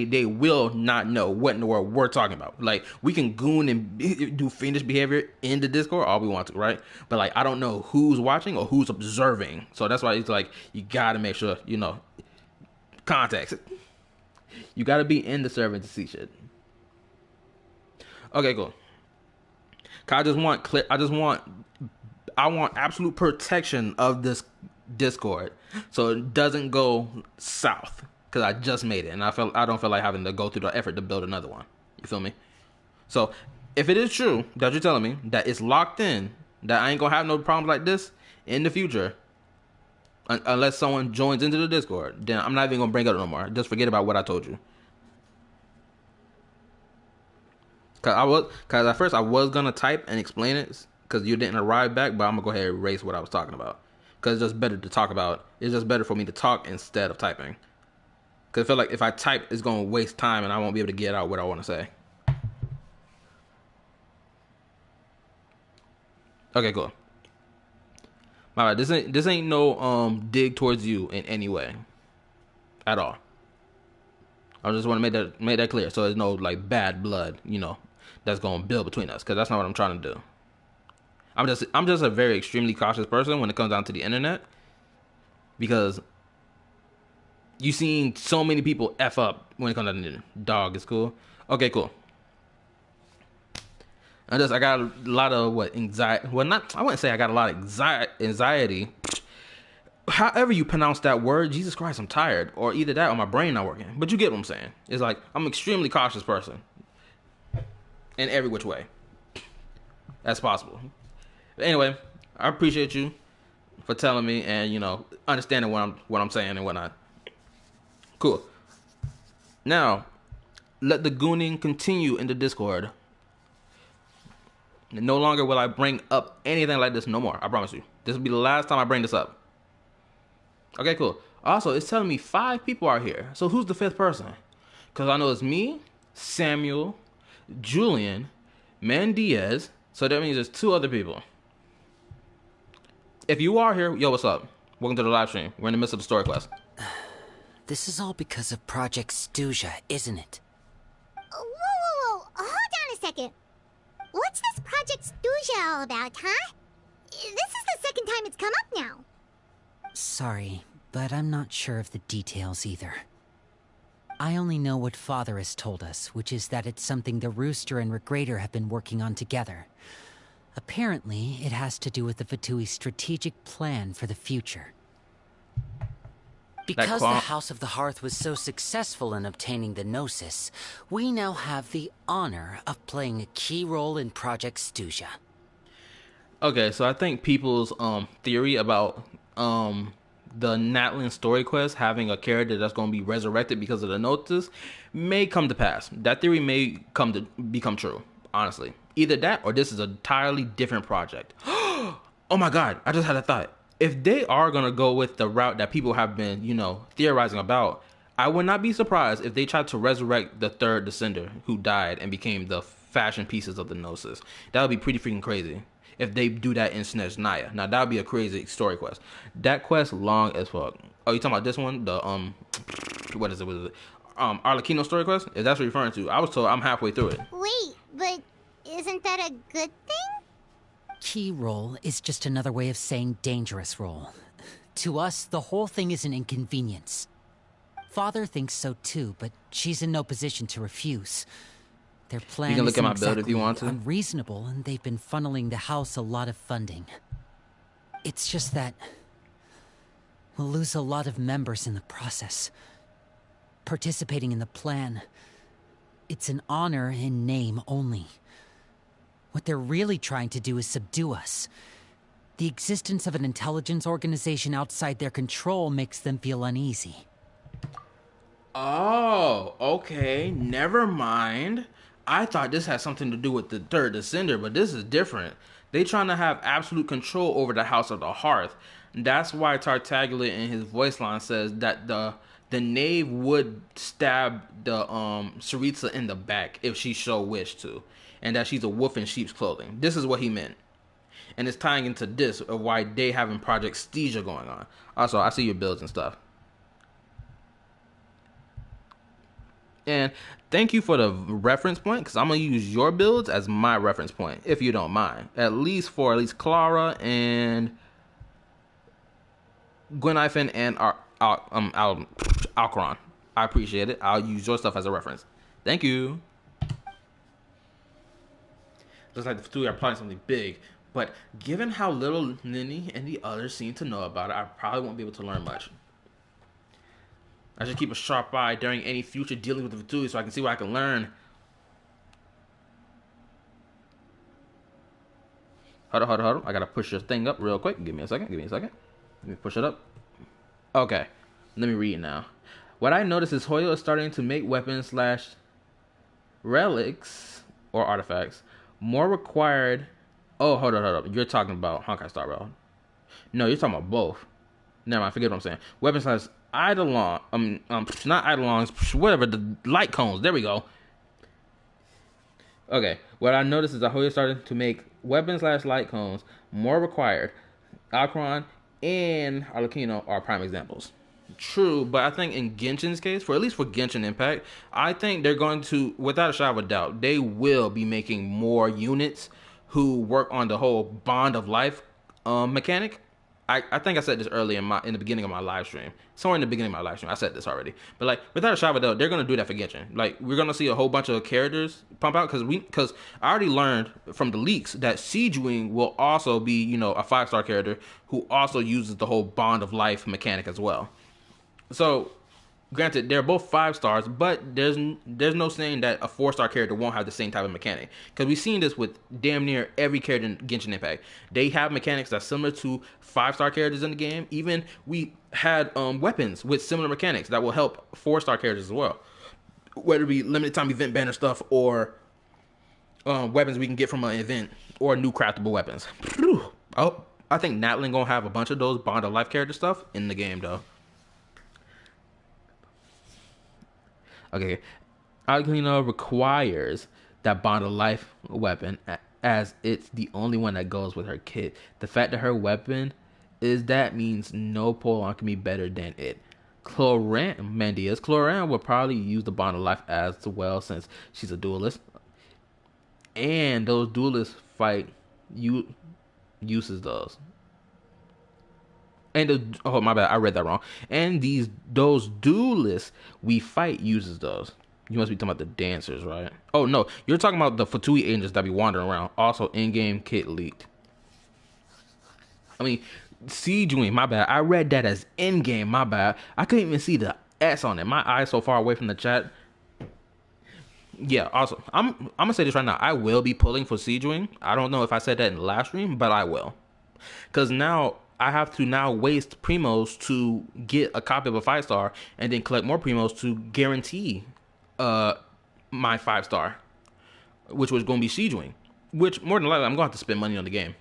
they will not know what in the world we're talking about. We can goon and do fiendish behavior in the Discord all we want to, right? But I don't know who's watching or who's observing. So that's why it's you gotta make sure, context. You gotta be in the server to see shit. Okay, cool. I want absolute protection of this Discord so it doesn't go south. Because I just made it, and I don't feel like having to go through the effort to build another one. You feel me? So, if it is true that you're telling me that it's locked in, that I ain't gonna have no problems like this in the future, unless someone joins into the Discord, then I'm not even gonna bring it up no more. Just forget about what I told you. Cause at first I was gonna type and explain it, because you didn't arrive back, but I'm gonna go ahead and erase what I was talking about. Because it's just better to talk about. It's just better for me to talk instead of typing. Because I feel like if I type, it's going to waste time and I won't be able to get out what I want to say. Okay, cool. My bad. This ain't no dig towards you in any way, at all. I just want to make that clear, so there's no like bad blood, that's gonna build between us, because that's not what I'm trying to do. I'm just a very extremely cautious person when it comes down to the internet, because you've seen so many people f up when it comes down to the dog. Is cool. Okay, cool. I got a lot of anxiety. Well, not, I wouldn't say I got a lot of anxiety. However you pronounce that word, Jesus Christ, I'm tired. Or either that or my brain not working. But you get what I'm saying. It's like, I'm an extremely cautious person. In every which way. That's possible. But anyway, I appreciate you for telling me and, understanding what I'm saying and whatnot. Cool. Now, let the gooning continue in the Discord. No longer will I bring up anything like this no more. I promise you. This will be the last time I bring this up. Okay, cool. Also, it's telling me 5 people are here. So who's the 5th person? Because I know it's me, Samuel, Julian, Diaz. So that means there's 2 other people. If you are here, yo, what's up? Welcome to the live stream. We're in the midst of the story quest. This is all because of Project Stuja, isn't it? Whoa. Hold on a second. What's this Project Stuja all about, huh? This is the second time it's come up now. Sorry, but I'm not sure of the details either. I only know what Father has told us, which is that it's something the Rooster and Regrader have been working on together. Apparently, it has to do with the Fatui's strategic plan for the future. Because the House of the Hearth was so successful in obtaining the Gnosis, we now have the honor of playing a key role in Project Stuja. Okay, so I think people's theory about the Natlan story quest having a character that's going to be resurrected because of the Gnosis may come to pass. That theory may become true, honestly. Either that or this is an entirely different project. Oh my god, I just had a thought. If they are going to go with the route that people have been, theorizing about, I would not be surprised if they tried to resurrect the 3rd Descender who died and became the fashion pieces of the Gnosis. That would be pretty freaking crazy if they do that in Snezhnaya. Now, that would be a crazy story quest. That quest long as fuck. Oh, you talking about this one? The, what is it? Arlecchino story quest? If that's what you're referring to. I was told I'm halfway through it. Wait, but isn't that a good thing? Key role is just another way of saying dangerous role. To us, the whole thing is an inconvenience. Father thinks so too, but she's in no position to refuse. Their plan you can look at my build exactly if you want to. Unreasonable, and they've been funneling the house a lot of funding. It's just that we'll lose a lot of members in the process. Participating in the plan, it's an honor in name only. What they're really trying to do is subdue us. The existence of an intelligence organization outside their control makes them feel uneasy. Oh, okay. Never mind. I thought this had something to do with the 3rd Descender, but this is different. They trying to have absolute control over the House of the Hearth. That's why Tartaglia in his voice line says that the knave would stab the Saritsa in the back if she so wished to, and that she's a wolf in sheep's clothing. This is what he meant. And it's tying into this of why they having Project Stuja going on. Also, I see your builds and stuff. And thank you for the reference point, because I'm going to use your builds as my reference point, if you don't mind. At least Clara and Gwenhyphen and Alcaron. I appreciate it. I'll use your stuff as a reference. Thank you. Looks like the two are planning something big, but given how little Nini and the others seem to know about it, I probably won't be able to learn much. I should keep a sharp eye during any future dealing with the Fatui so I can see what I can learn. Hold on. I gotta push this thing up real quick. Give me a second. Let me push it up. Okay. Let me read now. What I noticed is Hoyo is starting to make weapons / relics or artifacts more required. Oh, hold on. You're talking about Honkai Star Rail. No, you're talking about both. Never mind, forget what I'm saying. Weapons / Eidolon, not Eidolons, whatever, the light cones. There we go. Okay, what I noticed is that Hoya started to make weapons / light cones more required. Alcron and Arlecchino are prime examples. True, but I think in Genshin's case, for at least for Genshin Impact, I think they're going to, without a shadow of a doubt, they will be making more units who work on the whole bond of life mechanic. I think I said this earlier in the beginning of my live stream. Somewhere in the beginning of my live stream, I said this already. But like without a shadow of a doubt, they're gonna do that for Genshin. Like we're gonna see a whole bunch of characters pump out because I already learned from the leaks that Siege Wing will also be a 5-star character who also uses the whole bond of life mechanic as well. So, granted, they're both 5 stars, but there's no saying that a 4-star character won't have the same type of mechanic. Because we've seen this with damn near every character in Genshin Impact. They have mechanics that's similar to 5-star characters in the game. Even we had weapons with similar mechanics that will help 4-star characters as well. Whether it be limited time event banner stuff or weapons we can get from an event or new craftable weapons. Oh, I think Natlan gonna have a bunch of those Bond of Life character stuff in the game though. Okay, Alcalino requires that Bond of Life weapon as it's the only one that goes with her kit. The fact that her weapon is that means no Polon can be better than it. Cloran will probably use the Bond of Life as well since she's a duelist. And those duelists fight uses those. And oh my bad, I read that wrong. And those duelists we fight uses those. You must be talking about the dancers, right? Oh no, you're talking about the Fatui angels that be wandering around. Also, in-game kit leaked. I mean, Siege Wing, my bad. I read that as in-game, my bad. I couldn't even see the S on it. My eyes so far away from the chat. Yeah, also, I'm gonna say this right now. I will be pulling for Siege Wing. I don't know if I said that in the last stream, but I will. Because now I have to waste primos to get a copy of a 5-star and then collect more primos to guarantee my 5-star, which was going to be Siege Wing, which more than likely I'm going to have to spend money on the game.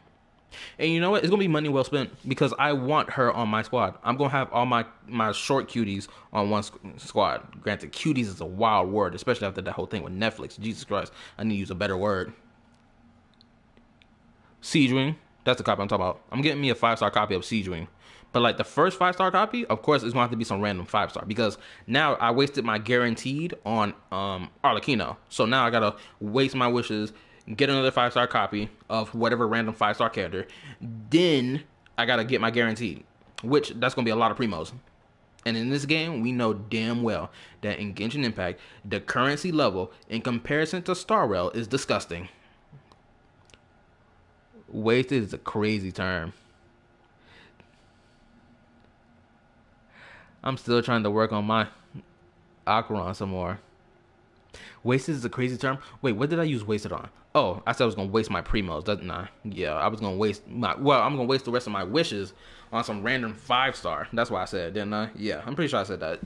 And you know what? It's going to be money well spent because I want her on my squad. I'm going to have all my short cuties on one squad. Granted, cuties is a wild word, especially after that whole thing with Netflix. Jesus Christ, I need to use a better word. Siege Wing. That's the copy I'm talking about. I'm getting me a 5-star copy of Siege Wing. But like the first 5-star copy, of course, it's going to have to be some random 5-star. Because now I wasted my guaranteed on Arlecchino. So now I got to waste my wishes, get another 5-star copy of whatever random 5-star character. Then I got to get my guaranteed. Which, that's going to be a lot of primos. And in this game, we know damn well that in Genshin Impact, the currency level in comparison to Star Rail is disgusting. Wasted is a crazy term. I'm still trying to work on my Acheron some more. Wasted is a crazy term. Wait, what did I use wasted on? Oh, I said I was gonna waste my primos. Yeah, I was gonna waste I'm gonna waste the rest of my wishes on some random 5-star. That's what I said, didn't I? Yeah, I'm pretty sure I said that.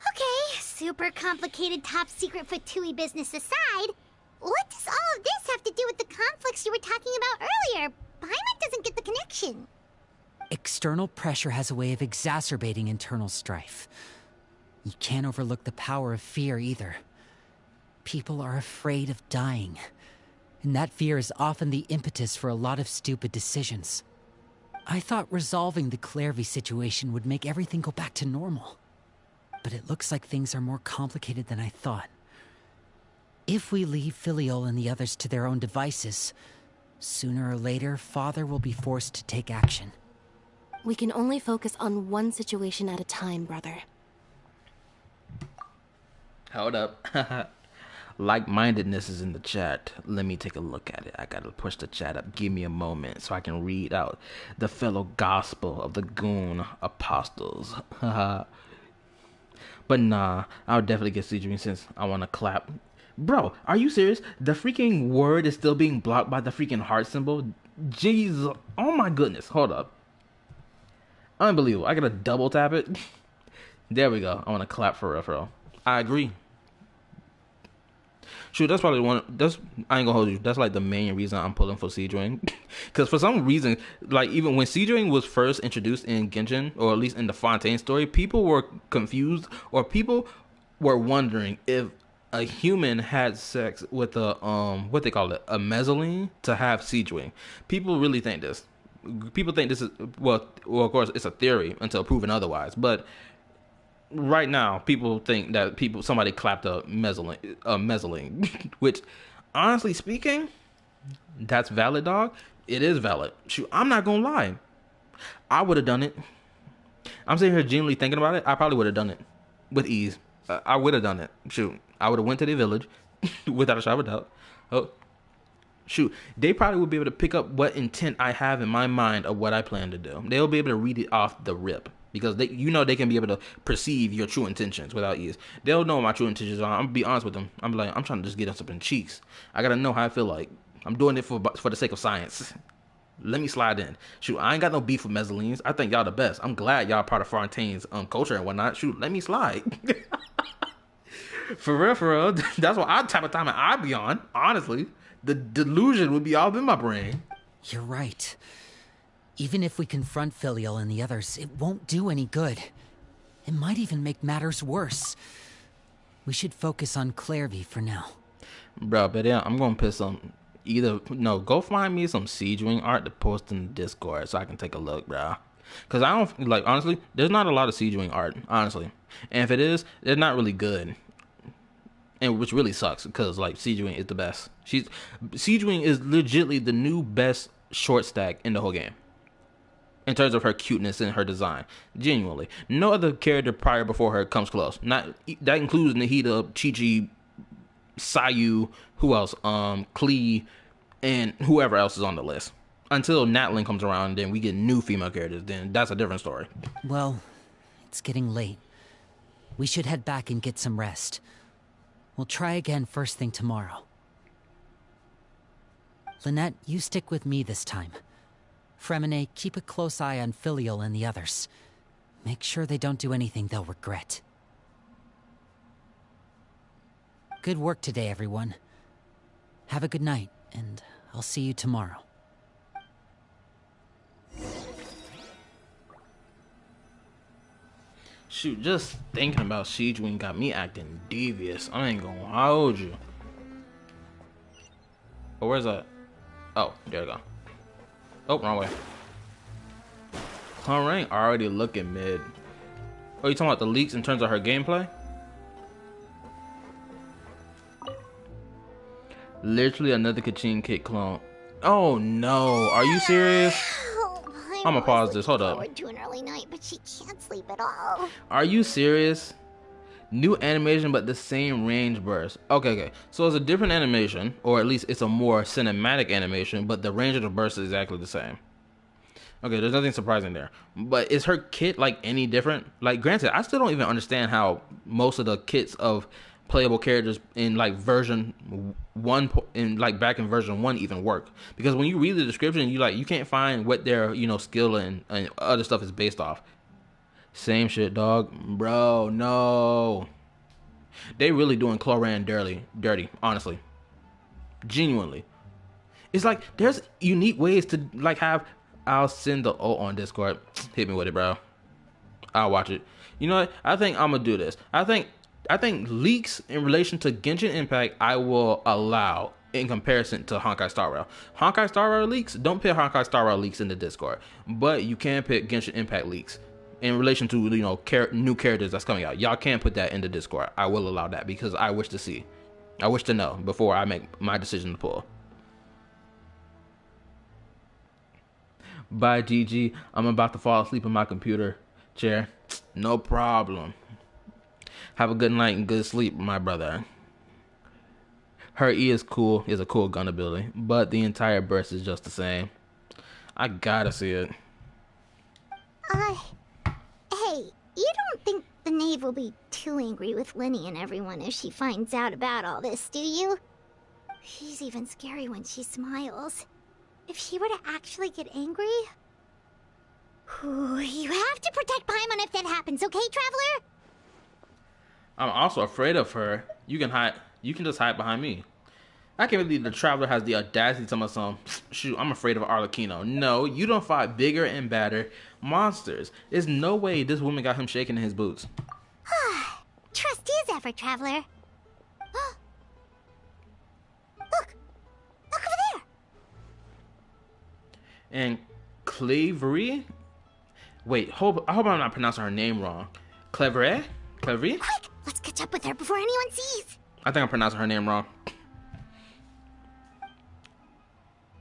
Okay, super complicated top secret Fatui business aside, what does all of this have to do with the conflicts you were talking about earlier? Paimon doesn't get the connection. External pressure has a way of exacerbating internal strife. You can't overlook the power of fear either. People are afraid of dying, and that fear is often the impetus for a lot of stupid decisions. I thought resolving the Clervy situation would make everything go back to normal. But it looks like things are more complicated than I thought. If we leave Filiol and the others to their own devices, sooner or later, Father will be forced to take action. We can only focus on one situation at a time, brother. Hold up. Like-mindedness is in the chat. Let me take a look at it. I gotta push the chat up. Give me a moment so I can read out the fellow gospel of the Goon Apostles. But nah, I'll definitely get Siege Wing since I want to clap. Bro, are you serious? The freaking word is still being blocked by the freaking heart symbol? Jeez. Oh my goodness. Hold up. Unbelievable. I gotta double tap it. There we go. I want to clap for real. I agree. Shoot, that's probably I ain't gonna hold you. That's like the main reason I'm pulling for Siege Wing. Because for some reason, like even when Siege Wing was first introduced in Genshin, or at least in the Fontaine story, people were confused, or people were wondering if a human had sex with a what they call it, a mezzanine, to have siege wing. People really think this. People think this is well of course it's a theory until proven otherwise. But right now, people think that somebody clapped a mezzanine, which honestly speaking, that's valid, dog. It is valid. Shoot, I'm not gonna lie. I would have done it. I'm sitting here genuinely thinking about it. I probably would have done it with ease. I would have done it. Shoot, I would have went to the village without a shadow of a doubt. Oh, shoot, they probably would be able to pick up what intent I have in my mind of what I plan to do. They'll be able to read it off the rip because they can be able to perceive your true intentions without ease. They'll know what my true intentions are. I'm gonna be honest with them. I'm like, I'm trying to just get them something cheeks. I gotta know how I feel like. I'm doing it for the sake of science. Let me slide in. Shoot, I ain't got no beef with mezzanines. I think y'all the best. I'm glad y'all part of Fontaine's culture and whatnot. Shoot, let me slide. For real. That's what type of time I'd be on. Honestly, the delusion would be all in my brain. You're right. Even if we confront Filial and the others, it won't do any good. It might even make matters worse. We should focus on Clairvy for now. Bro, but yeah, I'm gonna piss some. Go find me some Siege Wing art to post in the Discord so I can take a look, bro. Cause I don't like, honestly, there's not a lot of Siege Wing art, honestly, and if it is, they're not really good, and which really sucks because like Siege Wing is the best. Siege Wing is legitly the new best short stack in the whole game. In terms of her cuteness and her design, genuinely, no other character before her comes close. Not that includes Nahida, Chi-Chi, Sayu, who else? Klee, and whoever else is on the list. Until Natlin comes around, and then we get new female characters. Then that's a different story. Well, it's getting late. We should head back and get some rest. We'll try again first thing tomorrow. Lynette, you stick with me this time. Fremine, keep a close eye on Filial and the others. Make sure they don't do anything they'll regret. Good work today, everyone. Have a good night, and I'll see you tomorrow. Shoot, just thinking about Siege Wing got me acting devious. I ain't gonna hold you. Oh, where's that? Oh, there we go. Oh, wrong way. Her rank already looking mid. Oh, you talking about the leaks in terms of her gameplay? Literally another Kachin Kit clone. Oh no, are you serious? I'm gonna pause this. Hold up. To an early night, but she can't sleep at all. Are you serious? New animation, but the same range burst. Okay. So it's a different animation, or at least it's a more cinematic animation, but the range of the burst is exactly the same. Okay, there's nothing surprising there. But is her kit like any different? Like, granted, I still don't even understand how most of the kits of playable characters in like version 1 back in version 1 even work, because when you read the description you can't find what their skill and other stuff is based off. Same shit, dog. Bro, no, they really doing Cloran dirty, honestly, genuinely. It's like there's unique ways to like have. I'll send the O on Discord. Hit me with it, bro. I'll watch it. You know what, I think I'm gonna do this. I think leaks in relation to Genshin Impact I will allow in comparison to Honkai Star Rail. Honkai Star Rail leaks, don't put Honkai Star Rail leaks in the Discord, but you can put Genshin Impact leaks in relation to new characters that's coming out. Y'all can put that in the Discord. I will allow that because I wish to know before I make my decision to pull. Bye, GG. I'm about to fall asleep in my computer chair. No problem. Have a good night and good sleep, my brother. Her E is cool, is a cool gun ability, but the entire burst is just the same. I gotta see it. Hey, you don't think the knave will be too angry with Linny and everyone if she finds out about all this, do you? She's even scary when she smiles. If she were to actually get angry... you have to protect Paimon if that happens, okay, Traveler? I'm also afraid of her. You can just hide behind me. I can't believe the Traveler has the audacity to tell me something. Shoot, I'm afraid of Arlecchino. No, you don't fight bigger and badder monsters. There's no way this woman got him shaking in his boots. Trust is effort, Traveler. and Clavery. Wait, I hope I'm not pronouncing her name wrong. Clavery? Quick, let's catch up with her before anyone sees. I think I'm pronouncing her name wrong.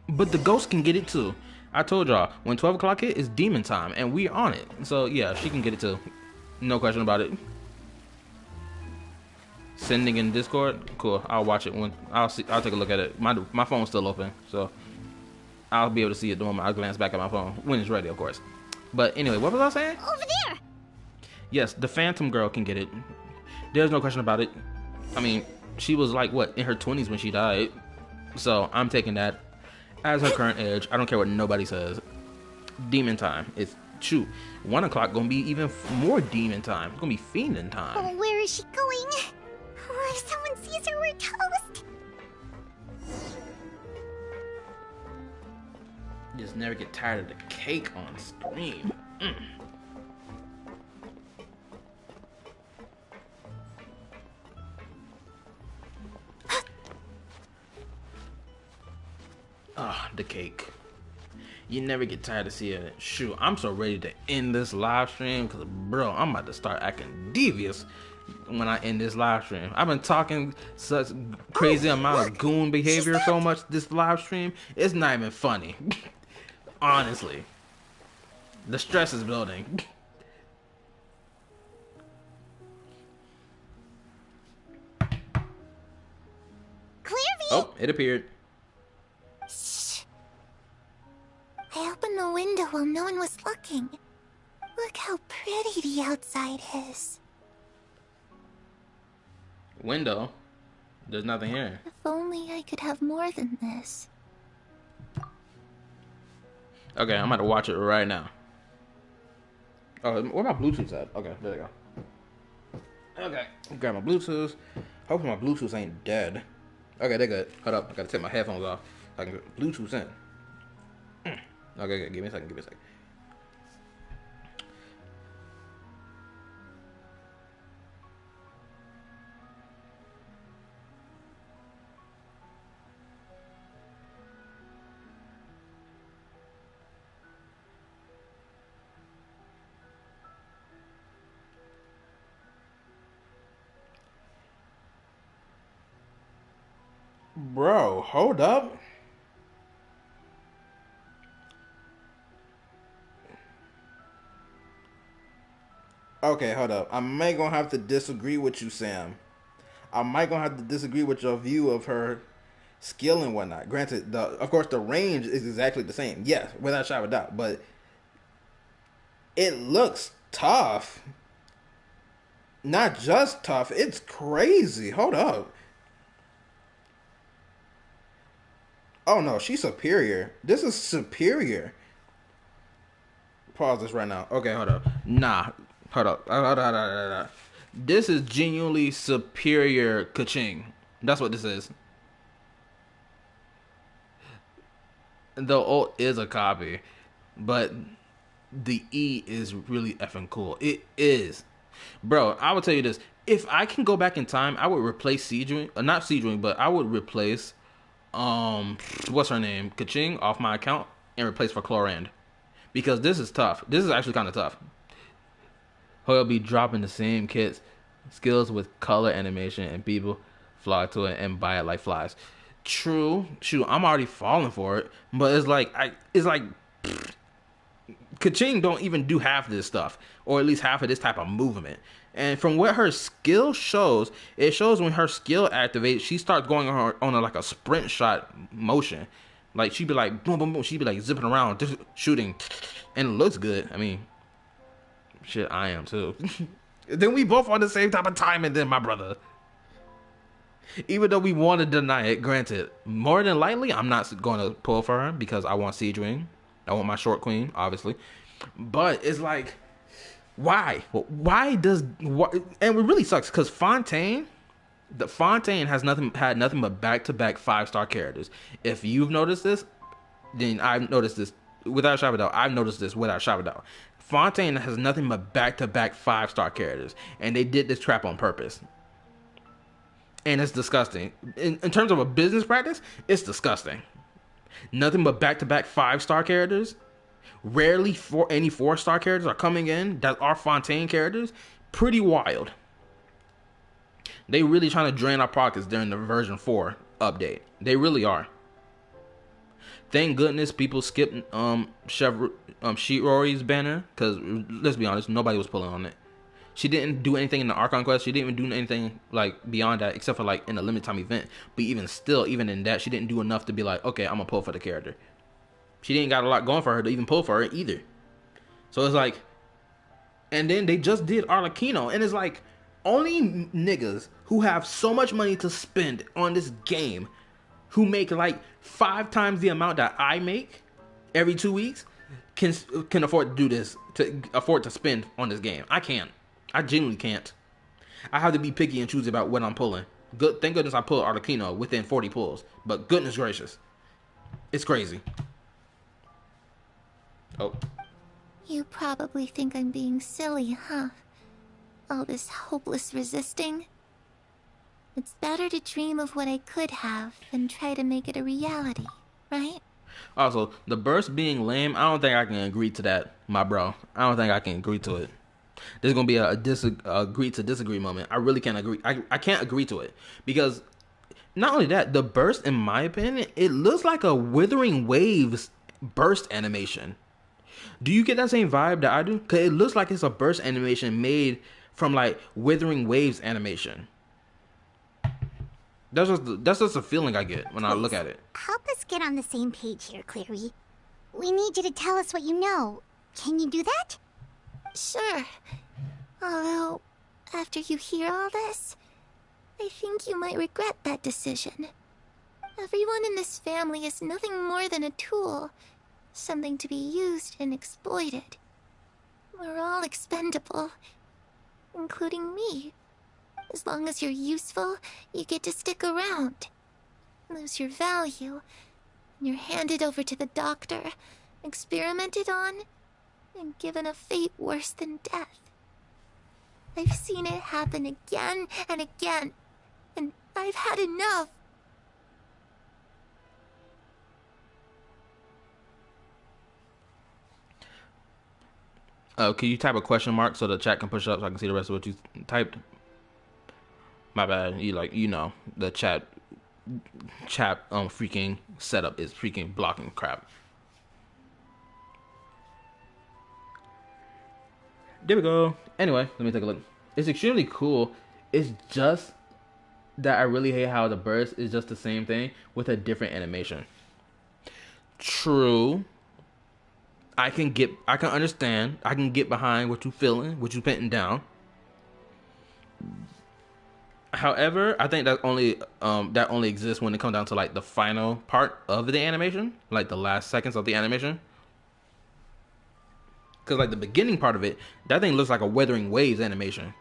But the ghost can get it too. I told y'all, when 12 o'clock hit, it's demon time, and we're on it. So yeah, she can get it too. No question about it. Sending in Discord? Cool. I'll watch it when I'll take a look at it. My phone's still open, so I'll be able to see it the moment I glance back at my phone. When it's ready, of course. But anyway, what was I saying? Over there! Yes, the Phantom Girl can get it. There's no question about it. I mean, she was like, what, in her 20s when she died. So I'm taking that as her current age. I don't care what nobody says. Demon time. It's shoot. 1 o'clock gonna be even more demon time. It's gonna be fiending time. Oh, where is she going? Oh, if someone sees her, we're toast. Just never get tired of the cake on screen. Ah, the cake. You never get tired of seeing it. Shoot, I'm so ready to end this live stream because, bro, I'm about to start acting devious when I end this live stream. I've been talking such crazy amount of goon behavior so much this live stream. It's not even funny. Honestly. The stress is building. Clearview! Oh, it appeared. Shh. I opened the window while no one was looking. Look how pretty the outside is. Window? There's nothing here. If only I could have more than this. Okay, I'm about to watch it right now. Oh, where my Bluetooth at? Okay, there you go. Okay, grab my Bluetooth. Hopefully my Bluetooth ain't dead. Okay, they're good. Hold up, I gotta take my headphones off so I can get Bluetooth in. Okay, give me a second, Bro, hold up. Okay, hold up. I might gonna have to disagree with you, Sam. I might gonna have to disagree with your view of her skill and whatnot. Granted, of course the range is exactly the same. Yes, without a shadow of a doubt. But it looks tough. Not just tough, it's crazy. Hold up. Oh no, she's superior. This is superior. Pause this right now. Okay, hold up. Nah, hold up. This is genuinely superior Kaching. That's what this is. The ult is a copy, but the E is really effing cool. It is. Bro, I will tell you this. If I can go back in time, I would replace Siegewing. Not Siegewing, but I would replace what's her name? Kaching off my account and replace for Chlorand. Because this is tough. This is actually kind of tough. He'll be dropping the same kits, skills with color animation, and people flock to it and buy it like flies. True. Shoot, I'm already falling for it. But it's like Kaching don't even do half of this stuff, or at least half of this type of movement. And from what her skill shows, it shows when her skill activates, she starts going on like a sprint shot motion. Like she'd be like boom, boom, boom. She'd be like zipping around, just shooting, and it looks good. I mean, shit, I am too. Then we both on the same type of timing, then my brother. Even though we want to deny it, granted, more than likely, I'm not going to pull for her because I want Siege Ring. I want my short queen, obviously. But it's like, why? Why does... And it really sucks because Fontaine has had nothing but back-to-back 5-star characters. If you've noticed this, then I've noticed this without a shadow of a doubt. I've noticed this without a shadow of a doubt. Fontaine has nothing but back-to-back 5-star characters. And they did this trap on purpose. And it's disgusting. In terms of a business practice, it's disgusting. Nothing but back-to-back 5-star characters. Rarely any 4-star characters are coming in that are Fontaine characters. Pretty wild. They really trying to drain our pockets during the version 4 update. They really are. Thank goodness people skipped Shirori's banner, because let's be honest, nobody was pulling on it. She didn't do anything in the Archon quest. She didn't even do anything like beyond that, except for like in a limited time event. But even still, even in that, she didn't do enough to be like, okay, I'm gonna pull for the character. She didn't got a lot going for her to even pull for her either. So it's like, and then they just did Arlecchino, and it's like, only niggas who have so much money to spend on this game, who make like 5 times the amount that I make every 2 weeks, can afford to do this, to afford to spend on this game. I can't. I genuinely can't. I have to be picky and choosy about what I'm pulling. Thank goodness I pulled Arlecchino within 40 pulls. But goodness gracious, it's crazy. Oh. You probably think I'm being silly, huh? All this hopeless resisting. It's better to dream of what I could have than try to make it a reality, right? Also, the burst being lame, I don't think I can agree to that, my bro. I don't think I can agree to it. There's gonna be a agree to disagree moment. I really can't agree. I can't agree to it, because not only that, the burst, in my opinion, it looks like a Withering Waves burst animation. Do you get that same vibe that I do? Cause it looks like it's a burst animation made from like Withering Waves animation. That's just a feeling I get when I look at it. Help us get on the same page here, Clary. We need you to tell us what you know. Can you do that? Sure. Although, after you hear all this, I think you might regret that decision. Everyone in this family is nothing more than a tool. Something to be used and exploited. We're all expendable. Including me. As long as you're useful, you get to stick around. Lose your value, and you're handed over to the doctor, experimented on, and given a fate worse than death. I've seen it happen again and again, and I've had enough. Can you type a question mark so the chat can push up so I can see the rest of what you typed? My bad. The chat freaking setup is freaking blocking crap. There we go. Anyway, let me take a look. It's extremely cool. It's just that I really hate how the burst is just the same thing with a different animation. True. I can understand. I can get behind what you feeling, what you putting down. However, I think that only exists when it comes down to like the final part of the animation, like the last seconds of the animation. Because like the beginning part of it, that thing looks like a Wuthering Waves animation.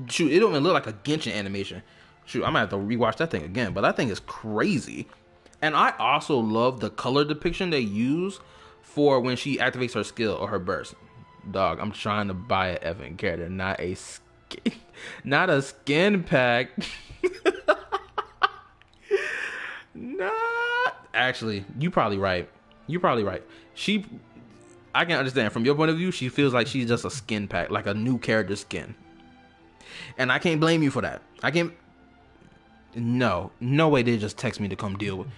Shoot, it don't even look like a Genshin animation. Shoot, I might have to rewatch that thing again, but that thing is crazy. And I also love the color depiction they use for when she activates her skill or her burst. Dog, I'm trying to buy an Evan character, not a skin pack. Actually, you're probably right. I can understand from your point of view. She feels like she's just a skin pack, like a new character skin, and I can't blame you for that. No way they just text me to come deal with.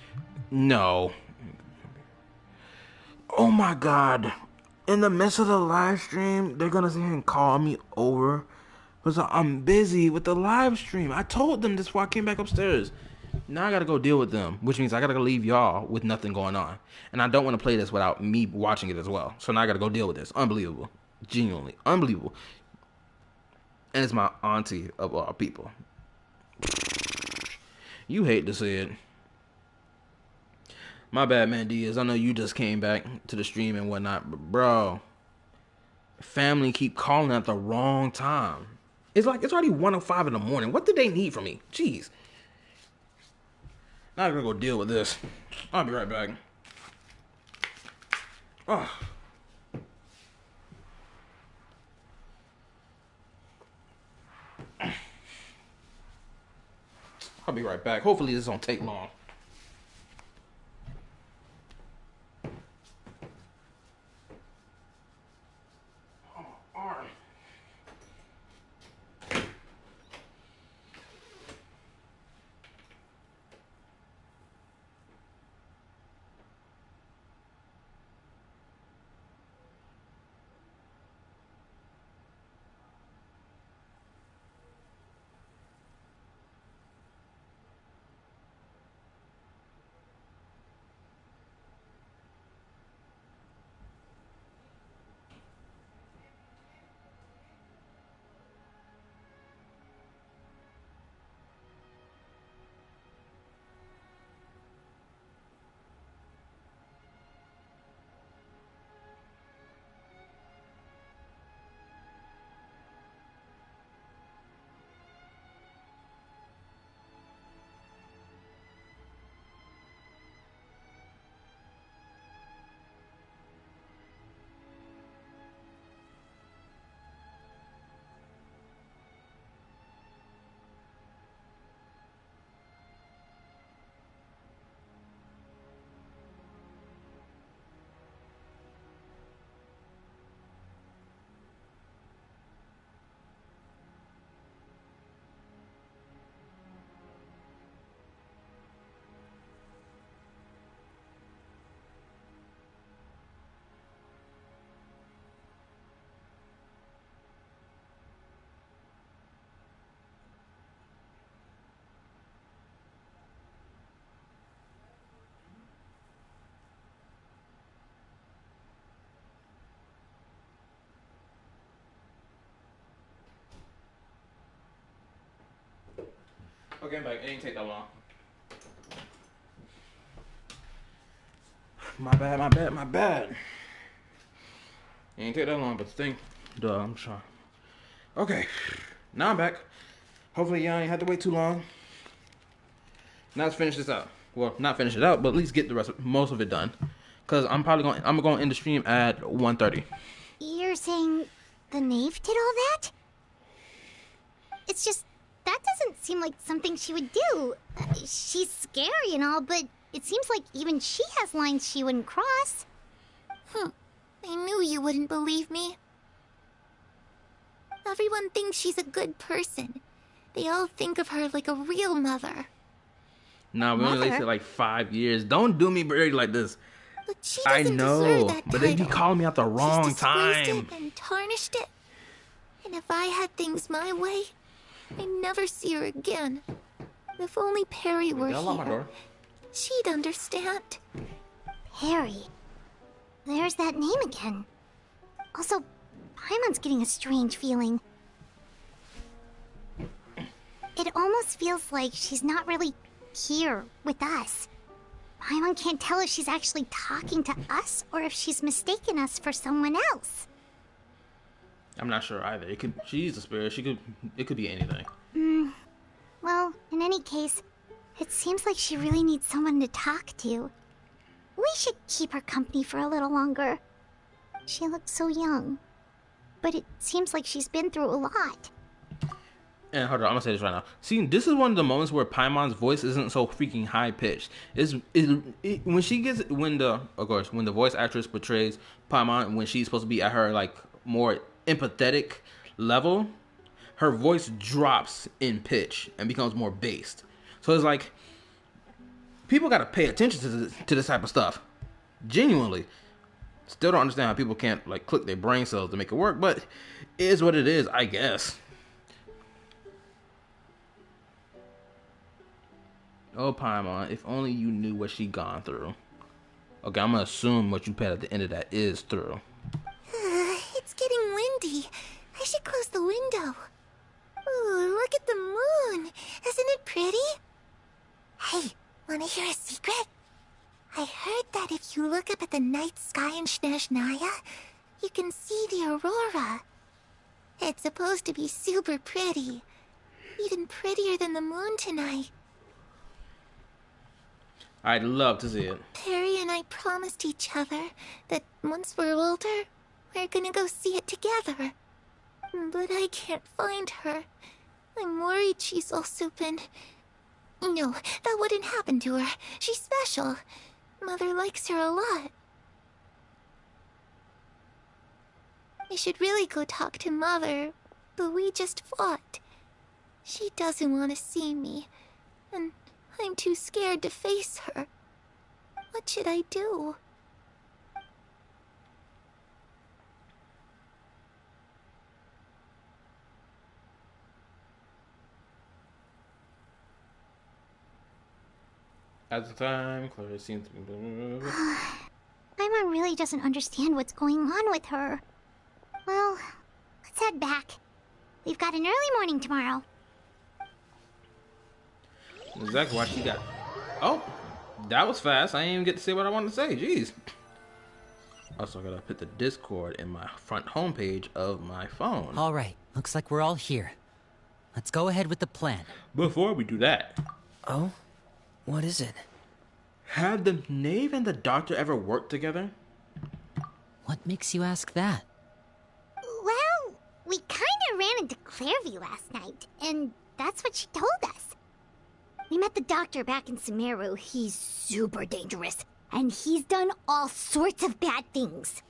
No. Oh my god. In the midst of the live stream, they're gonna sit here and call me over because I'm busy with the live stream. I told them this before I came back upstairs. Now I gotta go deal with them, which means I gotta go leave y'all with nothing going on. And I don't want to play this without me watching it as well. So now I gotta go deal with this. Unbelievable. Genuinely. Unbelievable. And it's my auntie of all people. You hate to see it. My bad, man, Diaz. I know you just came back to the stream and whatnot, but bro, family keep calling at the wrong time. It's like it's already 1:05 in the morning. What did they need from me? Jeez. Now I'm gonna go deal with this. I'll be right back. Oh. I'll be right back. Hopefully this don't take long. Okay, I'm back. It ain't take that long. My bad. It ain't take that long, but the thing, duh, I'm trying. Okay, now I'm back. Hopefully y'all ain't have to wait too long. Now let's finish this out. Well, not finish it out, but at least get the most of it done. Cause I'm going to end the stream at 1:30. You're saying the knave did all that? It's just, that doesn't seem like something she would do. She's scary and all, but it seems like even she has lines she wouldn't cross. I knew you wouldn't believe me. Everyone thinks she's a good person. They all think of her like a real mother. Nah, we only lasted like 5 years. Don't do me dirty like this. But she I doesn't know, deserve that but they be title. calling me out the wrong She's disgraced time. it and tarnished it. And if I had things my way, I'd never see her again. If only Perry were Did I lock my here, door? she'd understand. Perry. There's that name again. Also, Paimon's getting a strange feeling. It almost feels like she's not really here with us. Paimon can't tell if she's actually talking to us or if she's mistaken us for someone else. I'm not sure either. She's a spirit. It could be anything. Well, in any case, it seems like she really needs someone to talk to. We should keep her company for a little longer. She looks so young. But it seems like she's been through a lot. And hold on, I'm gonna say this right now. See, this is one of the moments where Paimon's voice isn't so freaking high pitched. When the voice actress portrays Paimon when she's supposed to be at her like more empathetic level, her voice drops in pitch and becomes more based. So it's like people gotta pay attention to this type of stuff. Genuinely. Still don't understand how people can't like click their brain cells to make it work, but it is what it is, I guess. Oh, Paimon, if only you knew what she gone through. Okay, I'm gonna assume what you put at the end of that is through. It's getting windy. I should close the window. Ooh, look at the moon. Isn't it pretty? Hey, wanna hear a secret? I heard that if you look up at the night sky in Snezhnaya, you can see the aurora. It's supposed to be super pretty. Even prettier than the moon tonight. I'd love to see it. Perry and I promised each other that once we're older, we're gonna go see it together. But I can't find her. I'm worried she's also been... No, that wouldn't happen to her. She's special. Mother likes her a lot. I should really go talk to Mother, but we just fought. She doesn't want to see me, and I'm too scared to face her. What should I do? At the time, Claire seems to be... Paimon really doesn't understand what's going on with her. Well, let's head back. We've got an early morning tomorrow. Exactly why she got... Oh, that was fast. I didn't even get to say what I wanted to say. Jeez. Also, I gotta put the Discord in my front homepage of my phone. All right, looks like we're all here. Let's go ahead with the plan. Before we do that... Oh? What is it? Have the knave and the doctor ever worked together? What makes you ask that? Well, we kinda ran into Clairview last night, and that's what she told us. We met the doctor back in Sumeru. He's super dangerous, and he's done all sorts of bad things.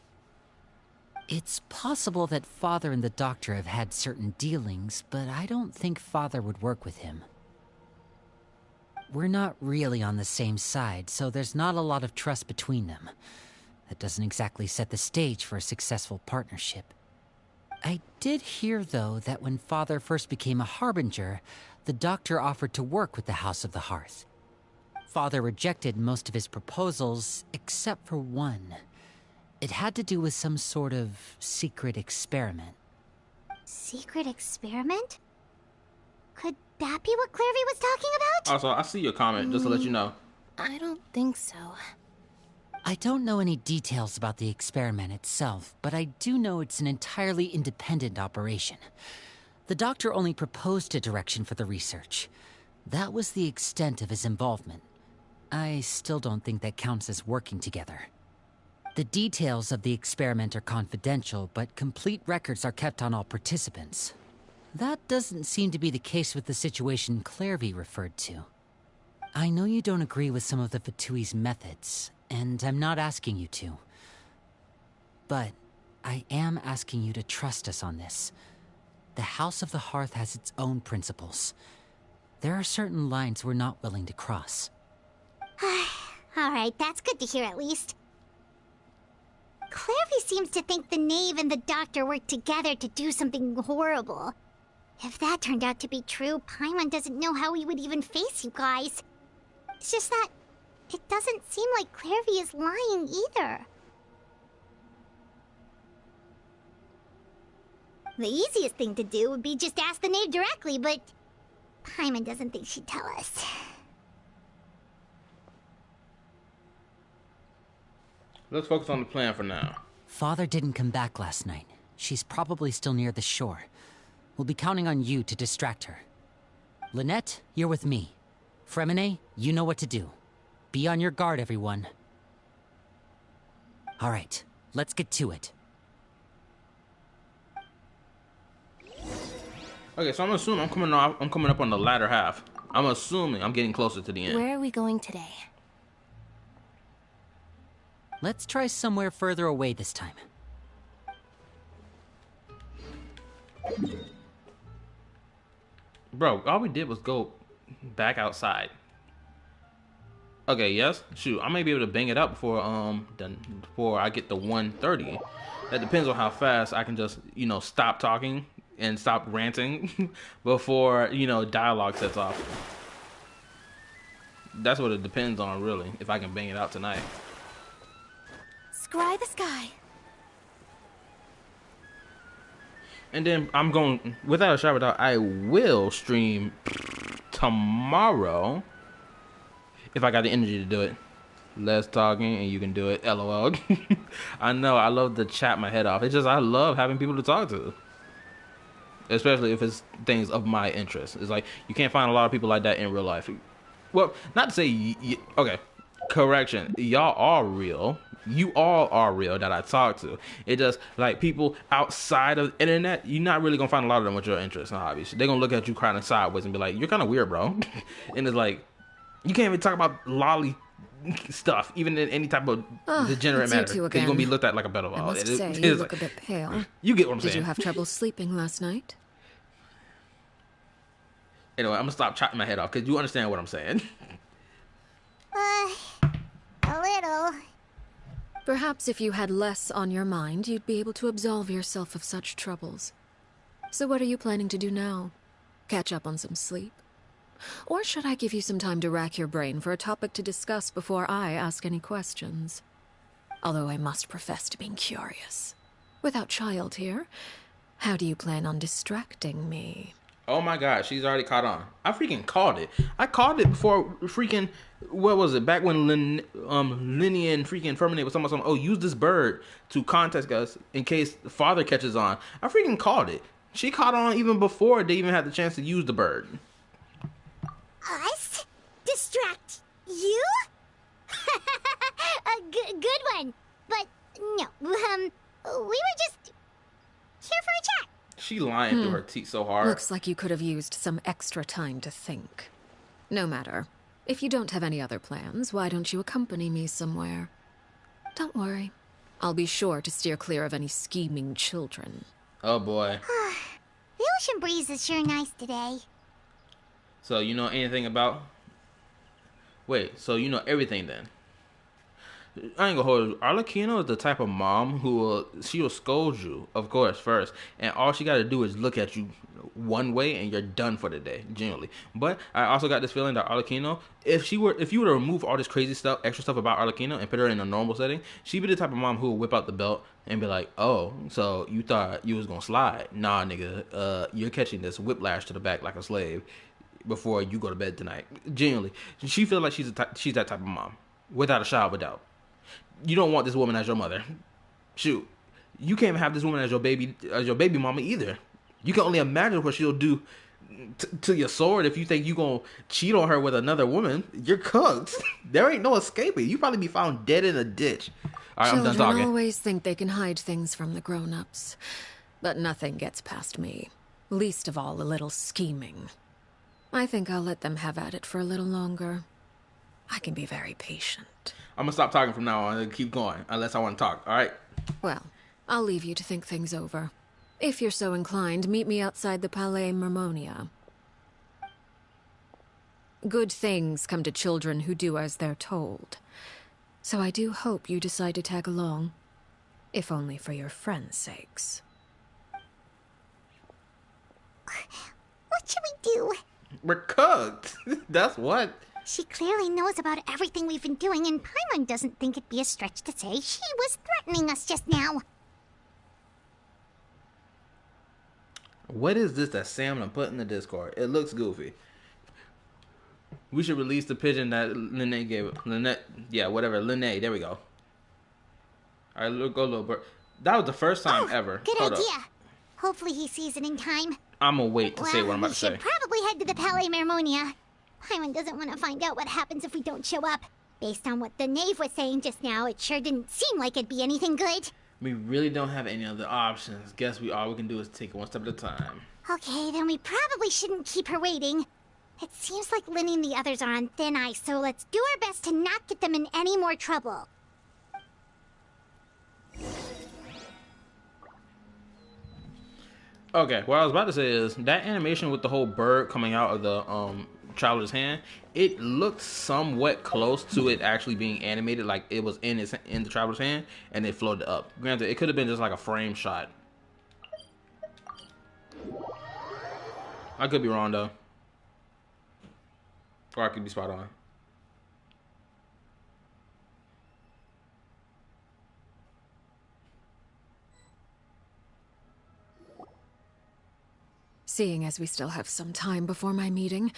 It's possible that Father and the doctor have had certain dealings, but I don't think Father would work with him. We're not really on the same side, so there's not a lot of trust between them. That doesn't exactly set the stage for a successful partnership. I did hear, though, that when Father first became a Harbinger, the doctor offered to work with the House of the Hearth. Father rejected most of his proposals, except for one. It had to do with some sort of secret experiment. Secret experiment? Could that be what Clairvy was talking about? Also, I see your comment, just to let you know. I don't think so. I don't know any details about the experiment itself, but I do know it's an entirely independent operation. The doctor only proposed a direction for the research. That was the extent of his involvement. I still don't think that counts as working together. The details of the experiment are confidential, but complete records are kept on all participants. That doesn't seem to be the case with the situation Clairvy referred to. I know you don't agree with some of the Fatui's methods, and I'm not asking you to. But I am asking you to trust us on this. The House of the Hearth has its own principles. There are certain lines we're not willing to cross. Alright, that's good to hear at least. Clairvy seems to think the knave and the doctor worked together to do something horrible. If that turned out to be true, Paimon doesn't know how he would even face you guys. It's just that it doesn't seem like Clairvy is lying either. The easiest thing to do would be just ask the knave directly, but Paimon doesn't think she'd tell us. Let's focus on the plan for now. Father didn't come back last night. She's probably still near the shore. We'll be counting on you to distract her. Lynette, you're with me. Fremine, you know what to do. Be on your guard, everyone. All right, let's get to it. Okay, so I'm assuming I'm coming up on the latter half. I'm assuming I'm getting closer to the end. Where are we going today? Let's try somewhere further away this time. Bro, all we did was go back outside. Okay, yes. Shoot, I may be able to bang it out before before I get to 130. That depends on how fast I can just, stop talking and stop ranting before, dialogue sets off. That's what it depends on, really, if I can bang it out tonight. Scry the sky. And then I'm going, without a shadow of a doubt, I will stream tomorrow if I got the energy to do it. Less talking and you can do it. LOL. I know, I love to chat my head off. It's just I love having people to talk to. Especially if it's things of my interest. It's like, you can't find a lot of people like that in real life. Well, not to say, okay, correction. Y'all are real. You all are real that I talk to. It just, like, people outside of the internet, you're not really going to find a lot of them with your interests and hobbies. They're going to look at you kind of sideways and be like, you're kind of weird, bro. And it's like, you can't even talk about lolly stuff, even in any type of degenerate manner. Because you're going to be looked at like a pedophile. I must say, you look a bit pale. You get what I'm saying. Did you have trouble sleeping last night? Anyway, I'm going to stop chopping my head off because you understand what I'm saying. A little. Perhaps if you had less on your mind, you'd be able to absolve yourself of such troubles. So what are you planning to do now? Catch up on some sleep? Or should I give you some time to rack your brain for a topic to discuss before I ask any questions? Although I must profess to being curious. Without Child here, how do you plan on distracting me? Oh my god, she's already caught on. I freaking called it. I called it before freaking, what was it? Back when Lenny and freaking Ferminate was talking about something, oh, use this bird to contact us in case Father catches on. I freaking called it. She caught on even before they even had the chance to use the bird. Us? Distract you? A good one. But no, we were just here for a chat. She lying through her teeth so hard. Looks like you could have used some extra time to think. No matter. If you don't have any other plans, why don't you accompany me somewhere? Don't worry. I'll be sure to steer clear of any scheming children. Oh boy. The ocean breeze is sure nice today. So you know anything about... Wait, so you know everything then? I ain't gonna hold you. Arlecchino is the type of mom who she'll scold you, of course, first, and all she gotta do is look at you one way and you're done for the day, generally. But I also got this feeling that Arlecchino, if you were to remove all this crazy stuff, extra stuff about Arlecchino and put her in a normal setting, she'd be the type of mom who would whip out the belt and be like, oh, so you thought you was gonna slide? Nah, nigga, you're catching this whiplash to the back like a slave. before you go to bed tonight. Genuinely, she feels like she's that type of mom, without a shadow of a doubt. You don't want this woman as your mother. Shoot, you can't even have this woman as your baby mama either. You can only imagine what she'll do to your sword if you think you gonna cheat on her with another woman. You're cooked. There ain't no escaping. You probably be found dead in a ditch. All right, I'm done Children talking. always think they can hide things from the grown-ups, but nothing gets past me. Least of all, a little scheming. I think I'll let them have at it for a little longer. I can be very patient. I'm gonna stop talking from now on and keep going, unless I want to talk, alright? Well, I'll leave you to think things over. If you're so inclined, meet me outside the Palais Mermonia. Good things come to children who do as they're told. So I do hope you decide to tag along, if only for your friends' sakes. What should we do? We're cooked. That's what. She clearly knows about everything we've been doing, and Paimon doesn't think it'd be a stretch to say she was threatening us just now. What is this that Sam done put in the Discord? It looks goofy. We should release the pigeon that Lene gave it. Lynette, yeah, whatever. Lene, there we go. Alright, look, go, little bird. That was the first time ever. Good Hold idea. up. Hopefully he sees it in time. I'm gonna wait to say what I'm about to say. We should probably head to the Palais Mermonia. Paimon doesn't want to find out what happens if we don't show up. Based on what the knave was saying just now, it sure didn't seem like it'd be anything good. We really don't have any other options. Guess all we can do is take it one step at a time. Okay, then we probably shouldn't keep her waiting. It seems like Lynn and the others are on thin ice, so let's do our best to not get them in any more trouble. Okay, what I was about to say is that animation with the whole bird coming out of the traveler's hand, it looked somewhat close to it actually being animated, like it was in the traveler's hand and it floated up. Granted, it could have been just like a frame shot. I could be wrong though, or I could be spot on. Seeing as we still have some time before my meeting,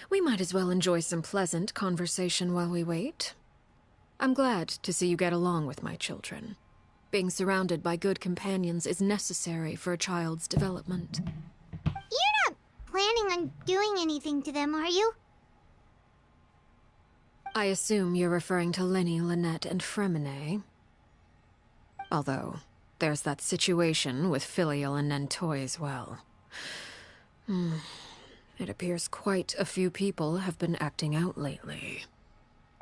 we might as well enjoy some pleasant conversation while we wait. I'm glad to see you get along with my children. Being surrounded by good companions is necessary for a child's development. You're not planning on doing anything to them, are you? I assume you're referring to Lenny, Lynette, and Fremine. Although, there's that situation with Filial and Nentoy as well. It appears quite a few people have been acting out lately.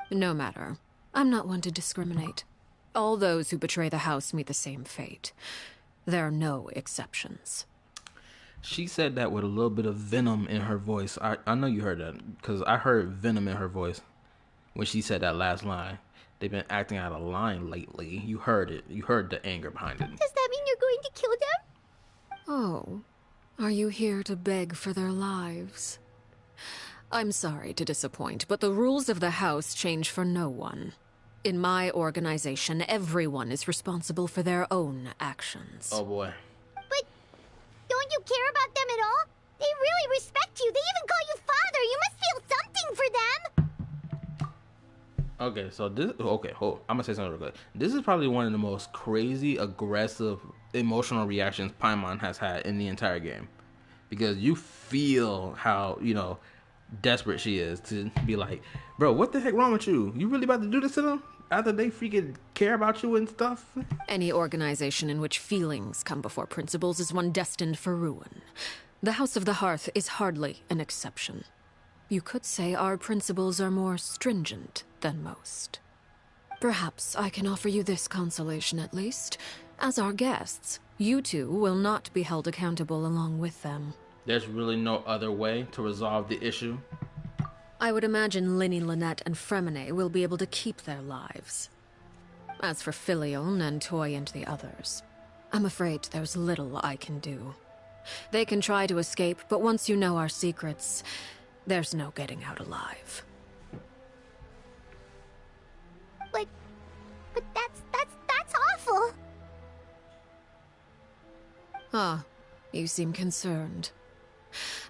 No matter. I'm not one to discriminate. All those who betray the house meet the same fate. There are no exceptions. She said that with a little bit of venom in her voice. I know you heard that, because I heard venom in her voice when she said that last line. They've been acting out of line lately. You heard it. You heard the anger behind it. Does that mean you're going to kill them? Oh. Are you here to beg for their lives? I'm sorry to disappoint, but the rules of the house change for no one. In my organization, everyone is responsible for their own actions. Oh boy. But don't you care about them at all? They really respect you. They even call you father. You must feel something for them. Okay, so this... Okay, hold. I'm gonna say something real quick. This is probably one of the most crazy, aggressive, emotional reactions Paimon has had in the entire game. Because you feel how, desperate she is to be like, bro, what the heck wrong with you? You really about to do this to them? After they freaking care about you and stuff? Any organization in which feelings come before principles is one destined for ruin. The House of the Hearth is hardly an exception. You could say our principles are more stringent than most. Perhaps I can offer you this consolation at least. As our guests, you two will not be held accountable along with them. There's really no other way to resolve the issue? I would imagine Linny, Lynette, and Fremine will be able to keep their lives. As for Filial, Nentoy, and the others, I'm afraid there's little I can do. They can try to escape, but once you know our secrets, there's no getting out alive. But that's awful. Ah, you seem concerned.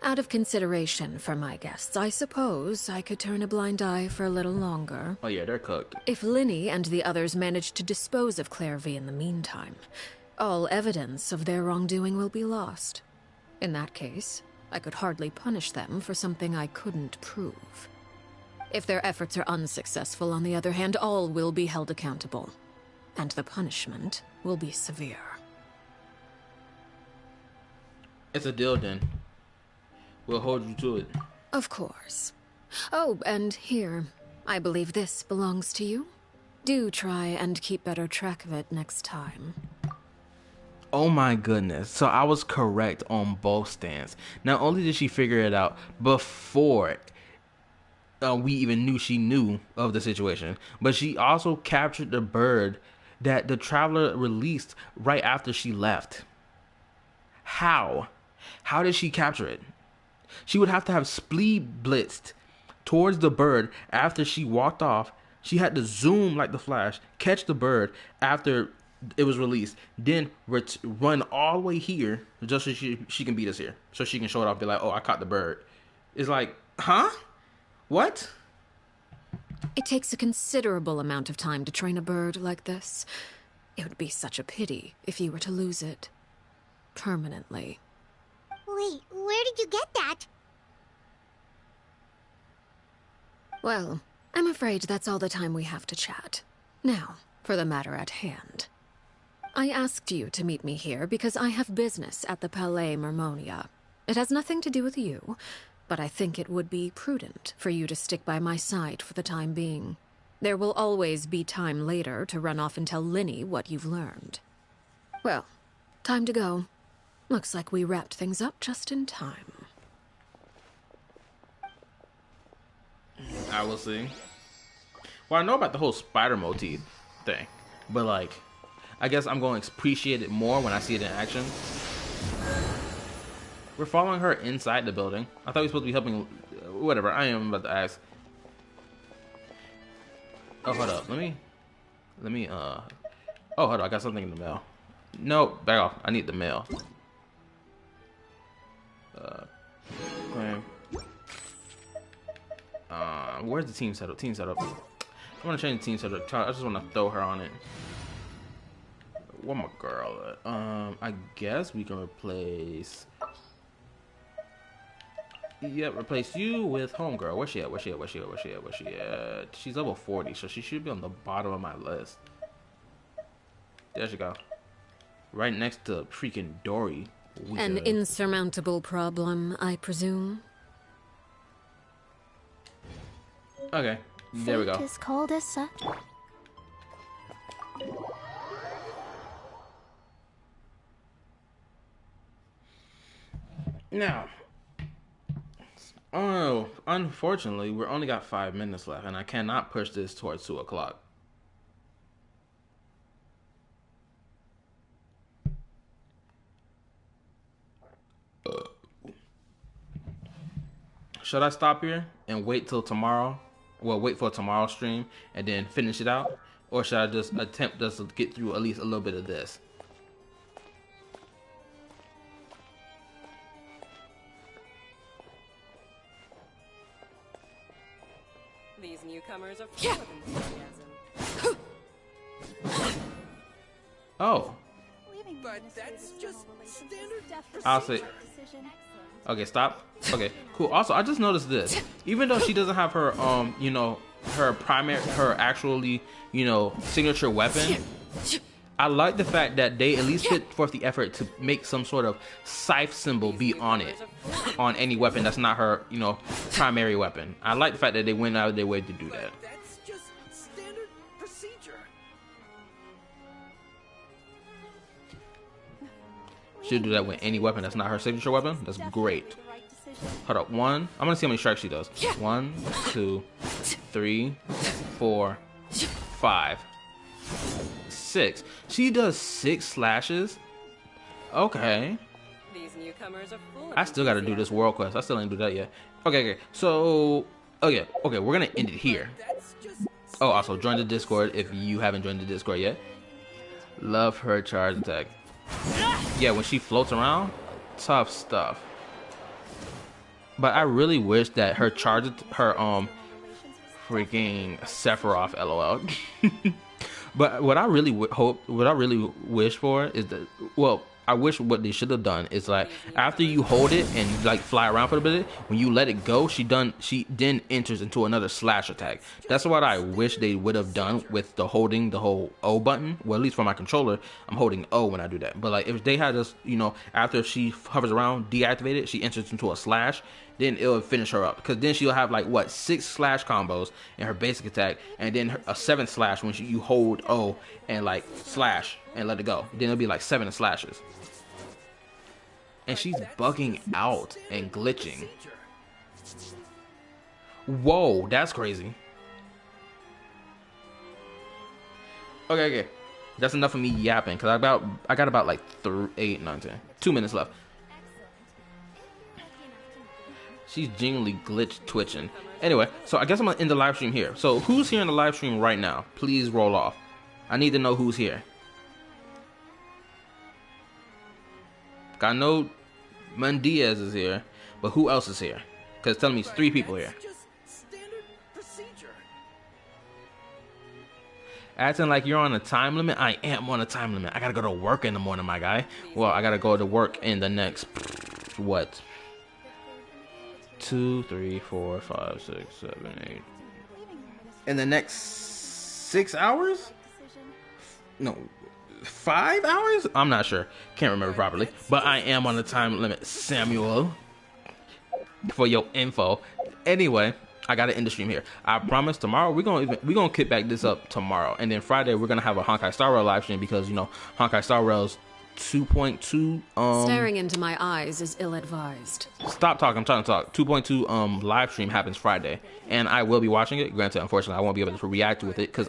Out of consideration for my guests, I suppose I could turn a blind eye for a little longer. Oh yeah, they're cooked. If Linny and the others manage to dispose of Clairvy in the meantime, all evidence of their wrongdoing will be lost. In that case, I could hardly punish them for something I couldn't prove. If their efforts are unsuccessful, on the other hand, all will be held accountable. And the punishment will be severe. It's a deal then. We'll hold you to it. Of course. Oh, and here, I believe this belongs to you. Do try and keep better track of it next time. Oh my goodness. So I was correct on both stands. Not only did she figure it out before we even knew she knew of the situation, but she also captured the bird that the traveler released right after she left. How? How did she capture it? She would have to have speed blitzed towards the bird after she walked off. She had to zoom like the Flash, catch the bird after it was released, then run all the way here just so she can beat us here. So she can show it off, be like, oh, I caught the bird. It's like, huh? What? It takes a considerable amount of time to train a bird like this. It would be such a pity if you were to lose it. Permanently. Wait, where did you get that? Well, I'm afraid that's all the time we have to chat. Now, for the matter at hand. I asked you to meet me here because I have business at the Palais Mermonia. It has nothing to do with you, but I think it would be prudent for you to stick by my side for the time being. There will always be time later to run off and tell Linny what you've learned. Well, time to go. Looks like we wrapped things up just in time. I will see. Well, I know about the whole spider motif thing, but like, I guess I'm going to appreciate it more when I see it in action. We're following her inside the building. I thought we were supposed to be helping. Whatever. I am about to ask. Oh, hold up. Let me. Oh, hold up. I got something in the mail. No, back off. I need the mail. Okay. Where's the team setup? Team setup. I want to change the team setup. I just want to throw her on it. Where my girl at? I guess we can replace. Yep, replace you with homegirl. Where's she at? Where's she at? She's level 40, so she should be on the bottom of my list. There she go. Right next to freaking Dory. An insurmountable problem, I presume? Okay, there we go. Fate is called as such. Now, oh, unfortunately, we only got 5 minutes left, and I cannot push this towards 2 o'clock. Should I stop here and wait till tomorrow? Well, wait for tomorrow's stream and then finish it out? Or should I just attempt just to get through at least a little bit of this? These newcomers are full of enthusiasm. Oh. But that's just standard I'll say. Okay, stop. Okay, cool. Also, I just noticed this. Even though she doesn't have her, you know, her actually, you know, signature weapon, I like the fact that they at least put forth the effort to make some sort of scythe symbol be on it, on any weapon that's not her, you know, primary weapon. I like the fact that they went out of their way to do that. That's just standard procedure. She'll do that with any weapon that's not her signature weapon. That's great. Hold up. I'm gonna see how many strikes she does. 1, 2, 3, 4, 5, 6. She does 6 slashes. Okay. These newcomers are full of I still gotta do this world quest. I still ain't do that yet. Okay. So, okay. We're gonna end it here. Oh, also join the Discord if you haven't joined the Discord yet. Love her charge attack. Yeah, when she floats around, tough stuff. But I really wish that her freaking Sephiroth, LOL. But what I really what I really wish for is that, well, I wish what they should have done is like after you hold it and like fly around for a bit, when you let it go, she then enters into another slash attack. That's what I wish they would have done with the holding the whole O button. Well, at least for my controller, I'm holding O when I do that. But like if they had us, you know, after she hovers around, deactivate it, she enters into a slash, then it will finish her up. Because then she'll have like what 6 slash combos in her basic attack, and then a 7th slash when you hold O and like slash and let it go. Then it'll be like 7 slashes. And she's bugging out and glitching. Whoa, that's crazy. Okay. That's enough of me yapping, because I got about like 8, 9, 10. 2 minutes left. She's genuinely glitch twitching. Anyway, so I guess I'm gonna end the live stream here. So who's here in the live stream right now? Please roll off. I need to know who's here. I know Mundiaz is here, but who else is here? Because it's telling me it's 3 people here. Acting like you're on a time limit? I am on a time limit. I gotta go to work in the morning, my guy. Well, I gotta go to work in the next, what? 2, 3, 4, 5, 6, 7, 8. In the next 6 hours? No. 5 hours? I'm not sure. Can't remember properly. But I am on the time limit, Samuel. For your info. Anyway, I gotta end the stream here. I promise tomorrow we're gonna kick back this up tomorrow, and then Friday we're gonna have a Honkai Star Rail live stream because you know Honkai Star Rail's 2.2. Staring into my eyes is ill-advised. Stop talking. I'm trying to talk. 2.2 live stream happens Friday, and I will be watching it. Granted, unfortunately, I won't be able to react with it because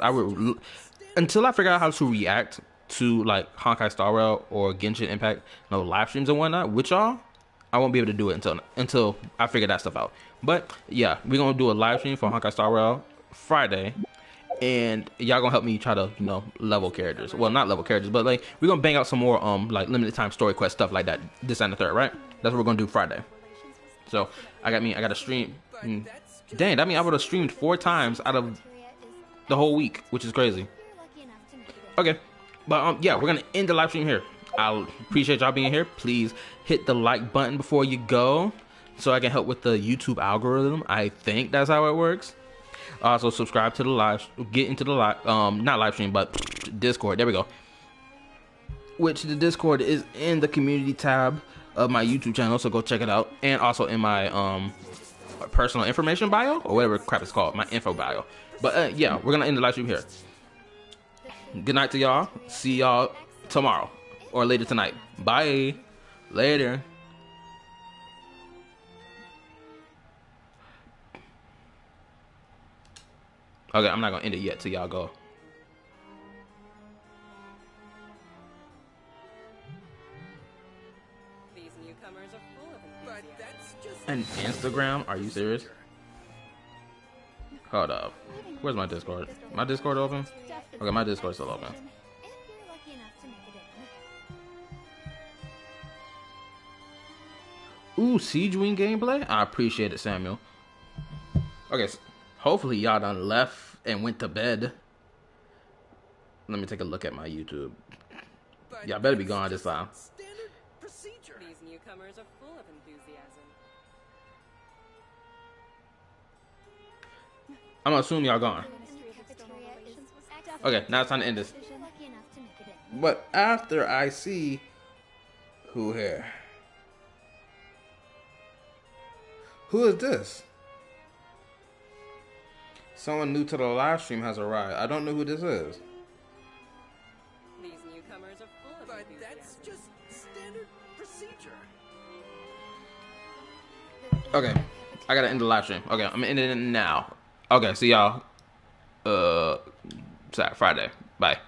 until I figure out how to react to like Honkai Star Rail or Genshin Impact, live streams and whatnot with y'all, I won't be able to do it until I figure that stuff out. But yeah, we're gonna do a live stream for Honkai Star Rail Friday, and y'all gonna help me try to level characters. Well, not level characters, but like we're gonna bang out some more like limited time story quest stuff like that this and the third, right? That's what we're gonna do Friday. So I gotta stream. Dang, that means I would have streamed 4 times out of the whole week, which is crazy. Okay. But yeah, we're gonna end the live stream here. I appreciate y'all being here. Please hit the like button before you go, so I can help with the YouTube algorithm. I think that's how it works. Also, subscribe to the live. Get into the live, not live stream, but Discord. There we go. Which the Discord is in the community tab of my YouTube channel, so go check it out. And also in my personal information bio or whatever crap it's called, my info bio. But yeah, we're gonna end the live stream here. Good night to y'all. See y'all tomorrow or later tonight. Bye. Later. Okay, I'm not gonna end it yet till y'all go. These newcomers are full of enthusiasm. An Instagram? Are you serious? Hold up. Where's my Discord? My Discord open? Okay, my Discord's still open. Ooh, Siege Wing gameplay? I appreciate it, Samuel. Okay, so hopefully y'all done left and went to bed. Let me take a look at my YouTube. Y'all better be gone this time. These newcomers are full of enthusiasm. I'm gonna assume y'all gone. Okay, now it's time to end this. But after I see who here. Who is this? Someone new to the live stream has arrived. I don't know who this is. These newcomers are full of enthusiasm. That's just standard procedure. Okay, I gotta end the live stream. Okay, I'm ending it now. Okay, see y'all Friday. Bye.